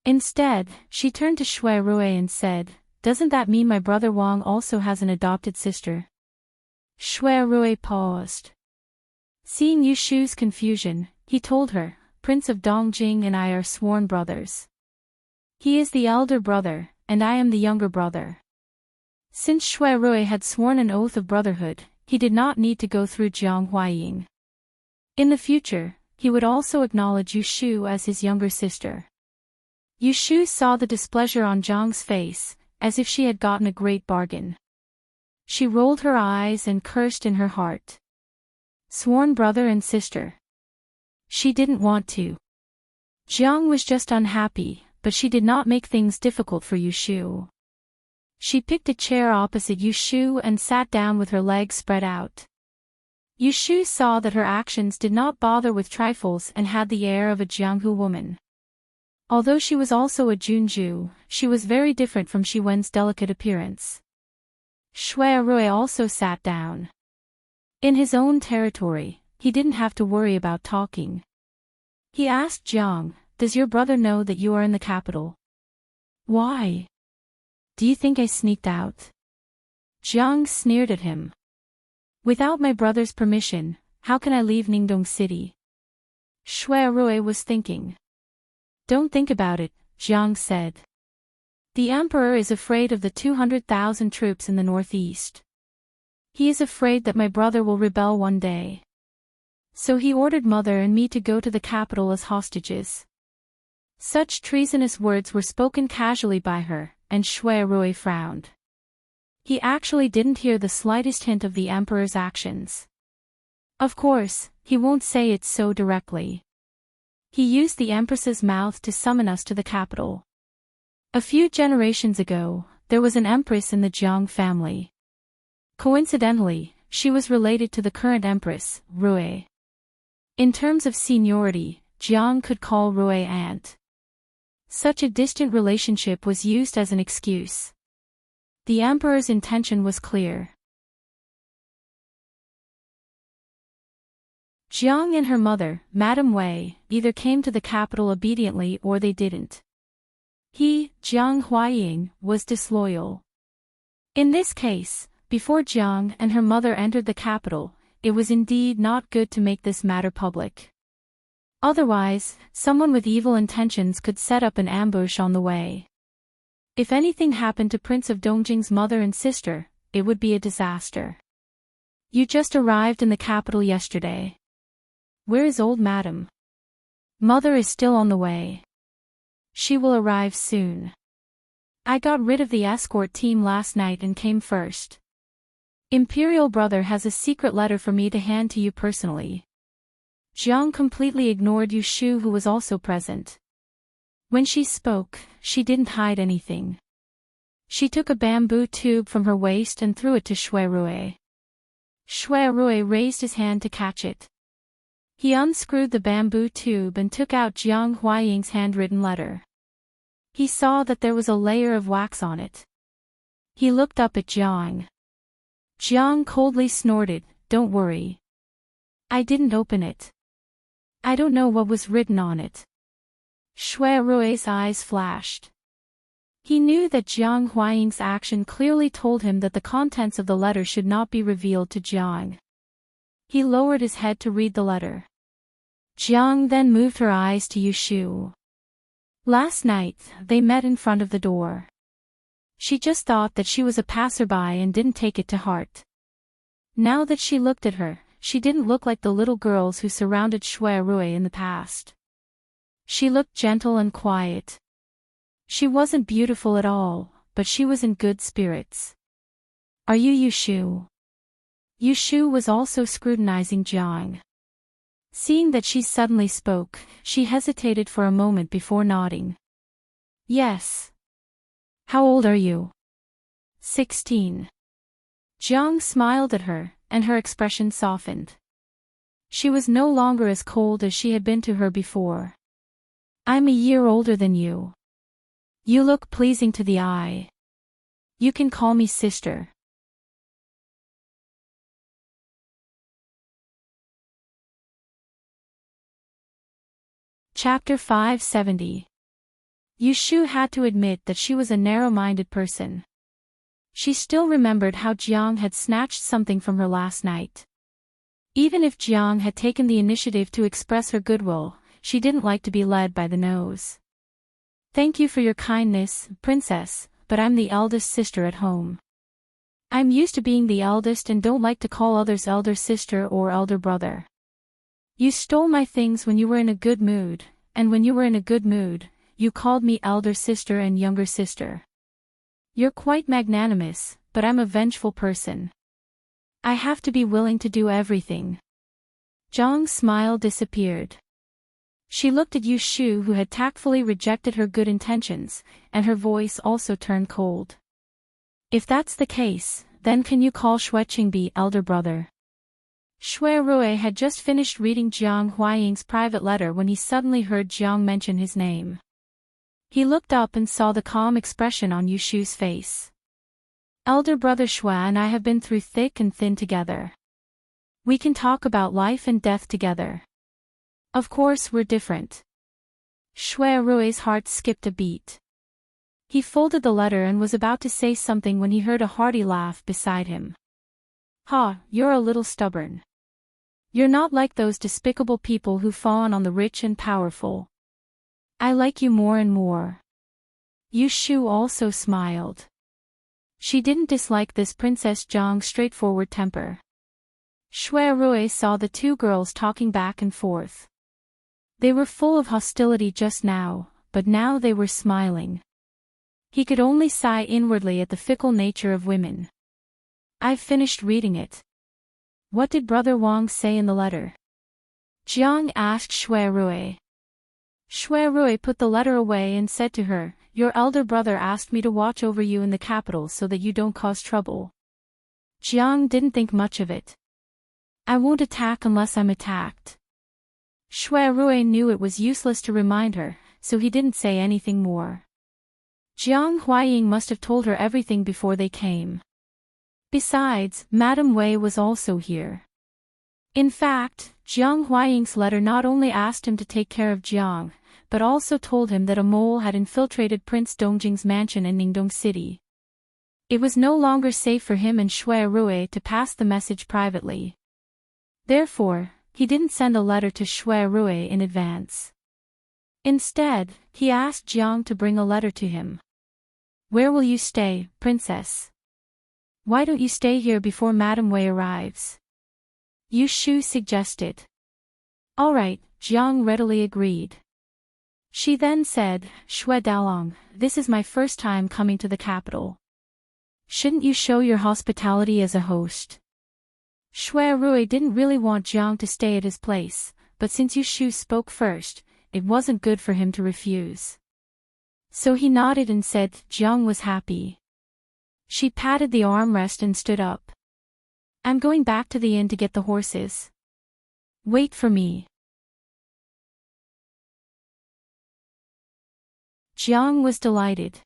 Instead, she turned to Shuai and said, "Doesn't that mean my brother Wang also has an adopted sister?" Shuai paused. Seeing Yushu's confusion, he told her, "Prince of Dongjing and I are sworn brothers. He is the elder brother, and I am the younger brother." Since Shuai had sworn an oath of brotherhood, he did not need to go through Jiang Huaying. In the future, he would also acknowledge Yushu as his younger sister. Yushu saw the displeasure on Jiang's face, as if she had gotten a great bargain. She rolled her eyes and cursed in her heart. Sworn brother and sister. She didn't want to. Jiang was just unhappy, but she did not make things difficult for Yushu. She picked a chair opposite Yushu and sat down with her legs spread out. Yushu saw that her actions did not bother with trifles and had the air of a Jianghu woman. Although she was also a Junju, she was very different from Shi Wen's delicate appearance. Shuai also sat down. In his own territory, he didn't have to worry about talking. He asked Jiang, "Does your brother know that you are in the capital?" "Why? Do you think I sneaked out?" Jiang sneered at him. "Without my brother's permission, how can I leave Ningdong City?" Shuai was thinking. "Don't think about it," Jiang said. "The emperor is afraid of the 200,000 troops in the northeast. He is afraid that my brother will rebel one day. So he ordered mother and me to go to the capital as hostages." Such treasonous words were spoken casually by her, and Shuai frowned. He actually didn't hear the slightest hint of the emperor's actions. Of course, he won't say it so directly. He used the empress's mouth to summon us to the capital. A few generations ago, there was an empress in the Jiang family. Coincidentally, she was related to the current empress, Rui. In terms of seniority, Jiang could call Rui aunt. Such a distant relationship was used as an excuse. The emperor's intention was clear. Jiang and her mother, Madame Wei, either came to the capital obediently or they didn't. He, Jiang Huaying, was disloyal. In this case, before Jiang and her mother entered the capital, it was indeed not good to make this matter public. Otherwise, someone with evil intentions could set up an ambush on the way. If anything happened to Prince of Dongjing's mother and sister, it would be a disaster. "You just arrived in the capital yesterday. Where is old madam?" "Mother is still on the way. She will arrive soon. I got rid of the escort team last night and came first. Imperial brother has a secret letter for me to hand to you personally." Jiang completely ignored Yushu, who was also present. When she spoke, she didn't hide anything. She took a bamboo tube from her waist and threw it to Shuai. Shuai raised his hand to catch it. He unscrewed the bamboo tube and took out Jiang Huaying's handwritten letter. He saw that there was a layer of wax on it. He looked up at Jiang. Jiang coldly snorted, "Don't worry. I didn't open it. I don't know what was written on it." Shui Rui's eyes flashed. He knew that Jiang Huaying's action clearly told him that the contents of the letter should not be revealed to Jiang. He lowered his head to read the letter. Jiang then moved her eyes to Yushu. Last night, they met in front of the door. She just thought that she was a passerby and didn't take it to heart. Now that she looked at her, she didn't look like the little girls who surrounded Shui Rui in the past. She looked gentle and quiet. She wasn't beautiful at all, but she was in good spirits. "Are you Yushu?" Yushu was also scrutinizing Jiang. Seeing that she suddenly spoke, she hesitated for a moment before nodding. "Yes." "How old are you?" 16. Jiang smiled at her, and her expression softened. She was no longer as cold as she had been to her before. "I'm a year older than you. You look pleasing to the eye. You can call me sister." Chapter 570. Yushu had to admit that she was a narrow-minded person. She still remembered how Jiang had snatched something from her last night. Even if Jiang had taken the initiative to express her goodwill, she didn't like to be led by the nose. "Thank you for your kindness, princess, but I'm the eldest sister at home. I'm used to being the eldest and don't like to call others elder sister or elder brother. You stole my things when you were in a good mood, and when you were in a good mood, you called me elder sister and younger sister. You're quite magnanimous, but I'm a vengeful person. I have to be willing to do everything." Jiang's smile disappeared. She looked at Yushu, who had tactfully rejected her good intentions, and her voice also turned cold. "If that's the case, then can you call Shui Qingbi elder brother?" Shui Rui had just finished reading Jiang Huaying's private letter when he suddenly heard Jiang mention his name. He looked up and saw the calm expression on Yushu's face. "Elder brother Shui and I have been through thick and thin together. We can talk about life and death together. Of course we're different." Shui Rui's heart skipped a beat. He folded the letter and was about to say something when he heard a hearty laugh beside him. "Ha, you're a little stubborn. You're not like those despicable people who fawn on the rich and powerful. I like you more and more." Yushu also smiled. She didn't dislike this Princess Jiang's straightforward temper. Shui Rui saw the two girls talking back and forth. They were full of hostility just now, but now they were smiling. He could only sigh inwardly at the fickle nature of women. "I've finished reading it." "What did Brother Wang say in the letter?" Jiang asked Shui Rui. Shui Rui put the letter away and said to her, "Your elder brother asked me to watch over you in the capital so that you don't cause trouble." Jiang didn't think much of it. "I won't attack unless I'm attacked." Shui Rui knew it was useless to remind her, so he didn't say anything more. Jiang Huaying must have told her everything before they came. Besides, Madame Wei was also here. In fact, Jiang Huaying's letter not only asked him to take care of Jiang, but also told him that a mole had infiltrated Prince Dongjing's mansion in Ningdong City. It was no longer safe for him and Shui Rui to pass the message privately. Therefore, he didn't send a letter to Shui Rui in advance. Instead, he asked Jiang to bring a letter to him. "Where will you stay, princess? Why don't you stay here before Madame Wei arrives?" Yushu suggested. "All right," Jiang readily agreed. She then said, "Shui Dalong, this is my first time coming to the capital. Shouldn't you show your hospitality as a host?" Shui Rui didn't really want Jiang to stay at his place, but since Yushu spoke first, it wasn't good for him to refuse. So he nodded and said Jiang was happy. She patted the armrest and stood up. "I'm going back to the inn to get the horses." Wait for me. Jiang was delighted.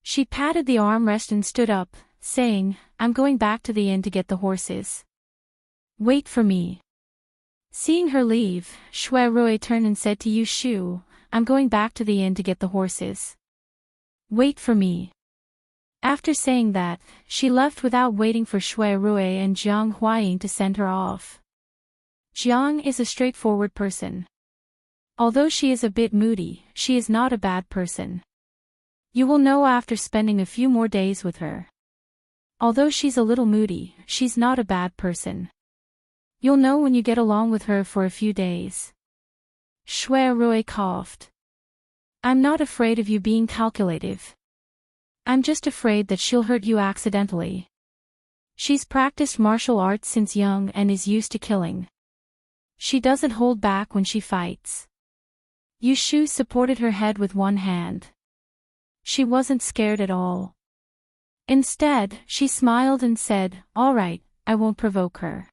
She patted the armrest and stood up, saying, I'm going back to the inn to get the horses. Wait for me. Seeing her leave, Shuai turned and said to Yu Shu, I'm going back to the inn to get the horses. Wait for me. After saying that, she left without waiting for Shuai and Jiang Huaying to send her off. Jiang is a straightforward person. Although she is a bit moody, she is not a bad person. You will know after spending a few more days with her. Although she's a little moody, she's not a bad person. You'll know when you get along with her for a few days. Shuai coughed. I'm not afraid of you being calculative. I'm just afraid that she'll hurt you accidentally. She's practiced martial arts since young and is used to killing. She doesn't hold back when she fights. Yu Shu supported her head with one hand. She wasn't scared at all. Instead, she smiled and said, All right, I won't provoke her.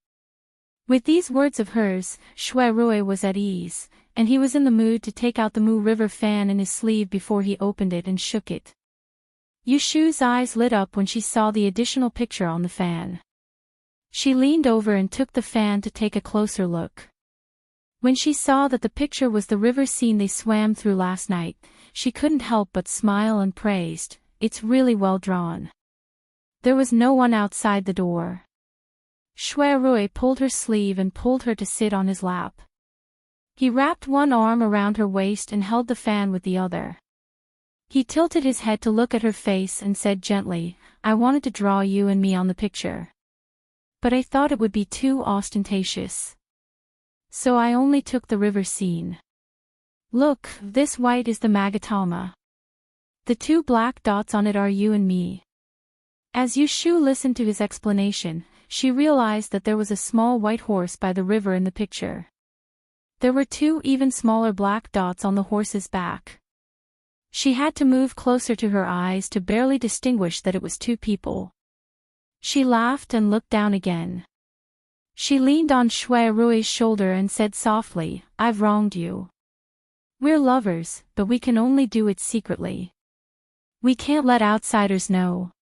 With these words of hers, Shuai was at ease, and he was in the mood to take out the Mu River fan in his sleeve before he opened it and shook it. Yu Shu's eyes lit up when she saw the additional picture on the fan. She leaned over and took the fan to take a closer look. When she saw that the picture was the river scene they swam through last night, she couldn't help but smile and praised, It's really well drawn. There was no one outside the door. Shuai pulled her sleeve and pulled her to sit on his lap. He wrapped one arm around her waist and held the fan with the other. He tilted his head to look at her face and said gently, I wanted to draw you and me on the picture. But I thought it would be too ostentatious. So I only took the river scene. Look, this white is the Magatama. The two black dots on it are you and me. As Yu Shu listened to his explanation, she realized that there was a small white horse by the river in the picture. There were two even smaller black dots on the horse's back. She had to move closer to her eyes to barely distinguish that it was two people. She laughed and looked down again. She leaned on Shuai's shoulder and said softly, I've wronged you. We're lovers, but we can only do it secretly. We can't let outsiders know.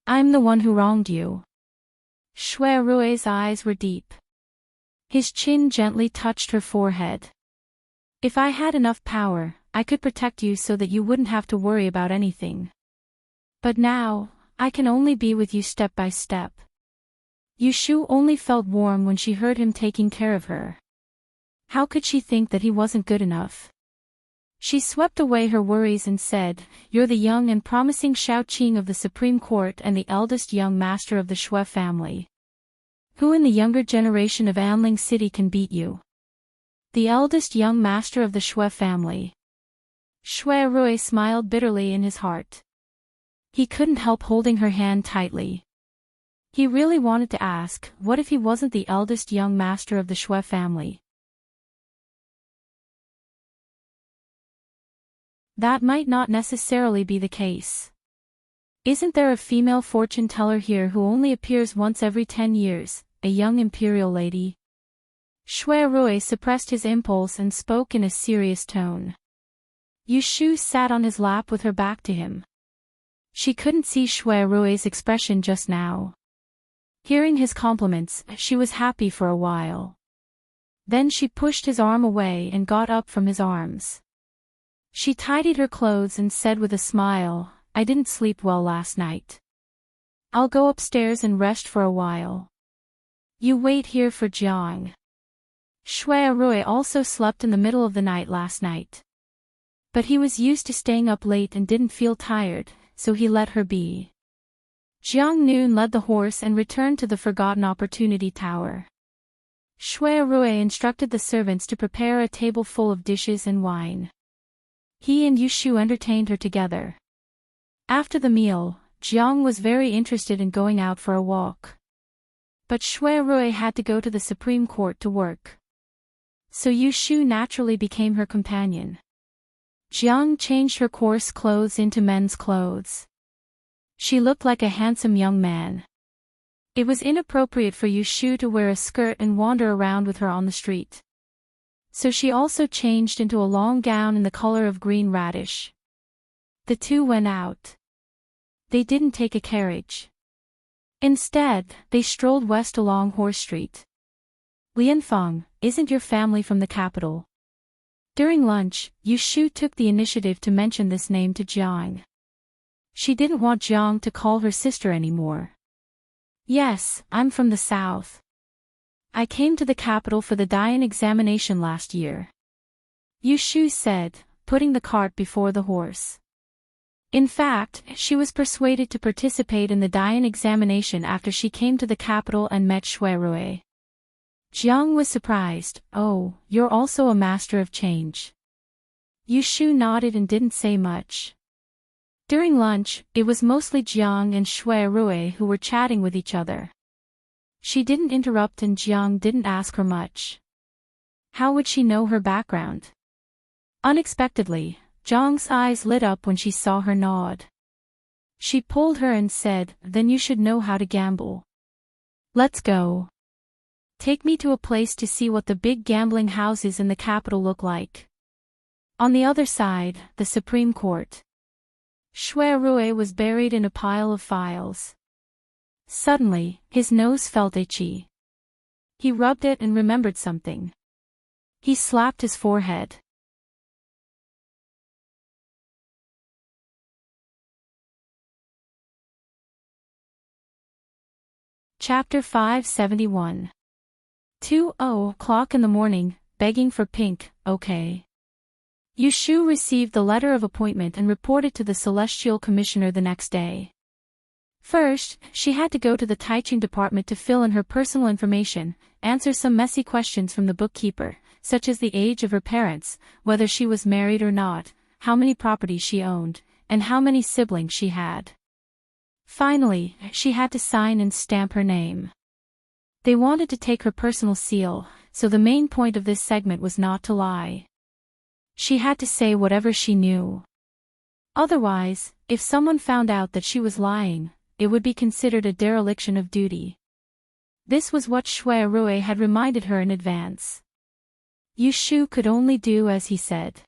I'm the one who wronged you. Shuai's eyes were deep. His chin gently touched her forehead. If I had enough power, I could protect you so that you wouldn't have to worry about anything. But now, I can only be with you step by step. Yu Shu only felt warm when she heard him taking care of her. How could she think that he wasn't good enough? She swept away her worries and said, You're the young and promising Shaoqing of the Supreme Court and the eldest young master of the Shui family. Who in the younger generation of Anling City can beat you? The eldest young master of the Shui family. Shuai smiled bitterly in his heart. He couldn't help holding her hand tightly. He really wanted to ask, what if he wasn't the eldest young master of the Shui family? That might not necessarily be the case. Isn't there a female fortune teller here who only appears once every 10 years, a young imperial lady? Shuai suppressed his impulse and spoke in a serious tone. Yu Shu sat on his lap with her back to him. She couldn't see Shuai's expression just now. Hearing his compliments, she was happy for a while. Then she pushed his arm away and got up from his arms. She tidied her clothes and said with a smile, I didn't sleep well last night. I'll go upstairs and rest for a while. You wait here for Jiang. Shuai also slept in the middle of the night last night. But he was used to staying up late and didn't feel tired, so he let her be. Jiang Noon led the horse and returned to the Forgotten Opportunity Tower. Shuai instructed the servants to prepare a table full of dishes and wine. He and Yu Shu entertained her together. After the meal, Jiang was very interested in going out for a walk. But Shuai had to go to the Supreme Court to work. So Yu Shu naturally became her companion. Jiang changed her coarse clothes into men's clothes. She looked like a handsome young man. It was inappropriate for Yu Shu to wear a skirt and wander around with her on the street. So she also changed into a long gown in the color of green radish. The two went out. They didn't take a carriage. Instead, they strolled west along Horse Street. Lianfeng, isn't your family from the capital? During lunch, Yu Shu took the initiative to mention this name to Jiang. She didn't want Jiang to call her sister anymore. Yes, I'm from the south. I came to the capital for the Dian examination last year. Yu Shu said, putting the cart before the horse. In fact, she was persuaded to participate in the Dian examination after she came to the capital and met Shui Rui. Jiang was surprised. Oh, you're also a master of change. Yu Shu nodded and didn't say much. During lunch, it was mostly Jiang and Shui Rui who were chatting with each other. She didn't interrupt and Jiang didn't ask her much. How would she know her background? Unexpectedly, Jiang's eyes lit up when she saw her nod. She pulled her and said, then you should know how to gamble. Let's go. Take me to a place to see what the big gambling houses in the capital look like. On the other side, the Supreme Court. Shui Rui was buried in a pile of files. Suddenly, his nose felt itchy. He rubbed it and remembered something. He slapped his forehead. Chapter 571. 2:00 in the morning, begging for pink, okay. Yu Shu received the letter of appointment and reported to the Celestial Commissioner the next day. First, she had to go to the Taiching department to fill in her personal information, answer some messy questions from the bookkeeper, such as the age of her parents, whether she was married or not, how many properties she owned, and how many siblings she had. Finally, she had to sign and stamp her name. They wanted to take her personal seal, so the main point of this segment was not to lie. She had to say whatever she knew. Otherwise, if someone found out that she was lying, it would be considered a dereliction of duty. This was what Shui Rui had reminded her in advance. Yu Shu could only do as he said.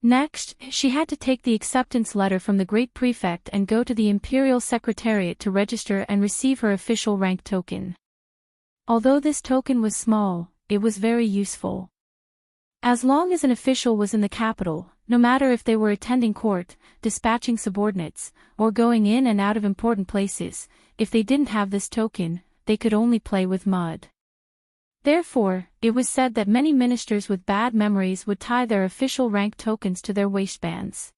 Next, she had to take the acceptance letter from the Great Prefect and go to the Imperial Secretariat to register and receive her official rank token. Although this token was small, it was very useful. As long as an official was in the capital, no matter if they were attending court, dispatching subordinates, or going in and out of important places, if they didn't have this token, they could only play with mud. Therefore, it was said that many ministers with bad memories would tie their official rank tokens to their waistbands.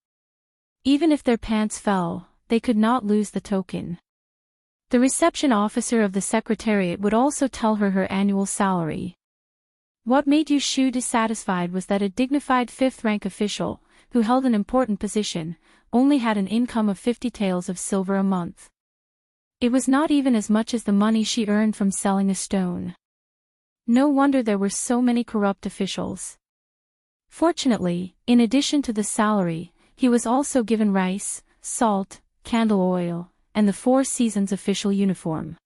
Even if their pants fell, they could not lose the token. The reception officer of the Secretariat would also tell her her annual salary. What made Yu Shu dissatisfied was that a dignified 5th rank official, who held an important position, only had an income of 50 taels of silver a month. It was not even as much as the money she earned from selling a stone. No wonder there were so many corrupt officials. Fortunately, in addition to the salary, he was also given rice, salt, candle oil, and the 4 seasons official uniform.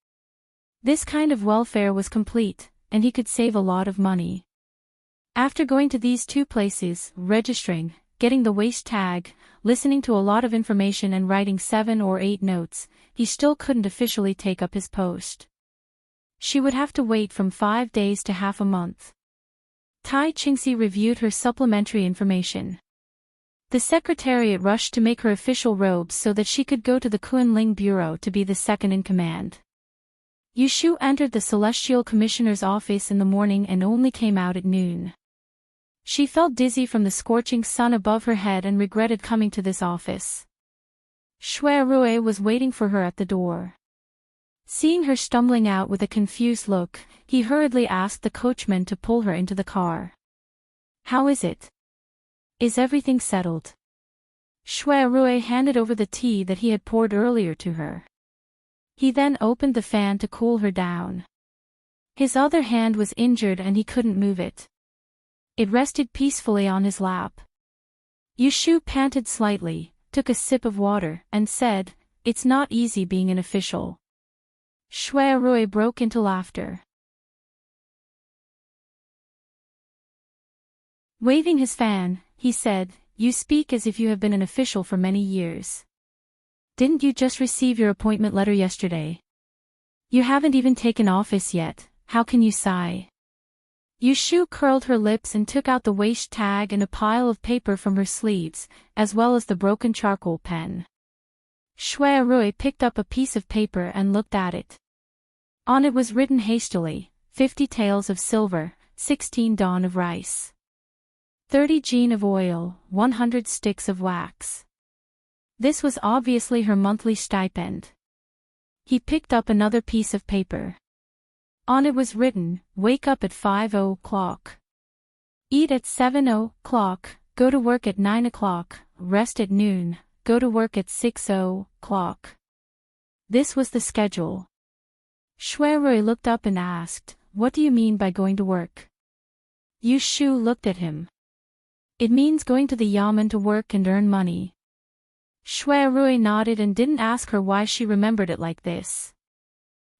This kind of welfare was complete, and he could save a lot of money. After going to these 2 places, registering, getting the waist tag, listening to a lot of information and writing 7 or 8 notes, he still couldn't officially take up his post. She would have to wait from 5 days to half a month. Tai Qingxi reviewed her supplementary information. The Secretariat rushed to make her official robes so that she could go to the Kunling Bureau to be the second in command. Yu Shu entered the Celestial Commissioner's office in the morning and only came out at noon. She felt dizzy from the scorching sun above her head and regretted coming to this office. Shui Rui was waiting for her at the door. Seeing her stumbling out with a confused look, he hurriedly asked the coachman to pull her into the car. How is it? Is everything settled? Shui Rui handed over the tea that he had poured earlier to her. He then opened the fan to cool her down. His other hand was injured and he couldn't move it. It rested peacefully on his lap. Yu Shu panted slightly, took a sip of water, and said, "It's not easy being an official." Shui broke into laughter. Waving his fan, he said, "You speak as if you have been an official for many years. Didn't you just receive your appointment letter yesterday? You haven't even taken office yet, how can you sigh?" Yushu curled her lips and took out the waist tag and a pile of paper from her sleeves, as well as the broken charcoal pen. Shui picked up a piece of paper and looked at it. On it was written hastily, 50 taels of silver, 16 dawn of rice. 30 jin of oil, 100 sticks of wax. This was obviously her monthly stipend. He picked up another piece of paper. On it was written, wake up at 5 o'clock. Eat at 7 o'clock, go to work at 9 o'clock, rest at noon, go to work at 6 o'clock. This was the schedule. Shui looked up and asked, "What do you mean by going to work?" Yushu looked at him. "It means going to the yamen to work and earn money." Shui nodded and didn't ask her why she remembered it like this.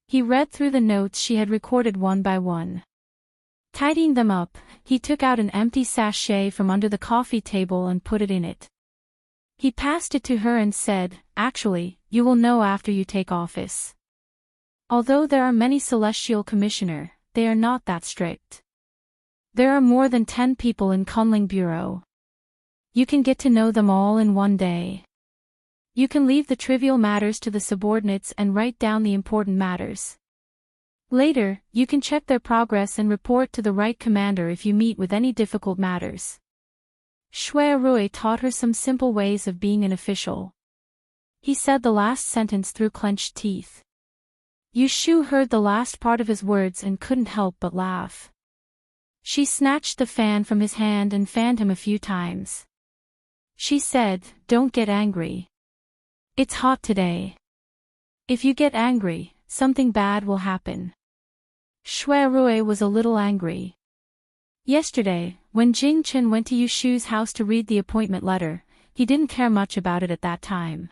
He read through the notes she had recorded one by one. Tidying them up, he took out an empty sachet from under the coffee table and put it in it. He passed it to her and said, "Actually, you will know after you take office. Although there are many celestial commissioner, they are not that strict. There are more than 10 people in Kunling Bureau. You can get to know them all in one day. You can leave the trivial matters to the subordinates and write down the important matters. Later, you can check their progress and report to the right commander if you meet with any difficult matters." Shui taught her some simple ways of being an official. He said the last sentence through clenched teeth. Yushu heard the last part of his words and couldn't help but laugh. She snatched the fan from his hand and fanned him a few times. She said, "Don't get angry. It's hot today. If you get angry, something bad will happen." Shui was a little angry. Yesterday, when Jingchen went to Yushu's house to read the appointment letter, he didn't care much about it at that time.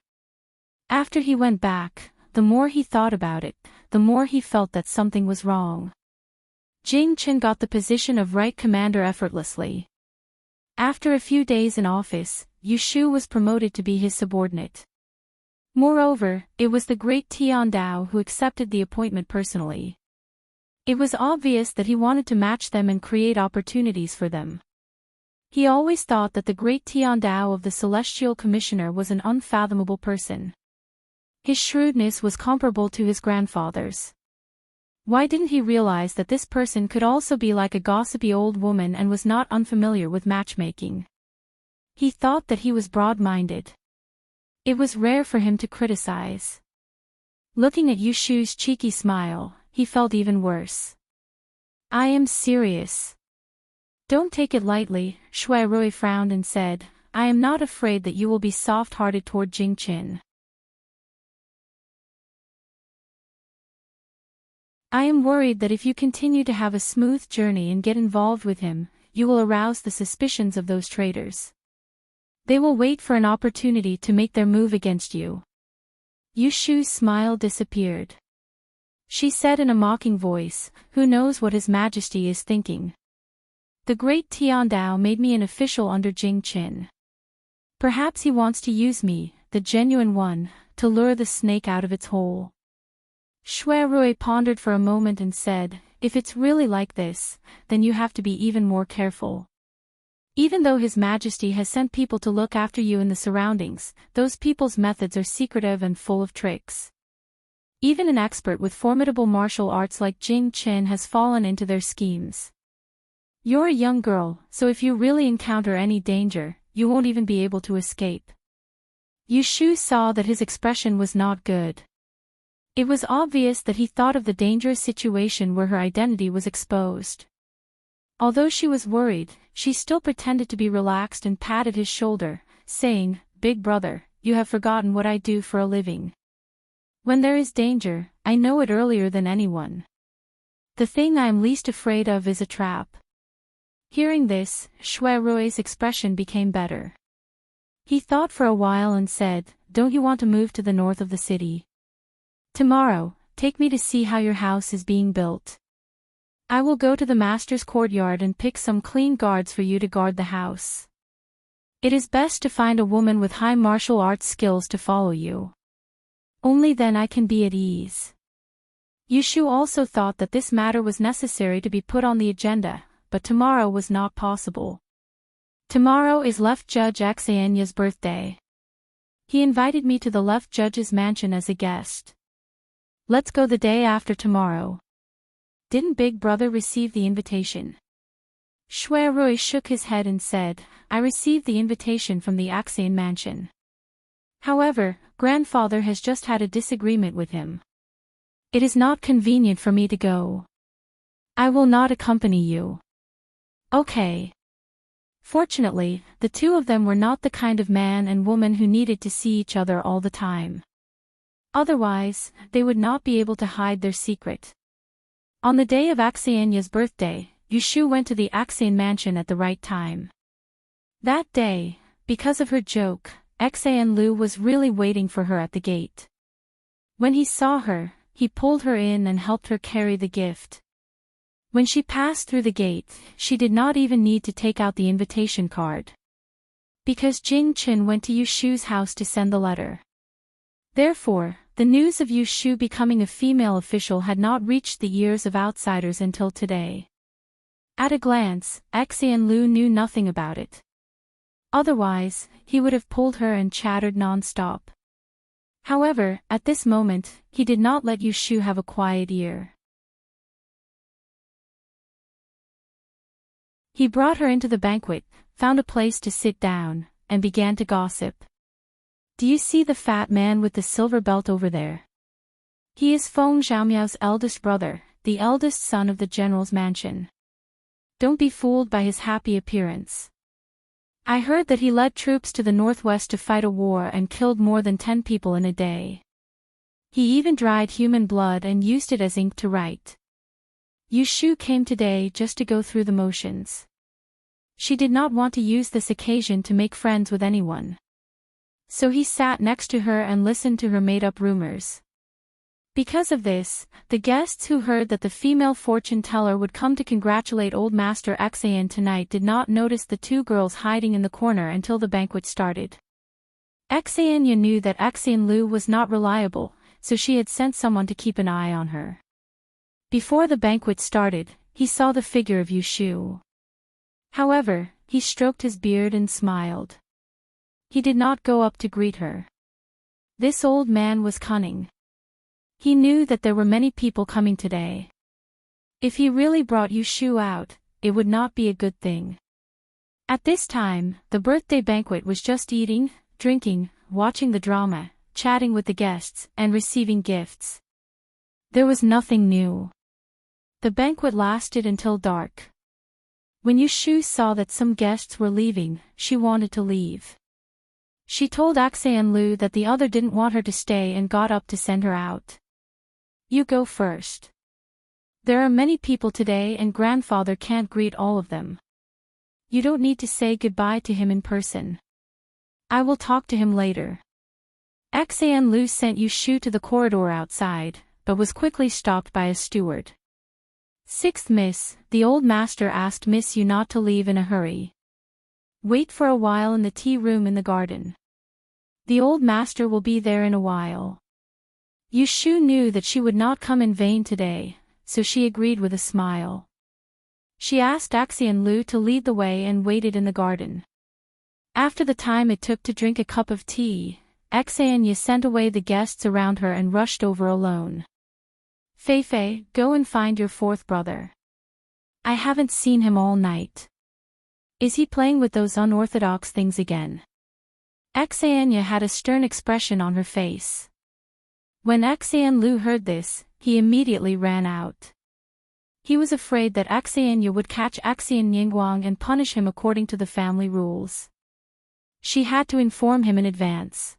After he went back, the more he thought about it, the more he felt that something was wrong. Jingchen got the position of right commander effortlessly. After a few days in office, Yushu was promoted to be his subordinate. Moreover, it was the great Tiandao who accepted the appointment personally. It was obvious that he wanted to match them and create opportunities for them. He always thought that the great Tiandao of the Celestial Commissioner was an unfathomable person. His shrewdness was comparable to his grandfather's. Why didn't he realize that this person could also be like a gossipy old woman and was not unfamiliar with matchmaking? He thought that he was broad-minded. It was rare for him to criticize. Looking at Yushu's cheeky smile, he felt even worse. "I am serious. Don't take it lightly," Shui frowned and said, "I am not afraid that you will be soft-hearted toward Jingchen. I am worried that if you continue to have a smooth journey and get involved with him, you will arouse the suspicions of those traitors. They will wait for an opportunity to make their move against you." Yushu's smile disappeared. She said in a mocking voice, "Who knows what His Majesty is thinking? The great Tiandao made me an official under Jingchen. Perhaps he wants to use me, the genuine one, to lure the snake out of its hole." Shui pondered for a moment and said, "If it's really like this, then you have to be even more careful. Even though His Majesty has sent people to look after you in the surroundings, those people's methods are secretive and full of tricks. Even an expert with formidable martial arts like Jing Chen has fallen into their schemes. You're a young girl, so if you really encounter any danger, you won't even be able to escape." Yushu saw that his expression was not good. It was obvious that he thought of the dangerous situation where her identity was exposed. Although she was worried, she still pretended to be relaxed and patted his shoulder, saying, "Big brother, you have forgotten what I do for a living. When there is danger, I know it earlier than anyone. The thing I am least afraid of is a trap." Hearing this, Shui's expression became better. He thought for a while and said, "Don't you want to move to the north of the city? Tomorrow, take me to see how your house is being built. I will go to the master's courtyard and pick some clean guards for you to guard the house. It is best to find a woman with high martial arts skills to follow you. Only then I can be at ease. Yushu also thought that this matter was necessary to be put on the agenda, but tomorrow was not possible. Tomorrow is Left Judge Xaenya's birthday. He invited me to the Left Judge's mansion as a guest. Let's go the day after tomorrow. Didn't Big Brother receive the invitation? Shui Rui shook his head and said, I received the invitation from the Xaen mansion. However, grandfather has just had a disagreement with him. It is not convenient for me to go. I will not accompany you. Okay. Fortunately, the two of them were not the kind of man and woman who needed to see each other all the time. Otherwise, they would not be able to hide their secret. On the day of Xaenya's birthday, Yushu went to the Xaen mansion at the right time. That day, because of her joke, Xaen Lu was really waiting for her at the gate. When he saw her, he pulled her in and helped her carry the gift. When she passed through the gate, she did not even need to take out the invitation card. Because Jing Chen went to Yushu's house to send the letter. Therefore, the news of Yushu becoming a female official had not reached the ears of outsiders until today. At a glance, Xaen Lu knew nothing about it. Otherwise, he would have pulled her and chattered non-stop. However, at this moment, he did not let Yushu have a quiet ear. He brought her into the banquet, found a place to sit down, and began to gossip. Do you see the fat man with the silver belt over there? He is Feng Zhaomiao's eldest brother, the eldest son of the general's mansion. Don't be fooled by his happy appearance. I heard that he led troops to the northwest to fight a war and killed more than 10 people in a day. He even dried human blood and used it as ink to write. Yushu came today just to go through the motions. She did not want to use this occasion to make friends with anyone. So he sat next to her and listened to her made-up rumors. Because of this, the guests who heard that the female fortune teller would come to congratulate Old Master Xaen tonight did not notice the two girls hiding in the corner until the banquet started. Xaenya knew that Xaen Lu was not reliable, so she had sent someone to keep an eye on her. Before the banquet started, he saw the figure of Yushu. However, he stroked his beard and smiled. He did not go up to greet her. This old man was cunning. He knew that there were many people coming today. If he really brought Yushu out, it would not be a good thing. At this time, the birthday banquet was just eating, drinking, watching the drama, chatting with the guests, and receiving gifts. There was nothing new. The banquet lasted until dark. When Yushu saw that some guests were leaving, she wanted to leave. She told Xaen Lu that the other didn't want her to stay and got up to send her out. You go first. There are many people today and grandfather can't greet all of them. You don't need to say goodbye to him in person. I will talk to him later. Xaen Lu sent Yushu to the corridor outside, but was quickly stopped by a steward. Sixth Miss, the old master asked Miss Yu not to leave in a hurry. Wait for a while in the tea room in the garden. The old master will be there in a while. Yushu knew that she would not come in vain today, so she agreed with a smile. She asked Xaen Lu to lead the way and waited in the garden. After the time it took to drink a cup of tea, Xaenya sent away the guests around her and rushed over alone. Feifei, go and find your fourth brother. I haven't seen him all night. Is he playing with those unorthodox things again? Xaenya had a stern expression on her face. When Xaen Lu heard this, he immediately ran out. He was afraid that Xaenya would catch Xaen Ningguang and punish him according to the family rules. She had to inform him in advance.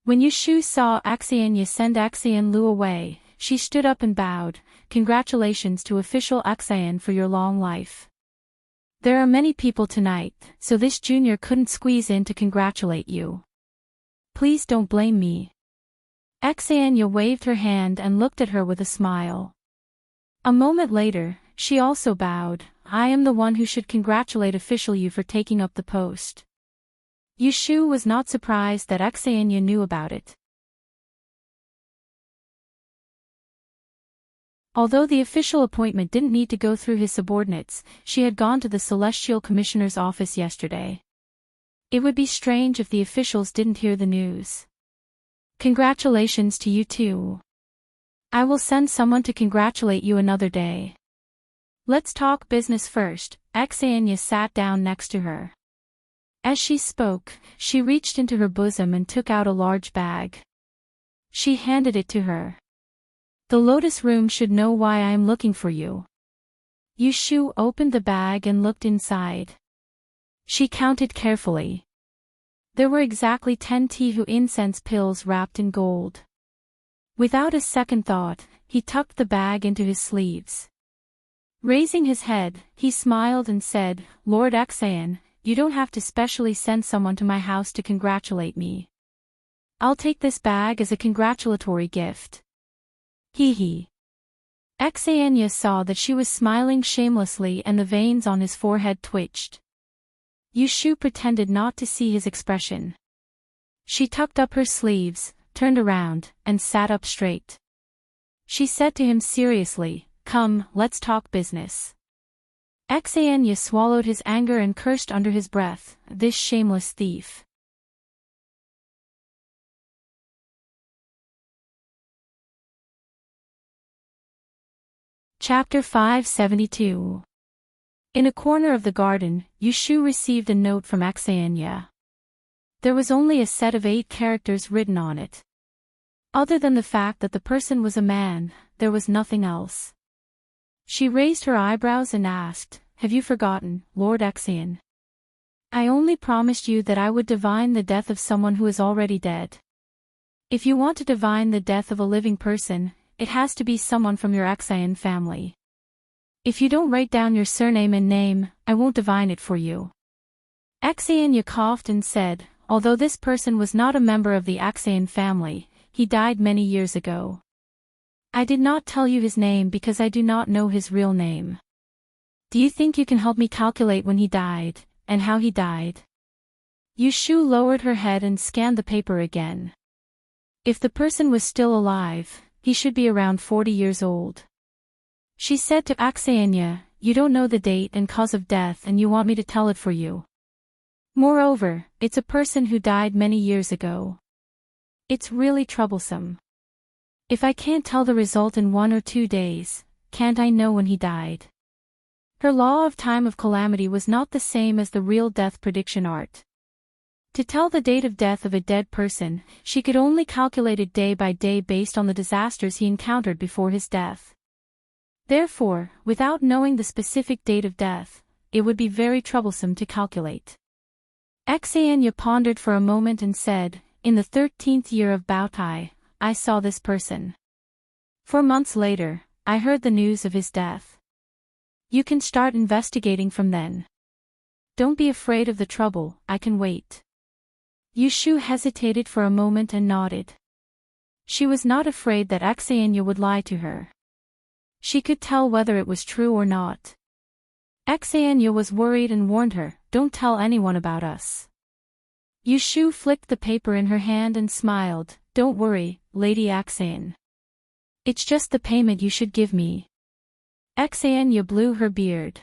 When Yushu saw Xaenya send Xaen Lu away, she stood up and bowed. Congratulations to official Xaen for your long life. There are many people tonight, so this junior couldn't squeeze in to congratulate you. Please don't blame me. Xenia waved her hand and looked at her with a smile. A moment later, she also bowed. I am the one who should congratulate official you for taking up the post. Yushu was not surprised that Xenia knew about it. Although the official appointment didn't need to go through his subordinates, she had gone to the Celestial Commissioner's office yesterday. It would be strange if the officials didn't hear the news. Congratulations to you too. I will send someone to congratulate you another day. Let's talk business first. Xenia sat down next to her. As she spoke, she reached into her bosom and took out a large bag. She handed it to her. The Lotus Room should know why I am looking for you. Yushu opened the bag and looked inside. She counted carefully. There were exactly 10 Tihu incense pills wrapped in gold. Without a second thought, he tucked the bag into his sleeves. Raising his head, he smiled and said, Lord Xan, you don't have to specially send someone to my house to congratulate me. I'll take this bag as a congratulatory gift. Hee hee. Xenia saw that she was smiling shamelessly and the veins on his forehead twitched. Yushu pretended not to see his expression. She tucked up her sleeves, turned around, and sat up straight. She said to him seriously, Come, let's talk business. Xenia swallowed his anger and cursed under his breath, this shameless thief. Chapter 572. In a corner of the garden, Yushu received a note from Xenia. There was only a set of 8 characters written on it. Other than the fact that the person was a man, there was nothing else. She raised her eyebrows and asked, Have you forgotten, Lord Xian? I only promised you that I would divine the death of someone who is already dead. If you want to divine the death of a living person, it has to be someone from your Xian family. If you don't write down your surname and name, I won't divine it for you. Xenia coughed and said, Although this person was not a member of the Xian family, he died many years ago. I did not tell you his name because I do not know his real name. Do you think you can help me calculate when he died, and how he died? Yushu lowered her head and scanned the paper again. If the person was still alive, he should be around 40 years old. She said to Xenia, You don't know the date and cause of death and you want me to tell it for you. Moreover, it's a person who died many years ago. It's really troublesome. If I can't tell the result in 1 or 2 days, can't I know when he died? Her law of time of calamity was not the same as the real death prediction art. To tell the date of death of a dead person, she could only calculate it day by day based on the disasters he encountered before his death. Therefore, without knowing the specific date of death, it would be very troublesome to calculate. Xenia pondered for a moment and said, In the 13th year of Baotai, I saw this person. 4 months later, I heard the news of his death. You can start investigating from then. Don't be afraid of the trouble, I can wait. Yushu hesitated for a moment and nodded. She was not afraid that Xenia would lie to her. She could tell whether it was true or not. Xenia was worried and warned her, Don't tell anyone about us. Yushu flicked the paper in her hand and smiled, Don't worry, Lady Xian. It's just the payment you should give me. Xenia blew her beard.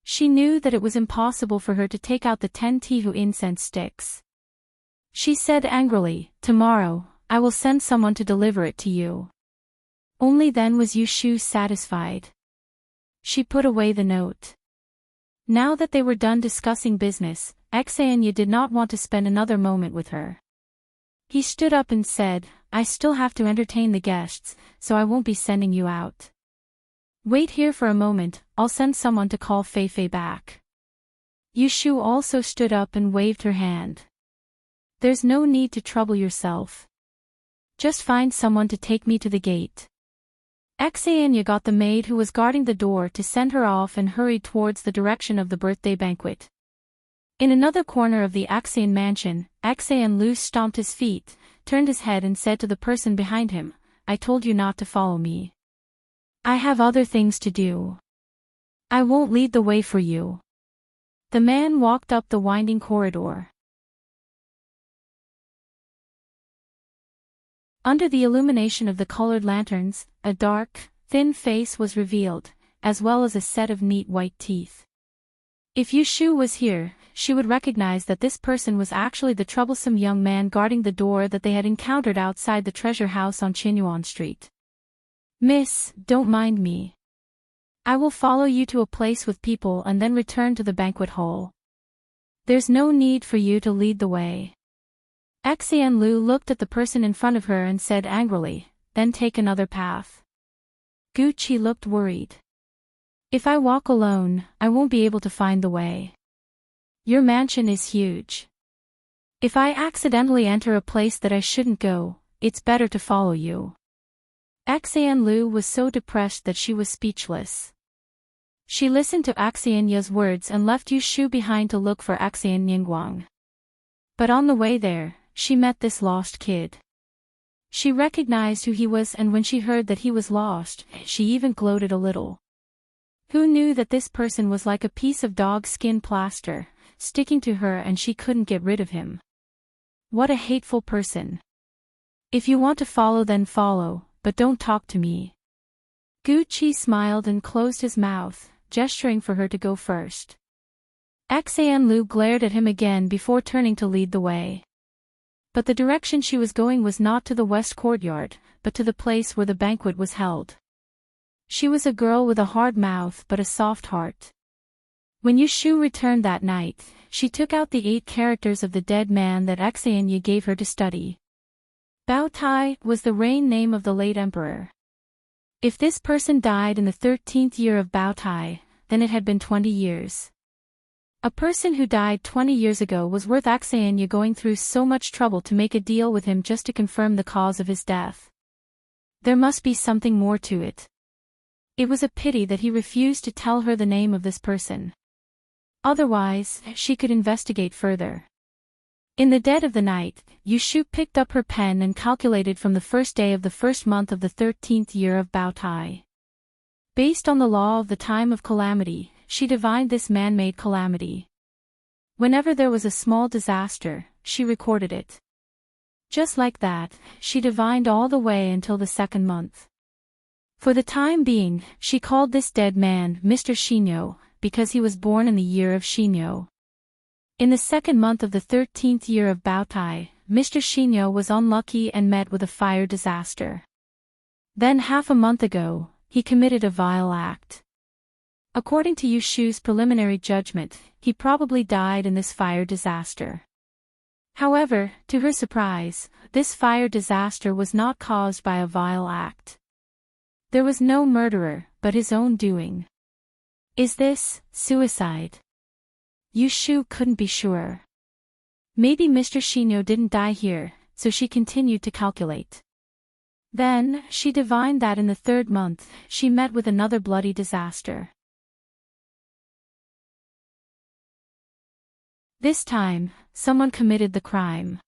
She knew that it was impossible for her to take out the 10 Tihu incense sticks. She said angrily, Tomorrow, I will send someone to deliver it to you. Only then was Yushu satisfied. She put away the note. Now that they were done discussing business, Xenia did not want to spend another moment with her. He stood up and said, I still have to entertain the guests, so I won't be sending you out. Wait here for a moment, I'll send someone to call Feifei back. Yushu also stood up and waved her hand. There's no need to trouble yourself. Just find someone to take me to the gate. Xenia got the maid who was guarding the door to send her off and hurried towards the direction of the birthday banquet. In another corner of the Axian mansion, Axian Lu stomped his feet, turned his head and said to the person behind him, "I told you not to follow me. I have other things to do. I won't lead the way for you." The man walked up the winding corridor. Under the illumination of the colored lanterns, a dark, thin face was revealed, as well as a set of neat white teeth. If Yu Shu was here, she would recognize that this person was actually the troublesome young man guarding the door that they had encountered outside the treasure house on Qinyuan Street. "Miss, don't mind me. I will follow you to a place with people and then return to the banquet hall. There's no need for you to lead the way." Axian Lu looked at the person in front of her and said angrily, "Then take another path." Gu Qi looked worried. "If I walk alone, I won't be able to find the way. Your mansion is huge. If I accidentally enter a place that I shouldn't go, it's better to follow you." Axian Lu was so depressed that she was speechless. She listened to Axian Ye's words and left Yu Shu behind to look for Axian Ningguang. But on the way there, she met this lost kid. She recognized who he was, and when she heard that he was lost, she even gloated a little. Who knew that this person was like a piece of dog skin plaster, sticking to her and she couldn't get rid of him? What a hateful person. "If you want to follow, then follow, but don't talk to me." Gu Qi smiled and closed his mouth, gesturing for her to go first. Axian Lu glared at him again before turning to lead the way. But the direction she was going was not to the west courtyard, but to the place where the banquet was held. She was a girl with a hard mouth but a soft heart. When Yu Shu returned that night, she took out the 8 characters of the dead man that Axian Ye gave her to study. Bao Tai was the reign name of the late emperor. If this person died in the 13th year of Bao Tai, then it had been 20 years. A person who died 20 years ago was worth Axian Ye going through so much trouble to make a deal with him just to confirm the cause of his death. There must be something more to it. It was a pity that he refused to tell her the name of this person. Otherwise, she could investigate further. In the dead of the night, Yu Shu picked up her pen and calculated from the first day of the first month of the 13th year of Bao Tai. Based on the law of the time of calamity, she divined this man-made calamity. Whenever there was a small disaster, she recorded it. Just like that, she divined all the way until the second month. For the time being, she called this dead man Mr. Shinyo, because he was born in the year of Shinyo. In the second month of the 13th year of Bao Tai, Mr. Shinyo was unlucky and met with a fire disaster. Then half a month ago, he committed a vile act. According to Yu Shu's preliminary judgment, he probably died in this fire disaster. However, to her surprise, this fire disaster was not caused by a vile act. There was no murderer, but his own doing. Is this suicide? Yu Shu couldn't be sure. Maybe Mr. Shinyo didn't die here, so she continued to calculate. Then, she divined that in the third month, she met with another bloody disaster. This time, someone committed the crime.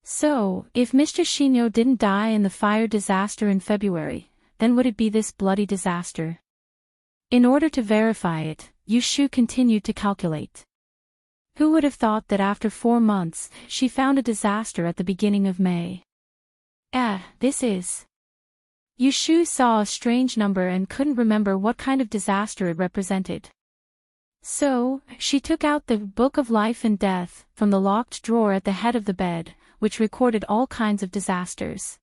So, if Mr. Shinyo didn't die in the fire disaster in February, then would it be this bloody disaster? In order to verify it, Yu Shu continued to calculate. Who would have thought that after 4 months, she found a disaster at the beginning of May? This is... Yu Shu saw a strange number and couldn't remember what kind of disaster it represented. So, she took out the Book of Life and Death from the locked drawer at the head of the bed, which recorded all kinds of disasters.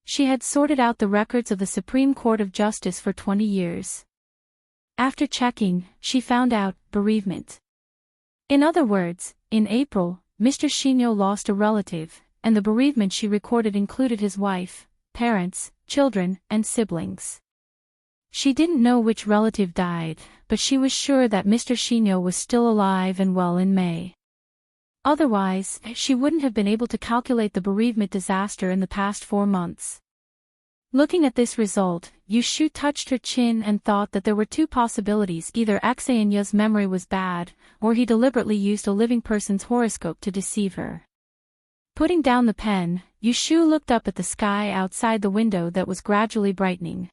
She had sorted out the records of the Supreme Court of Justice for 20 years. After checking, she found out bereavement. In other words, in April, Mr. Shinyo lost a relative, and the bereavement she recorded included his wife, parents, children, and siblings. She didn't know which relative died, but she was sure that Mr. Shinyo was still alive and well in May. Otherwise, she wouldn't have been able to calculate the bereavement disaster in the past 4 months. Looking at this result, Yushu touched her chin and thought that there were two possibilities: either Xaenya's memory was bad, or he deliberately used a living person's horoscope to deceive her. Putting down the pen, Yushu looked up at the sky outside the window that was gradually brightening.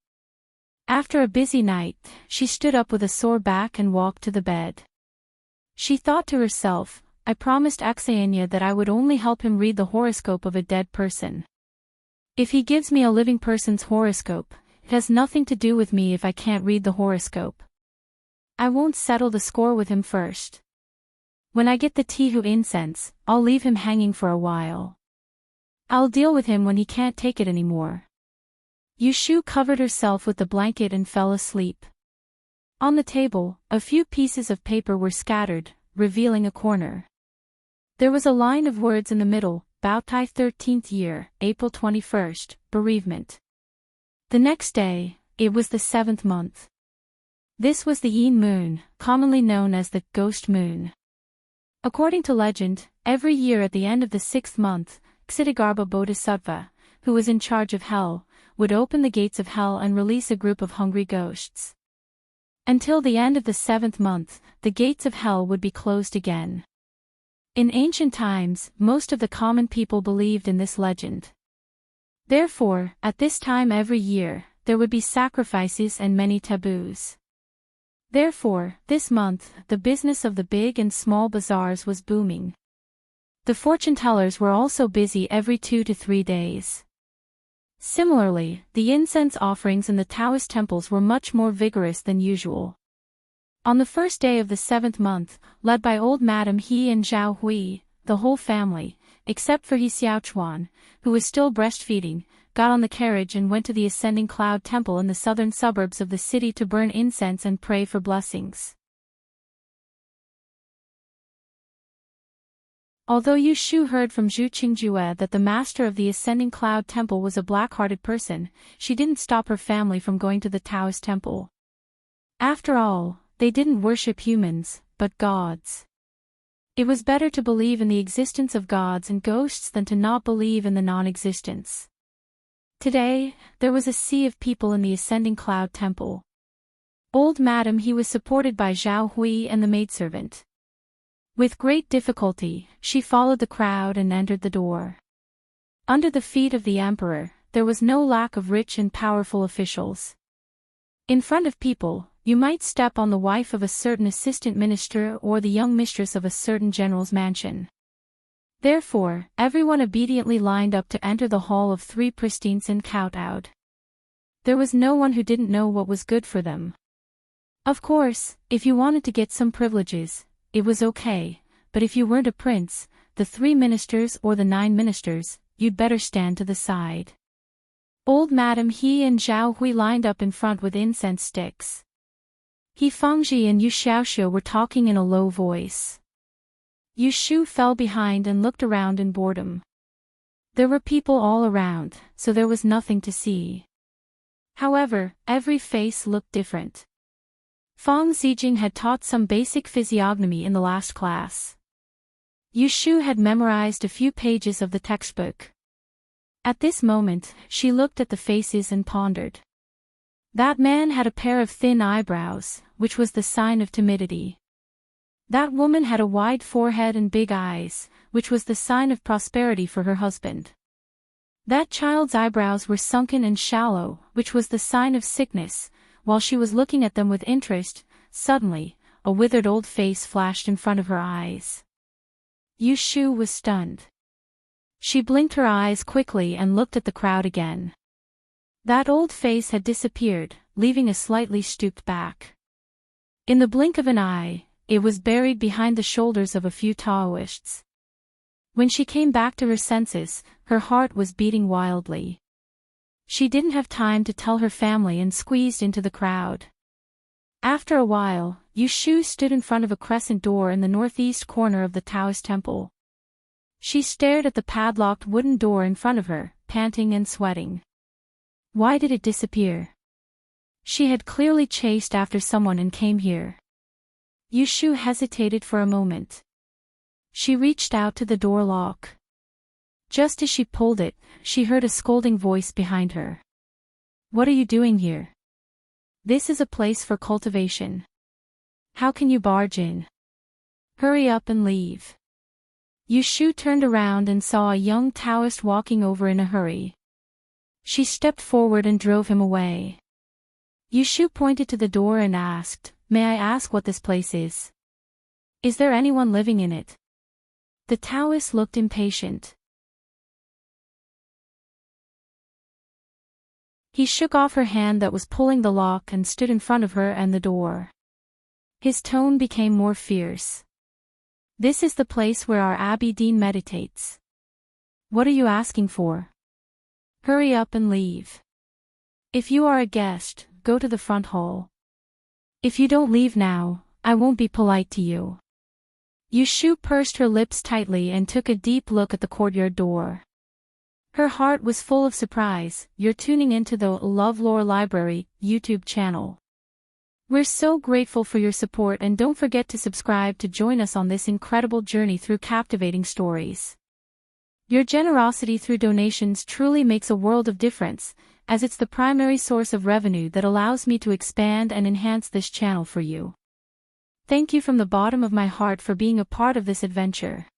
After a busy night, she stood up with a sore back and walked to the bed. She thought to herself, I promised Xaenya that I would only help him read the horoscope of a dead person. If he gives me a living person's horoscope, it has nothing to do with me if I can't read the horoscope. I won't settle the score with him first. When I get the Tihu incense, I'll leave him hanging for a while. I'll deal with him when he can't take it anymore. Yushu covered herself with the blanket and fell asleep. On the table, a few pieces of paper were scattered, revealing a corner. There was a line of words in the middle: Baotai 13th year, April 21st, bereavement. The next day, it was the 7th month. This was the Yin moon, commonly known as the ghost moon. According to legend, every year at the end of the 6th month, Ksitigarbha Bodhisattva, who was in charge of hell, would open the gates of hell and release a group of hungry ghosts. Until the end of the 7th month, the gates of hell would be closed again. In ancient times, most of the common people believed in this legend. Therefore, at this time every year, there would be sacrifices and many taboos. Therefore, this month, the business of the big and small bazaars was booming. The fortune-tellers were also busy every 2 to 3 days. Similarly, the incense offerings in the Taoist temples were much more vigorous than usual. On the first day of the 7th month, led by old Madam He and Zhao Hui, the whole family, except for He Xiaochuan, who was still breastfeeding, got on the carriage and went to the Ascending Cloud Temple in the southern suburbs of the city to burn incense and pray for blessings. Although Yushu heard from Zhu Qingjue that the master of the Ascending Cloud Temple was a black-hearted person, she didn't stop her family from going to the Taoist temple. After all, they didn't worship humans, but gods. It was better to believe in the existence of gods and ghosts than to not believe in the non-existence. Today, there was a sea of people in the Ascending Cloud Temple. Old Madam He was supported by Zhao Hui and the maidservant. With great difficulty, she followed the crowd and entered the door. Under the feet of the emperor, there was no lack of rich and powerful officials. In front of people, you might step on the wife of a certain assistant minister or the young mistress of a certain general's mansion. Therefore, everyone obediently lined up to enter the hall of 3 pristines and kowtowed. There was no one who didn't know what was good for them. Of course, if you wanted to get some privileges, it was okay, but if you weren't a prince, the 3 ministers or the 9 ministers, you'd better stand to the side. Old Madam He and Zhao Hui lined up in front with incense sticks. He Fengji and Yu Xiaoxiu were talking in a low voice. Yushu fell behind and looked around in boredom. There were people all around, so there was nothing to see. However, every face looked different. Feng Zijing had taught some basic physiognomy in the last class. Yushu had memorized a few pages of the textbook. At this moment, she looked at the faces and pondered. That man had a pair of thin eyebrows, which was the sign of timidity. That woman had a wide forehead and big eyes, which was the sign of prosperity for her husband. That child's eyebrows were sunken and shallow, which was the sign of sickness. While she was looking at them with interest, suddenly, a withered old face flashed in front of her eyes. Yushu was stunned. She blinked her eyes quickly and looked at the crowd again. That old face had disappeared, leaving a slightly stooped back. In the blink of an eye, it was buried behind the shoulders of a few Taoists. When she came back to her senses, her heart was beating wildly. She didn't have time to tell her family and squeezed into the crowd. After a while, Yushu stood in front of a crescent door in the northeast corner of the Taoist temple. She stared at the padlocked wooden door in front of her, panting and sweating. Why did it disappear? She had clearly chased after someone and came here. Yushu hesitated for a moment. She reached out to the door lock. Just as she pulled it, she heard a scolding voice behind her. What are you doing here? This is a place for cultivation. How can you barge in? Hurry up and leave. Yushu turned around and saw a young Taoist walking over in a hurry. She stepped forward and drove him away. Yushu pointed to the door and asked, "May I ask what this place is? Is there anyone living in it?" The Taoist looked impatient. He shook off her hand that was pulling the lock and stood in front of her and the door. His tone became more fierce. "This is the place where our Abbey Dean meditates. What are you asking for? Hurry up and leave. If you are a guest, go to the front hall. If you don't leave now, I won't be polite to you." Yushu pursed her lips tightly and took a deep look at the courtyard door. Her heart was full of surprise. "You're tuning into the LoveLore Library YouTube channel. We're so grateful for your support, and don't forget to subscribe to join us on this incredible journey through captivating stories. Your generosity through donations truly makes a world of difference, as it's the primary source of revenue that allows me to expand and enhance this channel for you. Thank you from the bottom of my heart for being a part of this adventure.